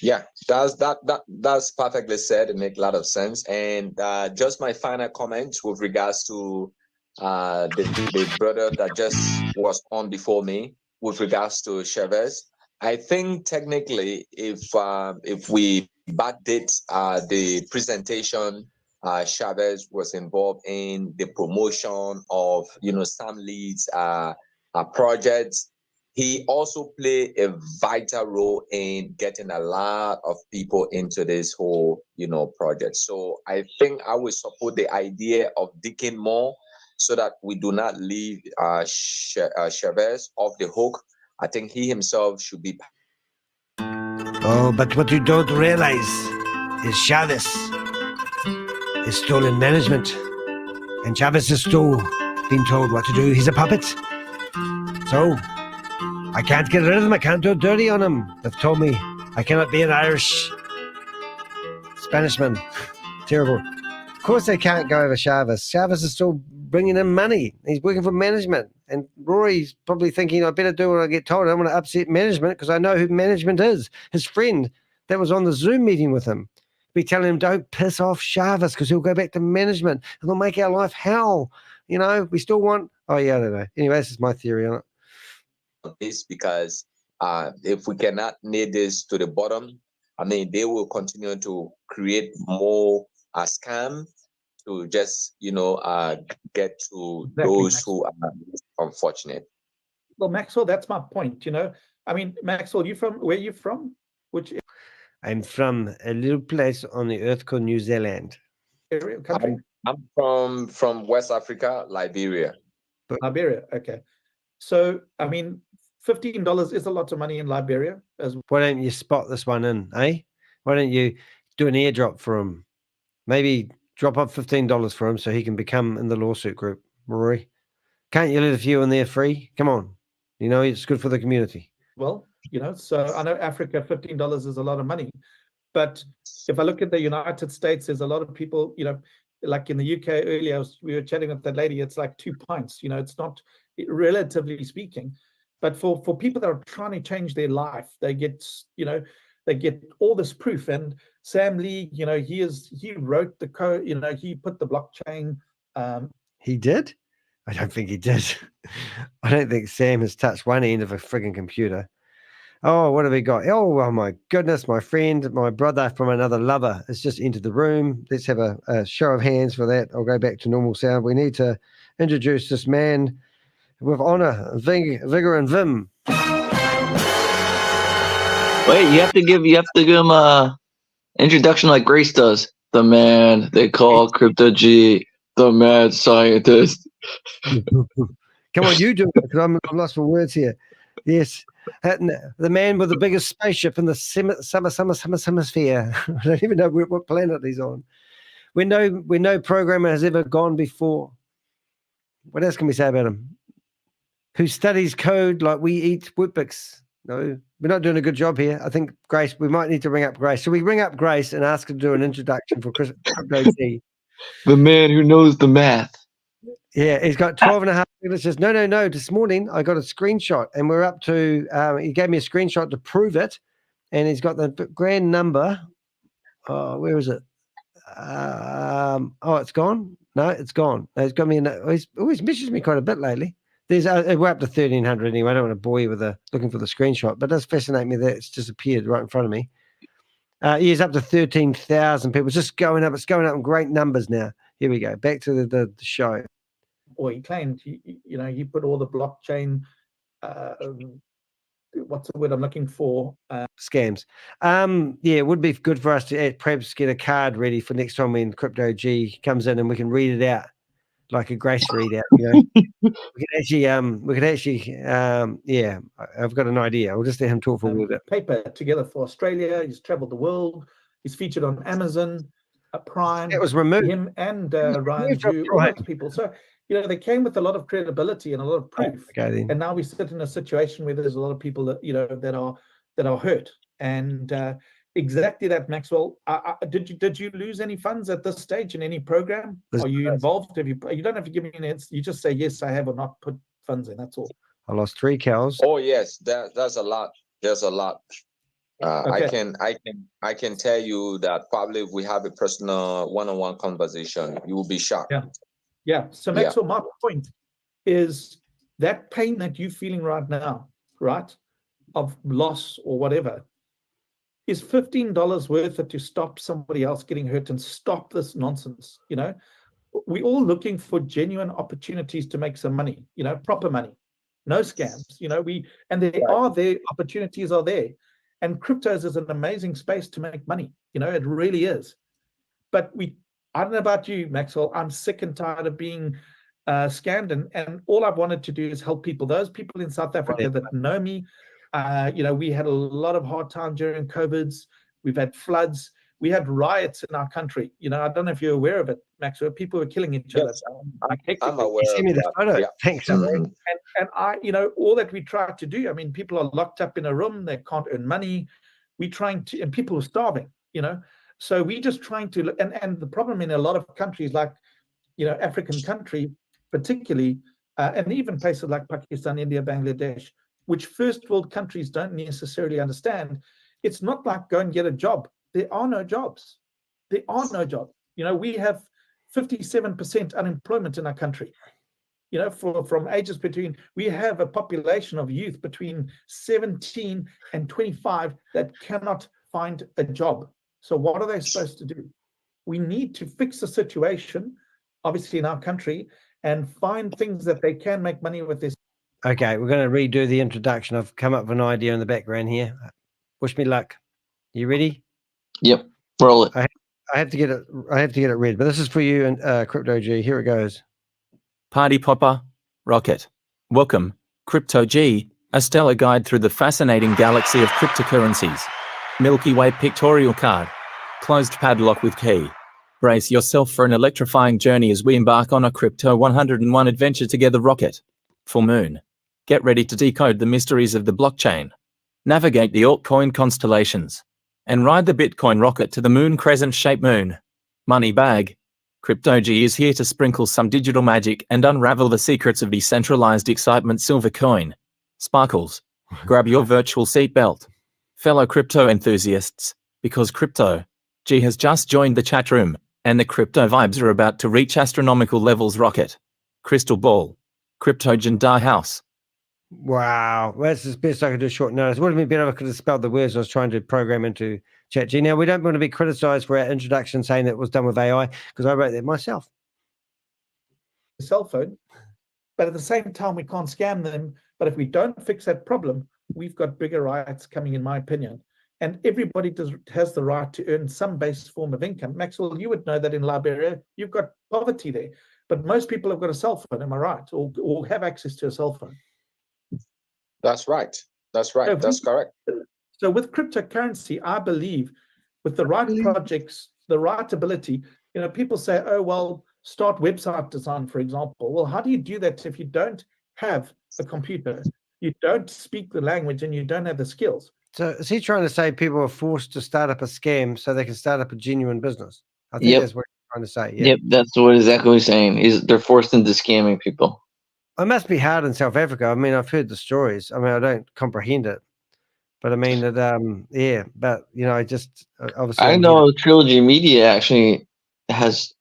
Yeah, that's perfectly said. It makes a lot of sense. And just my final comments with regards to the brother that just was on before me with regards to ShaveZ. I think technically, if we backdate the presentation, ShaveZ was involved in the promotion of Sam Lee's projects. He also played a vital role in getting a lot of people into this whole project. So I think I will support the idea of digging more so that we do not leave ShaveZ off the hook. I think he himself should be. Oh, but what you don't realize is ShaveZ is still in management, and ShaveZ is still being told what to do. He's a puppet. So I can't get rid of him. I can't do dirty on him. They've told me I cannot be an Irish Spanishman. Terrible. Of course they can't go over ShaveZ. ShaveZ is still bringing in money. He's working for management. And Rory's probably thinking, I better do what I get told. I don't want to upset management because I know who management is. His friend that was on the Zoom meeting with him. Be telling him, don't piss off Chavez because he'll go back to management and they'll make our life hell. You know, we still want, oh yeah, I don't know. Anyway, this is my theory on it. This because if we cannot nail this to the bottom, I mean, they will continue to create more scam to just, you know, get to those who are unfortunate. Well, Maxwell, that's my point. You know, I mean, Maxwell, where are you from? Which I'm from a little place on the earth called New Zealand. Country? I'm from West Africa, Liberia. Liberia, okay. So, I mean, $15 is a lot of money in Liberia as well. Why don't you spot this one in, eh? Why don't you do an airdrop for him? Maybe drop up $15 for him so he can become in the lawsuit group, Rory. Can't you let a few in there free? Come on. You know, it's good for the community. Well, you know, so I know Africa, $15 is a lot of money. But if I look at the United States, there's a lot of people, you know, like in the UK earlier, we were chatting with that lady, it's like 2 pints, you know, it's not, relatively speaking. But for people that are trying to change their life, they get, you know, they get all this proof. And Sam Lee, you know, he wrote the code, you know, he put the blockchain. He did? I don't think he did. I don't think Sam has touched one end of a frigging computer. Oh, what have we got? Oh my goodness, my friend, my brother from another lover has just entered the room. Let's have a show of hands for that. I'll go back to normal sound. We need to introduce this man with honor, vigor, and vim. Wait, you have to give him a introduction like Grace does. The man they call Crypto G, the mad scientist. Come on, you do it because I'm lost for words here. Yes, the man with the biggest spaceship in the hemisphere. I don't even know what planet he's on. Where no programmer has ever gone before. What else can we say about him? Who studies code like we eat Webb.Axel. No, we're not doing a good job here. I think Grace, we might need to ring up Grace. Should we ring up Grace and ask her to do an introduction for Crypto G? The man who knows the math. Yeah, he's got 12 and a half signatures. No. This morning I got a screenshot and we're up to, he gave me a screenshot to prove it. And he's got the grand number. Oh, where is it? Oh, it's gone? No, it's gone. He's got me he's always messaged me quite a bit lately. There's we're up to 1,300 anyway. I don't want to bore you with looking for the screenshot, but it does fascinate me that it's disappeared right in front of me. He's up to 13,000 people. It's just going up. It's going up in great numbers now. Here we go. Back to the show. Or he claimed, you know, he put all the blockchain, what's the word I'm looking for? Scams. Yeah, it would be good for us to perhaps get a card ready for next time when Crypto G comes in and we can read it out like a Grace readout. You know, we could actually, yeah, I've got an idea. I'll just let him talk for a little bit. Paper together for Australia. He's traveled the world. He's featured on Amazon, Prime. It was removed. Him and Ryan Jew, all those people. So, you know, they came with a lot of credibility and a lot of proof. Okay, and now we sit in a situation where there's a lot of people that, you know, that are hurt. And exactly that, Maxwell. Did you lose any funds at this stage in any program? Are you involved? You don't have to give me an answer. You just say yes, I have or not put funds in. That's all. I lost 3 cows. Oh yes, that's a lot. There's a lot. Okay. I can tell you that probably if we have a personal one-on-one conversation, you will be shocked. Yeah. So Maxwell, my point is that pain that you're feeling right now, right, of loss or whatever, is $15 worth it to stop somebody else getting hurt and stop this nonsense. You know, we're all looking for genuine opportunities to make some money, you know, proper money, no scams, you know, the opportunities are there. And cryptos is an amazing space to make money. You know, it really is. But I don't know about you, Maxwell. I'm sick and tired of being scammed. And all I've wanted to do is help people. Those people in South Africa that know me, you know, we had a lot of hard time during COVIDs. We've had floods. We had riots in our country. You know, I don't know if you're aware of it, Maxwell. People were killing each other. I'm aware. Send me the photo. Yeah. Thanks. And I, you know, all that we try to do, I mean, people are locked up in a room. They can't earn money. We're trying to, and people are starving, you know. So we just trying to, and the problem in a lot of countries like, you know, African country, particularly, and even places like Pakistan, India, Bangladesh, which first world countries don't necessarily understand. It's not like go and get a job. There are no jobs. There are no jobs. You know, we have 57% unemployment in our country. You know, from ages between, we have a population of youth between 17 and 25 that cannot find a job. So what are they supposed to do? We need to fix the situation, obviously in our country, and find things that they can make money with this. Okay, we're going to redo the introduction. I've come up with an idea in the background here. Wish me luck. You ready? Yep, roll it. I have to get it. I have to get it read, but this is for you and Crypto G. Here it goes. Party popper, rocket. Welcome, Crypto G, a stellar guide through the fascinating galaxy of cryptocurrencies. Milky Way pictorial card. Closed padlock with key. Brace yourself for an electrifying journey as we embark on a Crypto 101 adventure together, rocket. Full moon. Get ready to decode the mysteries of the blockchain. Navigate the altcoin constellations. And ride the Bitcoin rocket to the moon crescent-shaped moon. Money bag. Crypto G is here to sprinkle some digital magic and unravel the secrets of decentralized excitement. Silver coin. Sparkles. Grab your virtual seatbelt. Fellow crypto enthusiasts, because Crypto G has just joined the chat room, and the crypto vibes are about to reach astronomical levels, rocket. Crystal ball. Crypto Jandar house. Wow, that's the best I could do short notice. Would have been better if I could have spelled the words I was trying to program into ChatG. Now, we don't want to be criticized for our introduction saying that it was done with AI, because I wrote that myself. Cell phone, but at the same time, we can't scam them. But if we don't fix that problem, we've got bigger riots coming, in my opinion. And everybody has the right to earn some base form of income. Maxwell, you would know that in Liberia, you've got poverty there, but most people have got a cell phone, am I right? Or have access to a cell phone. That's right. That's right. That's correct. So with cryptocurrency, I believe with the right projects, the right ability, you know, people say, oh, well, start website design, for example. Well, how do you do that if you don't have a computer, you don't speak the language, and you don't have the skills? So is he trying to say people are forced to start up a scam so they can start up a genuine business? I think that's what he's trying to say. Yeah. Yep, that's what exactly he's saying. They're forced into scamming people. It must be hard in South Africa. I mean, I've heard the stories. I mean, I don't comprehend it, but I mean that. Yeah, but you know, I just obviously. I know Trilogy Media actually has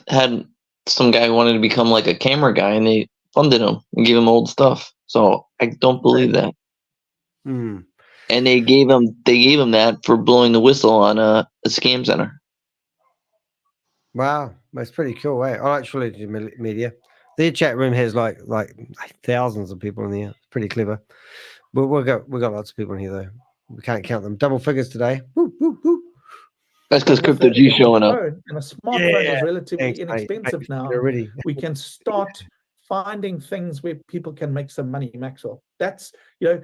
had some guy who wanted to become like a camera guy, and they funded him and gave him old stuff. So I don't believe that. Hmm. And they gave him that for blowing the whistle on a scam center. Wow, that's pretty cool. I like Trilogy Media. Their chat room has like thousands of people in there. It's pretty clever. But we got lots of people in here though. We can't count them. Double figures today. Woo, woo, woo. That's because Crypto G showing up. And a smartphone is relatively inexpensive now. Already. We can start finding things where people can make some money, Maxwell. That's, you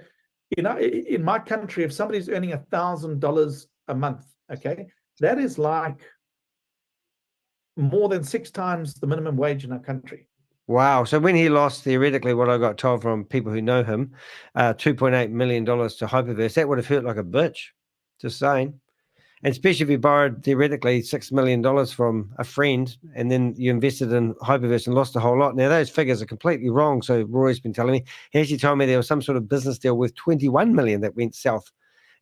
know, in my country, if somebody's earning $1,000 a month, okay, that is like more than 6 times the minimum wage in our country. Wow. So when he lost, theoretically, what I got told from people who know him, $2.8 million to Hyperverse, that would have hurt like a bitch. Just saying. And especially if you borrowed, theoretically, $6 million from a friend, and then you invested in Hyperverse and lost a whole lot. Now, those figures are completely wrong. So Rory's been telling me. He actually told me there was some sort of business deal worth $21 million that went south.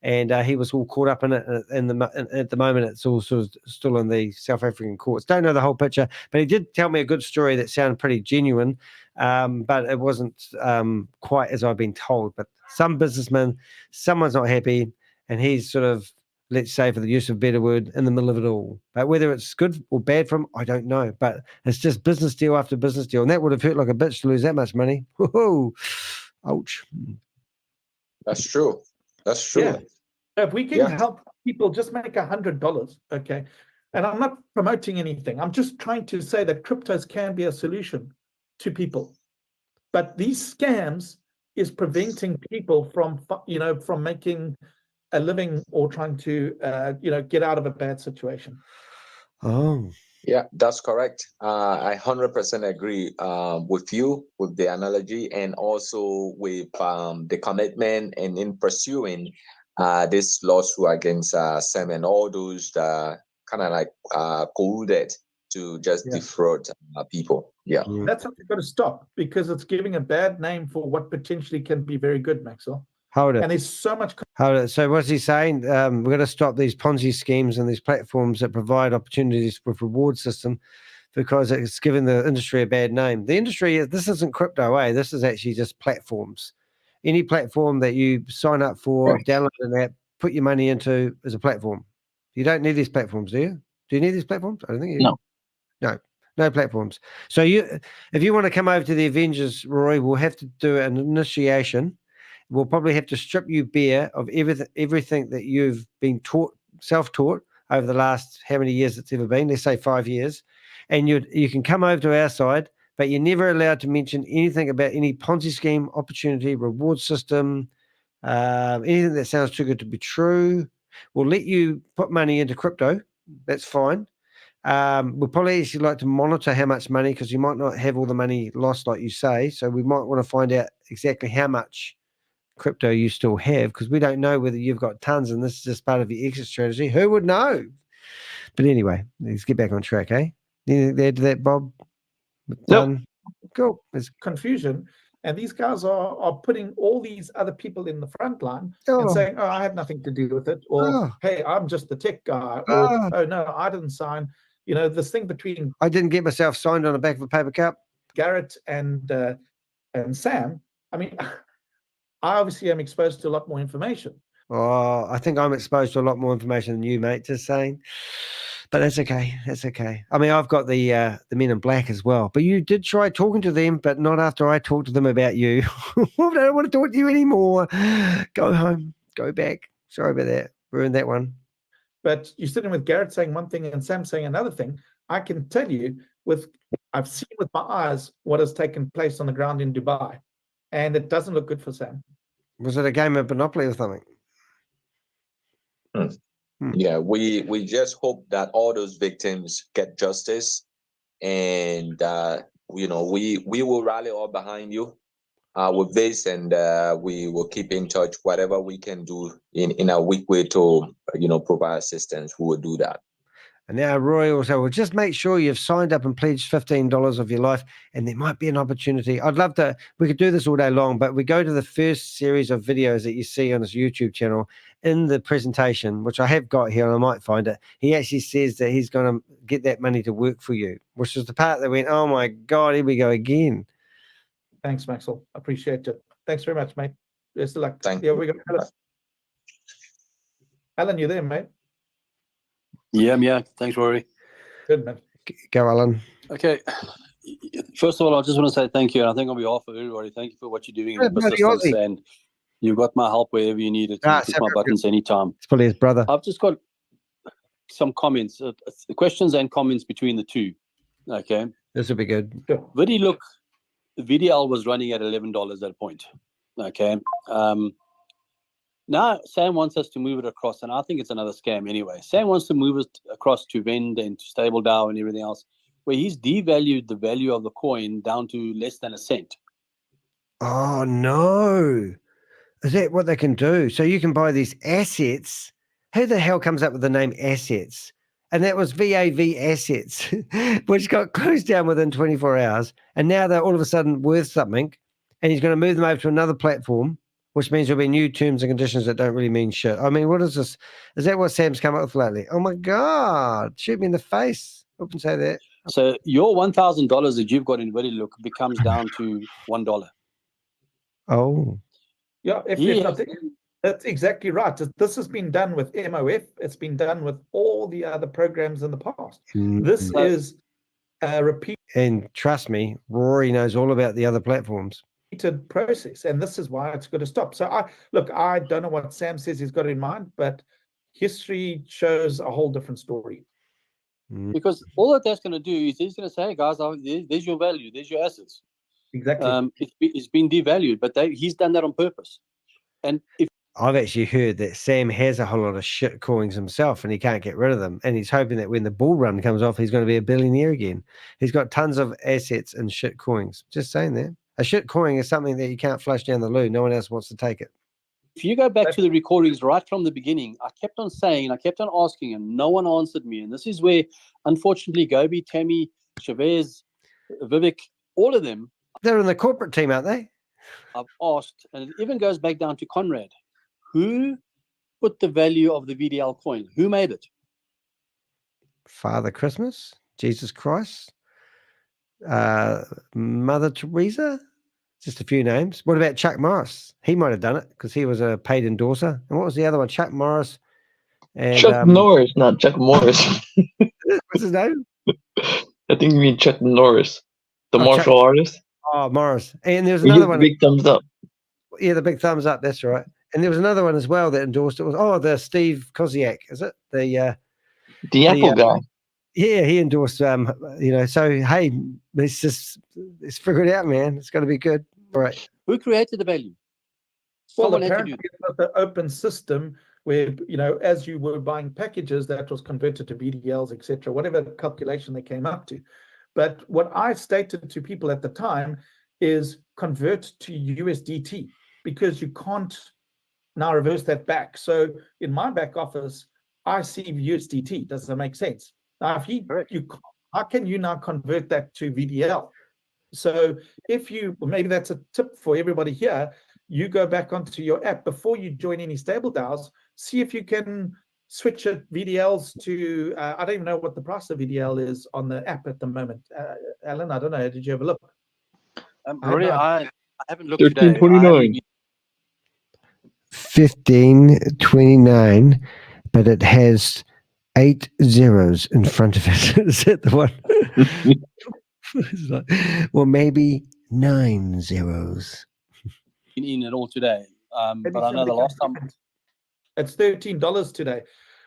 And he was all caught up in it. At the moment, it's all sort of still in the South African courts. Don't know the whole picture, but he did tell me a good story that sounded pretty genuine, but it wasn't quite as I've been told. But some businessman, someone's not happy, and he's sort of, let's say, for the use of a better word, in the middle of it all. But whether it's good or bad for him, I don't know. But it's just business deal after business deal, and that would have hurt like a bitch to lose that much money. Whoa, ouch. That's true. That's true. Yeah. If we can help people just make $100, okay, and I'm not promoting anything. I'm just trying to say that cryptos can be a solution to people. But these scams is preventing people from, you know, from making a living or trying to, you know, get out of a bad situation. Oh. Yeah, that's correct. I 100% agree with you with the analogy, and also with the commitment and in pursuing this lawsuit against Sam and all those kind of like colluded to just defraud people. Yeah. That's what you've got to stop, because it's giving a bad name for what potentially can be very good, Maxwell. Hold it. And there's so much. Hold it. So what's he saying? We're going to stop these Ponzi schemes and these platforms that provide opportunities with reward system, because it's given the industry a bad name. The industry, this isn't crypto, this is actually just platforms. Any platform that you sign up for, download an app, put your money into is a platform. You don't need these platforms, do you? Do you need these platforms? I don't think you do. No platforms. So if you want to come over to the Avengers, Rory, we'll have to do an initiation. We'll probably have to strip you bare of everything that you've been taught, self-taught over the last how many years it's ever been. Let's say 5 years. And you can come over to our side, but you're never allowed to mention anything about any Ponzi scheme, opportunity, reward system, anything that sounds too good to be true. We'll let you put money into crypto. That's fine. We'll probably actually like to monitor how much money, because you might not have all the money lost like you say. So we might want to find out exactly how much crypto you still have, because we don't know whether you've got tons and this is just part of your exit strategy. Who would know? But anyway, let's get back on track, eh? Anything to add to that, Bob? Nope. Cool. There's confusion, and these guys are putting all these other people in the front line and saying, "Oh, I had nothing to do with it," or "Hey, I'm just the tech guy," or "Oh no, I didn't sign." You know, this thing between I didn't get myself signed on the back of a paper cup. Garrett and Sam. I mean, I obviously am exposed to a lot more information. Oh, I think I'm exposed to a lot more information than you, mate, just saying. But that's okay. That's okay. I mean, I've got the men in black as well. But you did try talking to them, but not after I talked to them about you. I don't want to talk to you anymore. Go home. Go back. Sorry about that. Ruined that one. But you're sitting with Garrett saying one thing and Sam saying another thing. I can tell you, I've seen with my eyes what has taken place on the ground in Dubai, and it doesn't look good for Sam. Was it a game of Monopoly or something? Yeah, we just hope that all those victims get justice, and we will rally all behind you with this, and we will keep in touch. Whatever we can do in a weak way to provide assistance, we will do that. And now Roy also will just make sure you've signed up and pledged $15 of your life, and there might be an opportunity. I'd love to, we could do this all day long, but we go to the first series of videos that you see on his YouTube channel. In the presentation, which I have got here, and I might find it, he actually says that he's going to get that money to work for you, which is the part that went, oh my God, here we go again. Thanks, Maxwell. Appreciate it. Thanks very much, mate. Best of luck. Thank you. you. We got Alan. Alan, you there, mate? Yeah, I'm here. Thanks, Rory. Good, man. Go, Alan. Okay. First of all, I just want to say thank you. And I think on behalf of everybody, thank you for what you're doing and persistence. And you've got my help wherever you need it. You push my buttons anytime. It's probably his brother. I've just got some comments, questions and comments between the two. Okay. This will be good. Sure. Look, the VDL was running at $11 at a point. Okay. Now Sam wants us to move it across, and I think it's another scam anyway. Sam wants to move it across to Vend and to Stable DAO and everything else, where he's devalued the value of the coin down to less than a cent. Oh no. Is that what they can do? So you can buy these assets. Who the hell comes up with the name assets? And that was VAV assets, which got closed down within 24 hours. And now they're all of a sudden worth something. And he's going to move them over to another platform, which means there'll be new terms and conditions that don't really mean shit. I mean, what is this? Is that what Sam's come up with lately? Oh my God. Shoot me in the face. I wouldn't say that. So your $1,000 that you've got in VeriLook becomes down to $1. Oh. Yeah, that's exactly right. This has been done with MOF. It's been done with all the other programs in the past. This is a repeat. And trust me, Rory knows all about the other platforms. Process, and this is why it's got to stop. So I don't know what Sam says he's got in mind, but history shows a whole different story. Because all that that's going to do is he's going to say, hey guys, there's your value, there's your assets. Exactly. It's been devalued, but he's done that on purpose. And if I've actually heard that Sam has a whole lot of shit coins himself and he can't get rid of them. And he's hoping that when the bull run comes off, he's going to be a billionaire again. He's got tons of assets and shit coins. Just saying that. A shit coin is something that you can't flush down the loo. No one else wants to take it. If you go back to the recordings right from the beginning, I kept on saying, I kept on asking, and no one answered me. And this is where, unfortunately, Gobi, Tammy, ShaveZ, Vivek, all of them. They're in the corporate team, aren't they? I've asked, and it even goes back down to Conrad. Who put the value of the VDL coin? Who made it? Father Christmas, Jesus Christ, Mother Teresa. Just a few names. What about Chuck Morris? He might have done it because he was a paid endorser. And what was the other one? Chuck Morris and Chuck Norris, not Chuck Morris. What's his name? I think you mean Chuck Norris, the Oh, martial artist. Oh, Morris. And there was He another gives one. big thumbs up. Yeah, the big thumbs up. That's right. And there was another one as well that endorsed it. Was the Steve Koziak? Is it the Apple guy? Yeah, he endorsed. So hey, let's figure it out, man. It's going to be good. All right. Who created the value? Well, Someone had to apparently do it was an open system where, as you were buying packages, that was converted to BDLs, etc., whatever calculation they came up to. But what I stated to people at the time is convert to USDT, because you can't now reverse that back. So in my back office, I see USDT. Does that make sense? Now, how can you now convert that to VDL? So if maybe that's a tip for everybody here, you go back onto your app before you join any stable DAOs, see if you can switch it VDLs to, I don't even know what the price of VDL is on the app at the moment. Alan, I don't know. Did you have a look? Rory, I haven't looked today. 13.29. 15.29, but it has 8 zeros in front of it. Is that the one? It's like, well, maybe 9 zeros. in it all today. But I know the last time it's $13 today.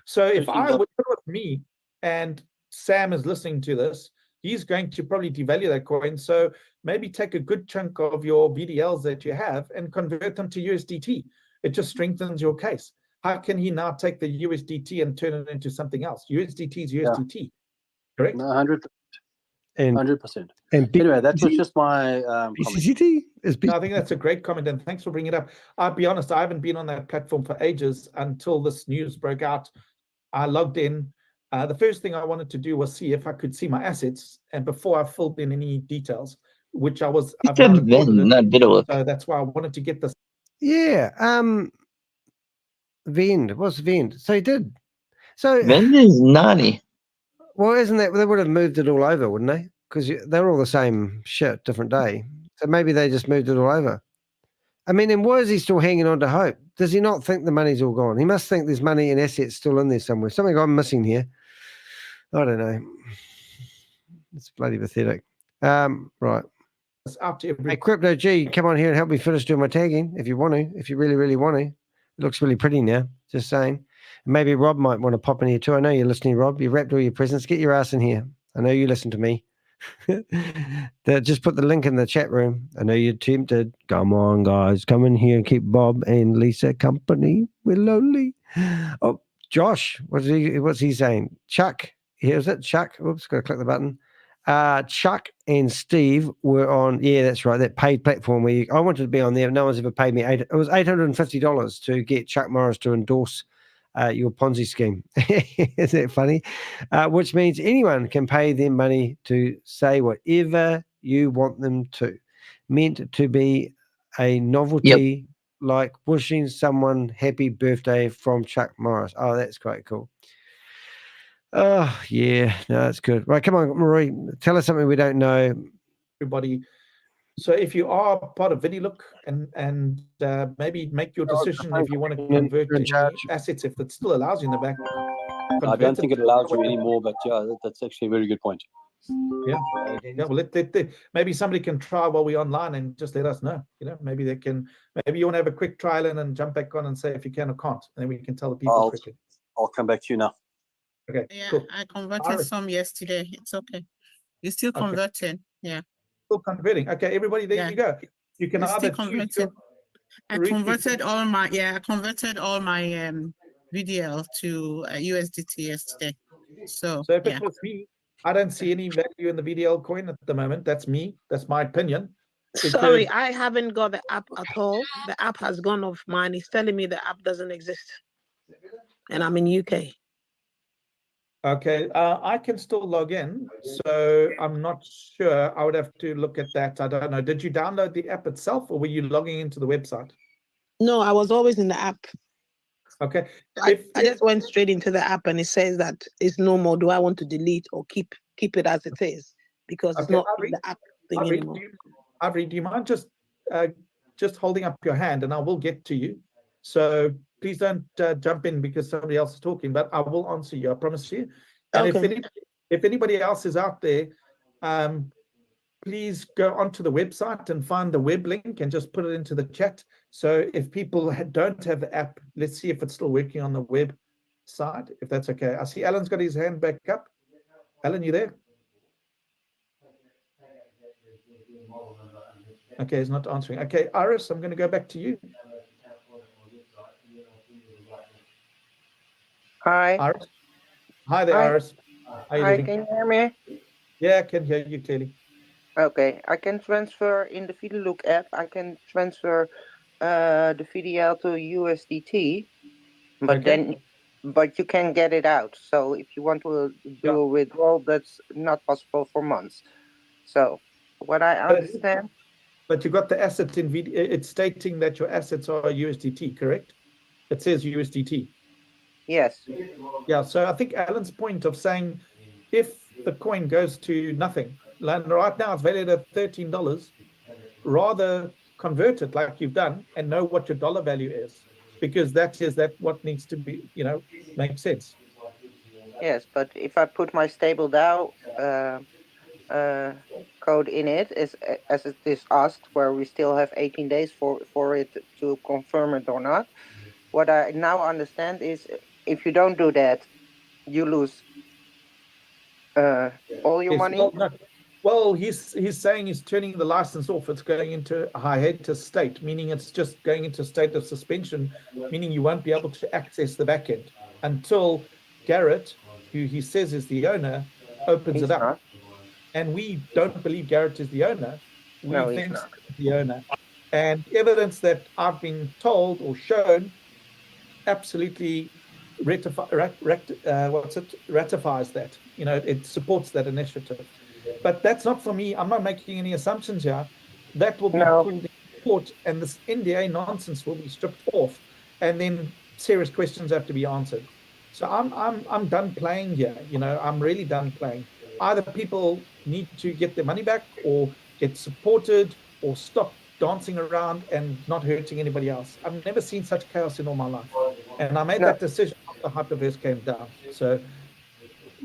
So if $13. I would put with me and Sam is listening to this, he's going to probably devalue that coin. So maybe take a good chunk of your VDLs that you have and convert them to USDT. It just strengthens your case. How can he now take the USDT and turn it into something else? USDT is USDT, correct? No, 100%. And 100%. And Anyway, that was just my comment. BCCT is No, I think that's a great comment, and thanks for bringing it up. I'll be honest, I haven't been on that platform for ages until this news broke out. I logged in. The first thing I wanted to do was see if I could see my assets, and before I filled in any details, which I've now recorded it. Not Bitterlook. So that's why I wanted to get this. Yeah. Vend. What's Vend? So he did. So Vend is Nani. Well, isn't that they would have moved it all over, wouldn't they? Because they're all the same shit, different day. So maybe they just moved it all over. I mean, and why is he still hanging on to hope? Does he not think the money's all gone? He must think there's money and assets still in there somewhere. Something I'm missing here. I don't know. It's bloody pathetic. Right. Hey, Crypto G, come on here and help me finish doing my tagging if you want to, if you really, really want to. It looks really pretty now, just saying. Maybe Rob might want to pop in here too. I know you're listening, Rob. You wrapped all your presents. Get your ass in here. I know you listen to me. Just put the link in the chat room. I know you're tempted. Come on, guys. Come in here and keep Bob and Lisa company. We're lonely. Oh, Josh, what's he saying? Chuck, here's it. Chuck. Oops, got to click the button. Chuck and Steve were on, yeah, that's right, that paid platform where I wanted to be on there. No one's ever paid me. It was $850 to get Chuck Morris to endorse your Ponzi scheme. Is that funny? Which means anyone can pay them money to say whatever you want them to. Meant to be a novelty, like wishing someone happy birthday from Chuck Morris. Oh, that's quite cool. Oh, yeah. No, that's good. Right, come on, Rory. Tell us something we don't know. Everybody. So if you are part of VidiLook and maybe make your decision if you want to convert any assets, if it still allows you in the back. I don't think it allows you anymore, but yeah, that's actually a very good point. Yeah. Well, maybe somebody can try while we're online and just let us know. Maybe they can. Maybe you want to have a quick trial and jump back on and say if you can or can't, and then we can tell the people quickly. I'll come back to you now. Okay. Yeah, cool. I converted some yesterday. It's okay. It's still converting. Yeah. Still converting. Okay, everybody, there you go. You can either choose your, I converted all my VDL to USDT yesterday. So if it was me, I don't see any value in the VDL coin at the moment. That's me. That's my opinion. Sorry, I haven't got the app at all. The app has gone off mine. It's telling me the app doesn't exist. And I'm in UK. Okay, I can still log in, so I'm not sure. I would have to look at that. I don't know. Did you download the app itself, or were you logging into the website? No, I was always in the app. Okay. I just went straight into the app and it says that it's no more. Do I want to delete or keep it as it is? Because it's not in the app thing anymore. Avri, do you mind just holding up your hand, and I will get to you. So please don't jump in because somebody else is talking, but I will answer you. I promise you. And if anybody else is out there, please go onto the website and find the web link and just put it into the chat. So if people don't have the app, let's see if it's still working on the website, if that's okay. I see Alan's got his hand back up. Alan, you there? Okay, he's not answering. Okay, Iris, I'm going to go back to you. Hi. Iris? Hi there, Iris. How you Hi, doing? can you hear me? Yeah, I can hear you clearly. Okay, I can transfer in the VideoLook app. I can transfer the VDL to USDT, but but you can get it out. So if you want to do a withdrawal, that's not possible for months. So what I understand. But you got the assets in VD. It's stating that your assets are USDT, correct? It says USDT. Yes. Yeah. So I think Alan's point of saying, if the coin goes to nothing, like right now it's valued at $13, rather convert it like you've done and know what your dollar value is, because that is what needs to be, make sense. Yes, but if I put my stable DAO code in it, as it is asked, where we still have 18 days for it to confirm it or not. What I now understand is, if you don't do that, you lose all your money. Well, he's saying he's turning the license off. It's going into a hiatus state, meaning it's just going into a state of suspension, meaning you won't be able to access the backend until Garrett, who he says is the owner, opens it up. Not. And we don't believe Garrett is the owner. We think not. he's the owner. And evidence that I've been told or shown absolutely ratifies that. It supports that initiative. But that's not for me. I'm not making any assumptions here. That will be pulled in court, and this NDA nonsense will be stripped off, and then serious questions have to be answered. So I'm done playing here. I'm really done playing. Either people need to get their money back, or get supported, or stop dancing around and not hurting anybody else. I've never seen such chaos in all my life, and I made that decision after Hyperverse came down. So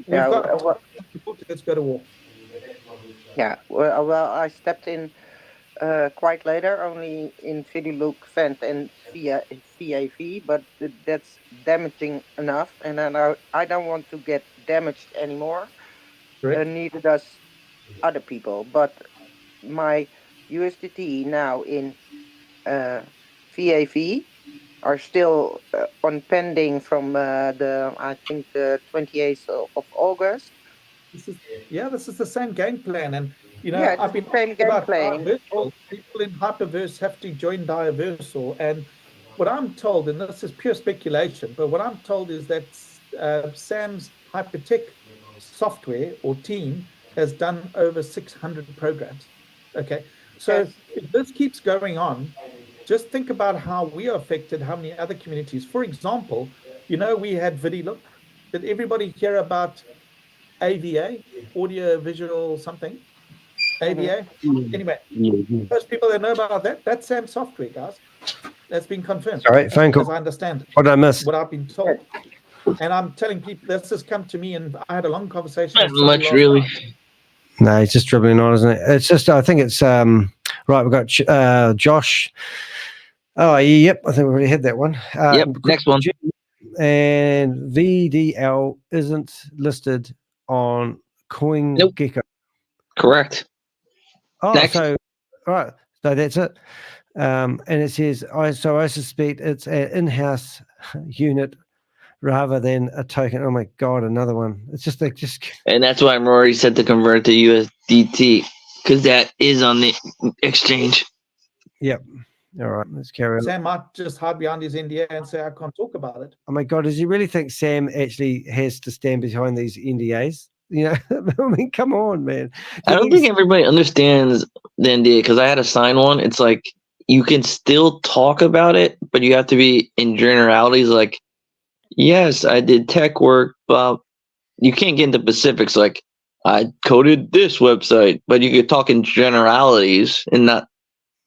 let's go to war. Yeah, well, I stepped in quite later, only in VideoLook, Vent, and via VAV, but that's damaging enough, and then I don't want to get damaged anymore. Neither does other people. But my USDT now in VAV are still on pending from I think the 28th of August. This is the same game plan, and I've been same game plan. People in Hyperverse have to join Diversal, and what I'm told, and this is pure speculation, but what I'm told is that Sam's Hypertech software or team has done over 600 programs. Okay, so if this keeps going on, just think about how we are affected, how many other communities. For example, we had VideoLook. Did everybody hear about AVA, audio visual something? AVA? Anyway, those people that know about that's Sam's software, guys. That's been confirmed. All right, phone call. As I understand it. What did I miss? What I've been told. And I'm telling people, this has come to me, and I had a long conversation. Not much, really. No, it's just dribbling on, isn't it? It's just, I think it's, right, we've got Josh. Oh, yep, I think we already had that one. Yep, next one. And VDL isn't listed on CoinGecko. Nope. Correct. Oh, next. So, all right, so that's it. And it says, I suspect it's an in-house unit rather than a token. Oh my God, another one. It's just like And that's why Rory said to convert to USDT. because that is on the exchange. Yep. All right, let's carry on. Sam might just hide behind his NDA and say, I can't talk about it. Oh my God, does he really think Sam actually has to stand behind these NDAs? You know, I mean, come on, man. I don't think everybody understands the NDA because I had to sign one. It's like you can still talk about it, but you have to be in generalities. Like, yes, I did tech work, but you can't get into specifics. Like, I coded this website, but you could talk in generalities and not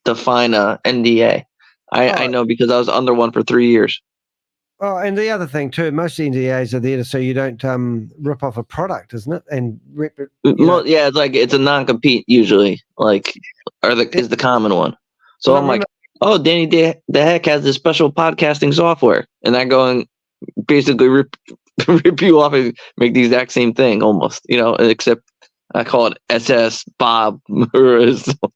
define a NDA. I know because I was under one for 3 years. Oh, and the other thing too, most NDAs are there so you don't rip off a product, isn't it? And yeah, it's like it's a non-compete usually, like, is the common one. So Well, I'm like, oh, Danny the Heck has this special podcasting software, and I go and basically rip you off and make the exact same thing almost, you know, except I call it SS Bob or something.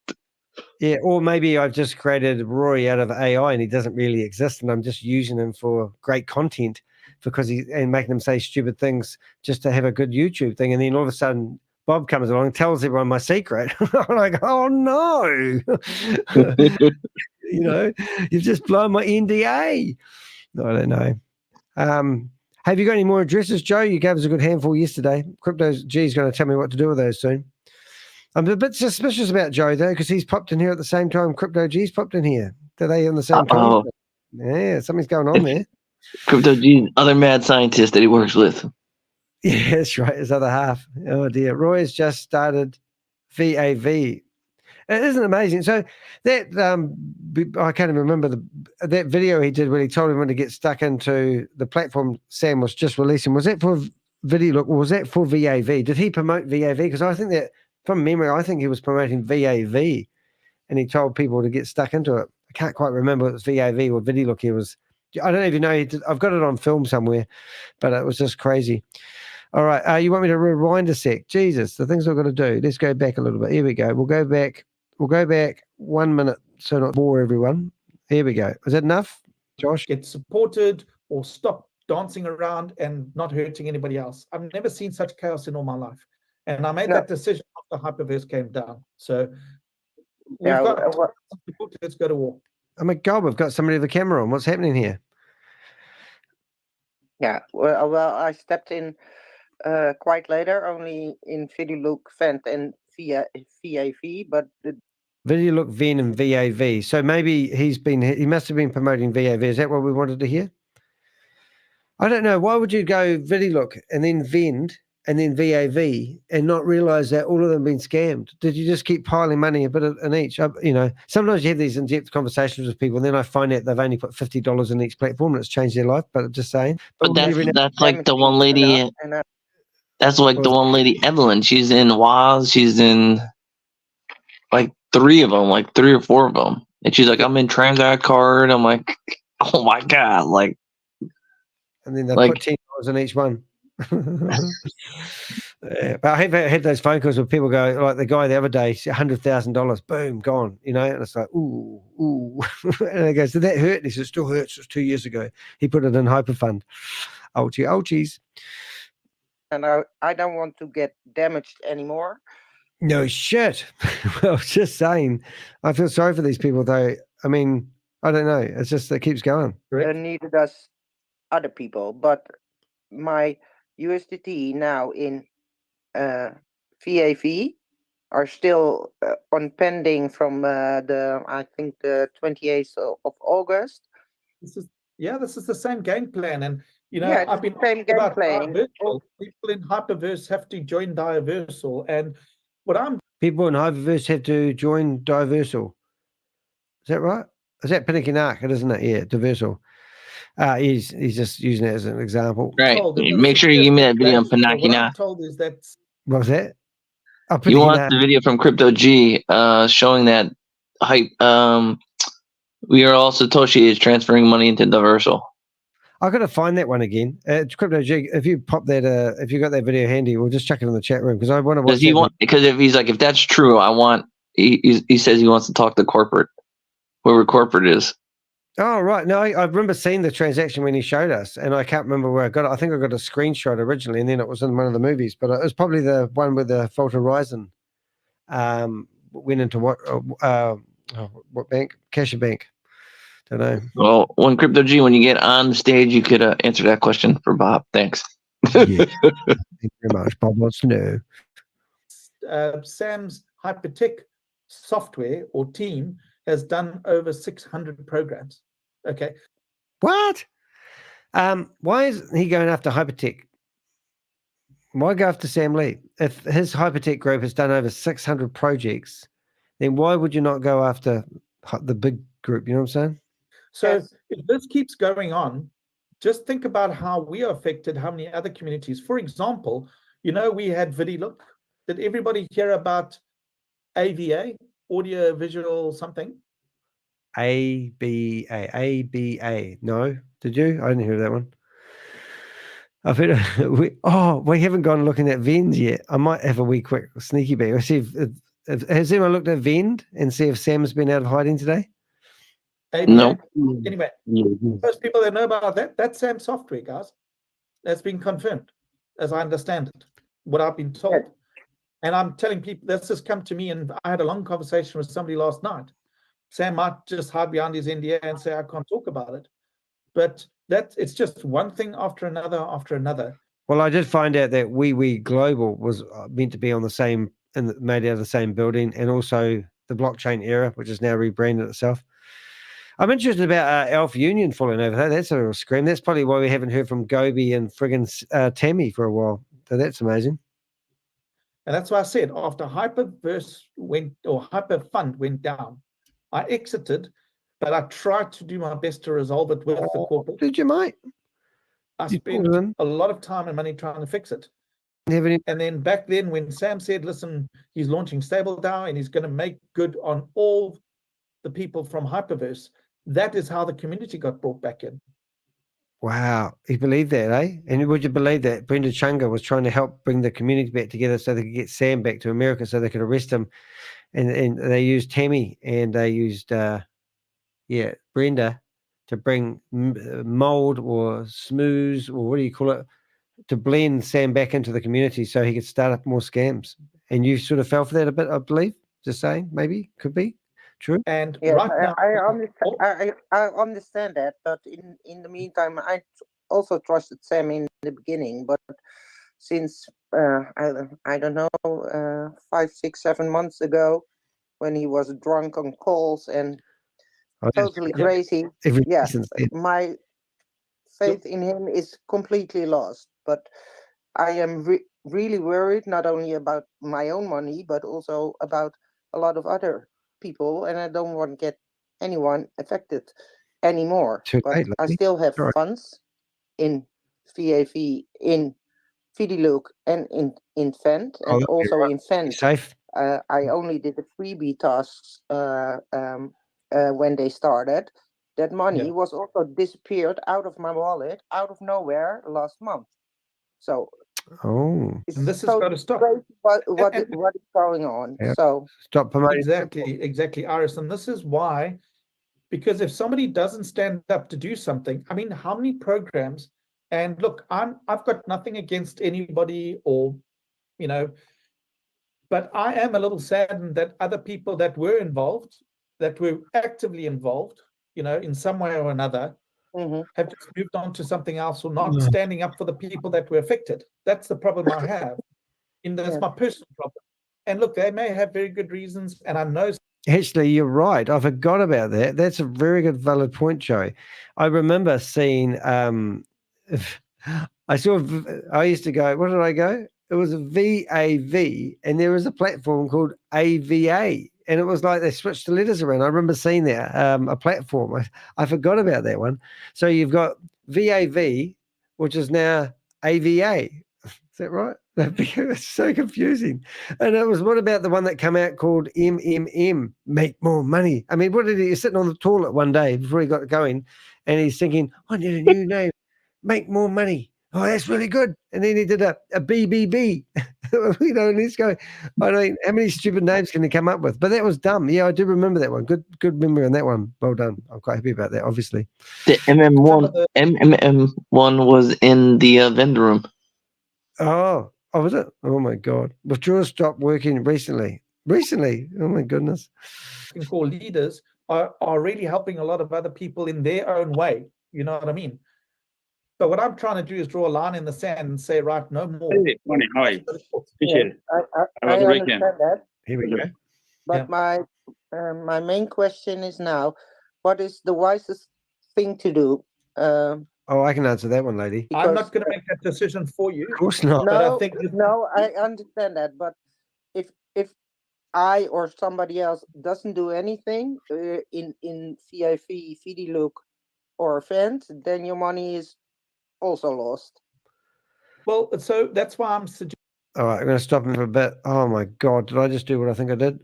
Yeah, or maybe I've just created Rory out of AI and he doesn't really exist, and I'm just using him for great content because and making him say stupid things just to have a good YouTube thing, and then all of a sudden Bob comes along and tells everyone my secret. I'm like, oh no, you know, you've just blown my NDA. I don't know. Have you got any more addresses, Joe? You gave us a good handful yesterday. Crypto G is going to tell me what to do with those soon. I'm a bit suspicious about Joe, though, because he's popped in here at the same time Crypto G's popped in here. Are they in the same time? Yeah, something's going on there. Crypto G's other mad scientist that he works with. Yeah, that's right. His other half. Oh, dear. Roy's just started VAV. It isn't amazing. So that, I can't even remember that video he did when he told everyone to get stuck into the platform Sam was just releasing. Was that for Video Look, or was that for VAV? Did he promote VAV? Because I think that, from memory, I think he was promoting VAV, and he told people to get stuck into it. I can't quite remember if it was VAV or Video Look. He was, I don't even know. I've got it on film somewhere, but it was just crazy. All right, you want me to rewind a sec? Jesus, the things I've got to do. Let's go back a little bit. Here we go. We'll go back 1 minute, so not bore everyone. Here we go. Is that enough, Josh? Get supported or stop dancing around and not hurting anybody else. I've never seen such chaos in all my life. And I made that decision after Hyperverse came down. So we've got let's go to war. Oh my God, we've got somebody with a camera on. What's happening here? Yeah, well, I stepped in quite later, only in Video Look, Vent, and via VAV, but Video Look, Ven, and VAV. So maybe he must have been promoting VAV. Is that what we wanted to hear? I don't know. Why would you go Video Look and then Vend and then VAV and not realize that all of them have been scammed? Did you just keep piling money a bit in each? You know, sometimes you have these in-depth conversations with people and then I find out they've only put $50 in each platform and it's changed their life, but just saying. But that's like the one lady, that's like the one lady, Evelyn. She's in WAS. She's in like 3 of them, like 3 or 4 of them. And she's like, I'm in Transact Card. I'm like, oh my God. Like, and then they put $10 in each one. Yeah, but I have had those phone calls where people go, like the guy the other day, $100,000, boom, gone, you know, and it's like, ooh. And he goes, did that hurt? And he says, it still hurts. It was 2 years ago. He put it in Hyperfund. Ouchies. And I don't want to get damaged anymore. No shit. Well, just saying. I feel sorry for these people, though. I mean, I don't know. It's just, it keeps going. Neither does other people, but my USDT now in VAV are still on pending from I think the 28th of August. This is the same game plan, and you know, Yeah, I've been same game about plan. people in Hyperverse have to join Diversal, and what I'm People in Hyperverse have to join Diversal. Is that right? Is that Pinikinark? It isn't it? Yeah, Diversal. He's just using it as an example. Right. Make sure you give me that video on what I'm Pinakina. told is that What was that? Oh, You want Pinikinark. the video from Crypto G showing that hype. We are all Satoshi is transferring money into Diversal. I've got to find that one again. Crypto G, if you pop that, if you got that video handy, we'll just chuck it in the chat room because I want to watch. Does he want? Because if he's like, if that's true, I want. He says he wants to talk to corporate, whoever corporate is. Oh, right. No, I remember seeing the transaction when he showed us, and I can't remember where I got it. I think I got a screenshot originally, and then it was in one of the movies, but it was probably the one with the Fault Horizon went into what bank? Cassia Bank. Don't know. Well, when Crypto G, when you get on the stage, you could answer that question for Bob. Thanks. Yeah. Thank you very much. Bob wants to know. Sam's Hypertech software or team has done over 600 programs. Okay. What? Why is he going after Hypertech? Why go after Sam Lee? If his Hypertech group has done over 600 projects, then why would you not go after the big group? You know what I'm saying? So if this keeps going on, just think about how we are affected, how many other communities. For example, you know, we had VidiLook. Did everybody hear about AVA, audio visual something? ABA. No, did you? I didn't hear that one. I've heard we haven't gone looking at Vend yet. I might have a wee quick sneaky bit. Let's see if has anyone looked at Vend and see if Sam's been out of hiding today? AVA? No. Anyway, most people that know about that, that's Sam's software, guys. That's been confirmed, as I understand it, what I've been told. And I'm telling people, this has come to me, and I had a long conversation with somebody last night. Sam might just hide behind his NDA and say, I can't talk about it. But it's just one thing after another after another. Well, I did find out that We Global was meant to be on the same, and made out of the same building, and also the blockchain era, which is now rebranded itself. I'm interested about Alpha Union falling over. That's a real scream. That's probably why we haven't heard from Gobi and friggin' Tammy for a while. So that's amazing. And that's why I said after Hyperverse Hyperfund went down, I exited, but I tried to do my best to resolve it with the corporate. Did you, mate? I spent a lot of time and money trying to fix it. And then back then, when Sam said, listen, he's launching StableDAO and he's going to make good on all the people from Hyperverse, that is how the community got brought back in. Wow. He believed that, eh? And would you believe that Brenda Chunga was trying to help bring the community back together so they could get Sam back to America so they could arrest him? And they used Tammy and they used, Brenda to bring mold or smooth, or what do you call it, to blend Sam back into the community so he could start up more scams. And you sort of fell for that a bit, I believe. Just saying, maybe, could be true. And Yes, right now, I understand that, but in the meantime, I also trusted Sam in the beginning, but since I don't know 5, 6, 7 months ago, when he was drunk on calls and totally crazy, my faith in him is completely lost. But I am really worried, not only about my own money, but also about a lot of other people, and I don't want to get anyone affected anymore. But I still have funds in VAV, in VidiLook, and in Vend, and also in Vend. Safe. I only did the freebie tasks when they started. That money was also disappeared out of my wallet, out of nowhere, last month. So and this has got to stop. What is going on? So stop promoting. Exactly, Iris. And this is why, because if somebody doesn't stand up to do something, I mean, how many programs? And look, I've got nothing against anybody, or but I am a little saddened that other people that were involved, that were actively involved, in some way or another, have just moved on to something else, or not standing up for the people that were affected. That's the problem I have. That's my personal problem. And look, they may have very good reasons, and I know. Actually, you're right. I forgot about that. That's a very good, valid point, Joey. I remember seeing. I used to go. What did I go? It was a VAV, and there was a platform called AVA, and it was like they switched the letters around. I remember seeing that a platform. I forgot about that one. So you've got VAV, which is now AVA. Is that right? It's so confusing. And it was, what about the one that came out called MMM, Make More Money? I mean, what did he sitting on the toilet one day before he got going, and he's thinking, I need a new name, Make More Money. Oh, that's really good. And then he did a BBB, and he's going, I mean, how many stupid names can he come up with? But that was dumb. Yeah, I do remember that one. Good memory on that one. Well done. I'm quite happy about that, obviously. The MMM one was in the vendor room. Oh, was it? Oh my God. Withdrawals stopped working recently. Recently. Oh my goodness. Can call leaders are really helping a lot of other people in their own way. You know what I mean? So what I'm trying to do is draw a line in the sand and say, right, no more. Hey, morning. How are you? Appreciate it. Have a I good weekend. understand that. Here we go. But my main question is now, what is the wisest thing to do? Oh, I can answer that one, lady. I'm not going to make that decision for you. Of course not. But I No, think no, I understand that. But if I or somebody else doesn't do anything in VIV, VD-Look, or Vent, then your money is also lost. Well, so that's why I'm suggesting. All right, I'm going to stop him for a bit. Oh my God, did I just do what I think I did?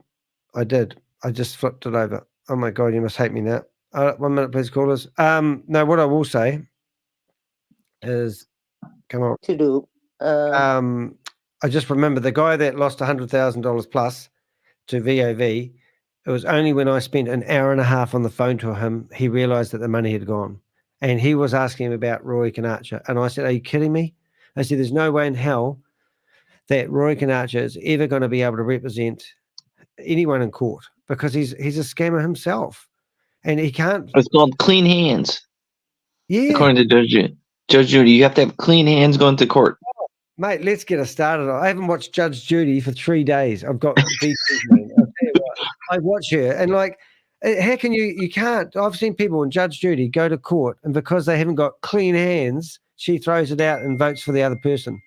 I did. I just flipped it over. Oh my God, you must hate me now. 1 minute, please, callers. No, what I will say is, come on. To do. I just remember the guy that lost $100,000 plus to VOV. It was only when I spent an hour and a half on the phone to him, he realized that the money had gone. And he was asking him about Rory Conacher. And I said, are you kidding me? I said, there's no way in hell that Rory Conacher is ever going to be able to represent anyone in court because he's a scammer himself. And he can't. It's called clean hands. Yeah. According to Judge Judy. Judge Judy, you have to have clean hands going to court. Mate, let's get us started. I haven't watched Judge Judy for 3 days. I've got DPs, man. I'll tell you what, I watch her and like, how can you can't. I've seen people in Judge Judy go to court and because they haven't got clean hands, she throws it out and votes for the other person.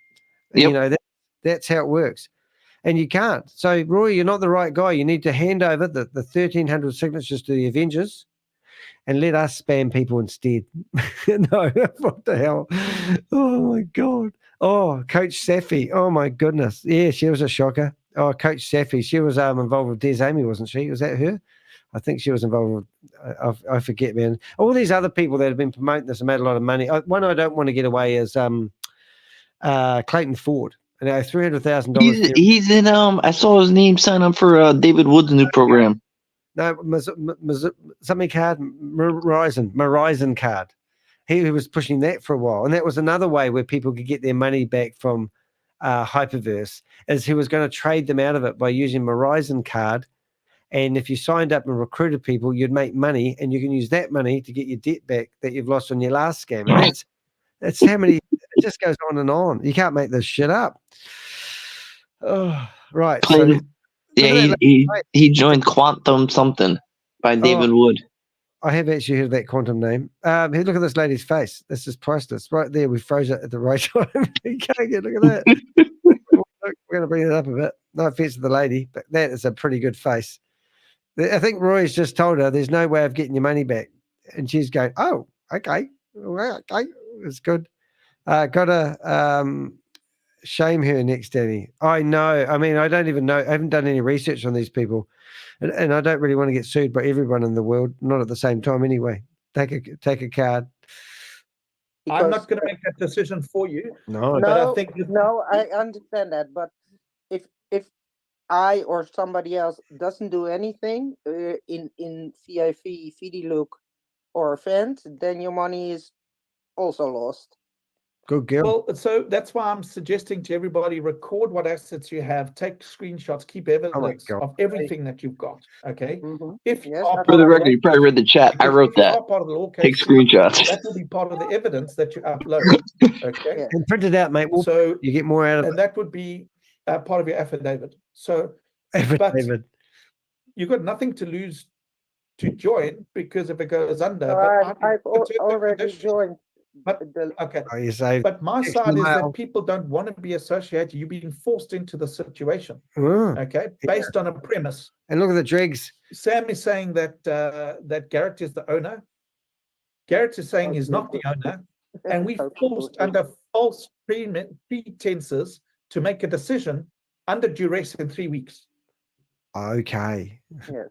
Yep. You know, that's how it works. And you can't. So, Roy, you're not the right guy. You need to hand over the 1,300 signatures to the Avengers and let us spam people instead. No, what the hell? Oh, my God. Oh, Coach Safi. Oh, my goodness. Yeah, she was a shocker. Oh, Coach Safi. She was involved with Des Amy, wasn't she? Was that her? I think she was involved with, I forget, man. All these other people that have been promoting this and made a lot of money. One I don't want to get away is Clayton Ford. $300,000. He's in. I saw his name sign up for David Wood's new program. No, something card, Verizon card. He was pushing that for a while, and that was another way where people could get their money back from Hyperverse. Is he was going to trade them out of it by using Verizon card, and if you signed up and recruited people, you'd make money, and you can use that money to get your debt back that you've lost on your last scam, and that's how many. It just goes on and on. You can't make this shit up. Oh, right. So, yeah, he joined Quantum something by David Wood. I have actually heard that Quantum name. Hey, look at this lady's face. This is priceless. Right there, we froze it at the right time. You can't get, look at that. We're going to bring it up a bit. No offense to the lady, but that is a pretty good face. I think Roy's just told her there's no way of getting your money back. And she's going, oh, okay. Well, okay. It's good. Got to shame her next, Danny. I know. I mean, I don't even know. I haven't done any research on these people. And I don't really want to get sued by everyone in the world, not at the same time anyway. Take a card. Because I'm not going to make that decision for you. No, but I think I understand that. But if I or somebody else doesn't do anything in VIV, VD-Look, or Vent, then your money is also lost. Good girl. Well, so that's why I'm suggesting to everybody, record what assets you have, take screenshots, keep evidence of everything that you've got. Okay. If you are For the record, you probably read the chat. I wrote that. Take screenshots. That will be part of the evidence that you upload. Okay. And print it out, mate. So you get more out of it. And that would be part of your affidavit. So, affidavit. You've got nothing to lose to join because if it goes under. So I've already joined. But okay, you but my side is that people don't want to be associated. You're being forced into the situation, okay, based on a premise. And look at the dregs. Sam is saying that that Garrett is the owner. Garrett is saying he's not the owner, and we forced under false pretenses to make a decision under duress in 3 weeks. Okay. Yes.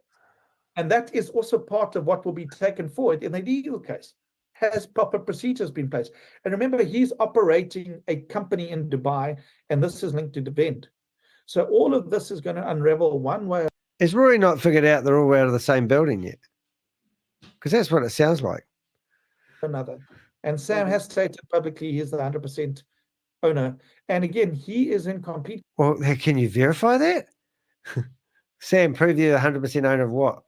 And that is also part of what will be taken forward in the legal case. Has proper procedures been placed? And remember, he's operating a company in Dubai, and this is linked to the vent. So all of this is going to unravel one way. Is Rory not figured out they're all out of the same building yet? Because that's what it sounds like. Another. And Sam has stated publicly he's the 100% owner. And again, he is in complete. Well, can you verify that? Sam, prove you're 100% owner of what?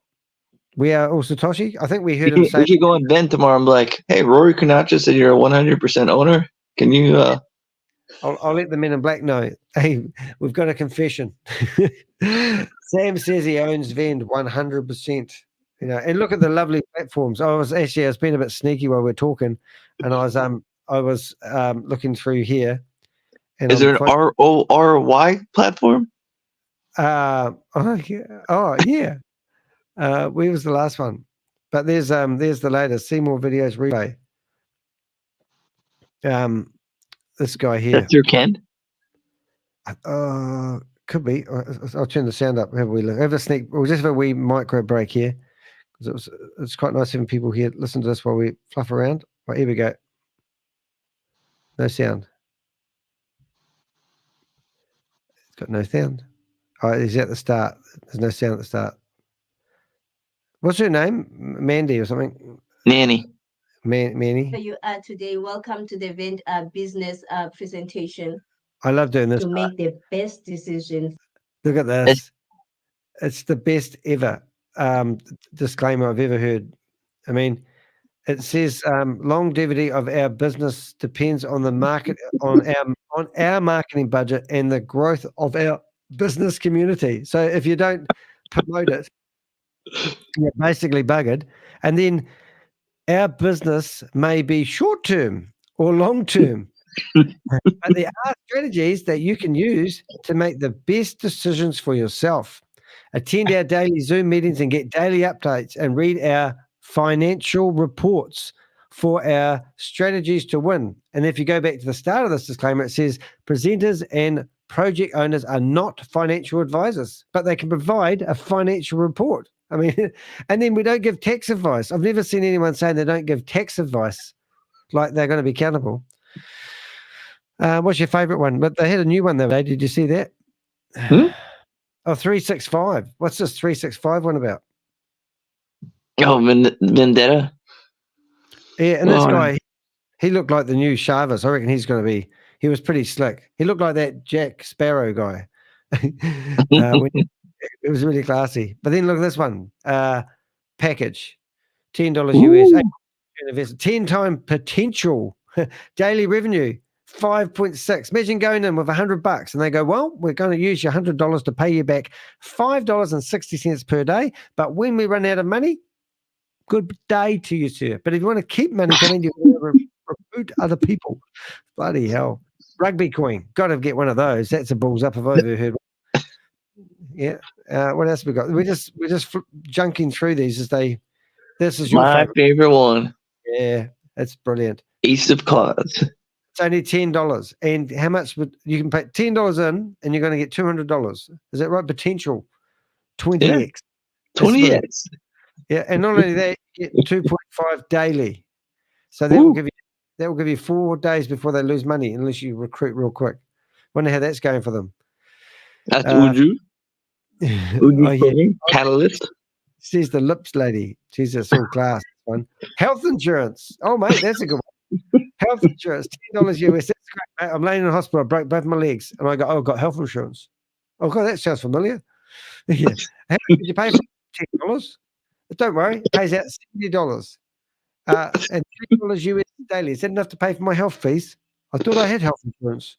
We are all Satoshi? I think we heard him say... We should go on Ben tomorrow and be like, hey, Rory Conacher said you're a 100% owner. Can you... I'll let the men in black know. Hey, we've got a confession. Sam says he owns Vend 100%. You know, and look at the lovely platforms. I was being a bit sneaky while we're talking, and I was looking through here. And Is there an RORY platform? Oh yeah. Where was the last one? But there's the latest. See more videos replay. This guy here. That's your Ken? Could be. I'll turn the sound up. Have a wee look. Have a sneak. We'll just have a wee micro break here because it's quite nice having people here listen to this while we fluff around. Right, here we go. No sound. It's got no sound. Oh, he's at the start. There's no sound at the start. What's her name? Mandy or something? Nanny. Manny. You are today. Welcome to the event business presentation. I love doing this. To make the best decisions. Look at this. It's the best ever disclaimer I've ever heard. I mean, it says longevity of our business depends on the market, on our marketing budget and the growth of our business community. So if you don't promote it, you're basically buggered. And then our business may be short-term or long-term. But there are strategies that you can use to make the best decisions for yourself. Attend our daily Zoom meetings and get daily updates and read our financial reports for our strategies to win. And if you go back to the start of this disclaimer, it says presenters and project owners are not financial advisors, but they can provide a financial report. I mean, and then we don't give tax advice. I've never seen anyone saying they don't give tax advice, like they're going to be accountable. What's your favorite one? But they had a new one the other day. Did you see that? Oh, 365. What's this 365 one about? Oh, Vendetta. Yeah, and this guy, he looked like the new Chavez. I reckon he's going to be. He was pretty slick. He looked like that Jack Sparrow guy. It was really classy. But then look at this one. Package. $10 US. 10-time potential. Daily revenue. 5.6. Imagine going in with $100 and they go, well, we're going to use your $100 to pay you back $5.60 per day. But when we run out of money, good day to you, sir. But if you want to keep money coming, you recruit other people. Bloody hell. Rugby coin. Got to get one of those. That's a balls up if I've ever heard one. Yeah. What else we got? We're just junking through these as they. This is your my favorite one. Yeah, that's brilliant. Ace of Cards. It's only $10. And how much would you can pay $10 in and you're going to get $200? Is that right? Potential 20x. Yeah. 20x. Yeah, and not only that, you get 2.5 daily. So that will give you 4 days before they lose money unless you recruit real quick. Wonder how that's going for them. That's Uju. Catalyst. She's the lips lady. She's a full class one. Health insurance. Oh mate, that's a good one. Health insurance, $10 US. That's great, mate. I'm laying in the hospital. I broke both my legs, and I go, "Oh, I've got health insurance." Oh God, that sounds familiar. Yeah. How much did you pay for $10? Don't worry, it pays out $70. And $3 US daily. Is that enough to pay for my health fees? I thought I had health insurance.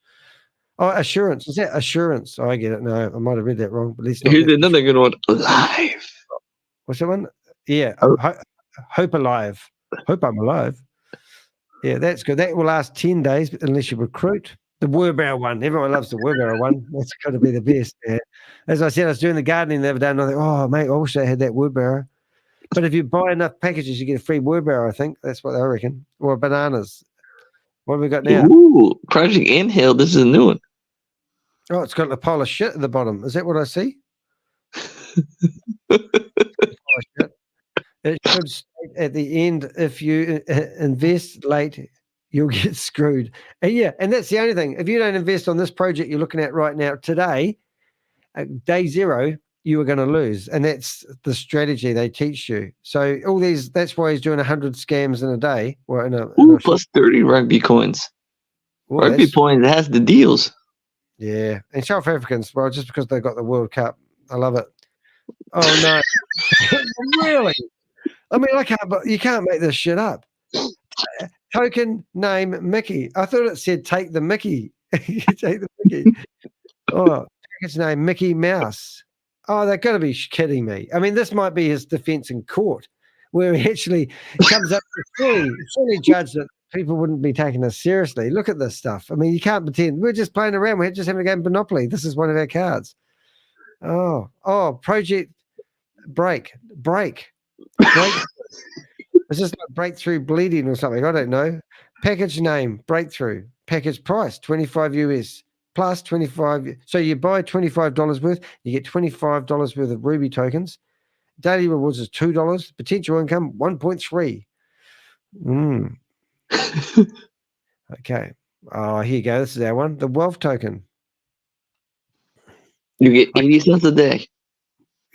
Oh, assurance. Is that assurance? Oh, I get it. No, I might have read that wrong. But here's another good one. Alive. What's that one? Yeah. Hope alive. Hope I'm alive. Yeah, that's good. That will last 10 days unless you recruit. The Whistleblower one. Everyone loves the Whistleblower one. That's got to be the best. Yeah. As I said, I was doing the gardening the other day and I thought, oh, mate, I wish I had that Whistleblower. But if you buy enough packages, you get a free Whistleblower, I think. That's what I reckon. Or bananas. What have we got now? Ooh, Project Inhale. This is a new one. Oh, it's got a pile of shit at the bottom. Is that what I see? It should state at the end, if you invest late, you'll get screwed. And yeah, and that's the only thing. If you don't invest on this project you're looking at right now, today, day 0, you are going to lose. And that's the strategy they teach you. So all these, that's why he's doing 100 scams in a day. Or plus 30 rugby coins. Ooh, rugby coins has the deals. Yeah. And South Africans, well, just because they got the World Cup, I love it. Oh no, really? I mean, you can't make this shit up. Token name Mickey. I thought it said take the Mickey. You take the Mickey. Oh, token's name Mickey Mouse. Oh, they're going to be kidding me. I mean, this might be his defense in court, where he actually comes up with fully judged that people wouldn't be taking us seriously. Look at this stuff. I mean, you can't pretend. We're just playing around. We're just having a game of Monopoly. This is one of our cards. Oh, Project Break. Is this like Breakthrough Bleeding or something? I don't know. Package name, Breakthrough. Package price, 25 US plus 25. So you buy $25 worth, you get $25 worth of Ruby tokens. Daily rewards is $2. Potential income, 1.3. Okay. Oh, here you go. This is our one. The wealth token. You get 80 cents a day.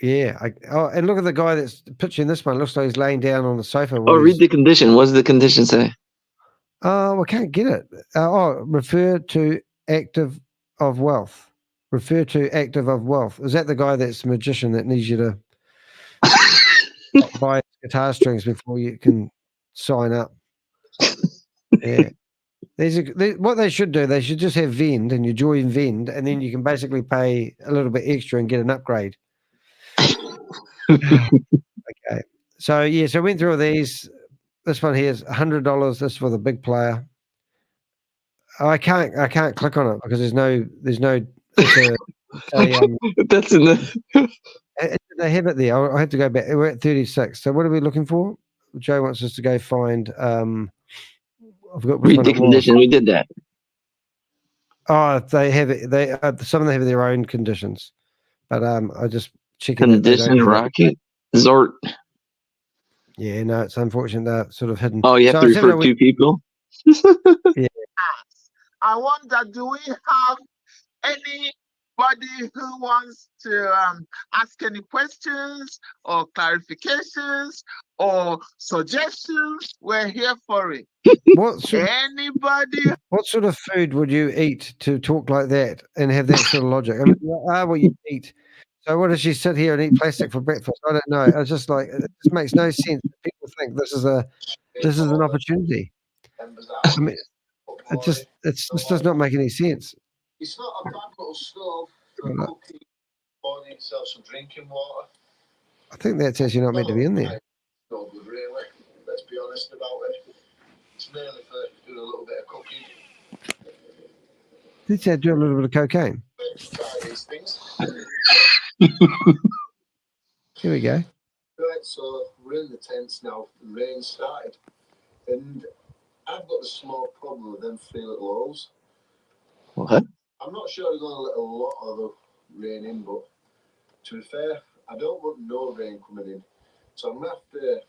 Yeah. And look at the guy that's pitching this one. Looks like he's laying down on the sofa. Oh, read the condition. What does the condition say? I can't get it. Refer to active of wealth. Refer to active of wealth. Is that the guy that's a magician that needs you to buy guitar strings before you can sign up? Yeah. What they should do, they should just have Vend and you join Vend and then you can basically pay a little bit extra and get an upgrade. Okay. So yeah, so I went through all these. This one here is $100. This is for the big player. I can't click on it because there's no that's in the they have it there. I have to go back. We're at 36. So what are we looking for? Joe wants us to go find I've got read the condition. We did that. Oh, they have it. Some of them have their own conditions. But I just check condition rocket Zort. Yeah, no, it's unfortunate they're sort of hidden. Oh, you have to refer two people? Yeah. I wonder, do we have anybody who wants to ask any questions or clarifications or suggestions? We're here for it. Anybody? What sort of food would you eat to talk like that and have that sort of logic? I mean, you are what you eat. So what does she sit here and eat plastic for breakfast? I don't know. It's just like it just makes no sense. People think this is an opportunity. I mean, this does not make any sense. It's not a bad little stove for cooking, boiling itself some drinking water. I think that's actually not meant to be in there. No good, really. Let's be honest about it. It's mainly for doing a little bit of cooking. Did you do a little bit of cocaine? Try these things. Here we go. Right, so we're in the tents now. The rain started, and I've got a small problem with them 3 little holes. What? I'm not sure there's going to let a lot of the rain in, but to be fair, I don't want no rain coming in. So I'm going to have to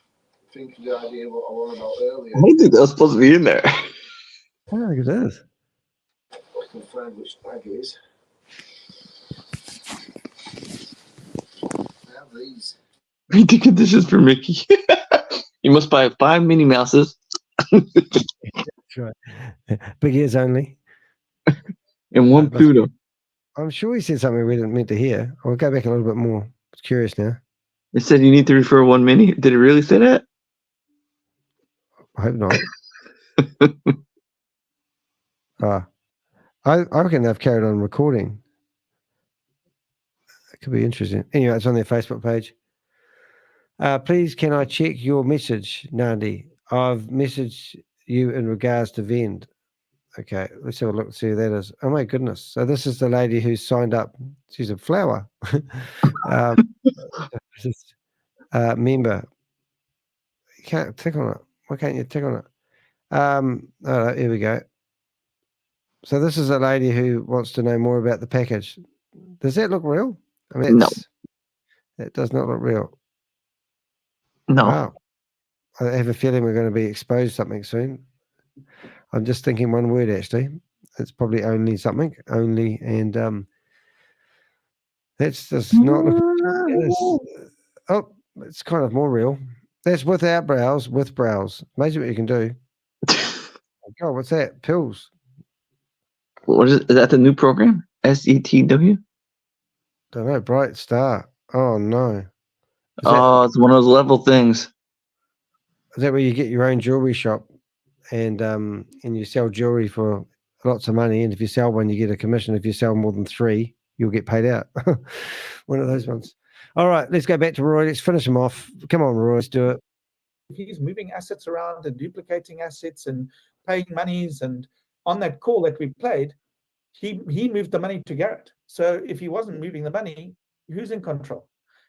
think of the idea what I was about earlier. I think that was supposed to be in there. I don't think it is. I can find which bag it is. I have these. Read the conditions for Mickey. You must buy 5 Minnie Mouses. That's right. Big ears only. And 1 Pluto. I'm sure he said something we didn't mean to hear. I'll go back a little bit more. I'm curious now. It said you need to refer 1 Minnie. Did it really say that? I hope not. I reckon they've carried on recording. It could be interesting. Anyway, it's on their Facebook page. Please, can I check your message, Nandi? I've messaged you in regards to Vend. Okay, let's have a look, see who that is. Oh my goodness. So this is the lady who signed up. She's a flower. Member. You can't tick on it. Why can't you tick on it? All right, here we go. So this is a lady who wants to know more about the package. Does that look real? I mean, no. That does not look real. No. Wow. I have a feeling we're going to be exposed something soon. I'm just thinking one word, actually. It's probably only something. Only, and that's just not looking. Oh, it's kind of more real. That's without brows, with brows. Amazing what you can do. God, what's that? Pills. What is that the new program? SETW? Don't know. Bright Star. Oh, no. Oh, it's one of those level things. Is that where you get your own jewelry shop and you sell jewelry for lots of money? And if you sell one, you get a commission. If you sell more than 3, you'll get paid out. One of those ones. All right, let's go back to Roy. Let's finish him off. Come on, Roy, let's do it. If he's moving assets around and duplicating assets and paying monies, and on that call that we played, he moved the money to Garrett. So if he wasn't moving the money, who's in control?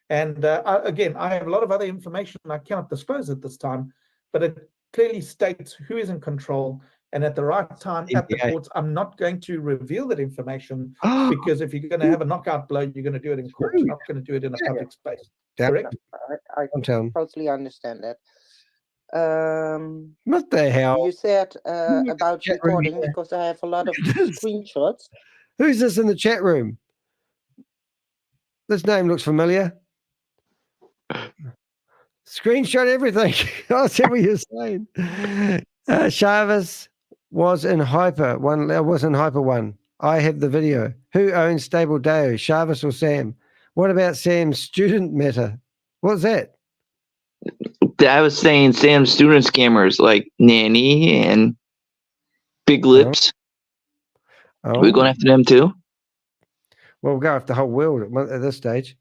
And again, I have a lot of other information I cannot disclose at this time, but it clearly states who is in control. And at the right time, at the courts, I'm not going to reveal that information because if you're going to have a knockout blow, you're going to do it in court. You're not going to do it in a public space. Correct? I totally understand that. What the hell? You said about recording because I have a lot of screenshots. Who's this in the chat room? This name looks familiar. Screenshot everything. I see what you're saying. ShaveZ was in Hyper 1. I have the video. Who owns Stable Deo, ShaveZ or Sam? What about Sam's student matter? What's that? I was saying Sam's student scammers like Nanny and Big Lips. Oh. We're going after them too. Well, we'll go after the whole world at this stage.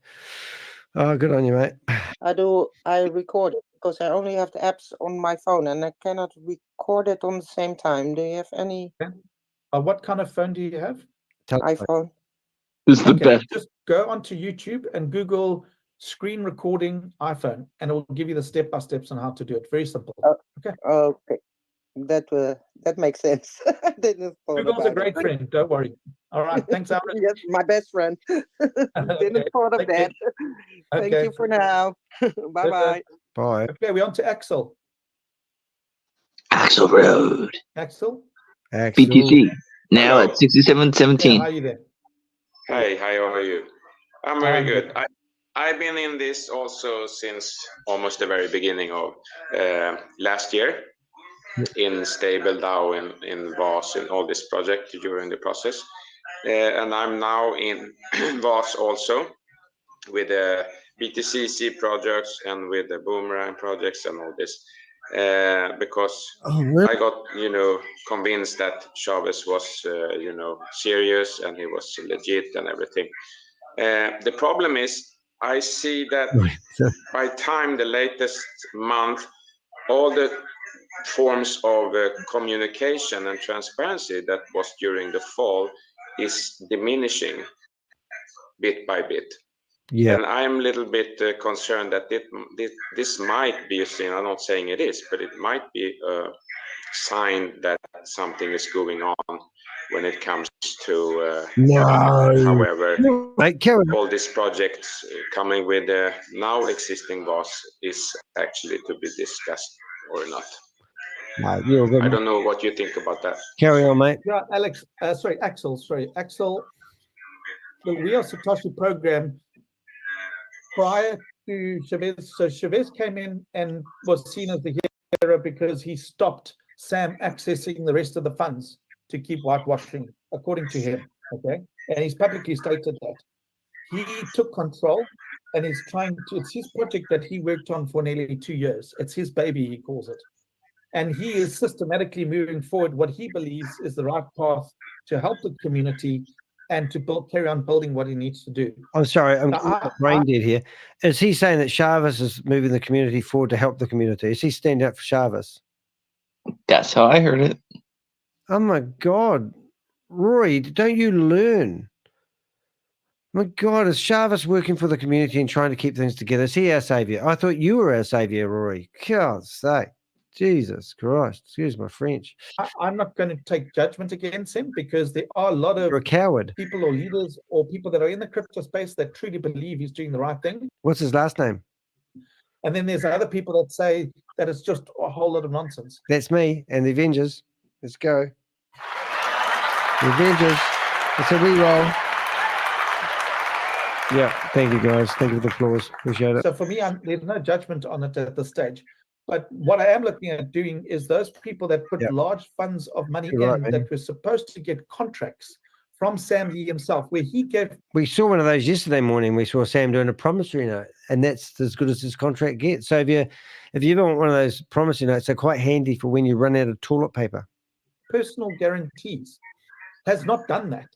Oh, good on you, mate. I record it because I only have the apps on my phone and I cannot record it on the same time. Do you have any? What kind of phone do you have? iPhone. It's the best. Just go onto YouTube and Google screen recording iPhone, and it will give you the step-by-steps on how to do it. Very simple. Okay. Okay. That makes sense. I didn't thought Google's a about great it. friend. Don't worry. All right. Thanks, Aaron. Yes, my best friend. Didn't thought of that. Thank you for now. Bye-bye. Bye. Okay, we're on to Axel. Axel Road. Axel? BTC. Now at 6717. Yeah, how are you there? Hi, how are you? I'm very good. I've been in this also since almost the very beginning of last year in Stable DAO, in VAS, in all this project during the process. And I'm now in VAS also with the BTCC projects and with the Boomerang projects and all this. Because I got, convinced that ShaveZ was, serious and he was legit and everything. The problem is I see that by time the latest month, all the forms of communication and transparency that was during the fall is diminishing bit by bit. Yeah. And I'm a little bit concerned that this might be a sign. I'm not saying it is, but it might be a sign that something is going on when it comes to however all these projects coming with the now existing VAS is actually to be discussed or not. I don't know what you think about that. Carry on, mate. Yeah, Axel. Axel, the We Are SATOSHI program prior to ShaveZ. So ShaveZ came in and was seen as the hero because he stopped Sam accessing the rest of the funds to keep whitewashing, according to him. Okay, and he's publicly stated that he took control and is trying to. It's his project that he worked on for nearly 2 years. It's his baby, he calls it, and he is systematically moving forward what he believes is the right path to help the community and to carry on building what he needs to do. I'm sorry, I'm brain dead here. Is he saying that ShaveZ is moving the community forward to help the community? Is he standing up for ShaveZ? That's how I heard it. Oh my God, Rory, don't you learn? My God, is ShaveZ working for the community and trying to keep things together? Is he our savior? I thought you were our savior, Rory. God's sake. Jesus Christ. Excuse my French. I'm not going to take judgment against him because there are a lot of You're a coward. people or leaders or people that are in the crypto space that truly believe he's doing the right thing. What's his last name? And then there's other people that say that it's just a whole lot of nonsense. That's me and the Avengers. Let's go. The Avengers. It's a re-roll. Yeah, thank you guys. Thank you for the applause. Appreciate it. So for me, there's no judgment on it at this stage. But what I am looking at doing is those people that put large funds of money You're right, in that were supposed to get contracts from Sam himself, where he gave. We saw one of those yesterday morning. We saw Sam doing a promissory note, and that's as good as his contract gets. So if you ever want one of those promissory notes, they're quite handy for when you run out of toilet paper. Personal guarantees has not done that.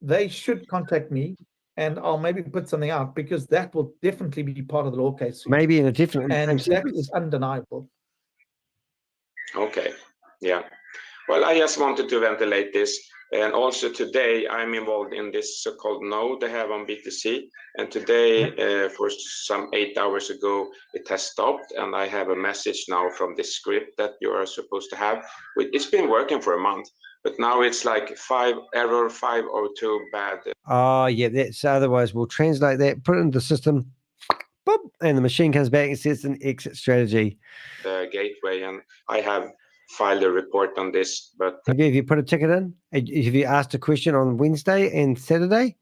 They should contact me, and I'll maybe put something out, because that will definitely be part of the law case. Maybe in a different. And that is undeniable. Okay. Yeah. Well, I just wanted to ventilate this. And also today, I'm involved in this so-called node they have on BTC. And today, for some 8 hours ago, it has stopped. And I have a message now from the script that you are supposed to have. It's been working for a month, but now it's like error 502 bad. Oh, yeah. That's otherwise we'll translate that, put it into the system, boop, and the machine comes back and says an exit strategy. The gateway, and I have filed a report on this, but have you put a ticket in? Have you asked a question on Wednesday and Saturday?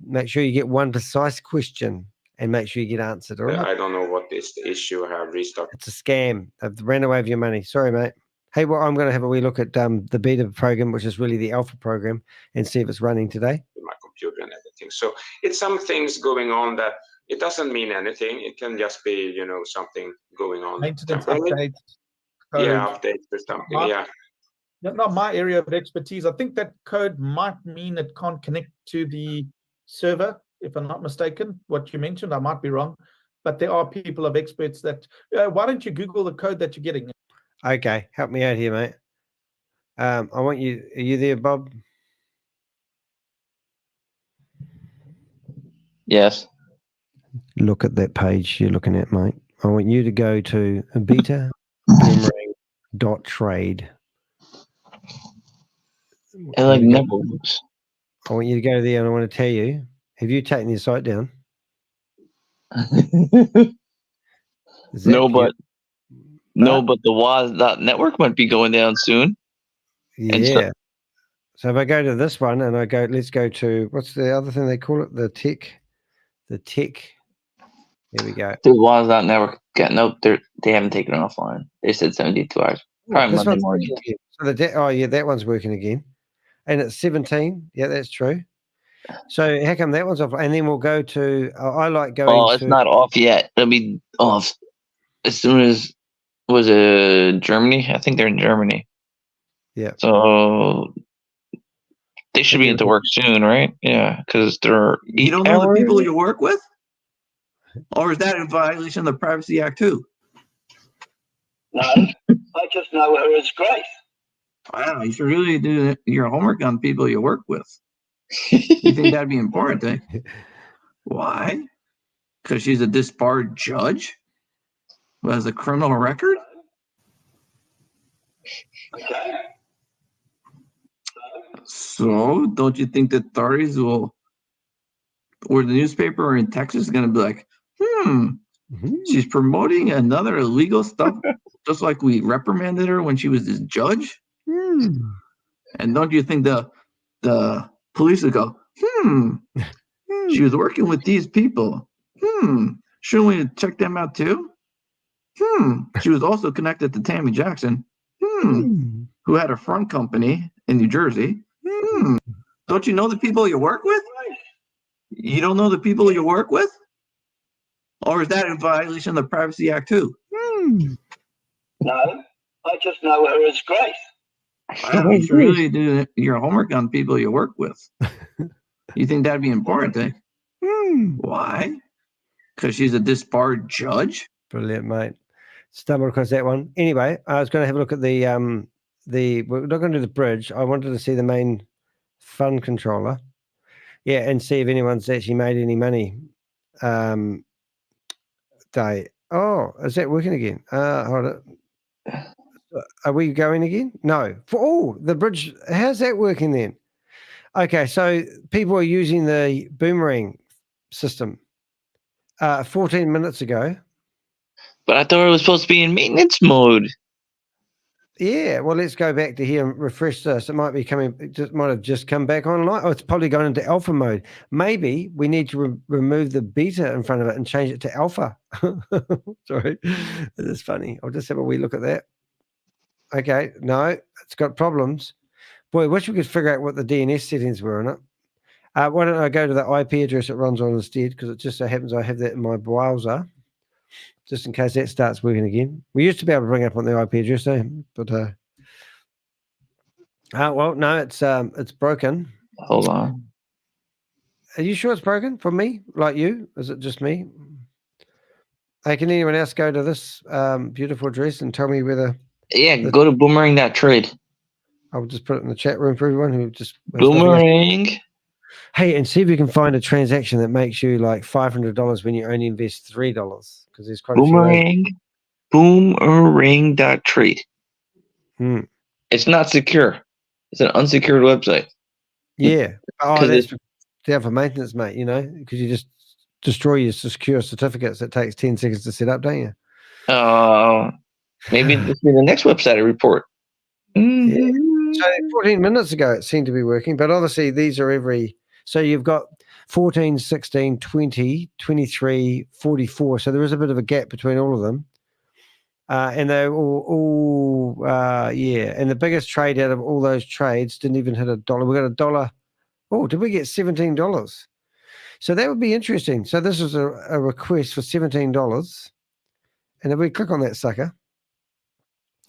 Make sure you get one precise question and make sure you get answered. All right? I don't know what is the issue. I have restarted. It's a scam. They've ran away with your money. Sorry, mate. Hey, well, I'm going to have a wee look at the beta program, which is really the alpha program, and see if it's running today. My computer and everything. So it's some things going on that it doesn't mean anything. It can just be, something going on. Maintenance updates. Yeah, updates or something. Not my area of expertise. I think that code might mean it can't connect to the server, if I'm not mistaken. What you mentioned, I might be wrong, but there are people of experts that. Why don't you Google the code that you're getting? Okay, help me out here, mate. I want you. Are you there, Bob? Yes. Look at that page you're looking at, mate. I want you to go to beta.trade. It like never works. I want you to go there, and I want to tell you, have you taken your site down? No, but the WAS.network might be going down soon. Yeah. So if I go to this one and I go, let's go to, what's the other thing they call it? The tech. Here we go. The WAS.network. Nope, they haven't taken it offline. They said 72 hours. Probably Monday morning. So that one's working again. And it's 17. Yeah, that's true. So how come that one's off? And then we'll go to, I like going to... it's not off yet. It'll be off as soon as, was it Germany? I think they're in Germany. Yeah. So they should be into work soon, right? Yeah, because they're... You don't know the people you work with? Or is that in violation of the Privacy Act too? No, I just know her as Grace. Wow, you should really do your homework on people you work with. You think that'd be important? Eh? Why? Because she's a disbarred judge who has a criminal record? Okay. So, don't you think that authorities will, or the newspaper in Texas is going to be like, she's promoting another illegal stuff, just like we reprimanded her when she was this judge? And don't you think the police would go, she was working with these people. Shouldn't we check them out too? She was also connected to Tammy Jackson, who had a front company in New Jersey. Don't you know the people you work with? You don't know the people you work with? Or is that in violation of the Privacy Act too? No, I just know her as Grace. Wow, you should really do your homework on people you work with. You think that'd be important, eh? Why? Because she's a disbarred judge? Brilliant, mate. Stumbled across that one. Anyway, I was going to have a look at we're not going to do the bridge. I wanted to see the main fund controller. Yeah, and see if anyone's actually made any money. Oh, is that working again? Hold it. Are we going again? No. The bridge. How's that working then? Okay, so people are using the boomerang system 14 minutes ago. But I thought it was supposed to be in maintenance mode. Yeah, well, let's go back to here and refresh this. It might be might have just come back online. Oh, it's probably gone into alpha mode. Maybe we need to remove the beta in front of it and change it to alpha. Sorry, it is funny. I'll just have a wee look at that. Okay, no, it's got problems. Boy, I wish we could figure out what the DNS settings were on it. Why don't I go to the IP address it runs on instead? Because it just so happens I have that in my browser, just in case that starts working again. We used to be able to bring it up on the IP address, but well, no, it's broken. Hold on. Are you sure it's broken from me? Like you? Is it just me? Hey, can anyone else go to this beautiful address and tell me whether? Yeah, go to boomerang.trade. I'll just put it in the chat room for everyone who just Boomerang. Hey, and see if you can find a transaction that makes you like $500 when you only invest $3, because there's quite a few. Boomerang. Boomerang.trade. It's not secure. It's an unsecured website. Yeah. Oh, Because that's down for maintenance, mate. You know, because you just destroy your secure certificates. It takes 10 seconds to set up, don't you? Maybe this is the next website I report. Yeah. So 14 minutes ago, it seemed to be working, but obviously these are every. So you've got 14, 16, 20, 23, 44. So there is a bit of a gap between all of them. And they're all yeah. And the biggest trade out of all those trades didn't even hit $1. We got $1. Oh, did we get $17? So that would be interesting. So this is a request for $17. And if we click on that sucker,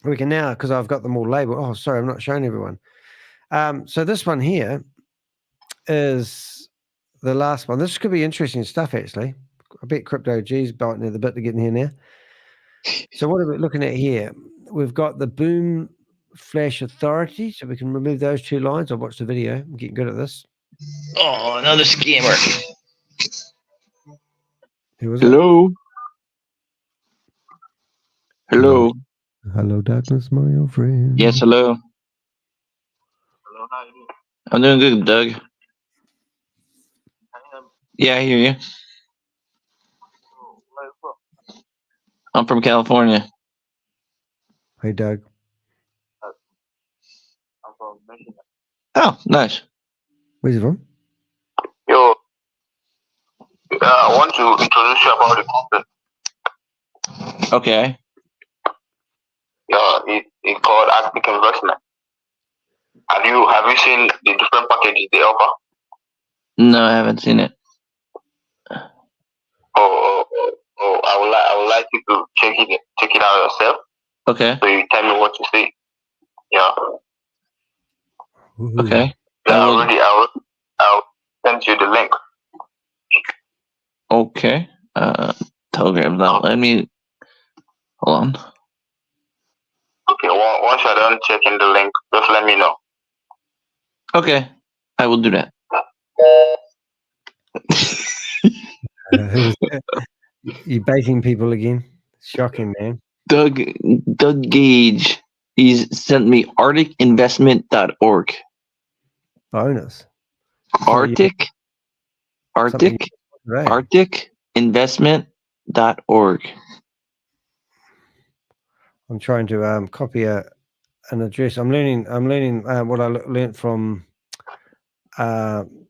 we can now, because I've got them all labeled. Oh, sorry, I'm not showing everyone. So this one here is the last one. This could be interesting stuff, actually. I bet Crypto G's biting at the bit to get in here now. So what are we looking at here? We've got the Boom Flash Authority, so we can remove those two lines. I'll watch the video. I'm getting good at this. Oh, another scammer. Who was Hello? Hello? Hello, darkness, my old friend. Yes, hello. I'm doing good, Doug. Yeah, I hear you. I'm from California. Hey, Doug. Oh, nice. Where's he from? Yo, I want to introduce you about the company. Okay. Yeah, it's called Arctic Investment. Have you seen the different packages they offer? No, I haven't seen it. I would like you to check it out yourself. Okay. So you tell me what you see. Yeah. Okay. Yeah, I'll send you the link. Okay. Telegram's not letting me. Hold on. Okay, once you're done checking the link, just let me know. Okay. I will do that. Who was that? You baiting people again? Shocking, man. Doug Gage. He's sent me arcticinvestment.org. Bonus. Arcticinvestment.org. I'm trying to copy an address. I'm learning what I learned from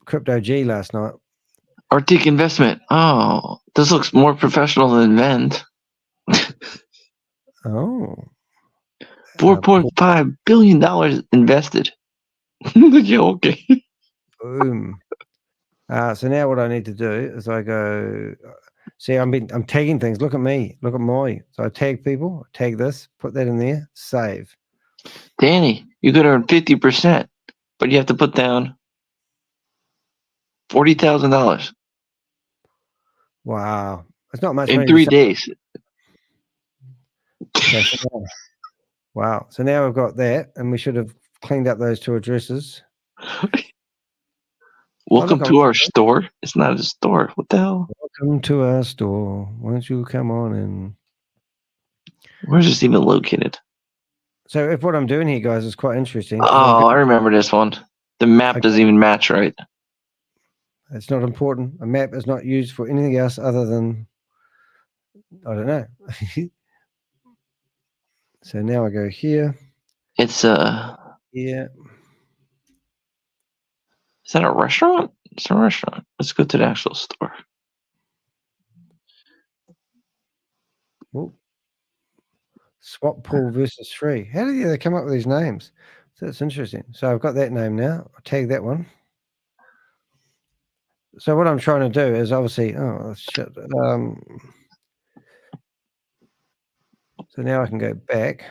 Crypto G last night. Arctic Investment. Oh, this looks more professional than Vend. Oh. $4.5 billion invested. Yeah, okay. Boom. So now what I need to do is I go. See, I'm tagging things. Look at me. Look at So I tag people. Tag this. Put that in there. Save. Danny, you could earn 50%, but you have to put down $40,000. Wow, it's not much in money 3 days. Okay, wow. So now we've got that, and we should have cleaned up those two addresses. Welcome to our store. It's not a store. What the hell? Welcome to our store. Why don't you come on in? Where's this even located? So if what I'm doing here, guys, is quite interesting. Oh, I remember this one. The map doesn't even match right. It's not important. A map is not used for anything else other than, I don't know. So now I go here. It's yeah. Is that a restaurant? It's a restaurant. Let's go to the actual store. Ooh. Swap pool versus free. How do they come up with these names? So that's interesting. So I've got that name now. I'll tag that one. So what I'm trying to do is obviously, oh shit. So now I can go back.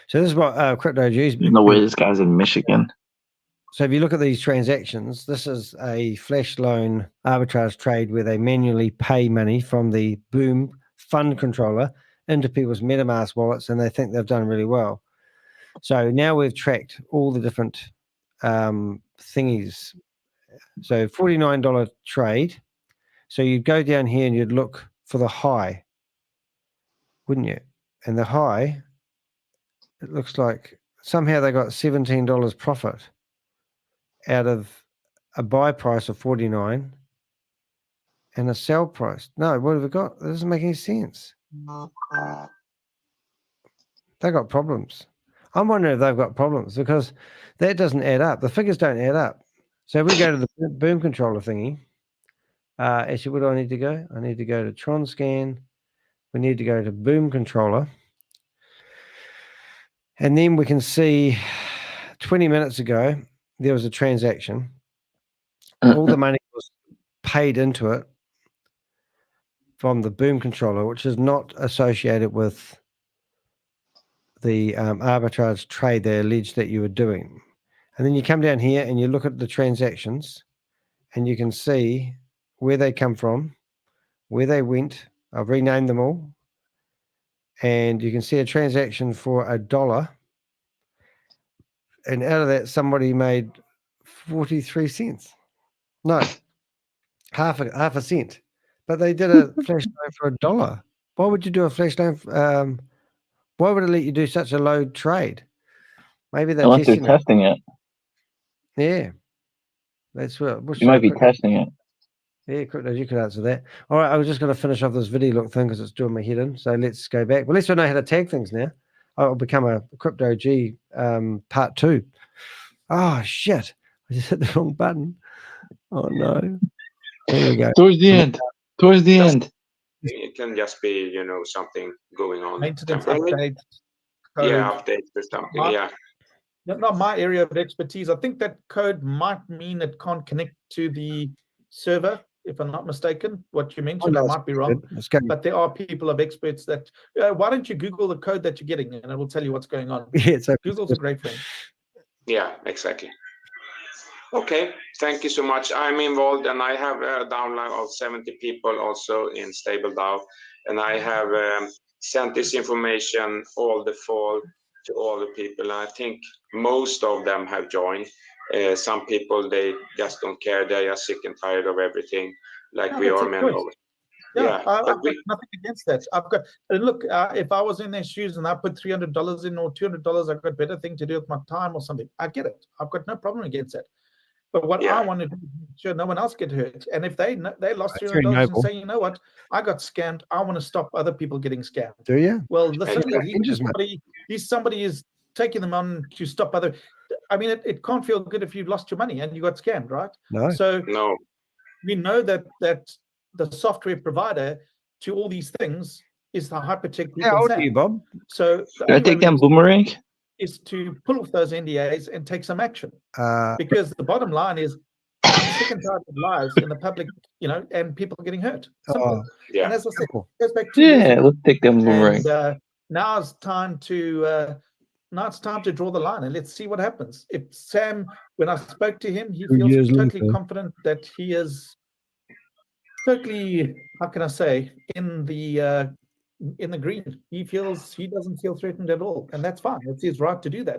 So this is what Crypto G's. No way this guy's in Michigan. So if you look at these transactions, this is a flash loan arbitrage trade where they manually pay money from the Boom fund controller into people's MetaMask wallets, and they think they've done really well. So now we've tracked all the different thingies. So $49 trade. So you'd go down here and you'd look for the high, wouldn't you? And the high, it looks like somehow they got $17 profit out of a buy price of 49 and a sell price. No, what have we got? That doesn't make any sense. They got problems. I'm wondering if they've got problems because that doesn't add up. The figures don't add up. So we go to the Boom controller thingy. Actually, where do I need to go? I need to go to Tron Scan. We need to go to Boom controller. And then we can see 20 minutes ago, there was a transaction. All the money was paid into it from the Boom controller, which is not associated with the arbitrage trade they alleged that you were doing. And then you come down here and you look at the transactions and you can see where they come from, where they went. I've renamed them all. And you can see a transaction for $1. And out of that, somebody made 43 cents. No, half a cent. But they did a flash loan for $1. Why would you do a flash loan? Why would it let you do such a low trade? Maybe they're testing it. Yeah. That's what. You might be testing it. Yeah, Crypto, you could answer that. All right, I was just going to finish off this video look thing because it's doing my head in. So let's go back. Well, let's know how to tag things now. I'll become a Crypto G part 2. Oh, shit. I just hit the wrong button. Oh, no. There we go. Towards the end. Towards the end. It can just be, you know, something going on. Maintenance temporarily. update. Yeah, updates or something. Yeah. Not my area of expertise. I think that code might mean it can't connect to the server, if I'm not mistaken. What you mentioned, I might be wrong. But there are people of experts that. Why don't you Google the code that you're getting, and it will tell you what's going on. Yeah, Google's a great friend. Yeah, exactly. Okay, thank you so much. I'm involved, and I have a downline of 70 people also in StableDAO, and I have sent this information all the fall to all the people. And I think most of them have joined. Some people, they just don't care. They are sick and tired of everything, like we are many of us. Yeah, I've got nothing against that. I've got, and look, if I was in their shoes and I put $300 in or $200, I've got better thing to do with my time or something. I get it. I've got no problem against that. But what I want to do is make sure no one else get hurt. And if they lost $300 and say, you know what, I got scammed, I want to stop other people getting scammed. Do you? Well, listen, somebody is taking them on to stop other. I mean, it can't feel good if you lost your money and you got scammed, right? No. So we know that the software provider to all these things is the hypercheck. How old are you, Bob? So Can I take down Boomerang? Is to pull off those NDAs and take some action. Because the bottom line is, I'm sick and tired of lies in the public, you know, and people getting hurt. Simple. And as I said, it goes back to let's take down Boomerang. And now it's time to draw the line and let's see what happens. If Sam, when I spoke to him, he feels totally confident that he is totally, how can I say, in the green. He doesn't feel threatened at all, and that's fine. It's his right to do that.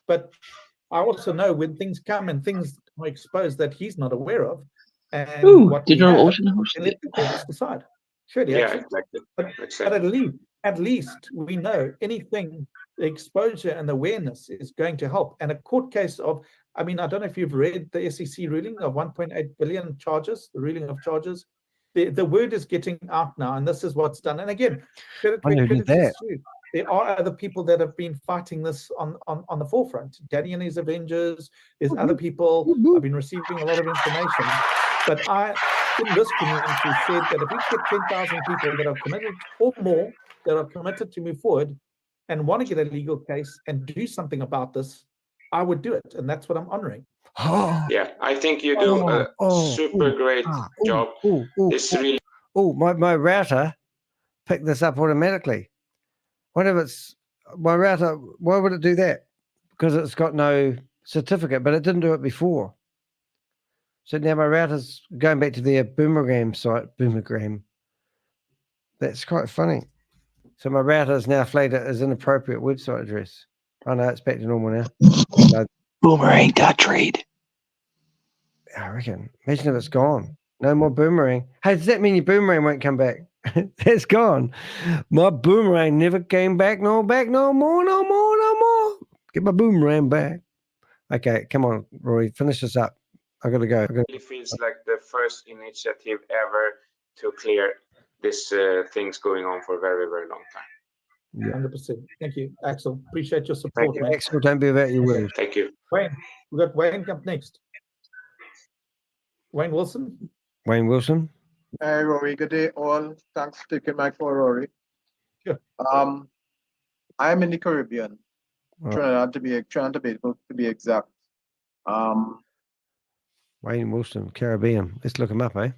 But I also know when things come and things are exposed that he's not aware of, and what we have, and let the decide. Surely, exactly. But at least we know anything. The exposure and awareness is going to help. And a court case of, I mean, I don't know if you've read the SEC ruling of 1.8 billion charges, the ruling of charges. The word is getting out now, and this is what's done. And again, credit is due. There are other people that have been fighting this on the forefront. Danny and his Avengers. There's other people. I've been receiving a lot of information. But I, in this community, said that if we get 10,000 people that are committed or more, that are committed to move forward, and want to get a legal case and do something about this, I would do it, and that's what I'm honoring. Yeah, I think you do a super great job. It's really my router picked this up automatically. What if it's my router? Why would it do that? Because it's got no certificate, but it didn't do it before. So now my router's going back to their Boomerang site. Boomerang. That's quite funny. So my router is now flagged as inappropriate website address. Oh no, it's back to normal now. No. Boomerang.trade. I reckon. Imagine if it's gone. No more Boomerang. Hey, does that mean your Boomerang won't come back? That's gone. My Boomerang never came back. No more. Get my Boomerang back. Okay, come on, Rory. Finish this up. I gotta go. It feels like the first initiative ever to clear this things going on for a very, very long time. 100%. Thank you, Axel. Appreciate your support, Thank you, man. Axel. Don't be about your words. Thank you. Wayne, we got Wayne up next. Wayne Wilson. Wayne Wilson. Hey, Rory. Good day, all. Thanks for taking my call, Rory. Sure. I'm in the Caribbean, Trinidad to be exact. Wayne Wilson, Caribbean. Let's look him up, eh?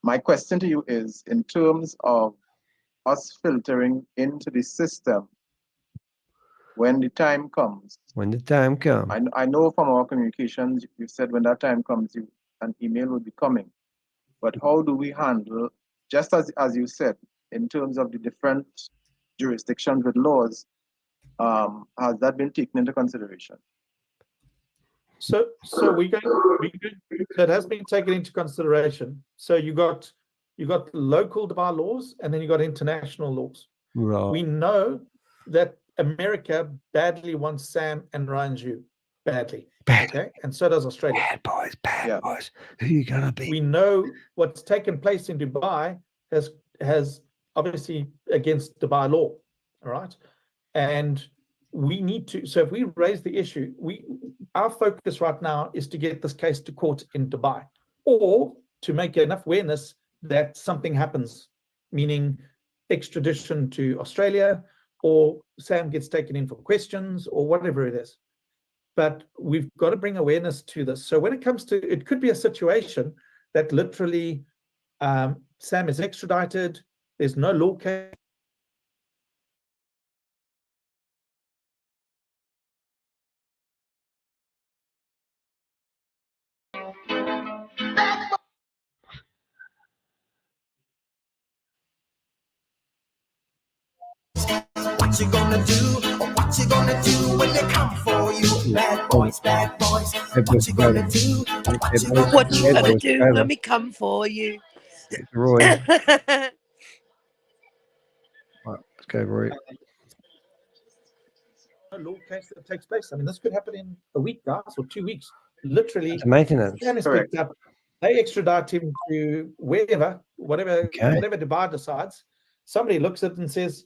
My question to you is, in terms of us filtering into the system, when the time comes. When the time comes. I know from our communications, you said when that time comes, an email will be coming. But how do we handle, just as you said, in terms of the different jurisdictions with laws, has that been taken into consideration? So that has been taken into consideration. So you got local Dubai laws, and then you got international laws. Right. We know that America badly wants Sam and Ranju badly. Okay, and so does Australia. Bad boys. Who are you gonna be? We know what's taken place in Dubai has obviously against Dubai law. All right, and we need to. So if we raise the issue, our focus right now is to get this case to court in Dubai, or to make enough awareness that something happens, meaning extradition to Australia, or Sam gets taken in for questions, or whatever it is. But we've got to bring awareness to this. So when it comes to, it could be a situation that literally Sam is extradited, there's no law case. What you gonna do? What you gonna do when they come for you? Bad boys, bad boys. What you gonna do? What you gonna do when we come for you? Roy. Right, let's go, Roy. No law case that takes place. I mean, this could happen in a week, guys, or 2 weeks. Literally, maintenance. Sam is picked up. They extradite him to whatever Dubai decides. Somebody looks at it and says,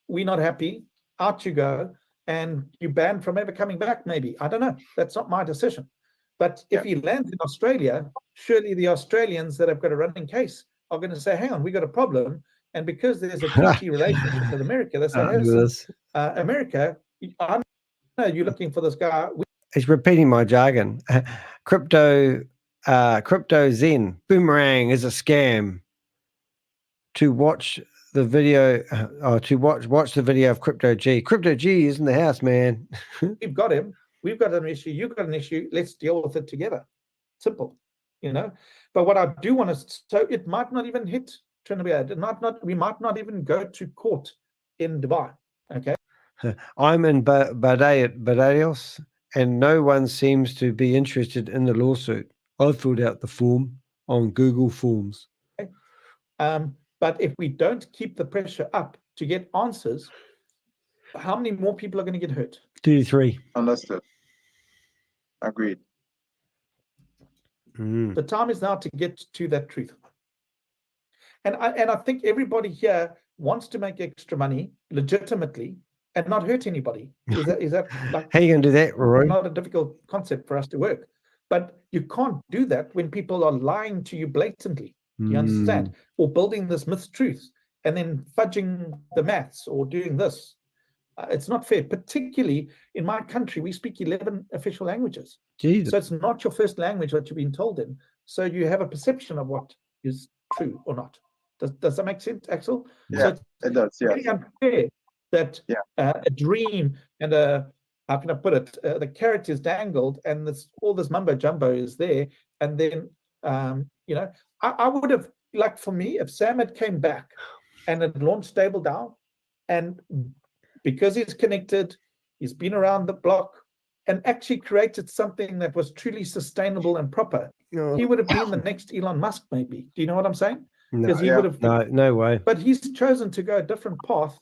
"We're not happy." Out you go, and you banned from ever coming back. Maybe, I don't know. That's not my decision. But if he lands in Australia, surely the Australians that have got a running case are going to say, "Hang on, we got a problem." And because there's a treaty relationship with America, they say, "America, I know you're looking for this guy." He's repeating my jargon. Crypto Zen Boomerang is a scam. To watch the video, watch the video of Crypto G. Crypto G is in the house, man. We've got him. We've got an issue. You've got an issue. Let's deal with it together. Simple, you know. But what I do want to, so it might not even hit Trinidad. We might not even go to court in Dubai. Okay. I'm in Barbados, and no one seems to be interested in the lawsuit. I filled out the form on Google Forms. Okay. But if we don't keep the pressure up to get answers, how many more people are going to get hurt? 2 to 3. Understood. Agreed. The time is now to get to that truth. And I think everybody here wants to make extra money legitimately and not hurt anybody. Is that like, how are you going to do that, Rory? Not a difficult concept for us to work. But you can't do that when people are lying to you blatantly. You understand? Or building this myth truth and then fudging the maths or doing this. It's not fair, particularly in my country. We speak 11 official languages. Jesus. So it's not your first language that you've been told in. So you have a perception of what is true or not. Does that make sense, Axel? Yeah, so it's it does. Yes. really unfair that a dream and how can I put it? The carrot is dangled, and all this mumbo jumbo is there, and then I would have liked, for me, if Sam had came back and had launched Stable DAO, and because he's connected, he's been around the block, and actually created something that was truly sustainable and proper, he would have been the next Elon Musk, maybe. Do you know what I'm saying? No, he would have. No way. But he's chosen to go a different path,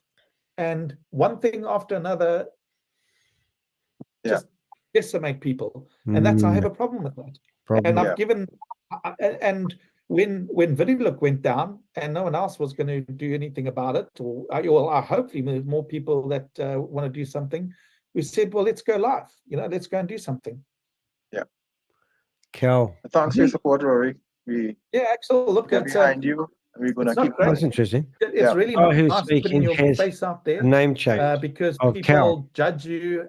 and one thing after another just decimate people, and I have a problem with that. And I've given, and when VideoLook went down and no one else was going to do anything about it, or hopefully there's more people that want to do something, we said, well, let's go live. Let's go and do something. Yeah. Cal. Thanks for your support, Rory. Axel, look, we're behind you. We're going to keep. That's interesting. It's really not nice putting your face out there. A name change because of people Cal. judge you.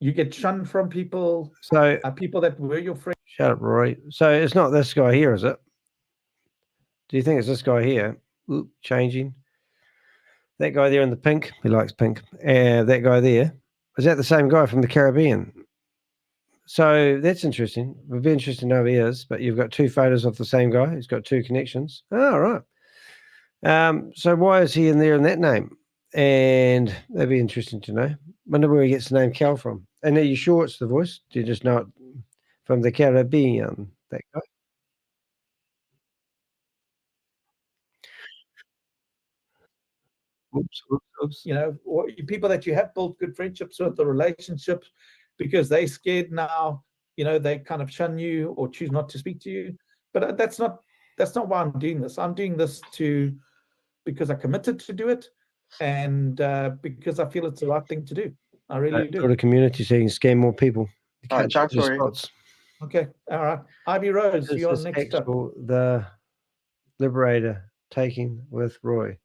You get shunned from people. So people that were your friends. Shut up, Rory. So it's not this guy here, is it? Do you think it's this guy here? Ooh, changing. That guy there in the pink. He likes pink. That guy there. Is that the same guy from the Caribbean? So that's interesting. It would be interesting to know who he is, but you've got two photos of the same guy. He's got two connections. Oh, right. So why is he in there in that name? And that'd be interesting to know. Wonder where he gets the name Cal from. And are you sure it's the voice? Do you just know it from the Caribbean, that guy? Oops. Or people that you have built good friendships with, the relationships, because they're scared now, they kind of shun you or choose not to speak to you. But that's not why I'm doing this. I'm doing this because I committed to do it, and because I feel it's the right thing to do. I really do. For the community, so you can scam more people. All right, thanks, Rory. Okay, all right. Lvy Rose, you're next up. The Liberator taking with Roy.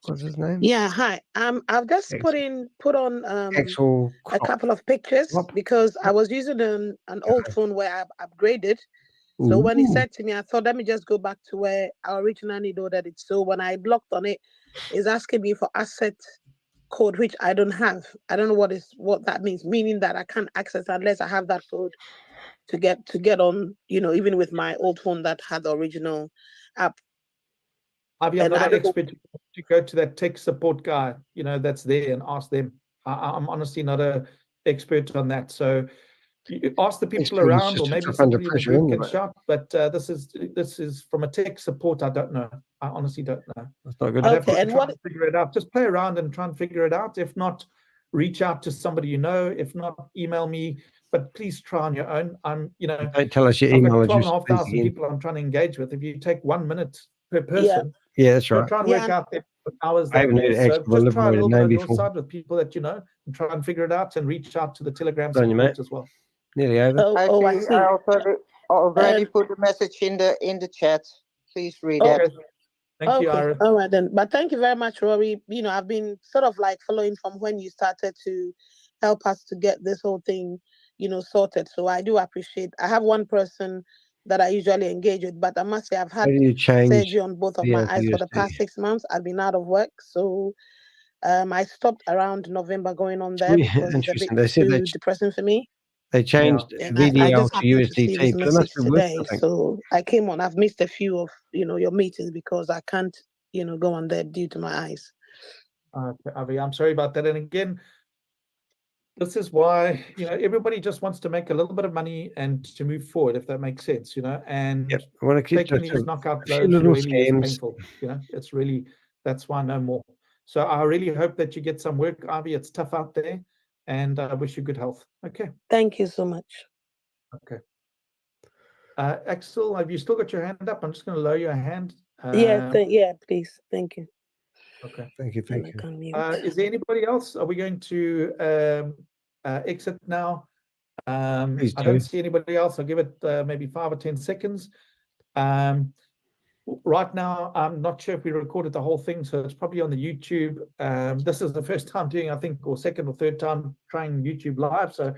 What's his name? Yeah, hi. I've just put on a couple of pictures because I was using an old phone where I've upgraded. So when he said to me, I thought, let me just go back to where I originally loaded it. So when I blocked on it, it's asking me for asset code, which I don't have. I don't know what that means, meaning that I can't access unless I have that code to get on, even with my old phone that had the original app. I'm not an expert to go to that tech support guy, that's there, and ask them. I'm honestly not an expert on that. So you ask the people around, or maybe somebody in the group can shout. But this is from a tech support. I don't know. I honestly don't know. That's not good. I'd have to try and figure it out. Just play around and try and figure it out. If not, reach out to somebody you know. If not, email me. But please try on your own. Don't tell us your email address. 12,500 people I'm trying to engage with. If you take 1 minute per person. Yeah, that's right. Try and work out the hours. I haven't heard So just try a little bit on your before. side with people that you know, and try and figure it out, and reach out to the Telegram Done you, support mate. as well. Nearly over. I see. I already put the message in the chat. Please read that. Thank you, Iris. All right then. But thank you very much, Rory. I've been sort of like following from when you started to help us to get this whole thing, sorted. So I do appreciate. I have one person that I usually engage with, but I must say I've had surgery on both of my eyes for the past 6 months. I've been out of work, so I stopped around November going on there because it's a bit too depressing for me. They changed VDL to USDT, but it must be worth something. So I came on. I've missed a few of your meetings because I can't go on there due to my eyes. Avi, I'm sorry about that. And again, this is why everybody just wants to make a little bit of money and to move forward, if that makes sense. And I want to keep taking these knockout blows little really is scams. painful. It's really, that's why no more. So I really hope that you get some work, Avi. It's tough out there, and I wish you good health. Okay. Thank you so much. Okay. Axel, have you still got your hand up? I'm just going to lower your hand. Yeah, please. Thank you. Okay. Thank you. Thank you. Is there anybody else? Are we going to exit now? I don't see anybody else. I'll give it maybe 5 or 10 seconds. Right now, I'm not sure if we recorded the whole thing, so it's probably on the YouTube. This is the first time doing, I think, or second or third time trying YouTube Live. So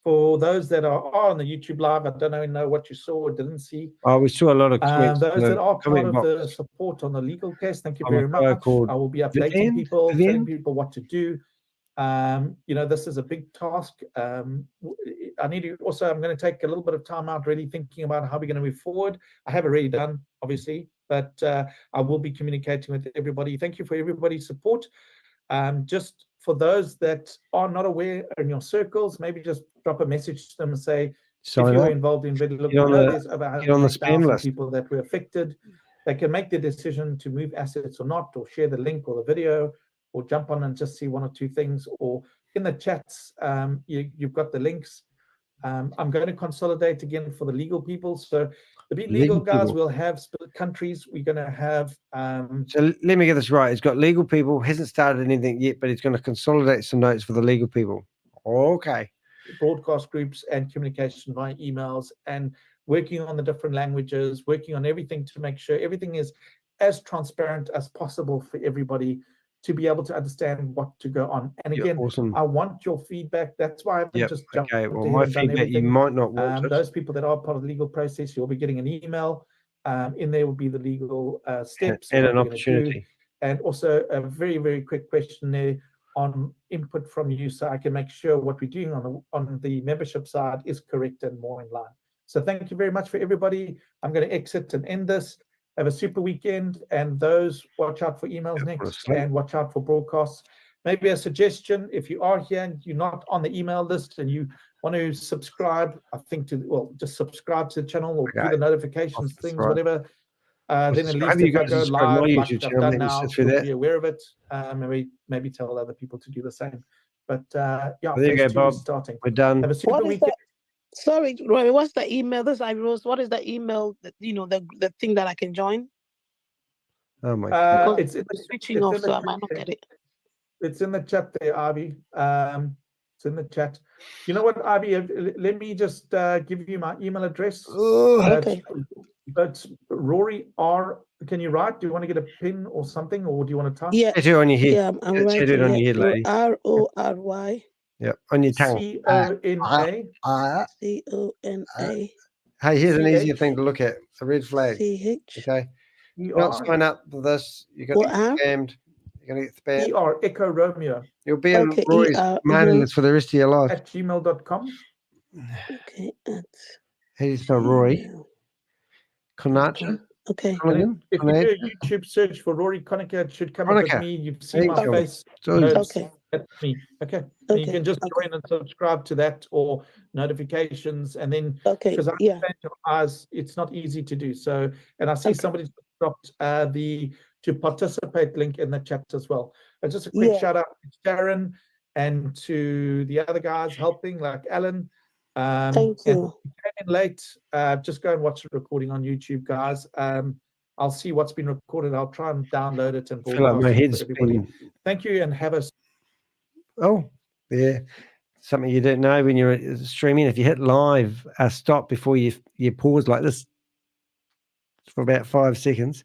for those that are on the YouTube Live, I don't know what you saw or didn't see. Oh, we saw a lot of comments. Those that are part of box. the support on the legal case, thank you I'm a very guy much. called I will be updating Vivian. people, Vivian? telling people what to do. This is a big task. I need to also, I'm going to take a little bit of time out really thinking about how we're going to move forward. I have already done, obviously, but I will be communicating with everybody. Thank you for everybody's support. Just for those that are not aware in your circles, maybe just drop a message to them and say, if you're involved in Ready Look, you know there's over 108,000 people that were affected. They can make the decision to move assets or not, or share the link or the video, or jump on and just see one or two things, or in the chats, you've got the links. I'm going to consolidate again for the legal people. So the legal guys will have countries. We're going to have. So let me get this right. He's got legal people, hasn't started anything yet, but he's going to consolidate some notes for the legal people. Okay. Broadcast groups and communication via emails, and working on the different languages, working on everything to make sure everything is as transparent as possible for everybody to be able to understand what to go on. And again, I want your feedback. That's why I haven't just jumped ahead my and done feedback, everything. you might not want it. Those people that are part of the legal process, you'll be getting an email. In there will be the legal steps and an what we're gonna do. opportunity. And also a very, very quick question there on input from you, so I can make sure what we're doing on the membership side is correct and more in line. So thank you very much for everybody. I'm going to exit and end this. Have a super weekend, and those watch out for emails next and watch out for broadcasts. Maybe a suggestion, if you are here and you're not on the email list and you want to subscribe, I think just subscribe to the channel or do the notifications things, whatever. Then at least if I go live like I've done now, you'll be aware of it. Maybe tell other people to do the same. But yeah, there you go, Bob. starting. We're done. Have a super weekend. Sorry, Rory, what's the email? This is Lvy Rose. What is the email that the thing that I can join? Oh my God. It's switching off, so I might not get it. It's in the chat there, Avi. It's in the chat. You know what, Avi? Let me just give you my email address. Okay. But Rory R. Can you write? Do you want to get a pin or something, or do you want to type? Yeah. Tattoo on your head. Yeah, I'm writing. Tattoo on your head, lady. RORY. Yeah, on your tongue. CONA. CONA. Hey, here's an easier thing to look at. A red flag. CH. Okay. You don't sign up for this. You're going to get scammed. You're going to get spammed. ER Echo Romeo. You'll be on Rory's mailing list for the rest of your life. At gmail.com. Okay. How do you spell Rory? Conacher. Okay. If you do a YouTube search for Rory Conacher, it should come up with me. You've seen my face. Okay. That's me. Okay. And you can just join and subscribe to that or notifications, and then because it's not easy to do. So, and I see somebody dropped the to participate link in the chat as well. And just a quick shout out to Sharon and to the other guys helping, like Alan. Thank you. And if you came in late, just go and watch the recording on YouTube, guys. I'll see what's been recorded. I'll try and download it and I feel like my head's been... Thank you, and have a... Oh, yeah. Something you don't know when you're streaming. If you hit live, stop before you pause like this for about 5 seconds.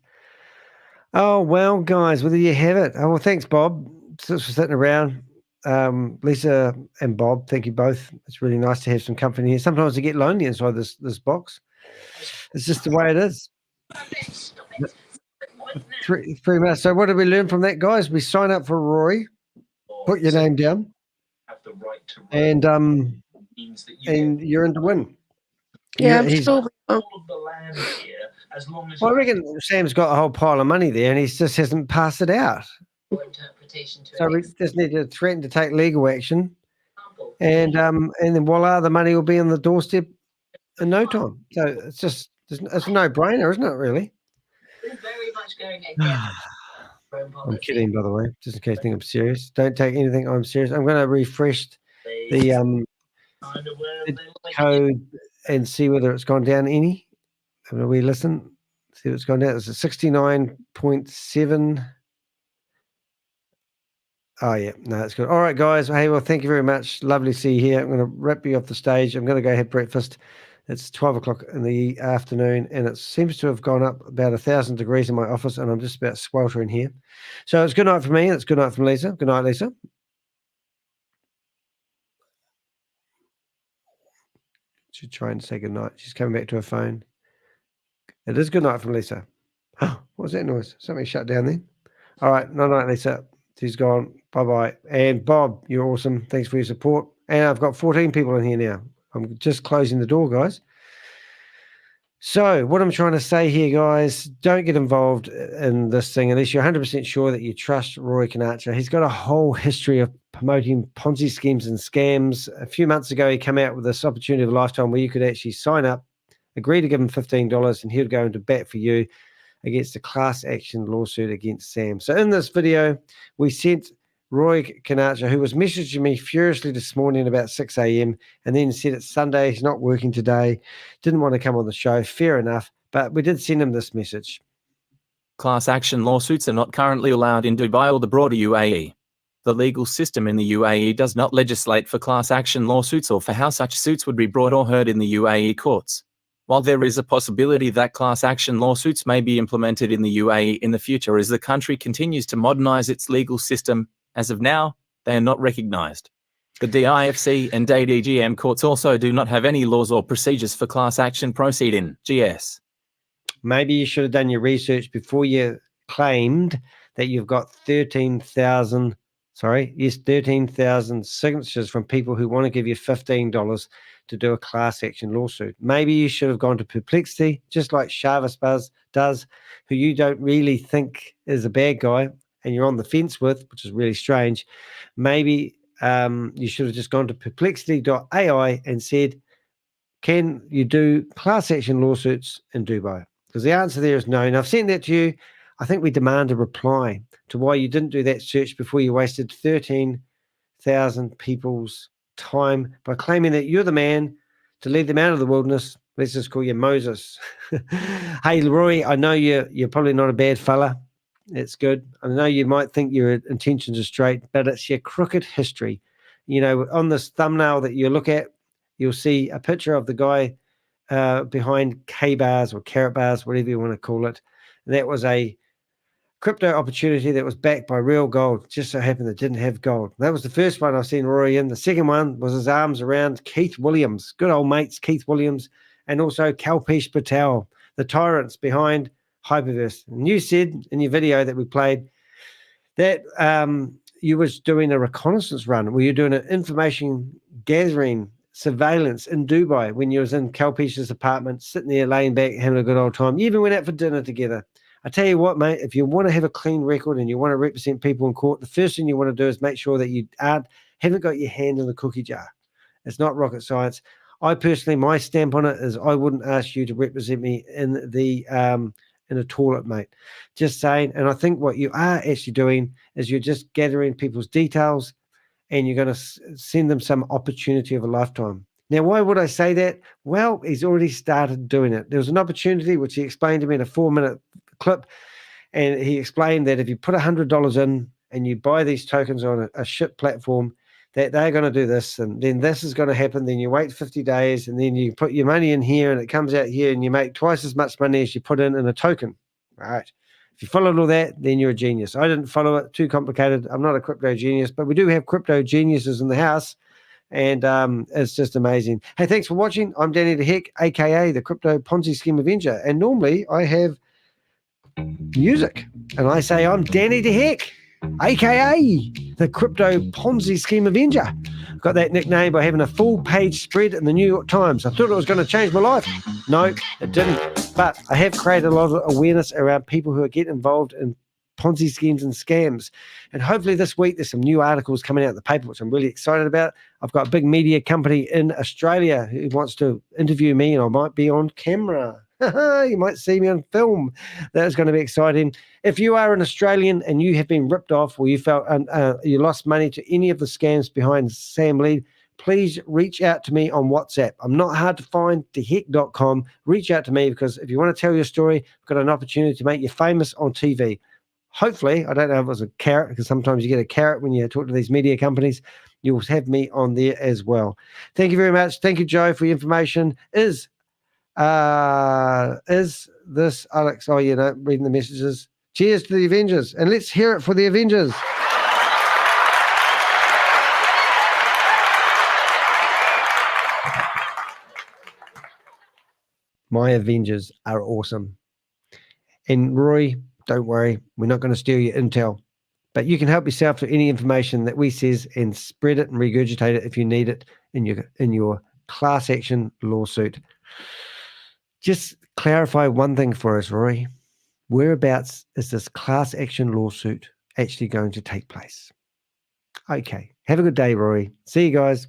Oh, well, guys, well, there you have it. Oh, well, thanks, Bob, for sitting around. Lisa and Bob, thank you both. It's really nice to have some company here. Sometimes I get lonely inside this box. It's just the way it is. 3 minutes. So what did we learn from that, guys? We sign up for Rory, put your name down, and you're in to win. Yeah, he's all of the land here, as long as I reckon Sam's got a whole pile of money there, and he just hasn't passed it out. So we just need to threaten to take legal action, and then voila, the money will be on the doorstep in no time. So it's a no-brainer, isn't it? Really. I'm kidding, by the way, just in case you think I'm serious. Don't take anything I'm serious. I'm going to refresh the code and see whether it's gone down any. I'm going to re-listen, see what's gone down. It's a 69.7. Oh, yeah. No, that's good. All right, guys. Hey, well, thank you very much. Lovely to see you here. I'm going to wrap you off the stage. I'm going to go have breakfast. It's 12 o'clock in the afternoon, and it seems to have gone up about 1,000 degrees in my office, and I'm just about sweltering here. So it's good night from me, and it's good night from Lisa. Good night, Lisa. She's trying to say good night. She's coming back to her phone. It is good night from Lisa. What was that noise? Something shut down then. All right. Night, Lisa. She's gone. Bye-bye. And Bob, you're awesome. Thanks for your support. And I've got 14 people in here now. I'm just closing the door, guys. So what I'm trying to say here, guys, don't get involved in this thing unless you're 100% sure that you trust Rory Conacher. He's got a whole history of promoting Ponzi schemes and scams. A few months ago, he came out with this opportunity of a lifetime where you could actually sign up, agree to give him $15, and he would go into bat for you against a class action lawsuit against Sam. So in this video, we sent Rory Conacher, who was messaging me furiously this morning about 6 a.m. and then said it's Sunday, he's not working today, didn't want to come on the show. Fair enough, but we did send him this message. Class action lawsuits are not currently allowed in Dubai or the broader UAE. The legal system in the UAE does not legislate for class action lawsuits or for how such suits would be brought or heard in the UAE courts. While there is a possibility that class action lawsuits may be implemented in the UAE in the future as the country continues to modernize its legal system, as of now, they are not recognized. The DIFC and DDGM courts also do not have any laws or procedures for class action proceeding, GS. Maybe you should have done your research before you claimed that you've got 13,000 signatures from people who want to give you $15 to do a class action lawsuit. Maybe you should have gone to Perplexity, just like ShaveZ does, who you don't really think is a bad guy, and you're on the fence with, which is really strange. Maybe you should have just gone to perplexity.ai and said, can you do class action lawsuits in Dubai? Because the answer there is no. And I've sent that to you. I think we demand a reply to why you didn't do that search before you wasted 13,000 people's time by claiming that you're the man to lead them out of the wilderness. Let's just call you Moses. Hey, Rory, I know you're probably not a bad fella. It's good. I know you might think your intentions are straight, but it's your crooked history. You know, on this thumbnail that you look at, you'll see a picture of the guy behind K-bars or carrot bars, whatever you want to call it. That was a crypto opportunity that was backed by real gold. Just so happened it didn't have gold. That was the first one I've seen Rory in. The second one was his arms around Keith Williams, good old mates Keith Williams, and also Kalpesh Patel, the tyrants behind Hyperverse. And you said in your video that we played that you was doing a reconnaissance run where you're doing an information gathering surveillance in Dubai when you was in Kalpesh's apartment, sitting there laying back, having a good old time. You even went out for dinner together. I tell you what, mate, if you want to have a clean record and you want to represent people in court, the first thing you want to do is make sure that you haven't got your hand in the cookie jar. It's not rocket science. I personally, my stamp on it is I wouldn't ask you to represent me in a toilet, mate. Just saying. And I think what you are actually doing is you're just gathering people's details and you're going to send them some opportunity of a lifetime. Now, why would I say that? Well, he's already started doing it. There was an opportunity which he explained to me in a 4-minute clip, and he explained that if you put $100 in and you buy these tokens on a ship platform, that they're going to do this, and then this is going to happen. Then you wait 50 days, and then you put your money in here, and it comes out here, and you make twice as much money as you put in a token. Right? If you followed all that, then you're a genius. I didn't follow it. Too complicated. I'm not a crypto genius, but we do have crypto geniuses in the house, and it's just amazing. Hey, thanks for watching. I'm Danny the Heck, aka the Crypto Ponzi Scheme Avenger, and normally I have music, and I say I'm Danny the Heck, aka the Crypto Ponzi Scheme Avenger. Got that nickname by having a full-page spread in the New York Times. I thought it was going to change my life. No, it didn't. But I have created a lot of awareness around people who are getting involved in Ponzi schemes and scams. And hopefully this week there's some new articles coming out of the paper, which I'm really excited about. I've got a big media company in Australia who wants to interview me, and I might be on camera. You might see me on film. That is going to be exciting. If you are an Australian and you have been ripped off, or you felt you lost money to any of the scams behind Sam Lee, please reach out to me on WhatsApp. I'm not hard to find, theheck.com. Reach out to me, because if you want to tell your story, I've got an opportunity to make you famous on TV. hopefully, I don't know if it was a carrot, because sometimes you get a carrot when you talk to these media companies. You'll have me on there as well. Thank you very much. Thank you, Joe, for your information. Is this Alex? Oh, reading the messages. Cheers to the Avengers, and let's hear it for the Avengers. My Avengers are awesome. And Roy, don't worry, we're not going to steal your intel, but you can help yourself to any information that we says and spread it and regurgitate it if you need it in your class action lawsuit. Just clarify one thing for us, Roy. Whereabouts is this class action lawsuit actually going to take place? Okay. Have a good day, Rory. See you guys.